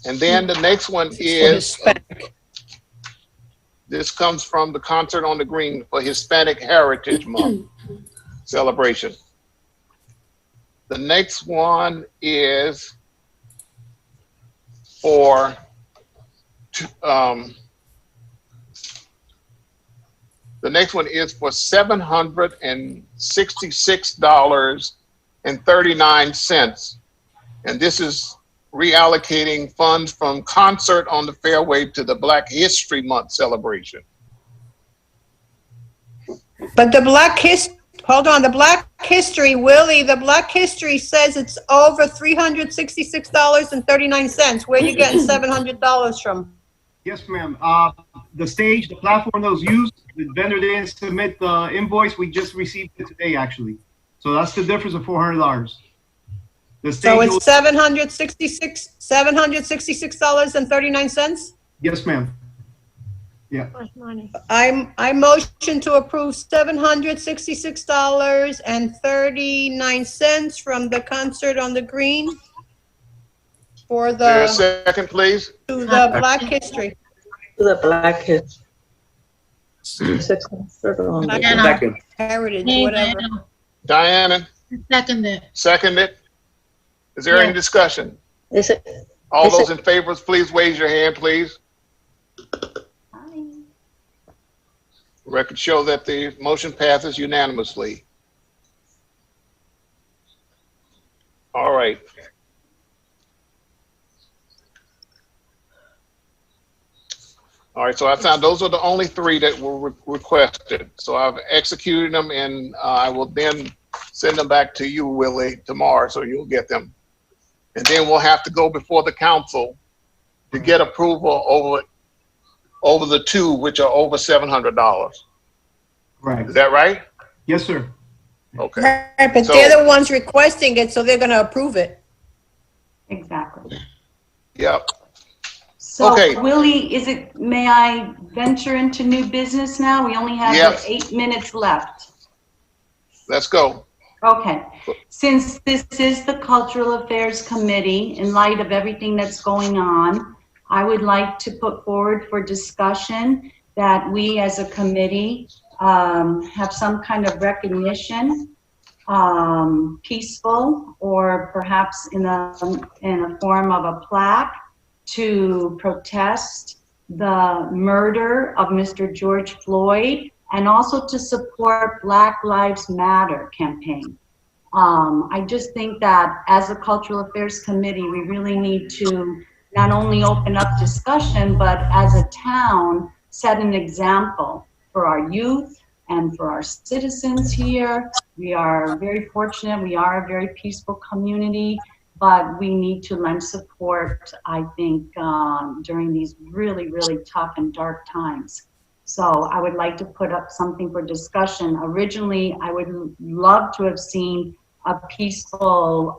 And then the next one is, this comes from the Concert on the Green for Hispanic Heritage Month celebration. The next one is for $766.39. And this is reallocating funds from Concert on the Fairway to the Black History Month celebration. But the Black History, Willie, the Black History says it's over $366.39. Where are you getting $700 from? Yes, ma'am. The stage, the platform that was used, the vendor didn't submit the invoice. We just received it today, actually. So that's the difference of $400. The stage So it's $766.39? Yes, ma'am. Yeah. I motion to approve $766.39 from the Concert on the Green for There's the, a second, please. to the Black History. To the Black History. Black Heritage, whatever. Diana, Seconded. seconded. Is there any discussion? Is it? All those in favor, please raise your hand, please. Record show that the motion passes unanimously. All right. All right, so I found those are the only three that were requested. So I've executed them, and I will then send them back to you, Willie, tomorrow, so you'll get them. And then we'll have to go before the council to get approval over the two, which are over $700. Right. Is that right? Yes, sir. Okay. Right, but So- they're the ones requesting it, so they're gonna approve it. Exactly. Yep. So Okay. Willie, may I venture into new business now? We only have Yes. 8 minutes left. Let's go. Okay. Since this is the Cultural Affairs Committee, in light of everything that's going on, I would like to put forward for discussion that we as a committee have some kind of recognition, peaceful, or perhaps in a form of a plaque to protest the murder of Mr. George Floyd, and also to support Black Lives Matter campaign. I just think that as a Cultural Affairs Committee, we really need to not only open up discussion, but as a town, set an example for our youth and for our citizens here. We are very fortunate. We are a very peaceful community, but we need to lend support, I think, during these really, really tough and dark times. So I would like to put up something for discussion. Originally, I would love to have seen a peaceful,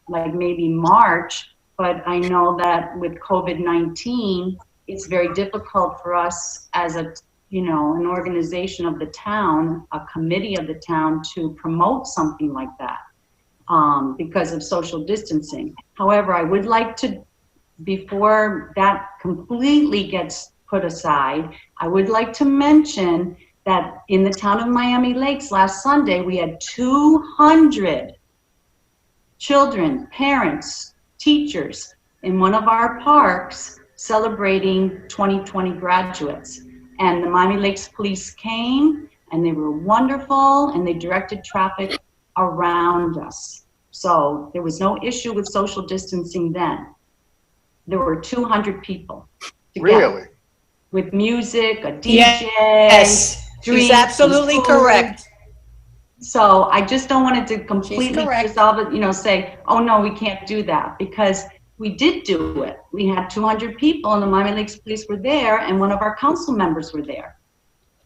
like maybe March, but I know that with COVID-19, it's very difficult for us as a, an organization of the town, a committee of the town, to promote something like that because of social distancing. However, I would like to, before that completely gets put aside, I would like to mention that in the town of Miami Lakes last Sunday, we had 200 children, parents, teachers in one of our parks celebrating 2020 graduates. And the Miami Lakes Police came and they were wonderful and they directed traffic around us. So there was no issue with social distancing then. There were 200 people together. Really? With music, a DJ. Yes, she's absolutely correct. So I just don't want it to completely dissolve it, say, oh no, we can't do that, because we did do it. We had 200 people and the Miami Lakes Police were there and one of our council members were there.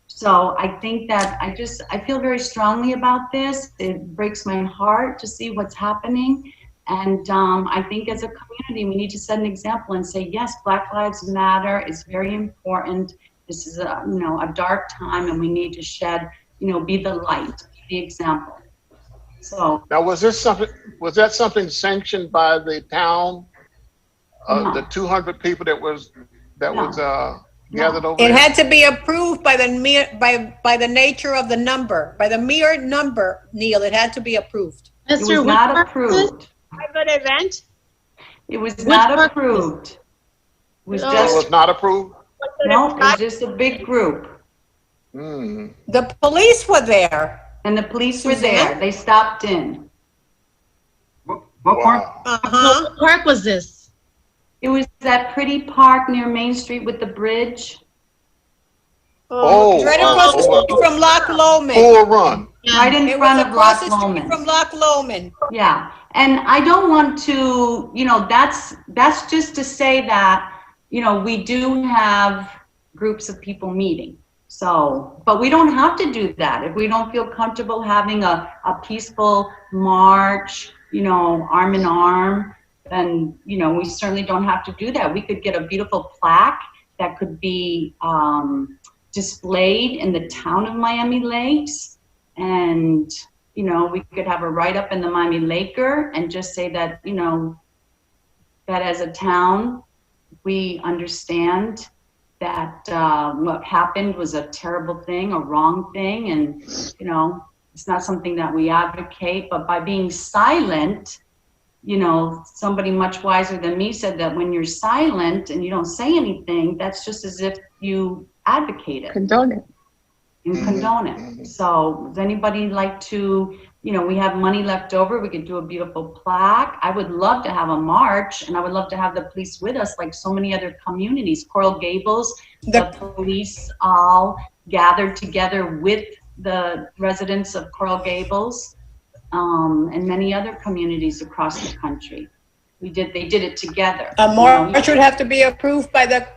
So I think that I feel very strongly about this. It breaks my heart to see what's happening. And I think as a community, we need to set an example and say, yes, Black Lives Matter is very important. This is a dark time and we need to shed, be the light, be the example. So now, was that something sanctioned by the town? No. The 200 people that was gathered over It there? had to be approved by the nature of the number, by the mere number, Neil. It had to be approved. It was not approved. Private event? It was not approved. It was It was not approved? No, it was just a big group. The police were there. And the police were there. They stopped in. What park? What park was this? It was that pretty park near Main Street with the bridge. Right across the street from Loch Lomond. Bull Run. Right in front of Loch Lomond. From Loch Lomond. Yeah, and I don't want to, that's just to say that, we do have groups of people meeting. So, but we don't have to do that. If we don't feel comfortable having a peaceful march, arm in arm, then, we certainly don't have to do that. We could get a beautiful plaque that could be displayed in the town of Miami Lakes. And, we could have a write-up in the Miami Laker and just say that, that as a town, we understand that what happened was a terrible thing, a wrong thing. And, it's not something that we advocate, but by being silent, somebody much wiser than me said that when you're silent and you don't say anything, that's just as if you advocate it. Condone it. And condone it. So does anybody like to, we have money left over, we could do a beautiful plaque. I would love to have a march and I would love to have the police with us like so many other communities. Coral Gables, the police all gathered together with the residents of Coral Gables. And many other communities across the country. They did it together. A march would have to be approved by the,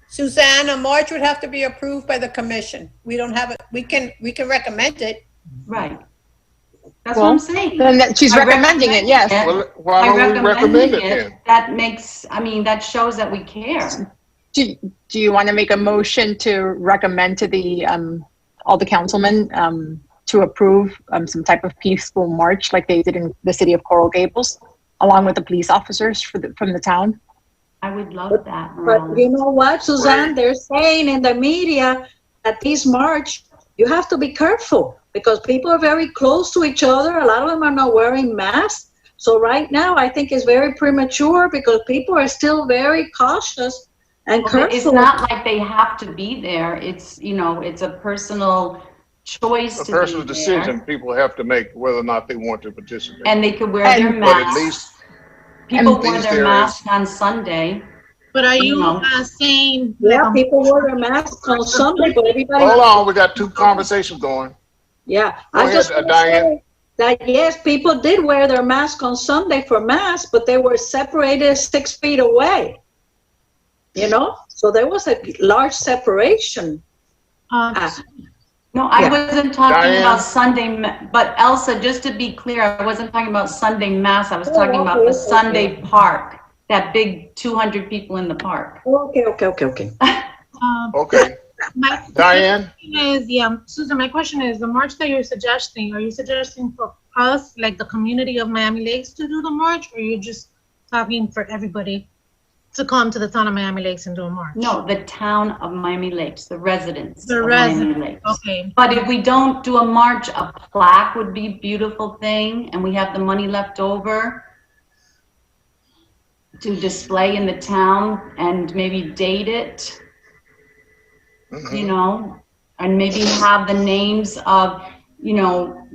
Suzanne, a march would have to be approved by the commission. We don't have it, we can recommend it. Right. That's what I'm saying. Then she's recommending it, yes. Well, why don't we recommend it then? That makes, that shows that we care. Do you want to make a motion to recommend to the, all the councilmen, to approve some type of peaceful march like they did in the city of Coral Gables, along with the police officers from the town? I would love that. But you know what, Suzanne? They're saying in the media that this march, you have to be careful because people are very close to each other. A lot of them are not wearing masks. So right now, I think it's very premature because people are still very cautious And It's not like they have to be there. It's, you know, it's a personal choice A to personal be decision there. people have to make whether or not they want to participate. And they could wear their But mask. at least, People at wear least their there is- mask on Sunday. But are you know. saying? Yeah, people wear their masks on Sunday, but everybody. Hold on, we got two conversations going. Yeah, Go I ahead, just want to Diane. say that yes, people did wear their mask on Sunday for mass, but they were separated 6 feet away. You know, so there was a large separation. No, I Yeah. wasn't talking Diane? about Sunday, but Elsa, just to be clear, I wasn't talking about Sunday mass. I was talking about the okay, Sunday park, that big 200 people in the park. Okay. Okay. Diane? Susan, my question is, the march that you're suggesting, are you suggesting for us, like the community of Miami Lakes, to do the march, or are you just talking for everybody to come to the town of Miami Lakes and do a march? No, the town of Miami Lakes, the residents The of Miami residents, Lakes. okay. But if we don't do a march, a plaque would be a beautiful thing, and we have the money left over to display in the town and maybe date it, you know, and maybe have the names of, you know,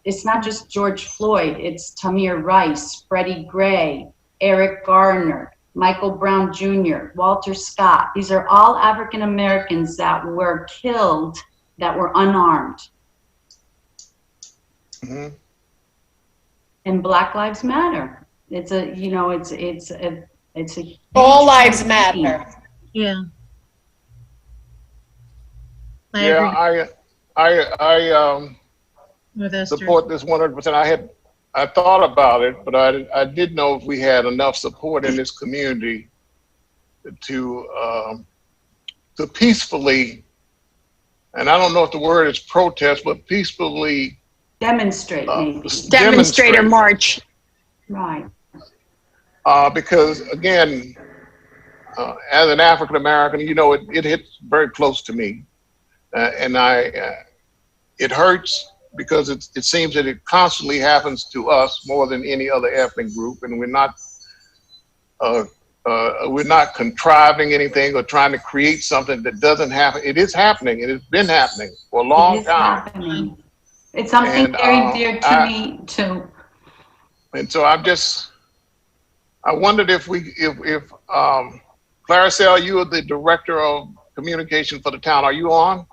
it's not just George Floyd, it's Tamir Rice, Freddie Gray, Eric Garner, Michael Brown Jr., Walter Scott. These are all African Americans that were killed that were unarmed. And Black Lives Matter. It's a, you know, it's a All lives matter. Yeah. Yeah, I support this 100%. I thought about it, but I didn't know if we had enough support in this community to peacefully, and I don't know if the word is protest, but peacefully demonstrate, maybe. Demonstrate or march. Right. Because again, as an African American, you know, it hits very close to me, and it hurts because it seems that it constantly happens to us more than any other ethnic group, and we're not contriving anything or trying to create something that doesn't happen. It is happening, and it's been happening for a long time. Happening. It's something very dear to me too. And so I wondered if Claricel, you are the director of communication for the town. Are you on?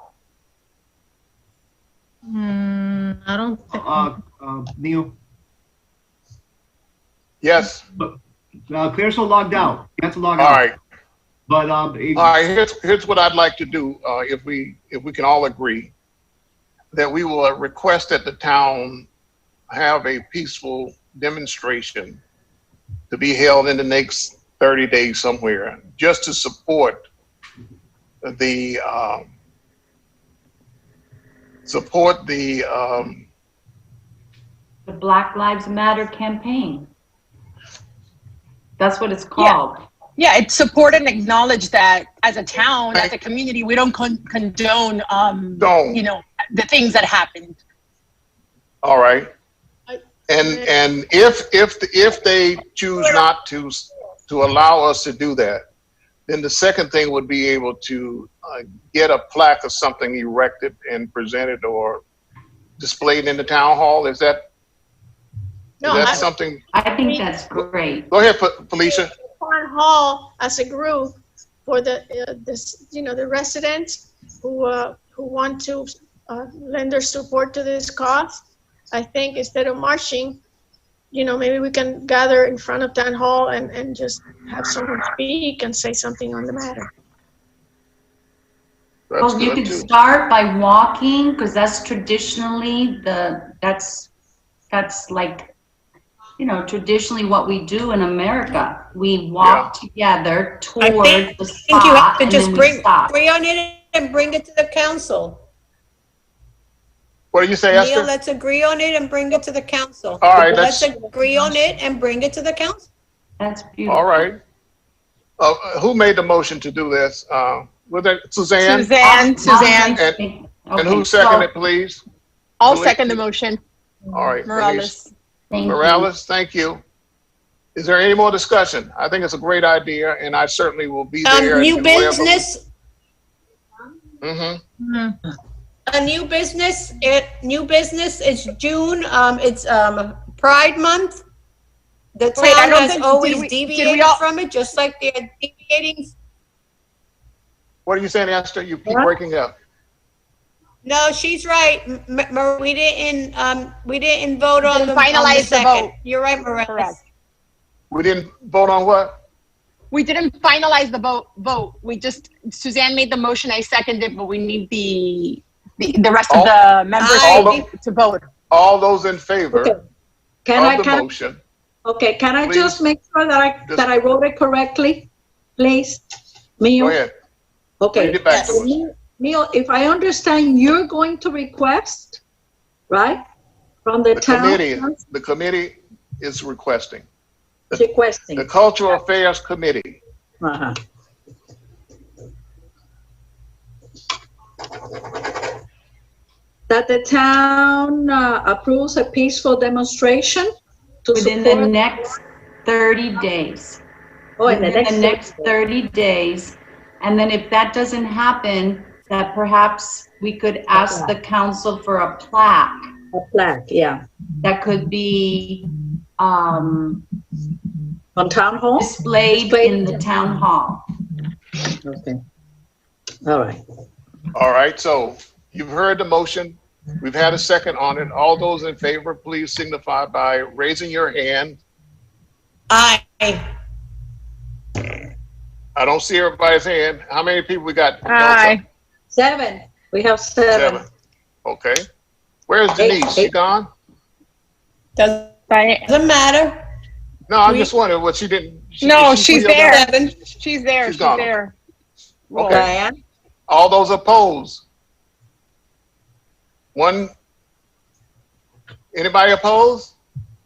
I don't think. Neil? Yes. Claricel logged out. You have to log out. All right. But all right. Here's what I'd like to do. If we can all agree that we will request that the town have a peaceful demonstration to be held in the next 30 days somewhere, just to support the Black Lives Matter campaign. That's what it's called. Yeah, it's support and acknowledge that as a town, as a community, we don't condone, you know, the things that happened. All right. And if they choose not to allow us to do that, then the second thing would be able to get a plaque or something erected and presented or displayed in the town hall. Is that something? I think that's great. Go ahead, Felicia. Town hall as a group for the residents who want to lend their support to this cause. I think instead of marching, you know, maybe we can gather in front of town hall and just have someone speak and say something on the matter. Well, you could start by walking, because that's traditionally that's like, you know, traditionally what we do in America. We walk together towards the spot. I think you have to and just then we agree stop. on it and bring it to the council. What do you say, Neil, Esther? let's agree on it and bring it to the council. All right, let's agree on it and bring it to the council. That's beautiful. All right. Who made the motion to do this? Was it Suzanne? Suzanne. And who seconded, please? I'll second the motion. All right. Morales. Morales, thank you. Is there any more discussion? I think it's a great idea, and I certainly will be there. New business. Mm-hmm. A new business. New business is June. It's Pride Month. The Wait, I town don't has think- always did we deviated all- from it, just like they're deviating. What are you saying, Esther? You keep breaking up. No, she's right. We didn't vote on the finalize the second. vote. You're right, Morales. Correct. We didn't vote on what? We didn't finalize the vote. We just, Suzanne made the motion, I seconded, but we need the rest of the members to vote. All those in favor of the motion. Okay, can I Please. just make sure that I wrote it correctly, please? Mio? Go ahead. Okay. Read it back to us. Neil, if I understand, you're going to request, right, from the town? The committee is requesting. Requesting. The Cultural Affairs Committee. Uh-huh. That the town approves a peaceful demonstration to Within support. the next 30 days. Oh, in the Within next 30 days. And then if that doesn't happen, that perhaps we could ask the council for a plaque. A plaque, yeah. That could be on town hall? Displayed in the town hall. Okay. All right. All right, so you've heard the motion. We've had a second on it. All those in favor, please signify by raising your hand. Aye. I don't see everybody's hand. How many people we got? Aye. 7. We have 7. Okay. Where's Denise? She gone? Doesn't matter. No, I'm just wondering what she didn't. No, she she's put your there. down? She's there. She's She's gone. there. Okay. All those opposed? One? Anybody opposed?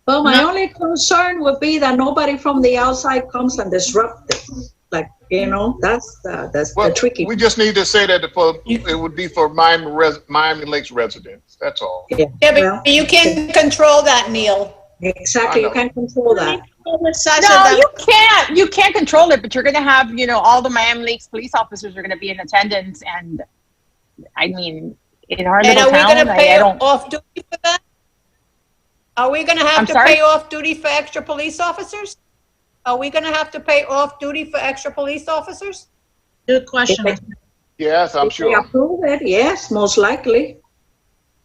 Well, my only concern would be that nobody from the outside comes and disrupt it. Like, that's the tricky. We just need to say that it would be for Miami Lakes residents. That's all. Yeah, but you can't control that, Neil. Exactly, you can't control that. No, you can't. You can't control it, but you're going to have, all the Miami Lakes police officers are going to be in attendance, and I mean, in our And little are we town, going to I pay don't. off duty for that? Are we going to have I'm to sorry? pay off duty for extra police officers? Are we going to have to pay off duty for extra police officers? Good question. Yes, I'm If they sure. approve it, yes, most likely.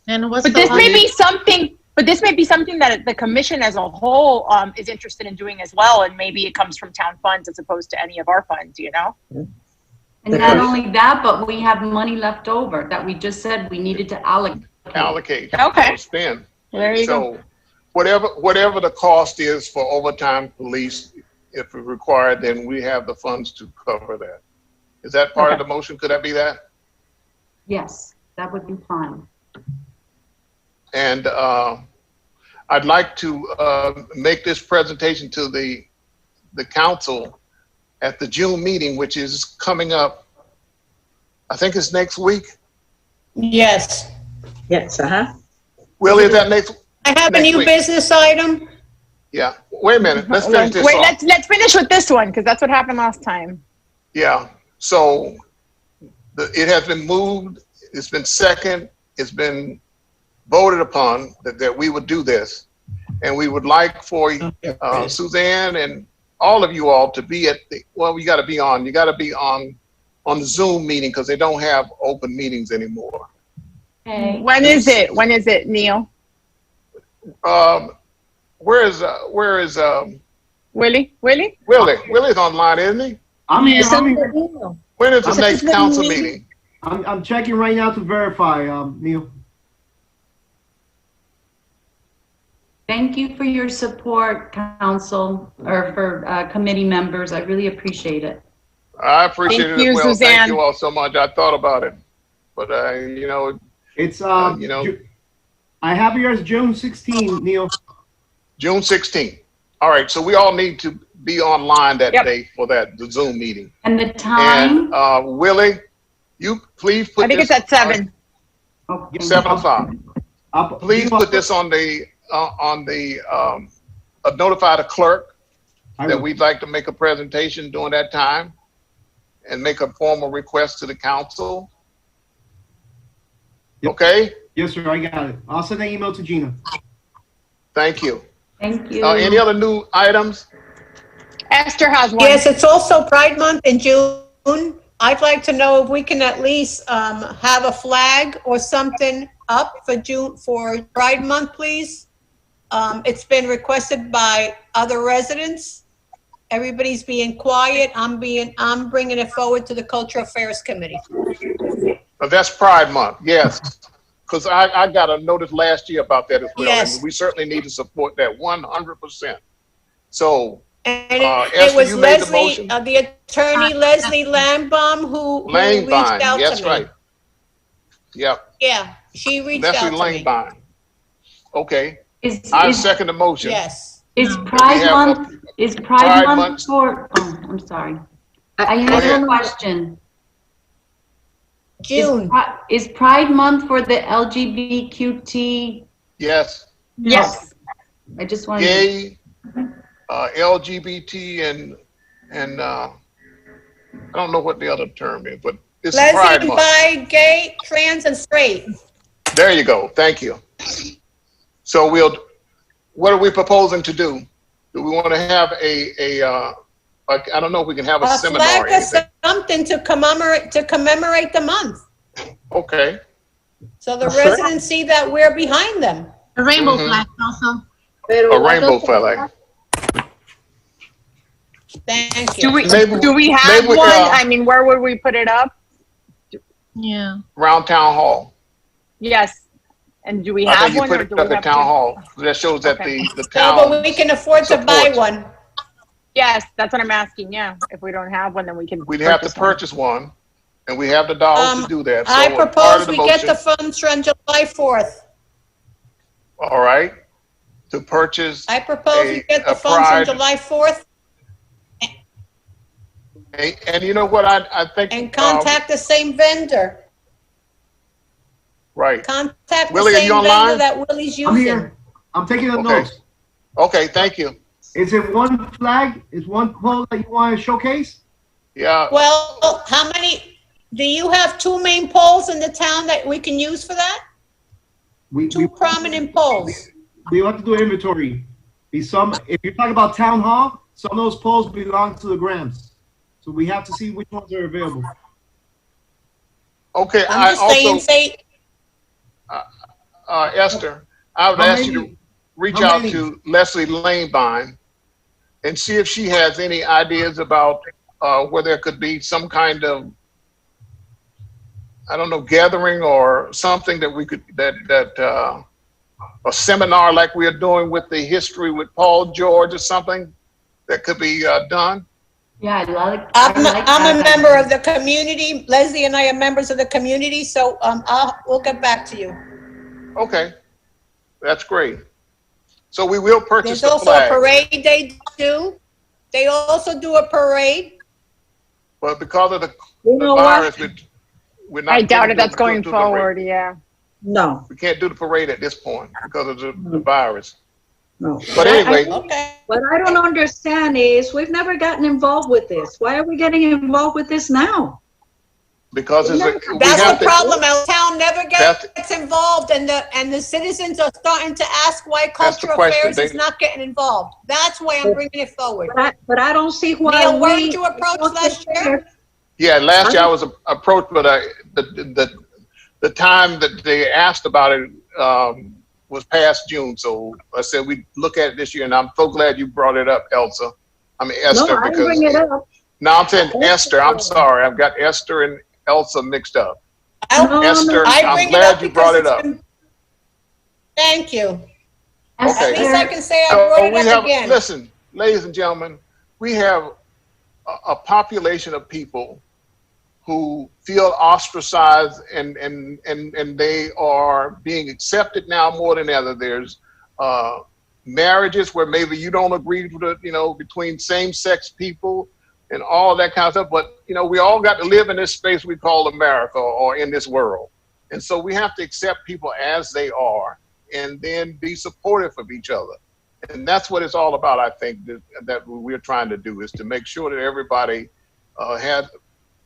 And what's But this may be something. But this may be something that the commission as a whole is interested in doing as well, and maybe it comes from town funds as opposed to any of our funds. And not only that, but we have money left over that we just said we needed to allocate. Okay. Spend. There you So go. whatever the cost is for overtime police, if required, then we have the funds to cover that. Is that part of the motion? Could that be that? Yes, that would be fine. And I'd like to make this presentation to the council at the June meeting, which is coming up. I think it's next week. Yes. Yes, Willie, is that next? I have a next new week? business item. Yeah. Wait a minute. Let's finish this Wait, off. let's finish with this one because that's what happened last time. Yeah. So it has been moved. It's been second. It's been voted upon that we would do this. And we would like for Suzanne and all of you all to be at you got to be on the Zoom meeting because they don't have open meetings anymore. Okay. When is it? When is it, Neil? Where is Willie? Willie? Willie's online, isn't he? I'm here. When is the next council meeting? I'm checking right now to verify, Neil. Thank you for your support, council, or for committee members. I really appreciate it. I appreciate Thank it you, as well. Suzanne. Thank you all so much. I thought about it, but It's I have yours June 16, Neil. June 16th. All right, so we all need to be online that day for the Zoom meeting. And the time? And Willie, you please put. I think this it's at 7. 7 o'clock. Please put this on the notify the clerk that we'd like to make a presentation during that time and make a formal request to the council. Okay? Yes, sir, I got it. I'll send an email to Gina. Thank you. Thank you. Any other new items? Esther has one. Yes, it's also Pride Month in June. I'd like to know if we can at least have a flag or something up for June, for Pride Month, please. It's been requested by other residents. Everybody's being quiet. I'm bringing it forward to the Cultural Affairs Committee. That's Pride Month, yes. Because I got a notice last year about that as well. Yes. And we certainly need to support that 100%. So, And Esther, it was you made the Leslie, motion? the attorney Leslie Langbaum who reached Langbein, out that's to me. right. Yep, Yeah, she reached Leslie out to me. Langbein. Okay, Is, I is, second the motion. Yes. is We Pride have Month, is Pride Pride Month Month. for, oh, I'm sorry. I Go have ahead. a question. June. Is Pride Month for the LGBTQT? Yes, Yes. I just wanted to. gay, LGBT, and I don't know what the other term is, but it's Pride Lesbian, Month. bi, gay, trans, and straight. There you go. Thank you. So what are we proposing to do? Do we want to have I don't know if we can have a seminar flag or or anything. something to commemorate the month. Okay. So the residents see that we're behind them. A rainbow Mhm. flag also. A rainbow flag. Thank you. Do we Maybe have one? I mean, where would we put it up? Yeah. Around Town Hall. Yes. And do we I have think you one put or it do at we the have Town to? Hall. That shows that Okay. the No, town. but we can afford to buy supports. one. Yes, that's what I'm asking. Yeah. If we don't have one, then we can. We'd have to purchase one. purchase one, and we have the dollars to do that. So I as part propose of the we get the motion, funds on July 4th. all right, to purchase. I propose we get the a funds on Pride- July 4th And you know what? I think. and contact the same vendor. Right. Contact the Willie, are same you vendor online? that Willie's I'm using. here. I'm taking the Okay. notes. Okay, thank you. Is it one flag? Is one pole that you want to showcase? Yeah. Well, how many, do you have two main poles in the town that we can use for that? Two prominent poles. We have to do inventory. If you're talking about town hall, some of those poles belong to the Grams. So we have to see which ones are available. Okay, I'm I just saying, also, say, Esther, I would How ask you many? to reach How out many? to Leslie Langbein and see if she has any ideas about where there could be some kind of, I don't know, gathering or something that we could, a seminar like we are doing with the history with Paul George or something that could be done. Yeah, I like I'm a that. member of the community. Leslie and I are members of the community, so we'll get back to you. Okay, that's great. So we will purchase There's the also a flag. parade they do. They also do a parade. But because of the know what? virus, we're not. I doubt gonna it. That's going do the parade. forward. Yeah. No, We can't do the parade at this point because of the virus. no. But anyway, Okay. What I don't understand is we've never gotten involved with this. Why are we getting involved with this now? because it's we That's have the to, problem. Our town never That's- gets involved, and the citizens are starting to ask why That's the Cultural question. Affairs is They- not getting involved. That's why I'm bringing it forward. But I don't see why Neil, weren't we. you approached last year? yeah, last year I was approached, but the time that they asked about it was past June. So I said we'd look at it this year, and I'm so glad you brought it up, Elsa. I mean Esther, No, I didn't bring it up. No, I'm saying Esther. I'm sorry, I've got Esther and Elsa mixed up. Esther, I I'm bring it glad up you brought it because up. Thank you. Okay. At least I can say I So brought it we up have, again. listen, ladies and gentlemen, we have a population of people who feel ostracized and they are being accepted now more than ever. There's marriages where maybe you don't agree with it, between same-sex people and all that kind of stuff. But, we all got to live in this space we call America or in this world. And so we have to accept people as they are and then be supportive of each other. And that's what it's all about, I think, that we're trying to do, is to make sure that everybody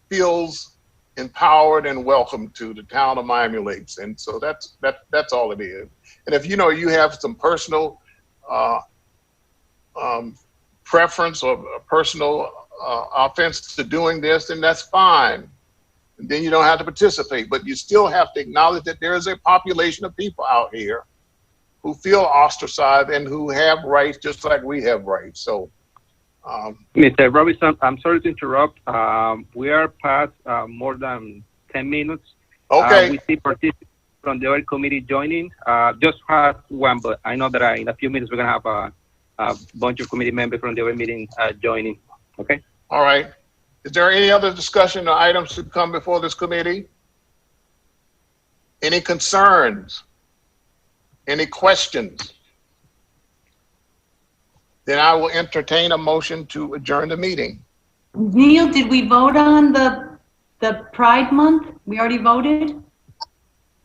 feels empowered and welcome to the town of Miami Lakes. And so that's all it is. And if you have some personal preference or personal offense to doing this, then that's fine. And then you don't have to participate, but you still have to acknowledge that there is a population of people out here who feel ostracized and who have rights just like we have rights. So, Mr. Robinson, I'm sorry to interrupt. We are past more than 10 minutes. Okay. We see participants from the other committee joining. Just have one, but I know that in a few minutes we're going to have a bunch of committee members from the other meeting joining. Okay? All right. Is there any other discussion or items to come before this committee? Any concerns? Any questions? Then I will entertain a motion to adjourn the meeting. Neil, did we vote on the Pride Month? We already voted?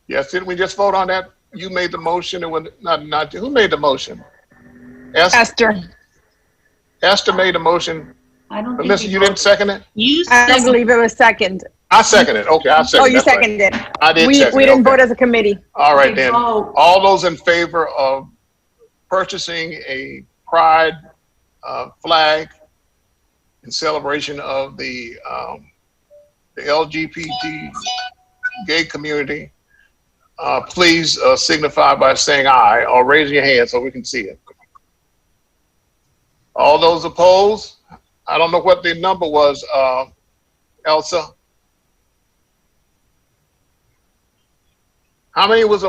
Yes, didn't we just vote on that? You made the motion, and not who made the motion? Esther. Esther made the motion. I don't think Melissa, you didn't second it? I believe it was second. I seconded. Okay, I seconded. Oh, you That's right. seconded. I did We second. didn't Okay. vote as a committee. All right, Okay, then. vote. All those in favor of purchasing a pride flag in celebration of the LGBT gay community, please signify by saying aye or raise your hand so we can see it. All those opposed? I don't know what the number was, Elsa. How many was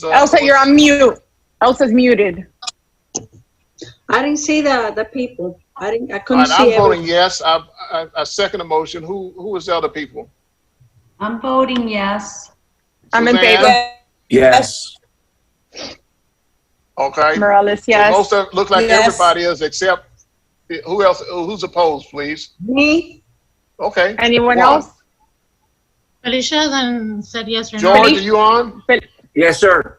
Elsa, you're on mute. Elsa's muted. I didn't see the people. I All couldn't right, I'm see voting everyone. yes. I second the motion. Who was the other people? I'm voting yes. I'm in Suzanne? favor. Yes. Okay. Morales, So yes. most of looks like Yes. everybody is except who else? Who's opposed, please? Me. Okay. Anyone One. else? Felicia then said yes or no. George, are you on? Yes, sir.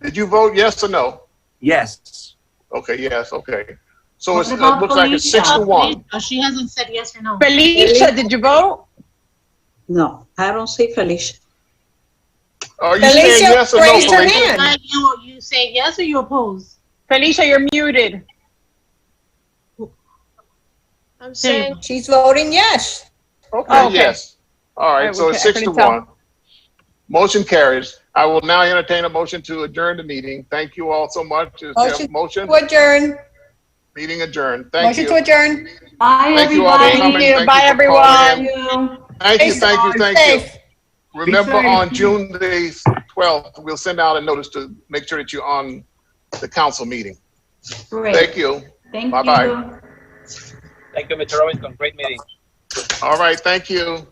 Did you vote yes or no? Yes. Okay. Yes. Okay. So What it about looks like it's 6-1. Oh, she hasn't said yes or no. Felicia, did you vote? No, I don't see Felicia. Are you saying yes or no, Felicia? You say yes or you oppose? Felicia, you're muted. I'm saying She's voting yes. Okay. Oh, okay. Yes. All right. All right, So it's I couldn't 6-1. Motion carries. I will now entertain a motion to adjourn the meeting. Thank you all so much. Is there a motion? To adjourn. Meeting adjourned. Thank Motion you. to adjourn. Bye, Thank you all for everybody. coming. Thank Bye, you for calling everyone. in. Thank you, thank you, thank you. Safe. Remember, safe. on June the 12th, we'll send out a notice to make sure that you're on the council meeting. Great. Thank you. Thank Bye-bye. you. Thank you, Mr. Robinson. Great meeting. All right, thank you.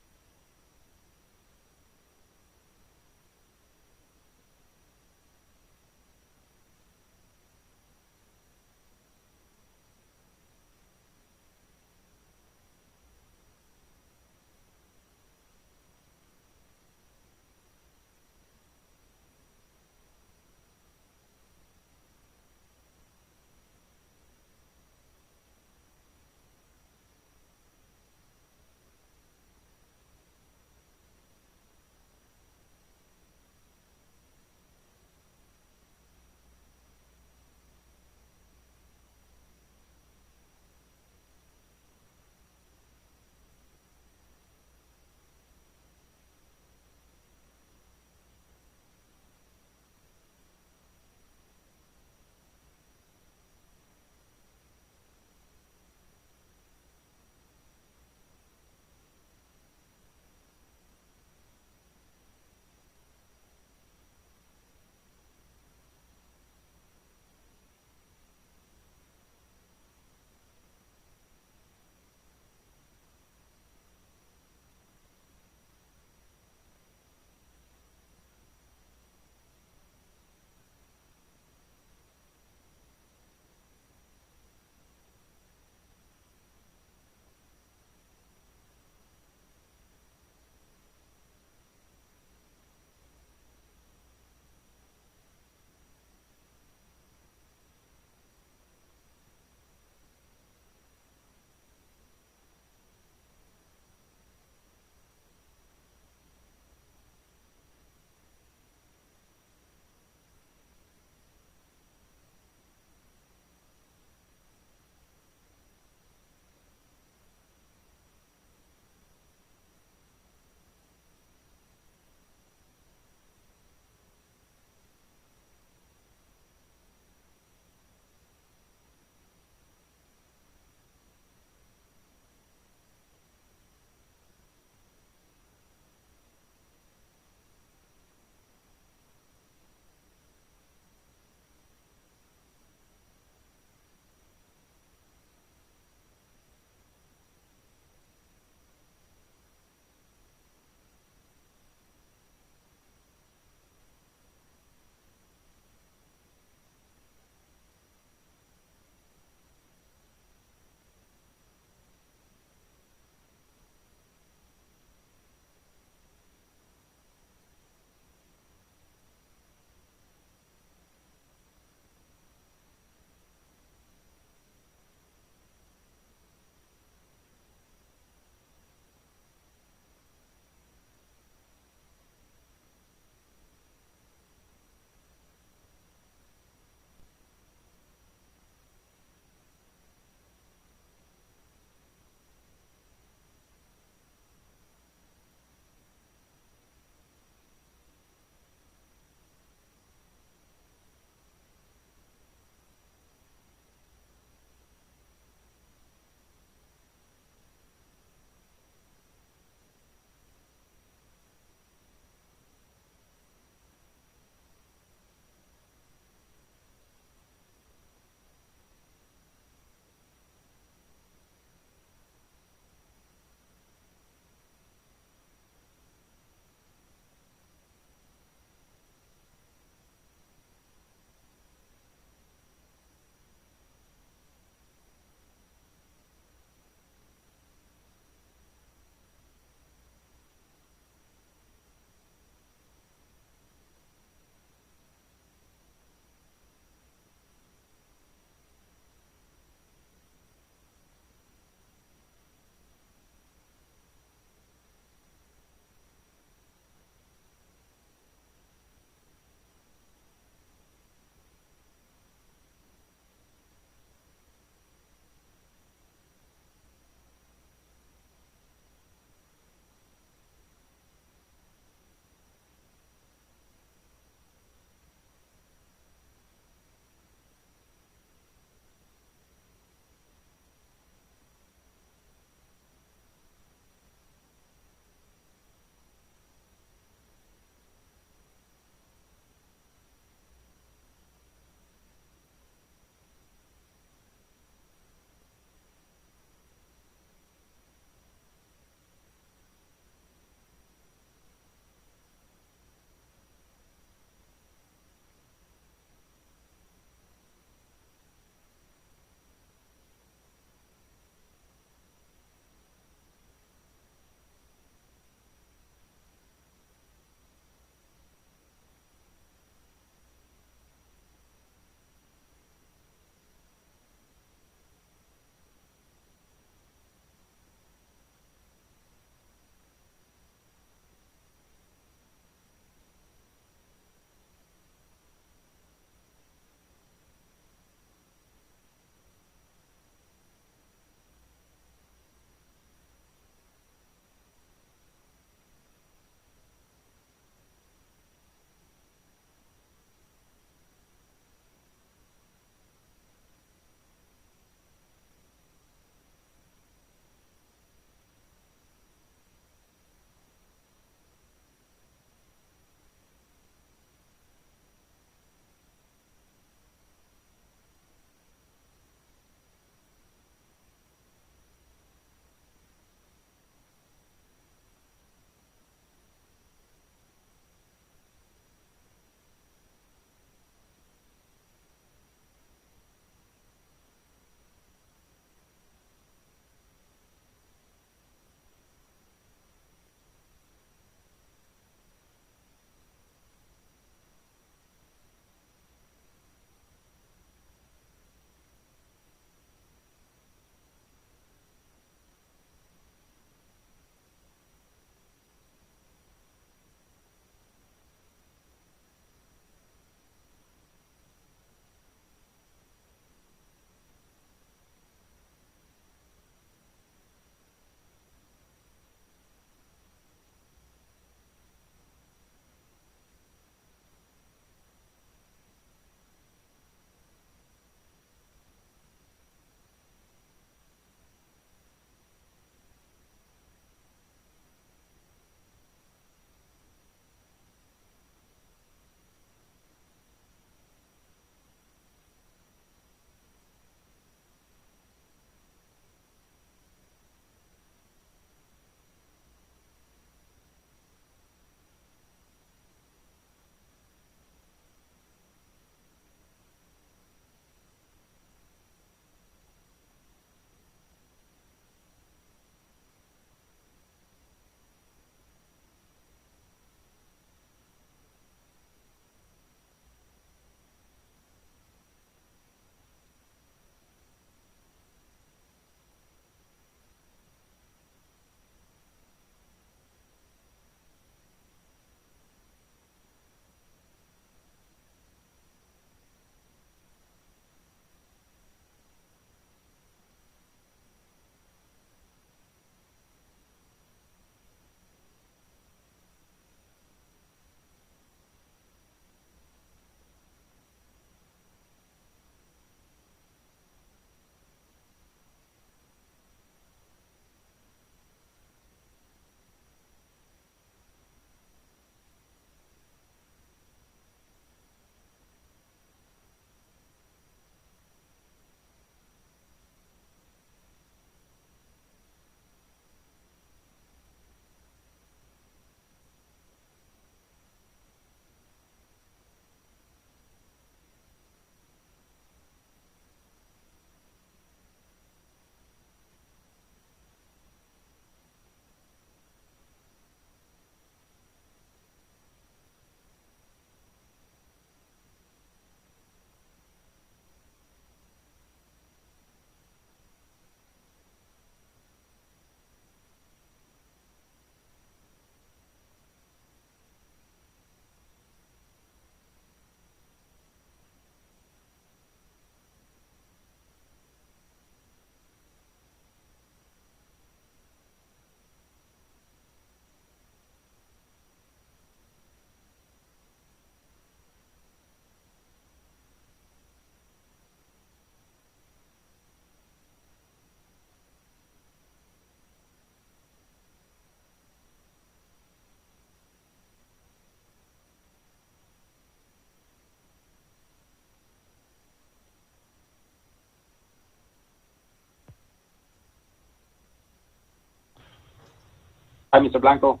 Hi, Mr. Blanco.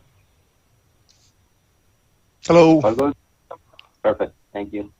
Hello. All good? Perfect. Thank you.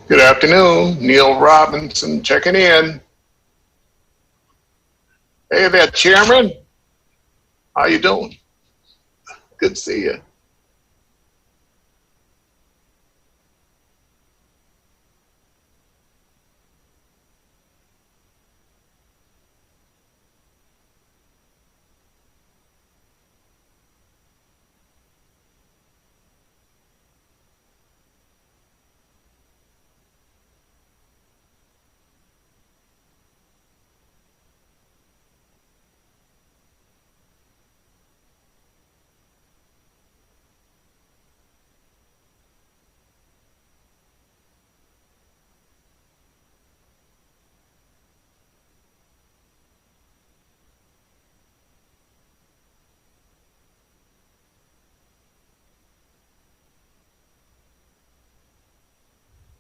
Good afternoon, Neil Robinson checking in. Hey there, Chairman. How you doing? Good to see you.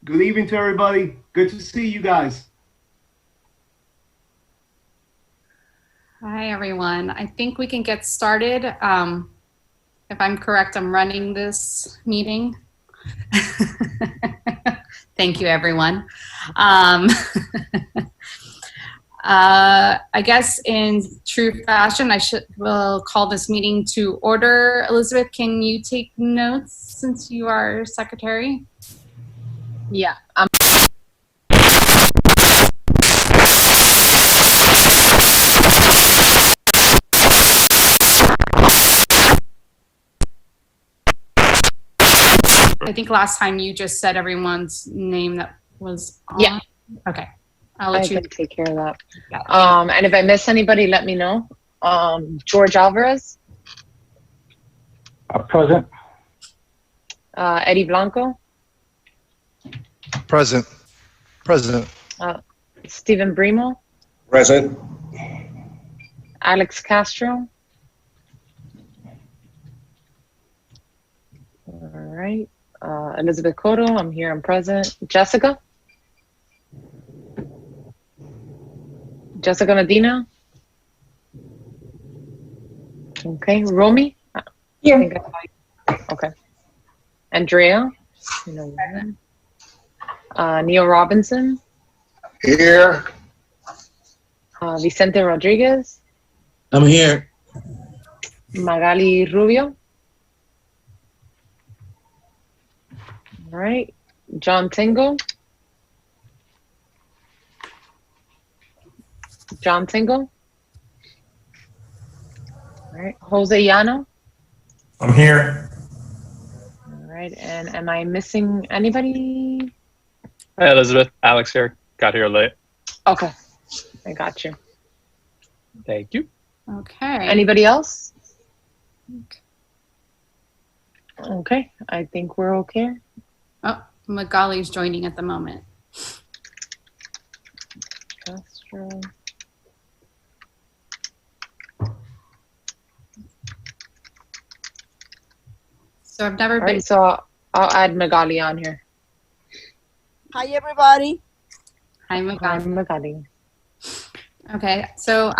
Good evening to everybody. Good to see you guys. Hi, everyone. I think we can get started. If I'm correct, I'm running this meeting. Thank you, everyone. I guess in true fashion, will call this meeting to order. Elizabeth, can you take notes since you are secretary? Yeah. I think last time you just said everyone's name that was on. Yeah. Okay. I'll let I you can take care of that. And if I miss anybody, let me know. George Alvarez. Present. Eddie Blanco. Present. Present. Stephen Brimo. Present. Alex Castro. All right. Elizabeth Cotto, I'm here, I'm present. Jessica? Jessica Medina? Okay. Romy? Here. Okay. Andrea? Neil Robinson? Here. Vicente Rodriguez? I'm here. Magali Rubio? All right. John Tingle? John Tingle? All right. Jose Llano? I'm here. All right. And am I missing anybody? Hey, Elizabeth. Alex here. Got here late. Okay. I got you. Thank you. Okay. Anybody else? Okay. I think we're okay. Oh, Magali's joining at the moment. Castro. So I've never All been. right, so I'll add Magali on here. Hi, everybody. Hi, Magali. Hi, Magali. Okay, so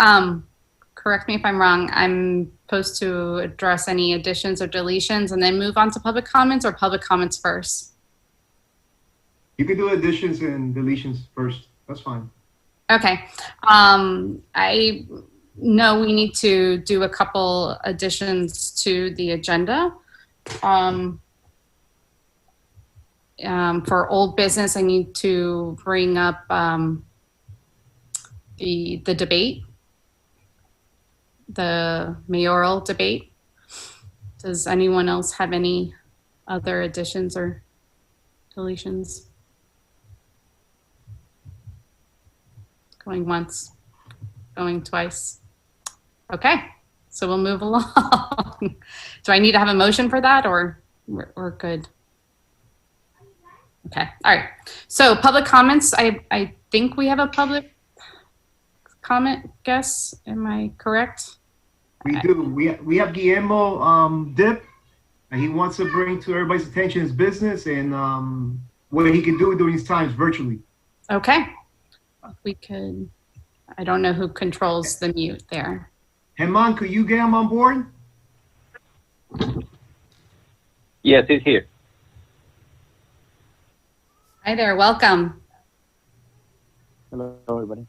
correct me if I'm wrong. I'm supposed to address any additions or deletions and then move on to public comments, or public comments first? You can do additions and deletions first. That's fine. Okay. I know we need to do a couple additions to the agenda. For old business, I need to bring up the debate, the mayoral debate. Does anyone else have any other additions or deletions? Going once, going twice. Okay, so we'll move along. Do I need to have a motion for that, or we're good? Okay, all right. So public comments, I think we have a public comment, guess. Am I correct? We do. We have Guillermo Dip. And he wants to bring to everybody's attention his business and what he can do during these times virtually. Okay. We could, I don't know who controls the mute there. Herman, could you get him on board? Yes, he's here. Hi there, welcome. Hello, everybody.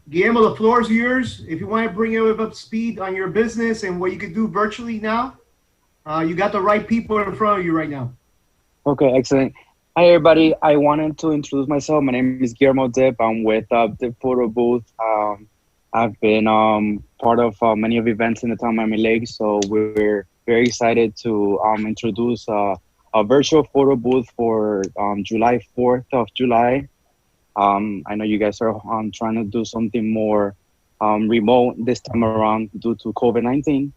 Guillermo, the floor is yours. If you want to bring it up to speed on your business and what you can do virtually now, you got the right people in front of you right now. Okay, excellent. Hi, everybody. I wanted to introduce myself. My name is Guillermo Dip. I'm with the photo booth. I've been part of many of events in the town of Miami Lakes, so we're very excited to introduce a virtual photo booth for July 4th of July. I know you guys are trying to do something more remote this time around due to COVID-19.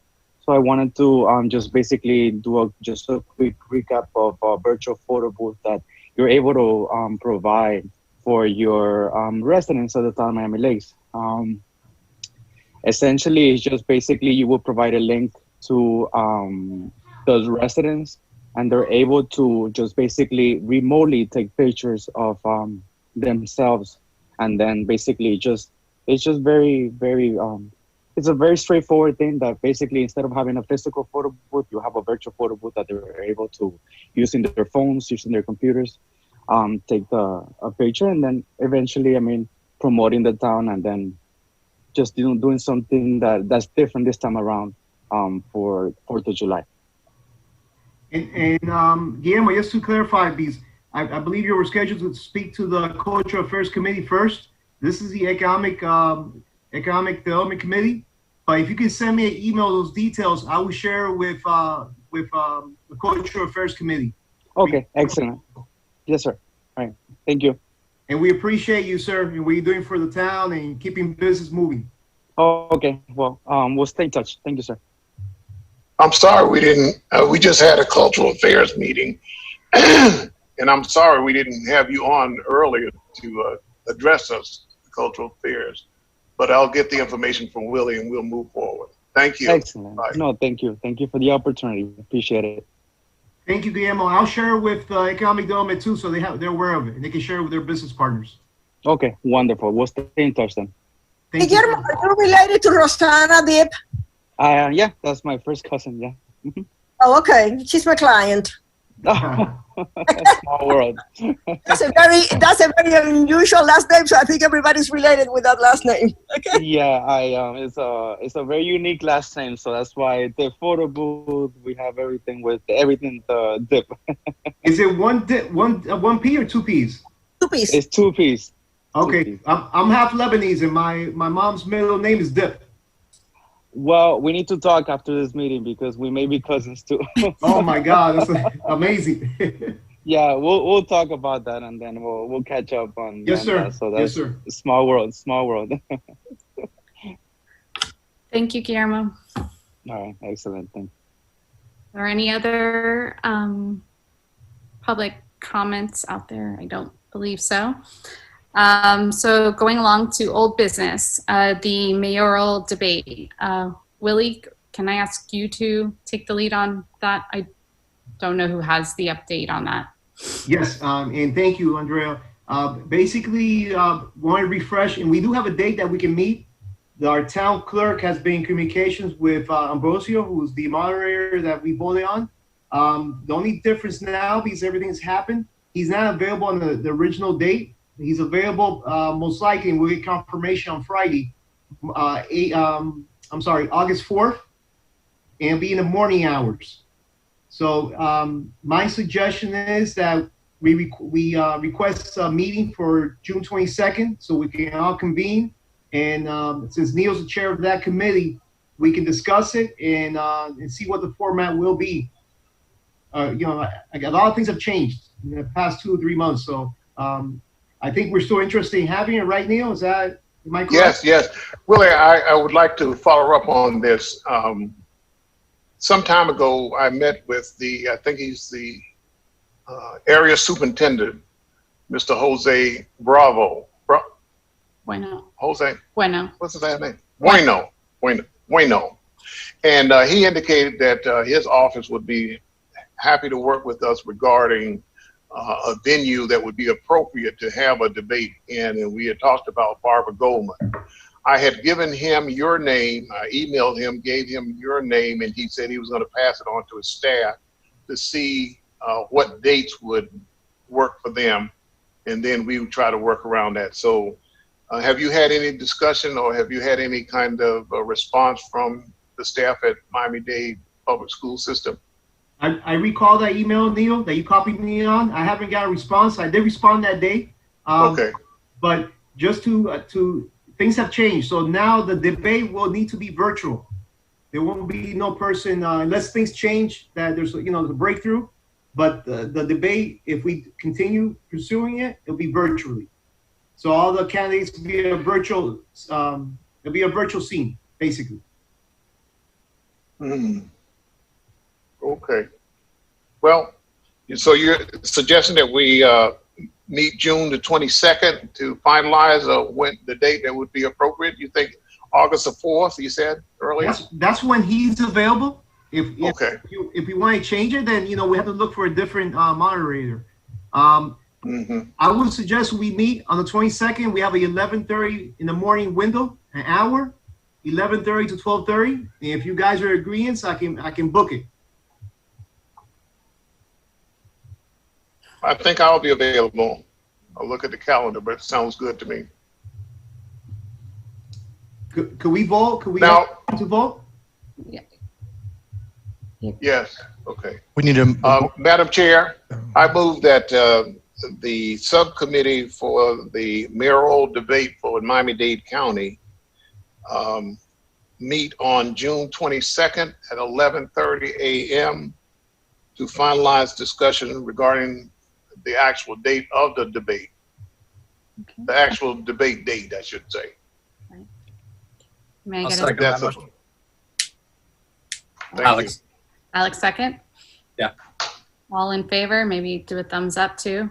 So I wanted to just basically do a quick recap of a virtual photo booth that you're able to provide for your residents of the town of Miami Lakes. Essentially, it's just basically you will provide a link to those residents, and they're able to just basically remotely take pictures of themselves, and then basically it's just very it's a very straightforward thing that basically instead of having a physical photo booth, you have a virtual photo booth that they're able to, using their phones, using their computers, take a picture, and then eventually, I mean, promoting the town, and then just doing something that's different this time around for 4th of July. And Guillermo, just to clarify, because I believe you were scheduled to speak to the Cultural Affairs Committee first. This is the Economic Development Committee. But if you can send me an email those details, I will share with the Cultural Affairs Committee. Okay, excellent. Yes, sir. All right, thank you. And we appreciate you, sir, and what you're doing for the town and keeping business moving. Oh, okay. Well, we'll stay in touch. Thank you, sir. I'm sorry we didn't, we just had a cultural affairs meeting. And I'm sorry we didn't have you on earlier to address us, cultural affairs. But I'll get the information from Willie and we'll move forward. Thank you. Excellent. Bye. No, thank you. Thank you for the opportunity. Appreciate it. Thank you, Guillermo. I'll share with Economic Development too, so they're aware of it and they can share it with their business partners. Okay, wonderful. We'll stay in touch then. Guillermo, are you related to Rosanna Dip? Yeah, that's my first cousin. Yeah. Oh, okay. She's my client. Small world. That's a very unusual last name, so I think everybody's related with that last name. Okay. Yeah, it's a very unique last name, so that's why the photo booth we have everything Dip. Is it one P or two P's? Two P's. It's two P's. Okay, I'm half Lebanese, and my mom's middle name is Dip. Well, we need to talk after this meeting because we may be cousins too. Oh my God, that's amazing. Yeah, we'll talk about that and then we'll catch up on. Yes, sir. So that's yes, sir. Small world. Thank you, Guillermo. All right, excellent. Thank you. Are any other public comments out there? I don't believe so. So going along to old business, the mayoral debate. Willie, can I ask you to take the lead on that? I don't know who has the update on that. Yes, and thank you, Andrea. Basically, want to refresh, and we do have a date that we can meet. Our town clerk has been in communications with Ambrosio, who's the moderator that we voted on. The only difference now, because everything's happened, he's not available on the original date. He's available most likely, and we'll get confirmation on Friday, August 4th, and be in the morning hours. So my suggestion is that we request a meeting for June 22nd so we can all convene. And since Neil's the chair of that committee, we can discuss it and see what the format will be. A lot of things have changed in the past 2 or 3 months. So I think we're still interested in having it, right, Neil? Is that, am I correct? Yes, yes. Willie, I would like to follow up on this. Some time ago, I met with I think he's the area superintendent, Mr. Jose Bravo. Bueno. Jose? Bueno. What's his last name? Bueno. And he indicated that his office would be happy to work with us regarding a venue that would be appropriate to have a debate in, and we had talked about Barbara Goldman. I had given him your name, I emailed him, gave him your name, and he said he was going to pass it on to his staff to see what dates would work for them, and then we would try to work around that. So have you had any discussion, or have you had any kind of response from the staff at Miami-Dade Public School System? I recall that email, Neil, that you copied me on. I haven't got a response. I did respond that day. Okay. But just to things have changed. So now the debate will need to be virtual. There won't be no person unless things change, that there's, the breakthrough. But the debate, if we continue pursuing it, it'll be virtually. So all the candidates will be a virtual, it'll be a virtual scene, basically. Okay. Well, so you're suggesting that we meet June the 22nd to finalize when the date that would be appropriate? You think August the 4th, you said earlier? That's when he's available. If we want to change it, then, we have to look for a different moderator. I would suggest we meet on the 22nd. We have a 11:30 in the morning window, an hour, 11:30 to 12:30. And if you guys are agreeing, I can book it. I think I'll be available. I'll look at the calendar, but it sounds good to me. Could we vote? Could we to vote? Yeah. Yes. Okay. We need to. Madam Chair, I move that the subcommittee for the mayoral debate for Miami-Dade County meet on June 22nd at 11:30 a.m. to finalize discussion regarding the actual date of the debate. Okay. The actual debate date, I should say. Right. May I I'll get second that motion. Alex. Alex, second? Yeah. All in favor? Maybe do a thumbs up too,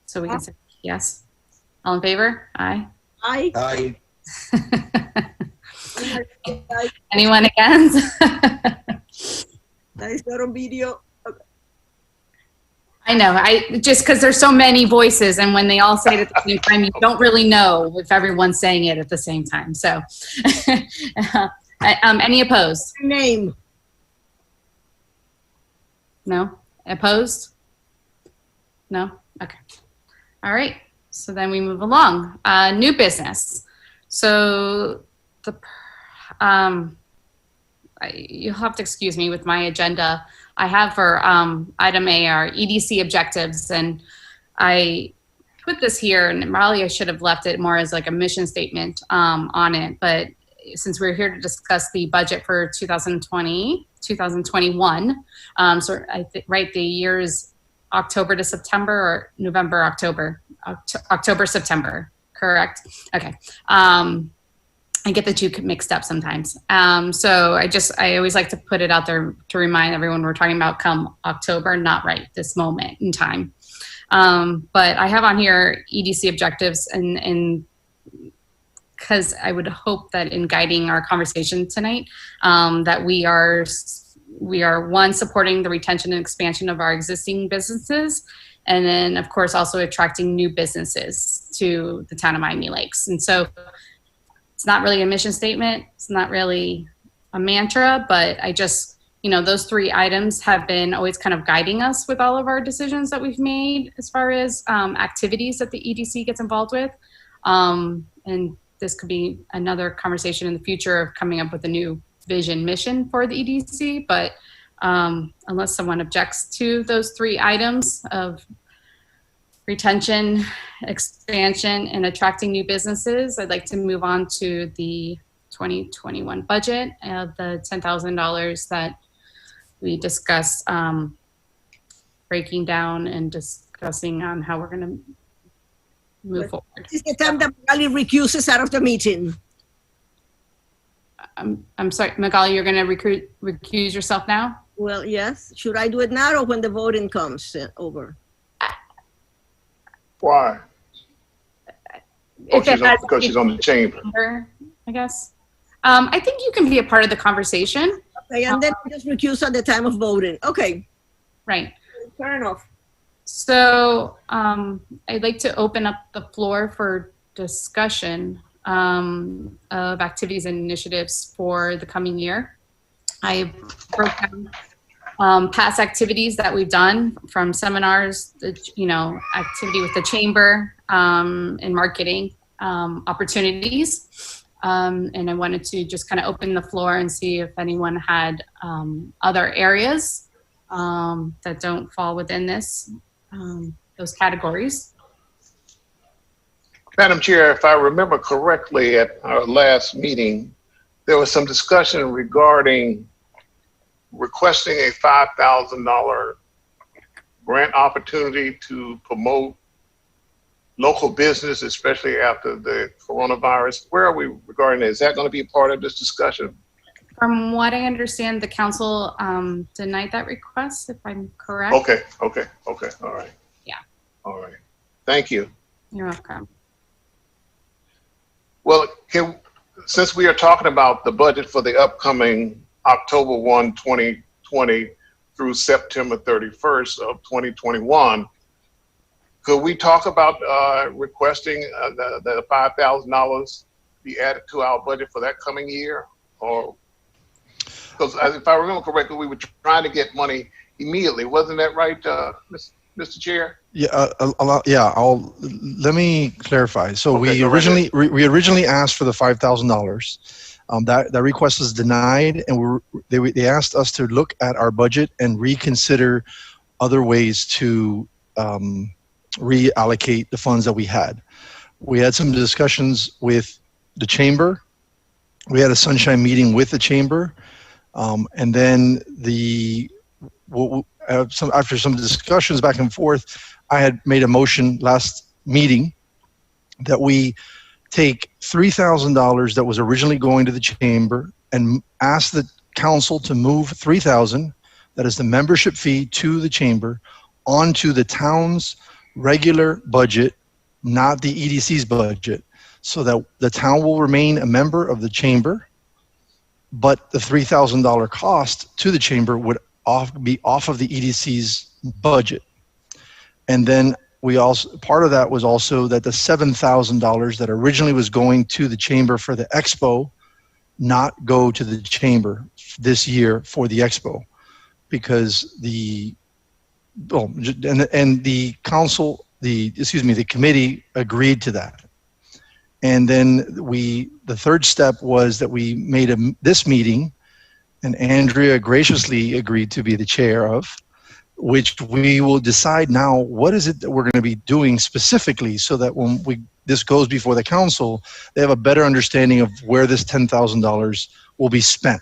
so we can say yes. All in favor? Aye. Aye. Aye. Anyone against? That is not on video. Okay. I know, just because there's so many voices, and when they all say it at the same time, you don't really know if everyone's saying it at the same time. So, any opposed? Name. No? Opposed? No? Okay. All right. So then we move along. New business. So you'll have to excuse me with my agenda. I have for item A our EDC objectives, and I put this here, and probably I should have left it more as like a mission statement on it, but since we're here to discuss the budget for 2021, so I think, right, the year is October to September, or November, October, September, correct? Okay. I get the two mixed up sometimes. So I always like to put it out there to remind everyone we're talking about come October, not right this moment in time. But I have on here EDC objectives, and because I would hope that in guiding our conversation tonight, that we are one, supporting the retention and expansion of our existing businesses, and then of course also attracting new businesses to the town of Miami Lakes. And so it's not really a mission statement, it's not really a mantra, but I just, those three items have been always kind of guiding us with all of our decisions that we've made as far as activities that the EDC gets involved with. And this could be another conversation in the future of coming up with a new vision mission for the EDC, but unless someone objects to those three items of retention, expansion, and attracting new businesses, I'd like to move on to the 2021 budget of the $10,000 that we discussed, breaking down and discussing on how we're going to move forward. This is the time that Magali recuses out of the meeting. I'm sorry, Magali, you're going to recuse yourself now? Well, yes. Should I do it now or when the voting comes over? Why? Because she's on the chamber. I guess. I think you can be a part of the conversation. Okay, and then just recuse at the time of voting. Okay. Right. Fair enough. So I'd like to open up the floor for discussion of activities and initiatives for the coming year. I broke down past activities that we've done, from seminars, activity with the chamber, and marketing opportunities. And I wanted to just kind of open the floor and see if anyone had other areas that don't fall within those categories. Madam Chair, if I remember correctly, at our last meeting, there was some discussion regarding requesting a $5,000 grant opportunity to promote local business, especially after the coronavirus. Where are we regarding that? Is that going to be a part of this discussion? From what I understand, the council denied that request, if I'm correct. Okay. All right. Yeah. All right. Thank you. You're welcome. Well, since we are talking about the budget for the upcoming October 1, 2020 through September 31st of 2021, could we talk about requesting the $5,000 be added to our budget for that coming year? Or because if I remember correctly, we were trying to get money immediately. Wasn't that right, Mr. Chair? Yeah, let me clarify. So Okay, we originally asked for the $5,000. That request was denied, and they asked us to look at our budget and reconsider other ways to reallocate the funds that we had. We had some discussions with the chamber. We had a sunshine meeting with the chamber, and then after some discussions back and forth, I had made a motion last meeting that we take $3,000 that was originally going to the chamber and ask the council to move $3,000, that is the membership fee to the chamber, onto the town's regular budget, not the EDC's budget, so that the town will remain a member of the chamber, but the $3,000 cost to the chamber would be off of the EDC's budget. And then we also, part of that was also that the $7,000 that originally was going to the chamber for the expo not go to the chamber this year for the expo, because the council, the committee agreed to that. And then the third step was that we made this meeting, and Andrea graciously agreed to be the chair of, which we will decide now what is it that we're going to be doing specifically, so that when this goes before the council, they have a better understanding of where this $10,000 will be spent.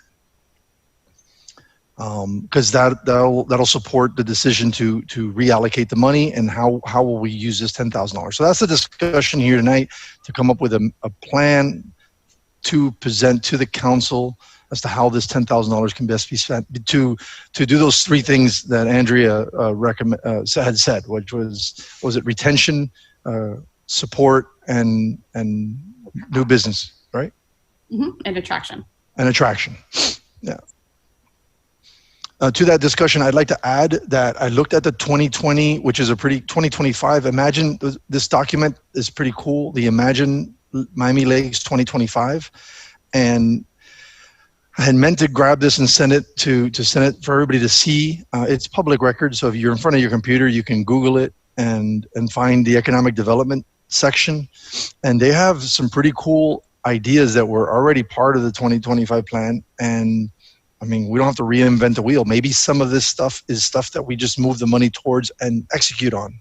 Because that'll support the decision to reallocate the money, and how will we use this $10,000. So that's the discussion here tonight, to come up with a plan to present to the council as to how this $10,000 can best be spent to do those three things that Andrea had said, which was it retention, support, and new business, right? Mm-hmm. And attraction. And attraction, yeah. To that discussion, I'd like to add that I looked at the 2020, which is 2025. Imagine, this document is pretty cool. The Imagine Miami Lakes 2025. And I had meant to grab this and send it send it for everybody to see. It's public record, so if you're in front of your computer, you can Google it and find the economic development section. And they have some pretty cool ideas that were already part of the 2025 plan. And I mean, we don't have to reinvent the wheel. Maybe some of this stuff is stuff that we just move the money towards and execute on.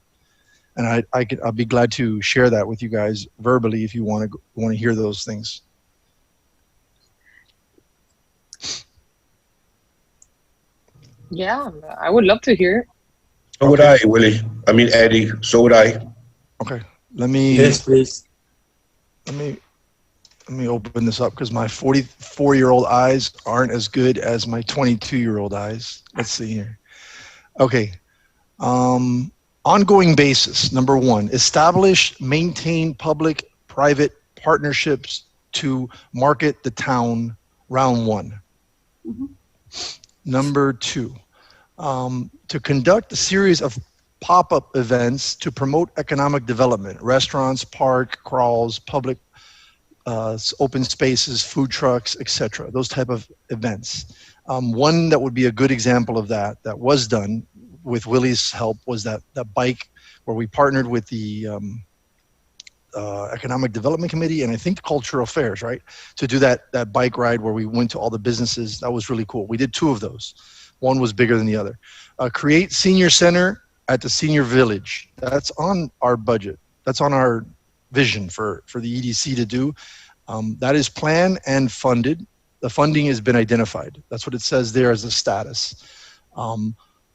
And I'll be glad to share that with you guys verbally if you want to hear those things. Yeah, I would love to hear it. So would I, Willie. I mean, Eddie. So would I. Okay. Let me. Yes, please. Let me open this up because my 44-year-old eyes aren't as good as my 22-year-old eyes. Let's see here. Okay. Ongoing basis. Number 1, establish, maintain public-private partnerships to market the town. Round 1. Mm-hmm. Number 2, to conduct a series of pop-up events to promote economic development, restaurants, park crawls, public open spaces, food trucks, etc. Those type of events. One that would be a good example of that was done with Willie's help was that bike where we partnered with the Economic Development Committee and I think Cultural Affairs, right? To do that bike ride where we went to all the businesses. That was really cool. We did 2 of those. One was bigger than the other. Create senior center at the senior village. That's on our budget. That's on our vision for the EDC to do. That is planned and funded. The funding has been identified. That's what it says there as a status.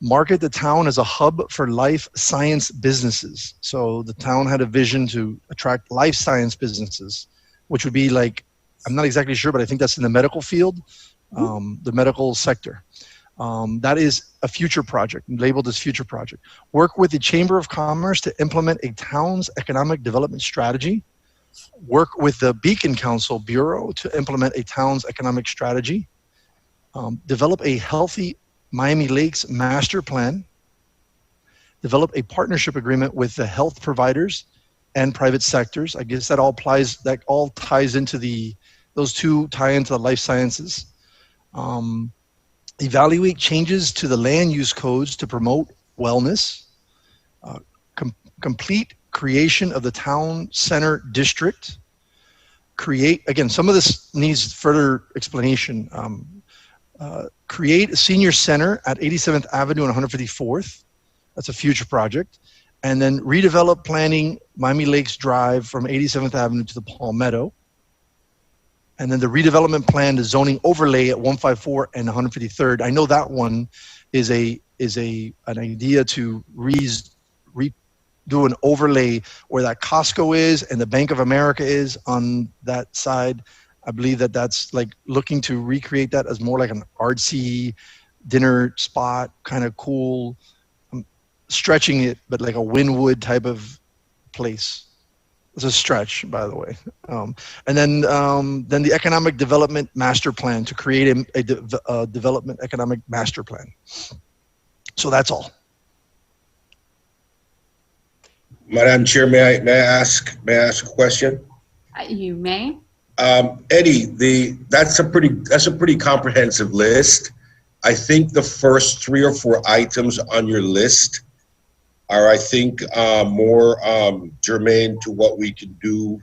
Market the town as a hub for life science businesses. So the town had a vision to attract life science businesses, which would be like, I'm not exactly sure, but I think that's in the medical field, the medical sector. That is a future project, labeled as future project. Work with the Chamber of Commerce to implement a town's economic development strategy. Work with the Beacon Council Bureau to implement a town's economic strategy. Develop a healthy Miami Lakes master plan. Develop a partnership agreement with the health providers and private sectors. I guess that all ties into those 2 tie into the life sciences. Evaluate changes to the land use codes to promote wellness. Complete creation of the town center district. Create, again, some of this needs further explanation. Create a senior center at 87th Avenue and 154th. That's a future project. And then redevelop planning Miami Lakes Drive from 87th Avenue to the Palmetto. And then the redevelopment plan, the zoning overlay at 154 and 153rd. I know that one is an idea to do an overlay where that Costco is and the Bank of America is on that side. I believe that's like looking to recreate that as more like an artsy dinner spot, kind of cool. I'm stretching it, but like a Wynwood type of place. It's a stretch, by the way. And then the economic development master plan to create a development economic master plan. So that's all. Madam Chair, may I ask a question? You may. Eddie, that's a pretty comprehensive list. I think the first 3 or 4 items on your list are, I think, more germane to what we can do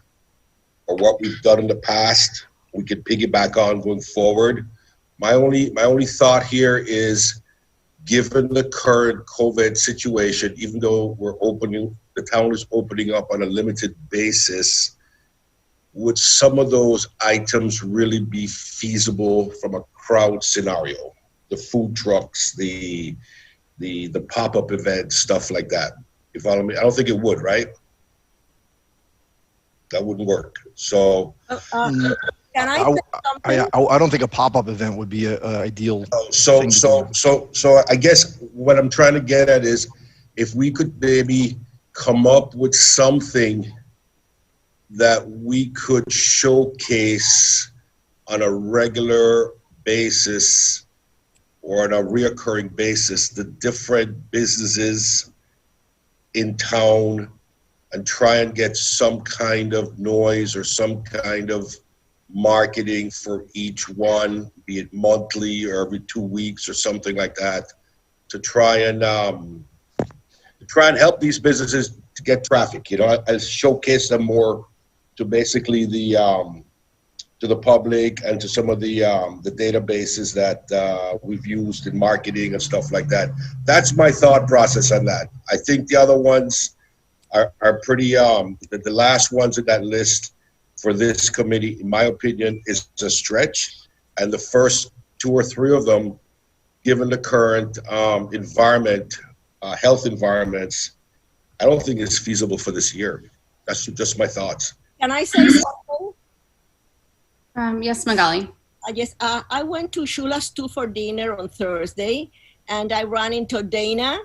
or what we've done in the past. We could piggyback on going forward. My only thought here is, given the current COVID situation, even though the town is opening up on a limited basis, would some of those items really be feasible from a crowd scenario? The food trucks, the pop-up events, stuff like that. You follow me? I don't think it would, right? That wouldn't work. So Can I say something? I don't think a pop-up event would be an ideal. So I guess what I'm trying to get at is, if we could maybe come up with something that we could showcase on a regular basis or on a reoccurring basis, the different businesses in town, and try and get some kind of noise or some kind of marketing for each one, be it monthly or every 2 weeks or something like that, to try and help these businesses to get traffic, and showcase them more to basically to the public and to some of the databases that we've used in marketing and stuff like that. That's my thought process on that. I think the other ones are pretty, the last ones in that list for this committee, in my opinion, is a stretch. And the first 2 or 3 of them, given the current environment, health environments, I don't think it's feasible for this year. That's just my thoughts. Can I say something? Yes, Magali. Yes, I went to Shula's 2 for dinner on Thursday, and I ran into Dana,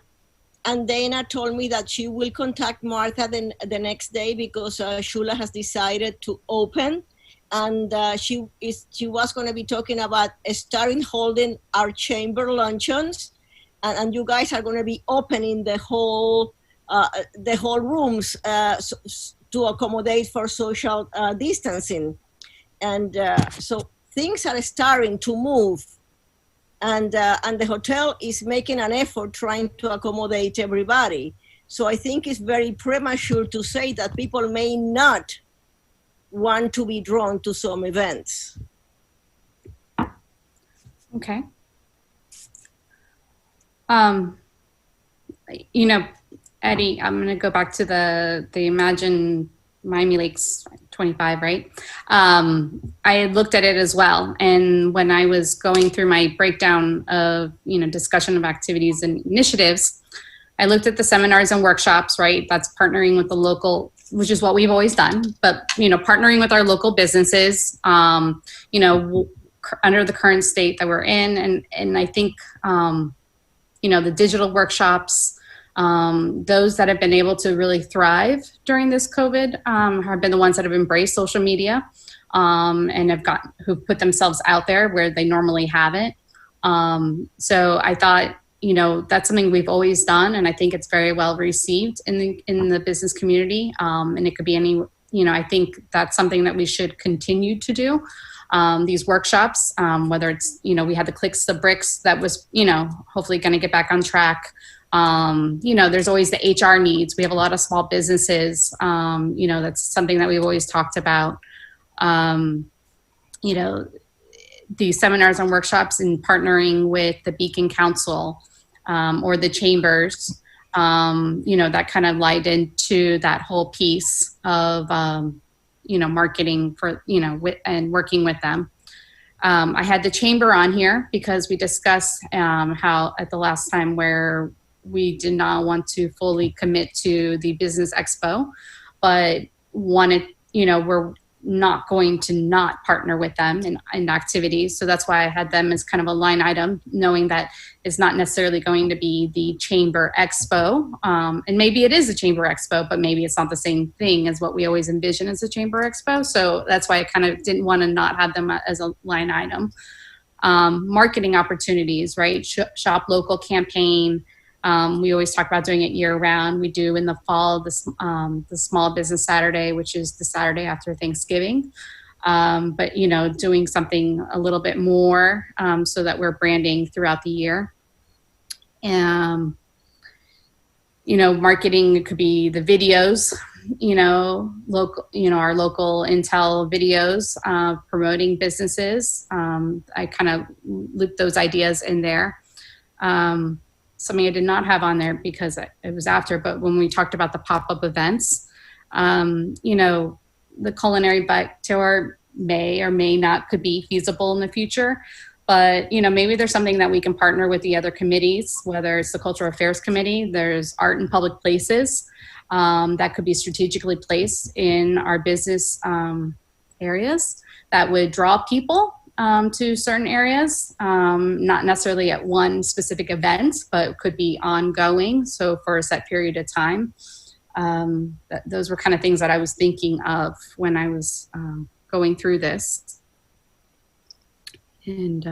and Dana told me that she will contact Martha the next day because Shula has decided to open, and she was going to be talking about starting holding our chamber luncheons, and you guys are going to be opening the whole rooms to accommodate for social distancing, and so things are starting to move, and the hotel is making an effort trying to accommodate everybody. So I think it's very premature to say that people may not want to be drawn to some events. Okay. Eddie, I'm going to go back to the Imagine Miami Lakes 25, right? I looked at it as well. And when I was going through my breakdown of, discussion of activities and initiatives, I looked at the seminars and workshops, right? That's partnering with the local, which is what we've always done, but, partnering with our local businesses, under the current state that we're in. And I think, the digital workshops, those that have been able to really thrive during this COVID have been the ones that have embraced social media and who've put themselves out there where they normally haven't. So I thought, that's something we've always done, and I think it's very well received in the business community. And it could be I think that's something that we should continue to do. These workshops, whether it's, we had the Clicks the Bricks that was, hopefully going to get back on track. There's always the HR needs. We have a lot of small businesses. That's something that we've always talked about. The seminars and workshops and partnering with the Beacon Council or the chambers, that kind of lied into that whole piece of, marketing for, and working with them. I had the chamber on here because we discussed how at the last time where we did not want to fully commit to the business expo, but wanted, we're not going to not partner with them in activities. So that's why I had them as kind of a line item, knowing that it's not necessarily going to be the Chamber Expo. And maybe it is a Chamber Expo, but maybe it's not the same thing as what we always envision as a Chamber Expo. So that's why I kind of didn't want to not have them as a line item. Marketing opportunities, right? Shop local campaign. We always talk about doing it year round. We do in the fall, the Small Business Saturday, which is the Saturday after Thanksgiving. But, doing something a little bit more so that we're branding throughout the year. Marketing, it could be the videos, local, our local Intel videos, promoting businesses. I kind of looped those ideas in there. Something I did not have on there because it was after, but when we talked about the pop-up events, the culinary bike tour may or may not could be feasible in the future, but, maybe there's something that we can partner with the other committees, whether it's the Cultural Affairs Committee, there's Art in Public Places, that could be strategically placed in our business areas that would draw people to certain areas, not necessarily at one specific event, but could be ongoing. So for a set period of time, those were kind of things that I was thinking of when I was going through this. And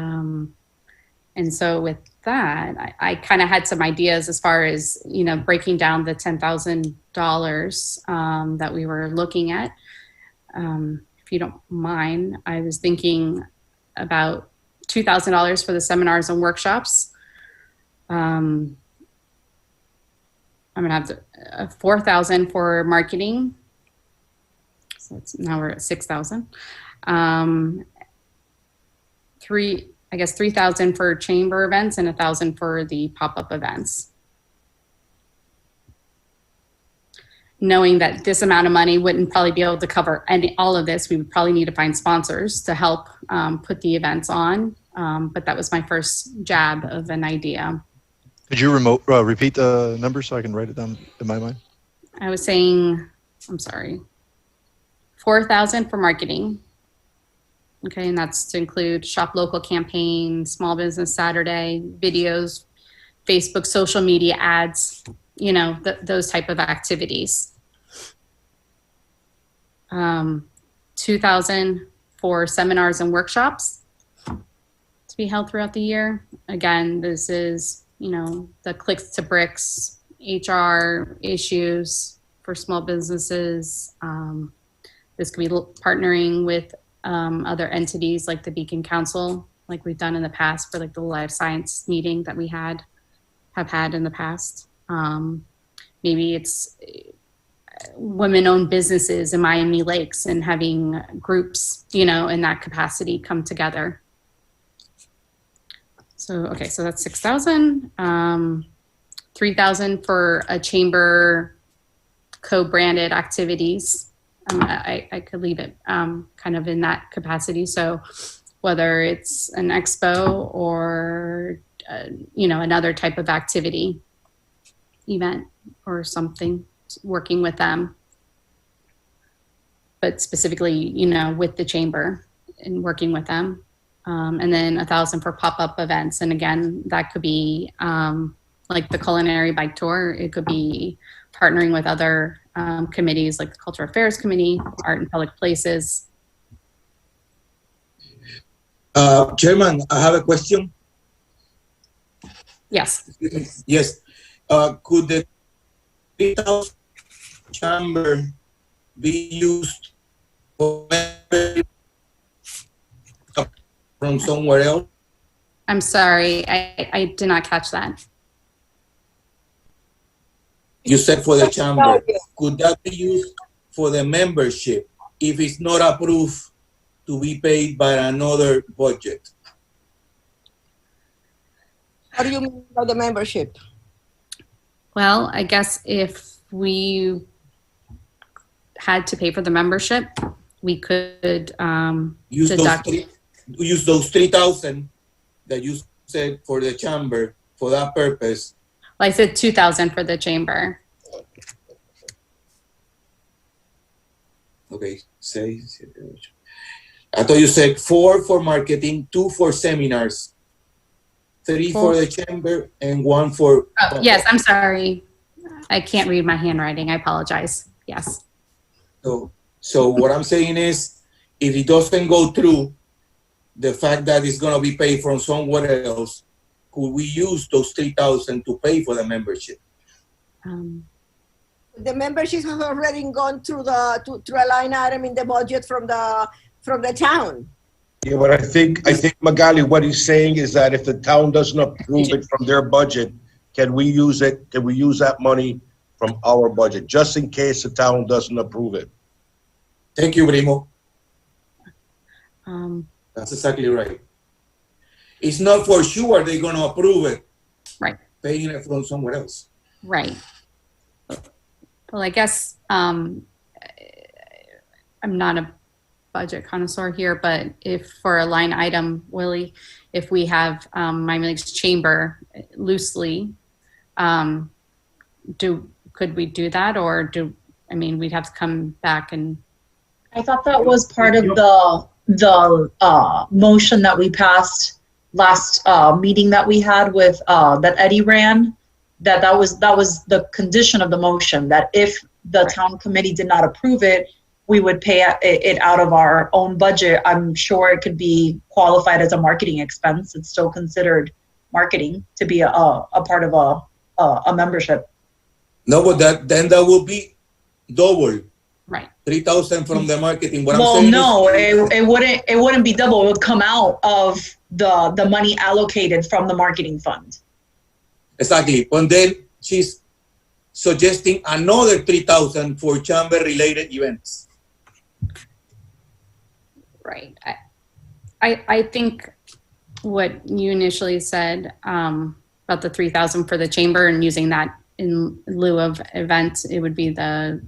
so with that, I kind of had some ideas as far as, breaking down the $10,000 that we were looking at. If you don't mind, I was thinking about $2,000 for the seminars and workshops. I'm gonna have $4,000 for marketing. So now we're at $6,000. $3,000 for chamber events and $1,000 for the pop-up events. Knowing that this amount of money wouldn't probably be able to cover all of this, we would probably need to find sponsors to help put the events on. But that was my first jab of an idea. Could you repeat the numbers so I can write it down in my mind? I was saying I'm sorry, 4,000 for marketing. Okay, and that's to include Shop Local campaign, Small Business Saturday, videos, Facebook, social media ads, you know, those type of activities. 2,000 for seminars and workshops to be held throughout the year. Again, this is, you know, the clicks to bricks, HR issues for small businesses. This could be partnering with other entities like the Beacon Council, like we've done in the past for like the life science meeting that we have had in the past. Maybe it's women-owned businesses in Miami Lakes and having groups, you know, in that capacity come together. So, okay, so that's 6,000. 3,000 for a chamber co-branded activities. I could leave it kind of in that capacity. So whether it's an expo or, you know, another type of activity, event or something, working with them. But specifically, you know, with the chamber and working with them. And then 1,000 for pop-up events. And again, that could be like the culinary bike tour. It could be partnering with other committees like the Cultural Affairs Committee, Art and Public Places. Chairman, I have a question. Yes. Yes. Could the 3,000 chamber be used for from somewhere else? I'm sorry, I did not catch that. You said for the chamber. Could that be used for the membership if it's not approved to be paid by another budget? What do you mean by the membership? Well, I guess if we had to pay for the membership, we could use those 3,000 that you said for the chamber for that purpose. Well, I said 2,000 for the chamber. Okay, I thought you said 4 for marketing, 2 for seminars, 3 for the chamber, and 1 for. Oh, yes, I'm sorry. I can't read my handwriting. I apologize. Yes. So what I'm saying is, if it doesn't go through, the fact that it's going to be paid from somewhere else, could we use those 3,000 to pay for the membership? The membership has already gone through through a line item in the budget from the town. Yeah, but I think Magali, what he's saying is that if the town doesn't approve it from their budget, can we use it? Can we use that money from our budget just in case the town doesn't approve it? Thank you, Brimo. That's exactly right. It's not for sure they're going to approve it. Right. Paying it from somewhere else. Right. Well, I guess I'm not a budget connoisseur here, but if for a line item, Willie, if we have Miami Lakes Chamber loosely, could we do that, or we'd have to come back and. I thought that was part of the motion that we passed last meeting that we had with that Eddie ran. That was the condition of the motion, that if the town committee did not approve it, we would pay it out of our own budget. I'm sure it could be qualified as a marketing expense. It's still considered marketing to be a part of a membership. No, but then that will be double. Right. 3,000 from the marketing. It wouldn't be double. It would come out of the money allocated from the marketing fund. Exactly. And then she's suggesting another 3,000 for chamber-related events. Right. I think what you initially said about the 3,000 for the chamber and using that in lieu of events, it would be the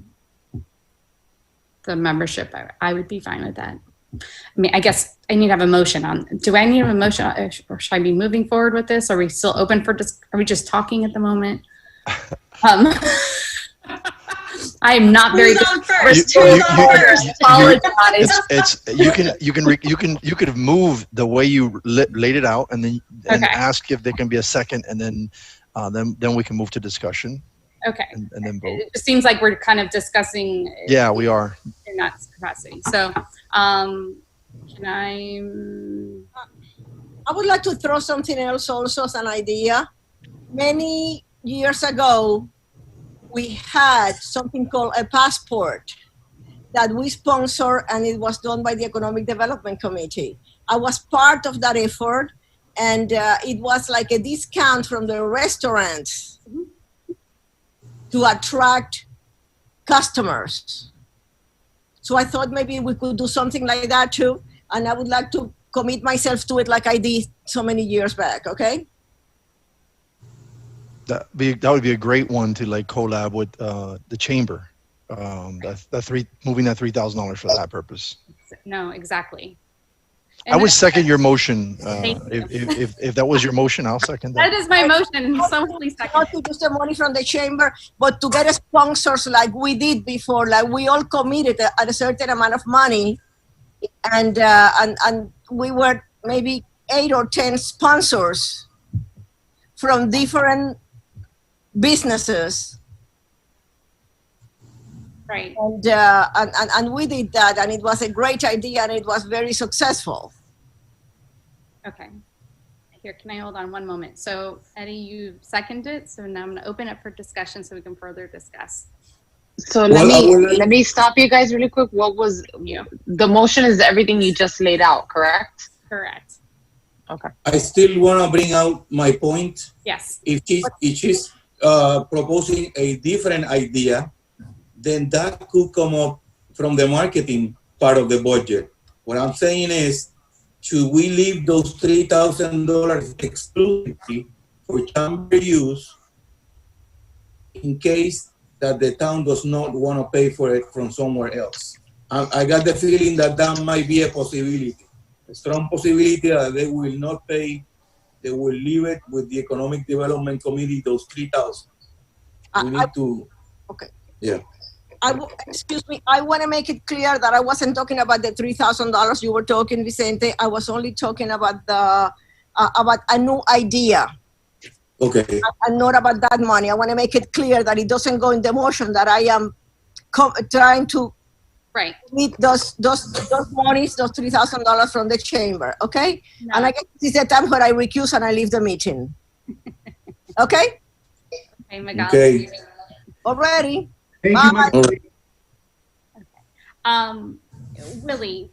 membership. I would be fine with that. I mean, I guess I need to have a motion on. Do I need to have a motion, or should I be moving forward with this? Are we still open for? Are we just talking at the moment? I am not very Who's good. on first? You- Who's you- on you- first? you could move the way you laid it out, and then Okay. ask if there can be a second, and then we can move to discussion Okay. and then vote. It just seems like we're kind of discussing Yeah, we are. in that capacity. So, can I? I would like to throw something else also as an idea. Many years ago, we had something called a passport that we sponsor, and it was done by the Economic Development Committee. I was part of that effort, and it was like a discount from the restaurants to attract customers. So I thought maybe we could do something like that too, and I would like to commit myself to it like I did so many years back, okay? That would be a great one to like collab with the chamber. Moving that $3,000 for that purpose. No, exactly. I would second your motion. Thank you. If that was your motion, I'll second that. That is my motion. Someone please second. Not to use the money from the chamber, but to get sponsors like we did before. Like we all committed at a certain amount of money, and we were maybe 8 or 10 sponsors from different businesses. Right. And we did that, and it was a great idea, and it was very successful. Okay. Here, can I hold on one moment? So Eddie, you seconded, so now I'm going to open it for discussion so we can further discuss. So let me stop you guys really quick. What was the motion? Is everything you just laid out, correct? Correct. Okay. I still want to bring out my point. Yes. If she's proposing a different idea, then that could come up from the marketing part of the budget. What I'm saying is, should we leave those $3,000 exclusively for chamber use in case that the town does not want to pay for it from somewhere else? I got the feeling that that might be a possibility, a strong possibility that they will not pay. They will leave it with the Economic Development Committee, those $3,000. We need to. Okay. Yeah. Excuse me, I want to make it clear that I wasn't talking about the $3,000 you were talking, Vicente. I was only talking about about a new idea. Okay. And not about that money. I want to make it clear that it doesn't go in the motion that I am trying to meet those monies, those $3,000 from the chamber. Okay? No. And I guess this is the time where I recuse and I leave the meeting. Okay? Okay, Miguel. Okay. Already. Thank Bye. you, Willie,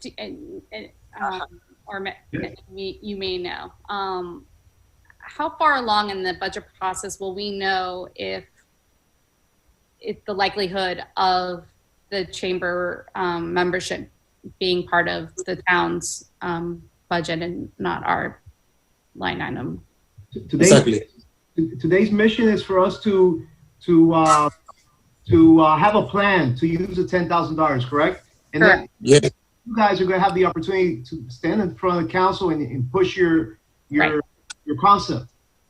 you may know, how far along in the budget process will we know if the likelihood of the chamber membership being part of the town's budget and not our line item? Today's mission is for us to have a plan to use the $10,000, correct? And then you guys are going to have the opportunity to stand in front of the council and push your concept.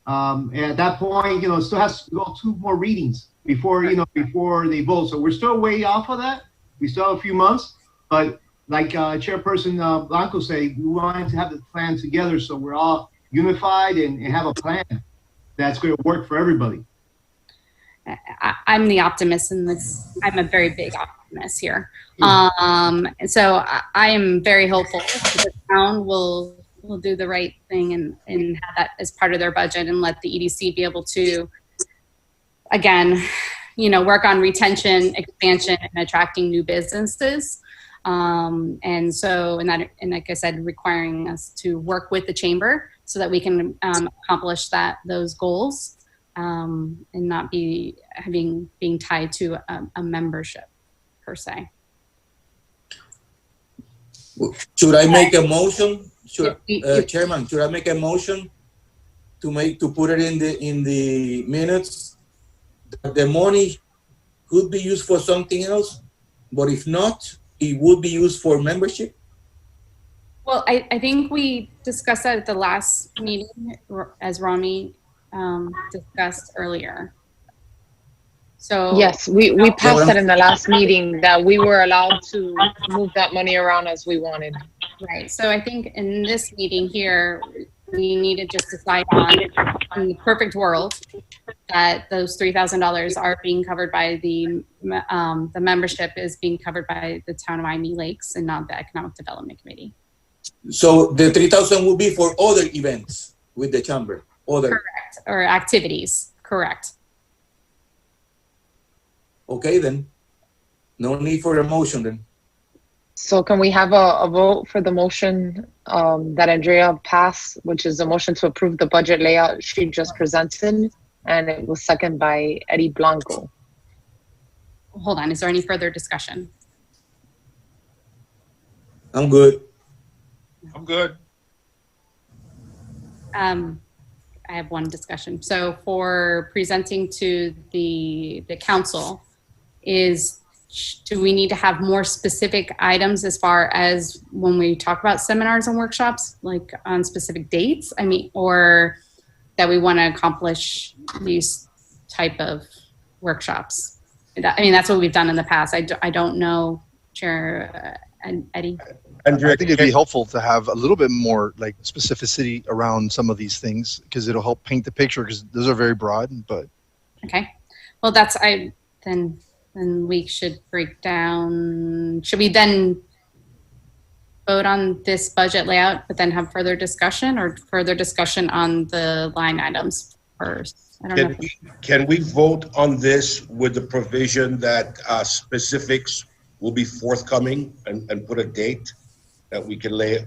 And at that point, it still has to go 2 more readings before they vote. So we're still way off of that. We still have a few months, but like Chairperson Blanco said, we wanted to have the plan together so we're all unified and have a plan that's going to work for everybody. I'm the optimist in this. I'm a very big optimist here. So I am very hopeful that the town will do the right thing and have that as part of their budget and let the EDC be able to, again, work on retention, expansion, and attracting new businesses. And like I said, requiring us to work with the chamber so that we can accomplish those goals. And not being tied to a membership per se. Should I make a motion? Chairman, should I make a motion to put it in the minutes that the money could be used for something else, but if not, it would be used for membership? Well, I think we discussed that at the last meeting, as Rami discussed earlier. So Yes, we passed that in the last meeting, that we were allowed to move that money around as we wanted. Right. So I think in this meeting here, we need to just decide on the perfect world that those $3,000 are being covered by the membership is being covered by the Town of Miami Lakes and not the Economic Development Committee. So the 3,000 will be for other events with the chamber. Correct. Or activities. Correct. Okay, then. No need for a motion then. So can we have a vote for the motion that Andrea passed, which is a motion to approve the budget layout she just presented, and it was seconded by Eddie Blanco. Hold on. Is there any further discussion? I'm good. I'm good. I have one discussion. So for presenting to the council, do we need to have more specific items as far as when we talk about seminars and workshops, like on specific dates? I mean, or that we want to accomplish these type of workshops? I mean, that's what we've done in the past. I don't know, Chair Eddie. Andrea, I think it'd be helpful to have a little bit more like specificity around some of these things, because it'll help paint the picture, because those are very broad. But okay, well, then we should break down. Should we then vote on this budget layout, but then have further discussion, or further discussion on the line items first? I don't know. Can we vote on this with the provision that specifics will be forthcoming, and put a date that we can lay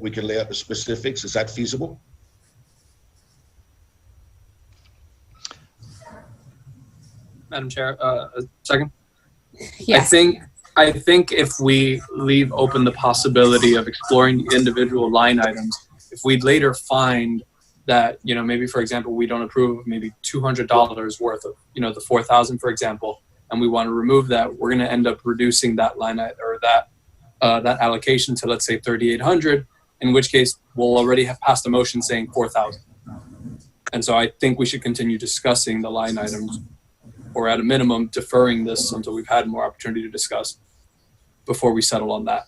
out the specifics? Is that feasible? Madam Chair, a second. Yes. I think if we leave open the possibility of exploring the individual line items, if we later find that, maybe, for example, we don't approve of maybe $200 worth of, the 4,000, for example, and we want to remove that, we're going to end up reducing that line item, or that allocation to, let's say, 3,800, in which case we'll already have passed a motion saying 4,000. And so I think we should continue discussing the line items, or at a minimum deferring this until we've had more opportunity to discuss before we settle on that.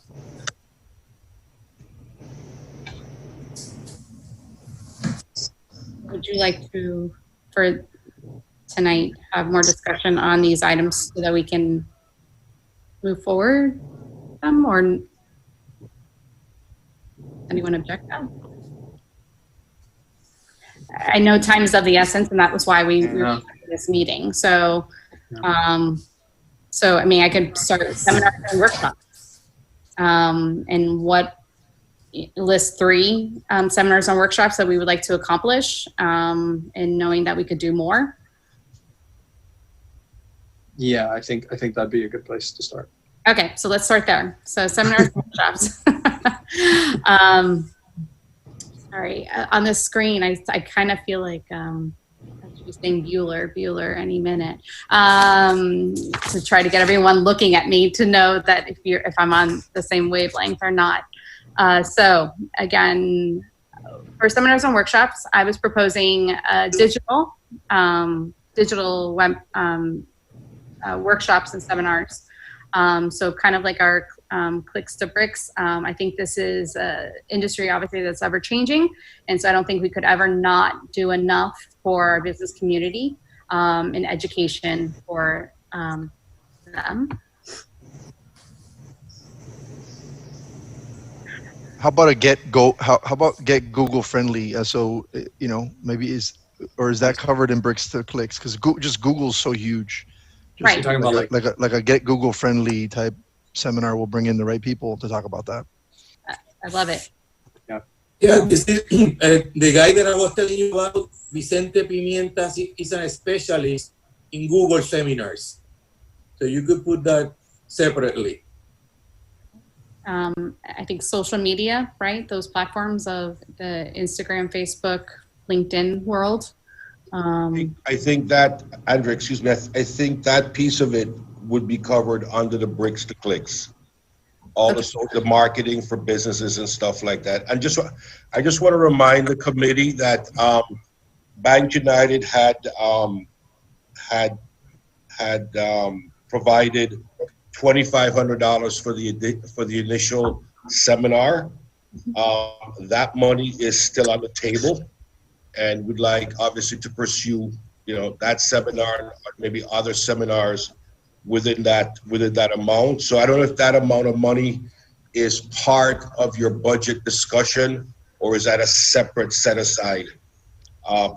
Would you like to, for tonight, have more discussion on these items so that we can move forward them, or anyone object to? I know time is of the essence, and that was why we were having this meeting. So, I mean, I could start seminars and workshops, and list 3 seminars and workshops that we would like to accomplish, and knowing that we could do more. Yeah, I think that'd be a good place to start. Okay, so let's start there. So seminars and workshops. Sorry, on the screen, I kind of feel like she's saying Bueller any minute, to try to get everyone looking at me to know that if I'm on the same wavelength or not. So again, for seminars and workshops, I was proposing digital web workshops and seminars. So kind of like our clicks to bricks. I think this is an industry, obviously, that's ever changing. And so I don't think we could ever not do enough for our business community in education for them. how about how about get Google friendly? So maybe is that covered in bricks to clicks? Because just Google's so huge. Just right. Talking about like a get Google friendly type seminar will bring in the right people to talk about that. I love it. Yeah, this is, the guy that I was telling you about, Vicente Pimienta, is a specialist in Google seminars. So you could put that separately. I think social media, right? Those platforms of the Instagram, Facebook, LinkedIn world. I think that, Andrea, excuse me, I think that piece of it would be covered under the bricks to clicks. All the marketing for businesses and stuff like that. And I just want to remind the committee that Bank United had had provided $2,500 for the initial seminar. That money is still on the table, and we'd like obviously to pursue, that seminar or maybe other seminars within that amount. So I don't know if that amount of money is part of your budget discussion, or is that a separate set aside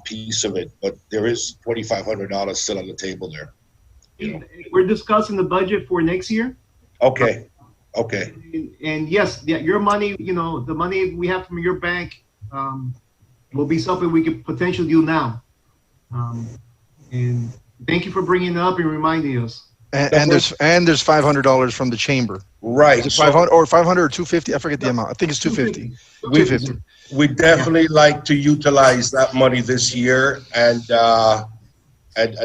piece of it? But there is $2,500 still on the table there. We're discussing the budget for next year. Okay. And yes, your money, the money we have from your bank will be something we could potentially do now. And thank you for bringing it up and reminding us. And there's $500 from the chamber. Right. 500 or 500 or 250. I forget the amount. I think it's 250. 250. We definitely like to utilize that money this year, and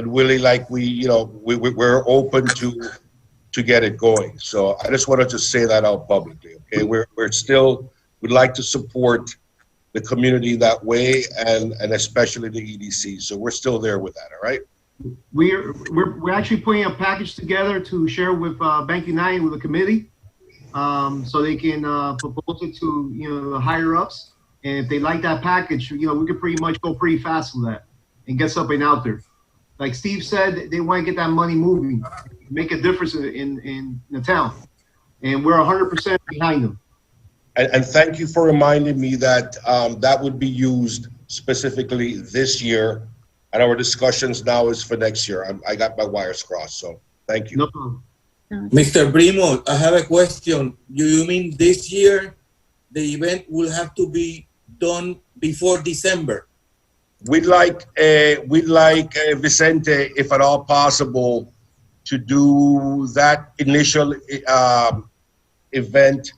really like we're open to get it going. So I just wanted to say that out publicly. Okay, we'd like to support the community that way, and especially the EDC. So we're still there with that. All right. We're actually putting a package together to share with Bank United, with the committee, so they can propose it to the higher ups. And if they like that package, we could pretty much go pretty fast with that and get something out there. Like Steve said, they want to get that money moving, make a difference in the town, and we're 100% behind them. And thank you for reminding me that that would be used specifically this year. And our discussions now is for next year. I got my wires crossed, so thank you. No problem. Mr. Brimo, I have a question. You mean this year the event will have to be done before December? We'd like Vicente, if at all possible, to do that initial event,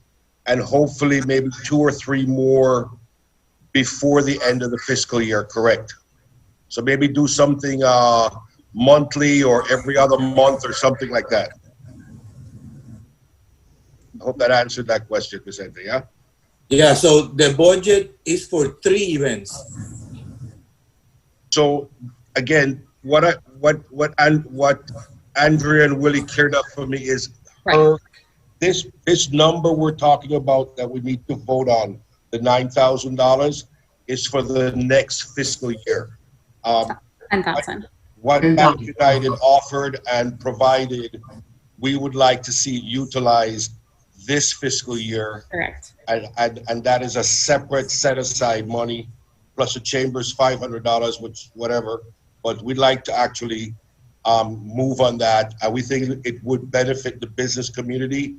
and hopefully maybe 2 or 3 more before the end of the fiscal year. Correct. So maybe do something monthly or every other month or something like that. I hope that answered that question, Vicente, yeah? Yeah, so the budget is for 3 events. So again, what Andrea and Willie cleared up for me is this number we're talking about that we need to vote on, the $9,000, is for the next fiscal year. 10,000. What Bank United offered and provided, we would like to see utilized this fiscal year. Correct. And that is a separate set aside money, plus the chamber's $500, which whatever. But we'd like to actually move on that. We think it would benefit the business community.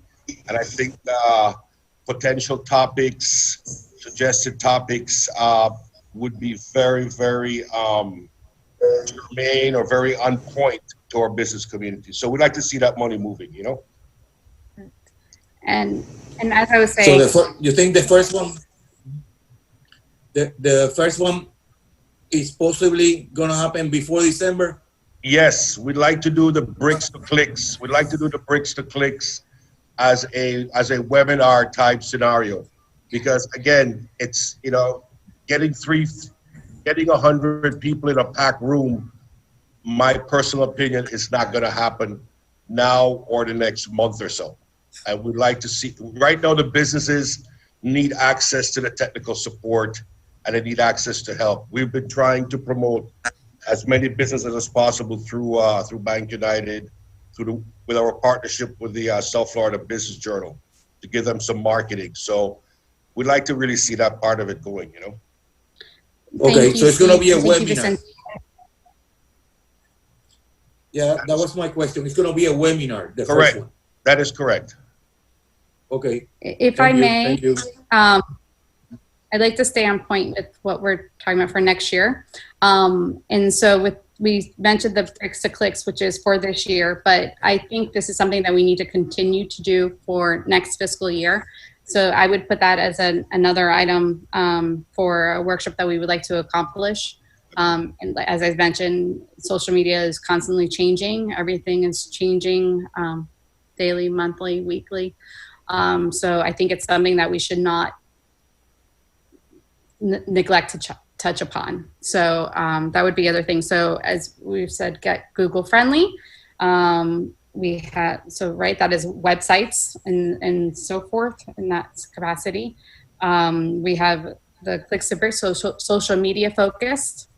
And I think potential topics, suggested topics would be very, very germane or very on point to our business community. So we'd like to see that money moving, And as I was saying, so you think the first one, the first one is possibly going to happen before December? Yes, we'd like to do the bricks to clicks. We'd like to do the bricks to clicks as a webinar type scenario, because again, it's getting 100 people in a packed room. My personal opinion is not going to happen now or the next month or so. And we'd like to see, right now the businesses need access to the technical support and they need access to help. We've been trying to promote as many businesses as possible through Bank United, with our partnership with the South Florida Business Journal, to give them some marketing. So we'd like to really see that part of it going, Okay, so it's going to be a webinar. Yeah, that was my question. It's going to be a webinar. The correct. First one. That is correct. Okay. If I may, I'd like to stay on point with what we're talking about for next year. And so we mentioned the bricks to clicks, which is for this year, but I think this is something that we need to continue to do for next fiscal year. So I would put that as another item for a workshop that we would like to accomplish. And as I mentioned, social media is constantly changing. Everything is changing daily, monthly, weekly. So I think it's something that we should not neglect to touch upon. So that would be other things. So as we've said, get Google friendly. We had, so right, that is websites and so forth in that capacity. We have the Clicks to Bricks social media focused.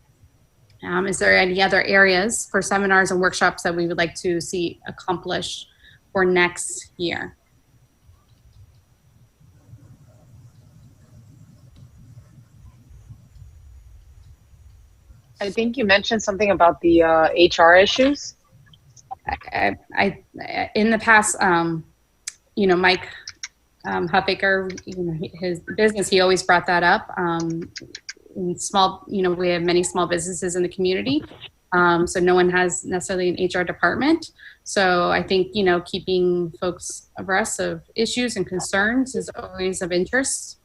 Is there any other areas for seminars and workshops that we would like to see accomplished for next year? I think you mentioned something about the HR issues. I in the past, Mike Huffaker, his business, he always brought that up. In small, we have many small businesses in the community, so no one has necessarily an HR department. So I think, keeping folks abreast of issues and concerns is always of interest.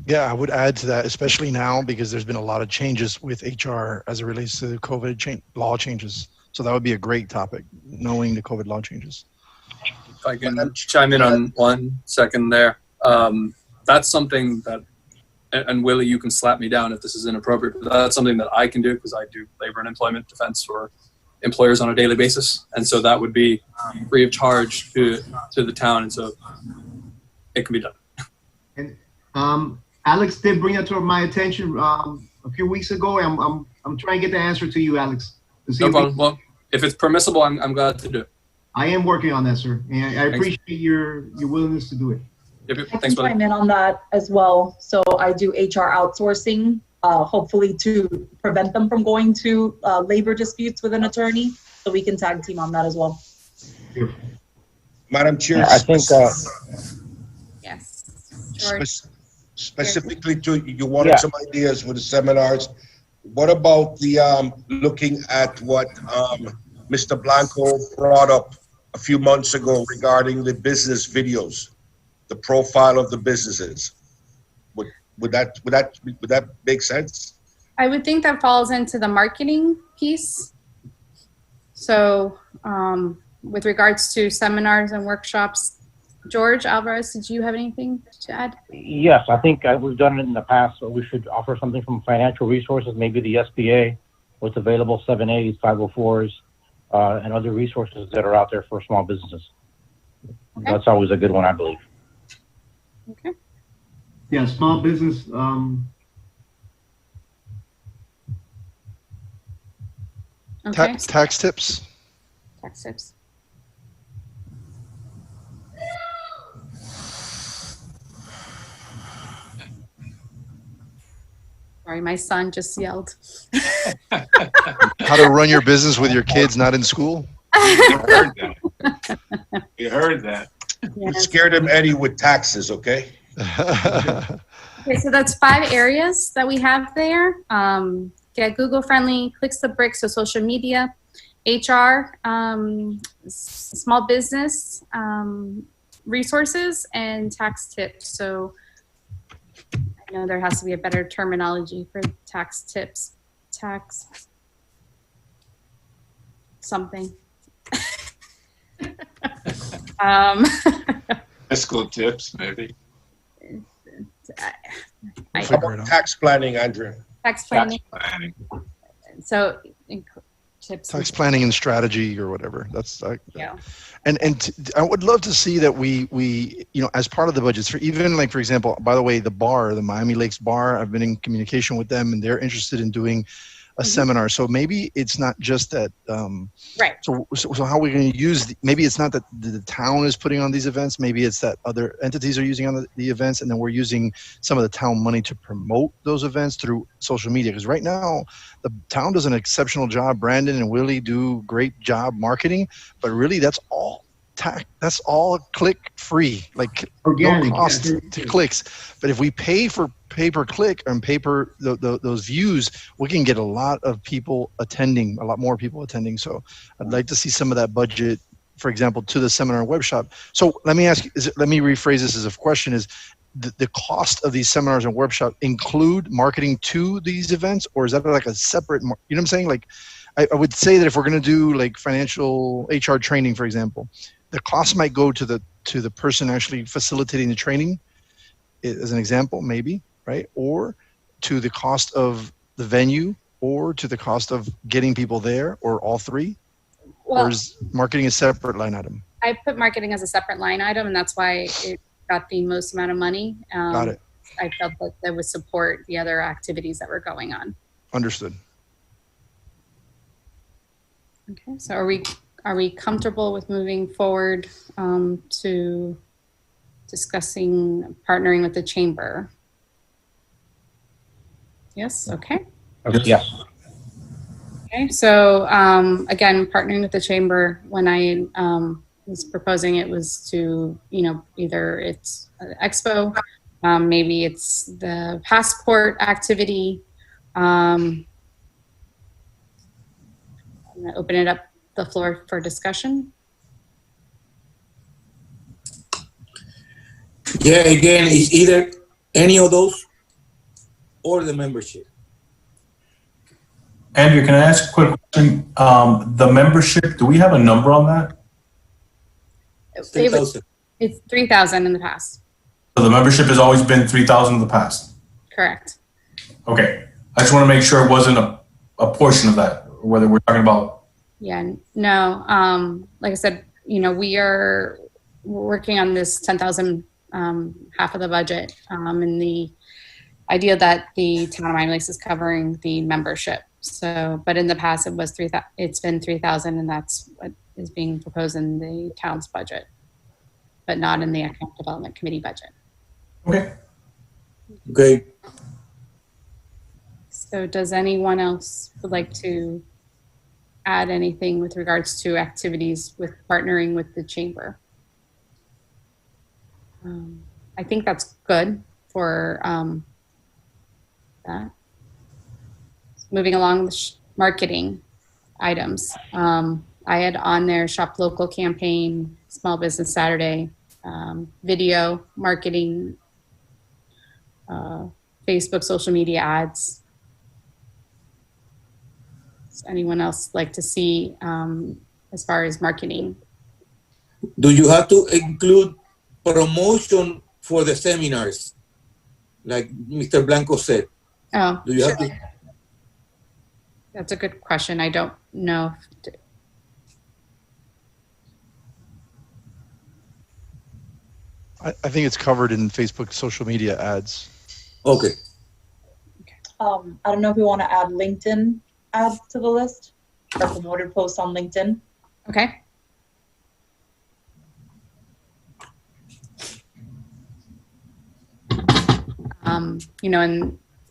Yeah, I would add to that, especially now, because there's been a lot of changes with HR as it relates to COVID law changes. So that would be a great topic, knowing the COVID law changes. If I can chime in on 1 second there. That's something that, and Willie, you can slap me down if this is inappropriate, but that's something that I can do because I do labor and employment defense for employers on a daily basis. And so that would be free of charge to the town. And so it can be done. And Alex did bring that to my attention a few weeks ago. I'm trying to get the answer to you, Alex. No problem. Well, if it's permissible, I'm glad to do it. I am working on that, sir. And I appreciate your willingness to do it. Yep. I Thanks, can chime in on that as well. So I do HR outsourcing, hopefully to prevent them from going to labor disputes with an attorney. So we can tag team on that as well. Madam Chair, I think yes. George. Specifically to, you wanted some ideas with the seminars. What about the looking at what Mr. Blanco brought up a few months ago regarding the business videos, the profile of the businesses? Would that make sense? I would think that falls into the marketing piece. So with regards to seminars and workshops, George Alvarez, did you have anything to add? yes, I think we've done it in the past, so we should offer something from financial resources, maybe the SBA, what's available, 7As, 504s, and other resources that are out there for small businesses. Okay. That's always a good one, I believe. Okay. Yeah, small business. Okay. Tax tips. Tax tips. Sorry, my son just yelled. How to run your business with your kids not in school? You heard that. You heard that. We scared him, Eddie, with taxes, okay? Okay, so that's 5 areas that we have there. Get Google friendly, Clicks to Bricks, so social media, HR, small business resources, and tax tips. So I know there has to be a better terminology for tax tips. Tax something. Fiscal tips, maybe. How about tax planning, Andrea? Tax planning. So tips. Tax planning and strategy or whatever. That's yeah. And I would love to see that we as part of the budgets for even like, for example, by the way, the bar, the Miami Lakes Bar, I've been in communication with them and they're interested in doing a seminar. So maybe it's not just that. Right. So how are we going to use? Maybe it's not that the town is putting on these events. Maybe it's that other entities are using on the events, and then we're using some of the town money to promote those events through social media. Because right now, the town does an exceptional job. Brandon and Willie do great job marketing, but really that's all that's all click free, like organic, no cost to clicks. But if we pay for pay-per-click and those views, we can get a lot of people attending, a lot more people attending. So I'd like to see some of that budget, for example, to the seminar and web shop. So let me ask you, let me rephrase this as a question: is the cost of these seminars and workshops include marketing to these events, or is that like a separate? You know what I'm saying? Like, I would say that if we're going to do like financial HR training, for example, the cost might go to the person actually facilitating the training, as an example, maybe, right? Or to the cost of the venue, or to the cost of getting people there, or all three. Well, or is marketing a separate line item? I put marketing as a separate line item, and that's why it got the most amount of money. Got it. I felt that that would support the other activities that were going on. Understood. Okay, so are we comfortable with moving forward to discussing partnering with the chamber? Yes. Okay. Yes. Okay. So again, partnering with the chamber. When I was proposing, it was to either it's an expo, maybe it's the passport activity. I'm going to open it up the floor for discussion. Yeah, again, it's either any of those or the membership. Andrew, can I ask a quick question? The membership, do we have a number on that? It's 3,000. It's 3,000 in the past. So the membership has always been 3,000 in the past? Correct. Okay. I just want to make sure it wasn't a portion of that, whether we're talking about. Yeah, no. Like I said, we're working on this 10,000, half of the budget, and the idea that the town of Miami Lakes is covering the membership. So, but in the past it was it's been 3,000, and that's what is being proposed in the town's budget, but not in the Economic Development Committee budget. Okay. Okay. So does anyone else would like to add anything with regards to activities with partnering with the chamber? I think that's good for that. Moving along the marketing items. I had on there Shop Local campaign, Small Business Saturday, video marketing, Facebook social media ads. Does anyone else like to see as far as marketing? Do you have to include promotion for the seminars, like Mr. Blanco said? Oh, do you have to? That's a good question. I don't know. I think it's covered in Facebook social media ads. Okay. I don't know if we want to add LinkedIn ads to the list or promoted posts on LinkedIn. Okay.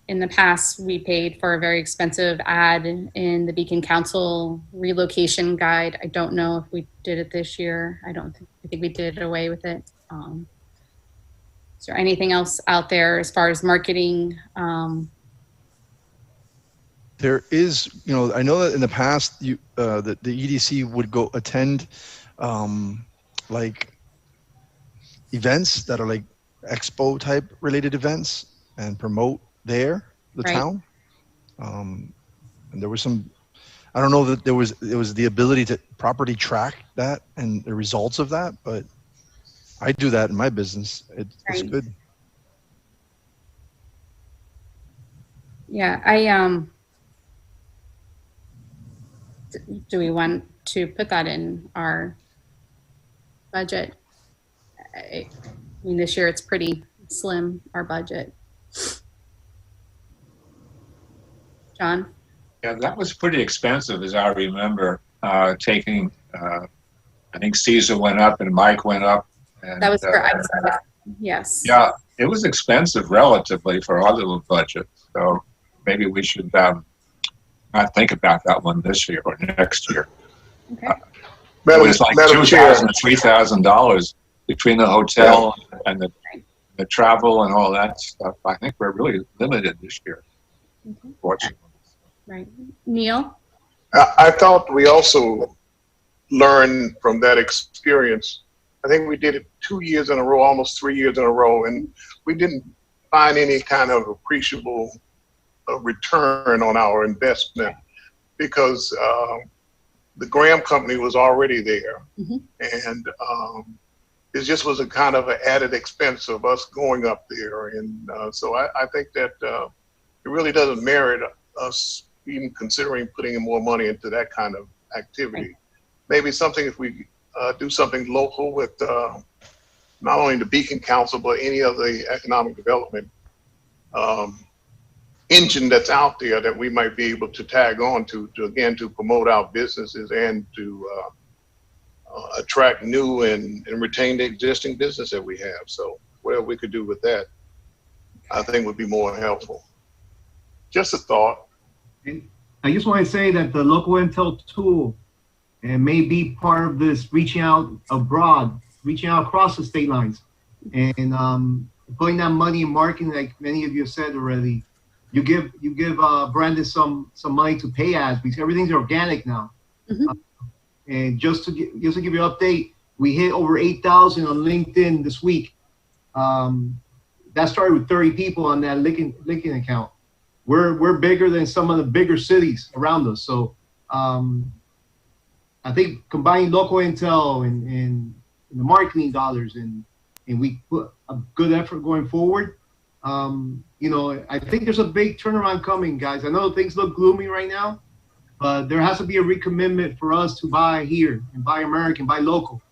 In the past, we paid for a very expensive ad in the Beacon Council relocation guide. I don't know if we did it this year. I think we did away with it. Is there anything else out there as far as marketing? There is, I know that in the past, the EDC would go attend like events that are like expo type related events and promote the Right. town. And there was some, I don't know that there was the ability to properly track that and the results of that, but I do that in my business. It's Right. good. Yeah, do we want to put that in our budget? I mean, this year it's pretty slim, our budget. John? Yeah, that was pretty expensive, as I remember. Taking, I think Caesar went up and Mike went up. And, That was for ISO. Yes. Yeah, it was expensive relatively for our little budget. So maybe we should not think about that one this year or next year. Okay. It was like Madam Chair. $2,000, $3,000 between the hotel and the travel and all that stuff. I think we're really limited this year, fortunately. Right. Neil? I thought we also learned from that experience. I think we did it 2 years in a row, almost 3 years in a row, and we didn't find any kind of appreciable return on our investment because the Graham Company was already there, and it just was a kind of an added expense of us going up there, and so I think that it really doesn't merit us even considering putting more money into that kind of activity. maybe something if we do something local with not only the Beacon Council, but any of the economic development engine that's out there that we might be able to tag on to again, to promote our businesses and to attract new and retain the existing business that we have. So whatever we could do with that, I think would be more helpful. Just a thought. And I just want to say that the local intel tool may be part of this reaching out abroad, reaching out across the state lines, and putting that money in marketing, like many of you have said already. You give Brandon some money to pay ads because everything's organic now. And just to give you an update, we hit over 8,000 on LinkedIn this week. That started with 30 people on that LinkedIn account. We're bigger than some of the bigger cities around us. So I think combining local intel and the marketing dollars and we put a good effort going forward. You know, I think there's a big turnaround coming, guys. I know things look gloomy right now, but there has to be a recommitment for us to buy here and buy American, buy local.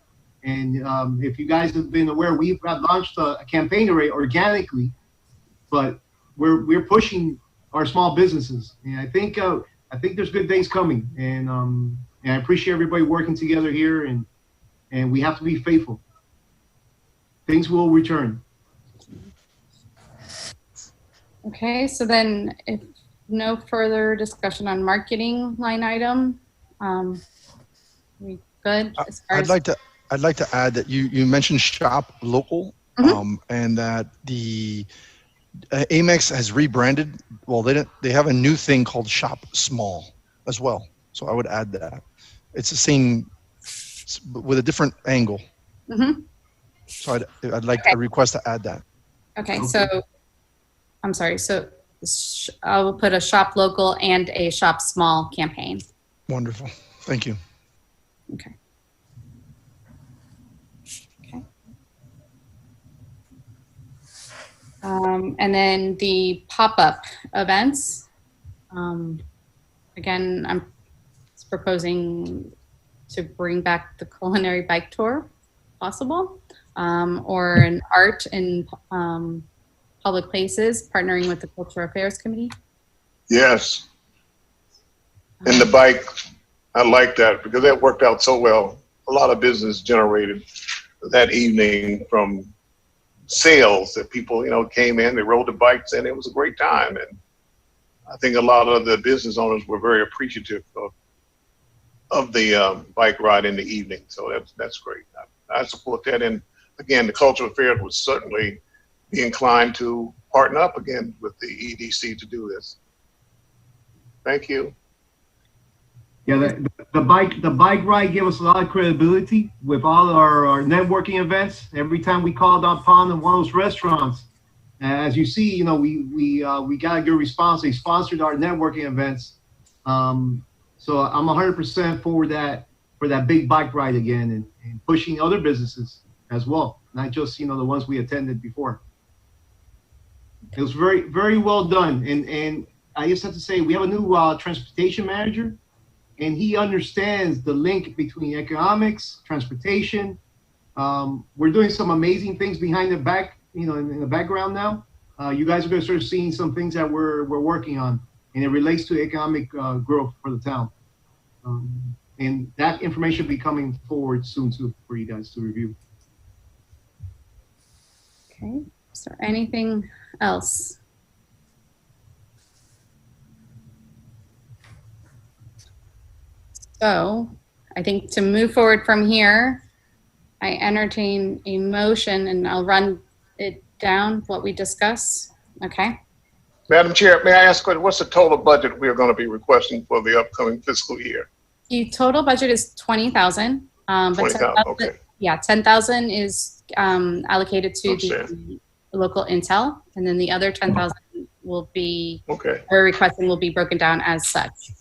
And if you guys have been aware, we've launched a campaign already organically, but we're pushing our small businesses. And I think there's good things coming. And I appreciate everybody working together here, and we have to be faithful. Things will return. Okay, so then if no further discussion on marketing line item, we good? As far I'd like to add that you mentioned shop local, and that the Amex has rebranded. Well, they have a new thing called Shop Small as well. So I would add that it's the same with a different angle. So I'd like to request to add that. Okay, so I'm sorry. So I will put a shop local and a shop small campaign. Wonderful. Thank you. Okay. And then the pop-up events. Again, I'm proposing to bring back the culinary bike tour, if possible, or an art in public places, partnering with the Cultural Affairs Committee. Yes. And the bike, I like that because that worked out so well. A lot of business generated that evening from sales that people, came in, they rode the bikes, and it was a great time. And I think a lot of the business owners were very appreciative of the bike ride in the evening. So that's great. I support that. And again, the Cultural Affairs would certainly be inclined to partner up again with the EDC to do this. Thank you. Yeah, the bike ride gave us a lot of credibility with all our networking events. Every time we called upon one of those restaurants, as you see, we got a good response. They sponsored our networking events. So I'm 100% for that big bike ride again and pushing other businesses as well, not just the ones we attended before. It was very, very well done. And I just have to say, we have a new transportation manager. And he understands the link between economics, transportation. We're doing some amazing things behind the back, in the background now. You guys are going to start seeing some things that we're working on, and it relates to economic growth for the town. And that information will be coming forward soon too for you guys to review. Okay. Is there anything else? So I think to move forward from here, I entertain a motion, and I'll run it down, what we discuss. Okay. Madam Chair, may I ask, what's the total budget we are going to be requesting for the upcoming fiscal year? The total budget is $20,000. But 20,000, okay. Yeah, 10,000 is allocated to the local intel, and then the other 10,000 will be, we're requesting will be broken down as such.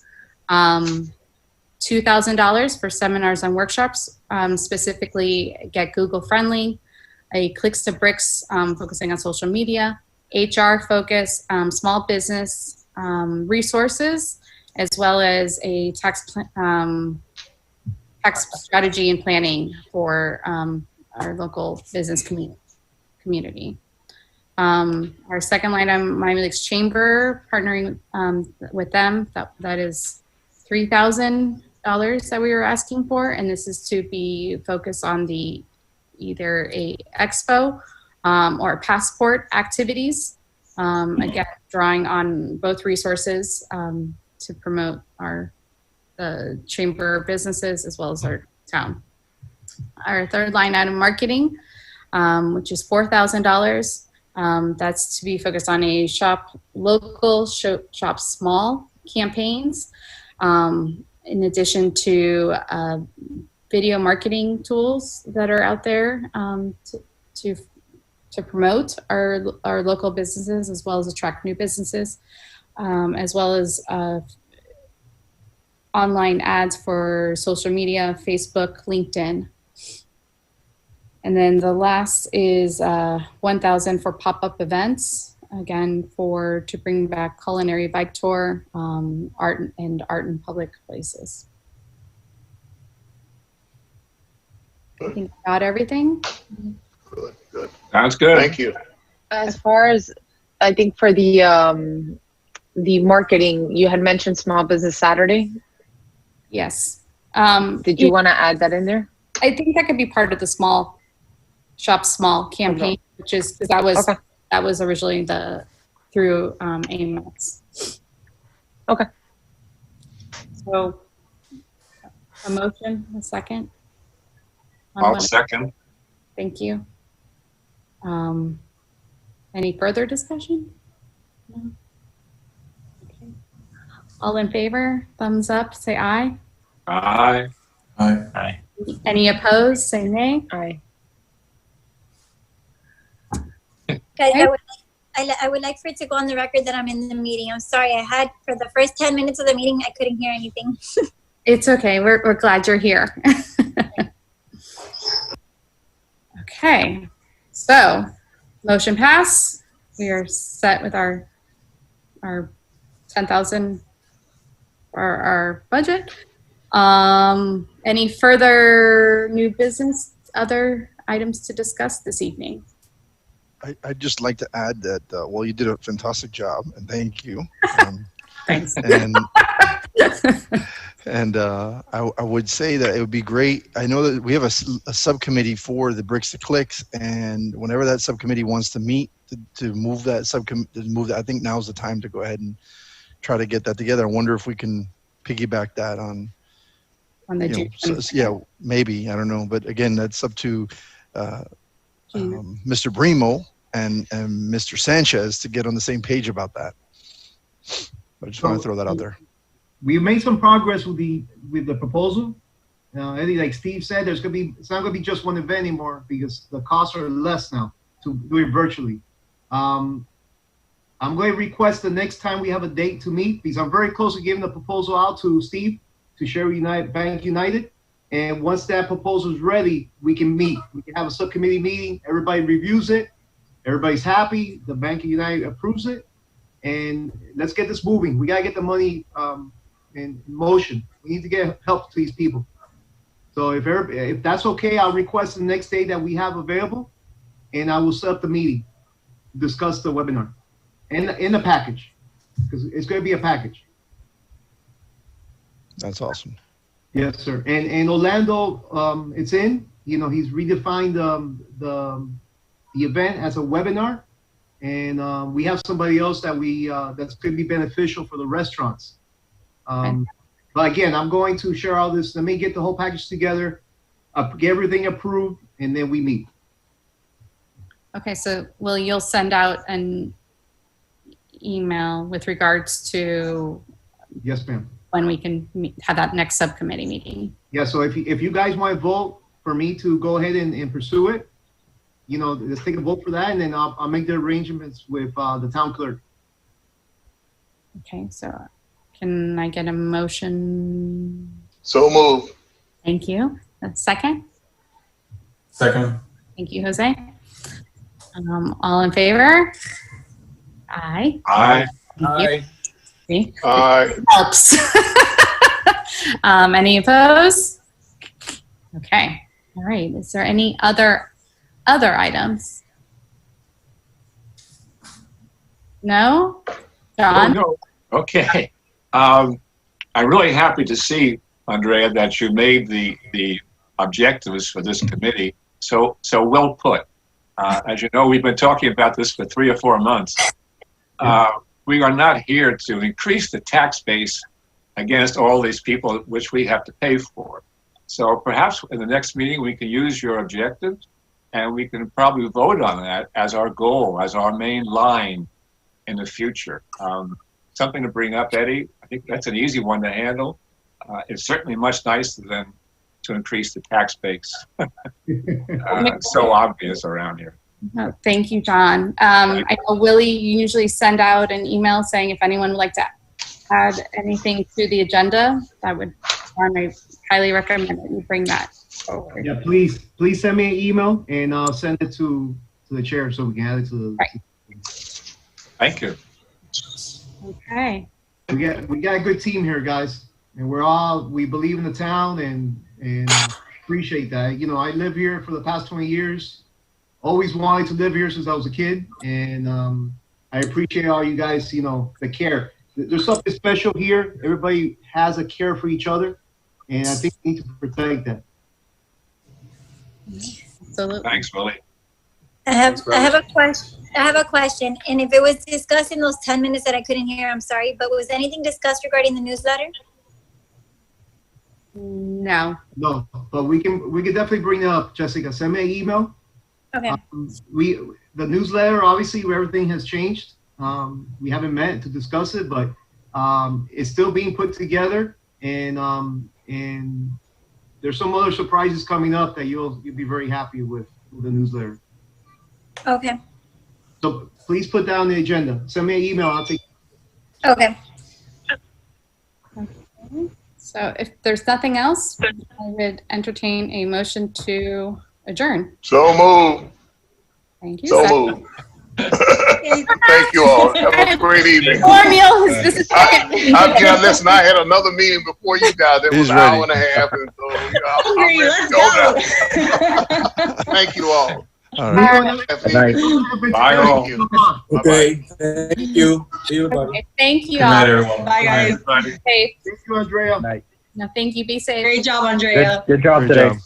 $2,000 for seminars and workshops, specifically Get Google Friendly, a Clicks to Bricks focusing on social media, HR focus, small business resources, as well as a tax tax strategy and planning for our local business community. Our second item, Miami Lakes Chamber, partnering with them. That is $3,000 that we were asking for, and this is to be focused on either a expo or passport activities. Again, drawing on both resources to promote the chamber businesses as well as our town. Our third line item, marketing, which is $4,000. That's to be focused on a shop small campaigns, in addition to video marketing tools that are out there to promote our local businesses as well as attract new businesses, as well as online ads for social media, Facebook, LinkedIn. And then the last is $1,000 for pop-up events, again, to bring back culinary bike tour, art in public places. I think I got everything. Good, good. Sounds good. Thank you. As far as, I think for the marketing, you had mentioned Small Business Saturday. Yes. Did you want to add that in there? I think that could be part of the small campaign, which is, because that was originally through AMEX. Okay. So a motion, a second? I'll second. Thank you. Any further discussion? No? Okay. All in favor, thumbs up, say aye. Aye. Aye. Aye. Any opposed, say nay. Aye. Guys, I would like for it to go on the record that I'm in the meeting. I'm sorry, for the first 10 minutes of the meeting, I couldn't hear anything. It's okay. We're glad you're here. Okay. So, motion pass. We are set with our 10,000 for our budget. Any further new business, other items to discuss this evening? I'd just like to add that, well, you did a fantastic job, and thank you. Thanks. And I would say that it would be great. I know that we have a subcommittee for the Bricks to Clicks, and whenever that subcommittee wants to meet to move that I think now's the time to go ahead and try to get that together. I wonder if we can piggyback that on the June. Maybe, I don't know, but again, that's up to Mr. Brimo and Mr. Sanchez to get on the same page about that. I just want to throw that out there. We made some progress with the proposal. Eddie, like Steve said, it's not gonna be just one event anymore because the costs are less now to do it virtually. I'm going to request the next time we have a date to meet, because I'm very close to giving the proposal out to Steve to share Bank United. And once that proposal is ready, we can meet. We can have a subcommittee meeting. Everybody reviews it. Everybody's happy. The Bank United approves it. And let's get this moving. We got to get the money in motion. We need to get help to these people. So if that's okay, I'll request the next day that we have available, and I will set up the meeting, discuss the webinar, and in the package, because it's going to be a package. That's awesome. Yes, sir. And Orlando, it's in. You know, he's redefined the event as a webinar, and we have somebody else that that's going to be beneficial for the restaurants. But again, I'm going to share all this. Let me get the whole package together, get everything approved, and then we meet. Okay, so you'll send out an email with regards to Yes, ma'am. when we can have that next subcommittee meeting. Yeah, so if you guys want to vote for me to go ahead and pursue it, you know, let's take a vote for that, and then I'll make the arrangements with the town clerk. Okay, so can I get a motion? So move. Thank you. A second? Second. Thank you, Jose. All in favor? Aye. Aye. Thank you. See? Aye. Helps. Any opposed? Okay. All right. Is there any other items? No? John? No. Okay. I'm really happy to see, Andrea, that you made the objectives for this committee so well put. As you know, we've been talking about this for 3 or 4 months. We are not here to increase the tax base against all these people which we have to pay for. So perhaps in the next meeting we can use your objectives and we can probably vote on that as our goal, as our main line in the future. Something to bring up, Eddie. I think that's an easy one to handle. It's certainly much nicer than to increase the tax base. So obvious around here. Oh, thank you, John. I know, Willie, you usually send out an email saying if anyone would like to add anything to the agenda, I highly recommend that you bring that forward. Yeah, please send me an email and I'll send it to the chair so we can add it to the. Right. Thank you. Okay. We got a good team here, guys, and we believe in the town and appreciate that. You know, I live here for the past 20 years. Always wanted to live here since I was a kid, and I appreciate all you guys. You know, the care. There's something special here. Everybody has a care for each other, and I think we need to protect that. Absolutely. Thanks, Willie. I have a question, and if it was discussed in those 10 minutes that I couldn't hear, I'm sorry, but was anything discussed regarding the newsletter? No. No, but we can definitely bring that up, Jessica. Send me an email. Okay. The newsletter, obviously, where everything has changed. We haven't met to discuss it, but it's still being put together, and there's some other surprises coming up that you'll be very happy with the newsletter. Okay. So please put that on the agenda. Send me an email. I'll take. Okay. So if there's nothing else, I would entertain a motion to adjourn. So moved. Thank you. So Second. moved. Thank you all. Have a great evening. This is second. Listen, I had another meeting before you guys. It was an hour and a half, and so I'm ready to go now. Thank you all. All right. Bye all. Okay. Thank you. See you, buddy. Okay, thank you Good all. night, everyone. Bye, guys. Bye. Be safe. Thank you, Andrea. No, thank you. Be safe. Great job, Andrea. Good job Great today. job.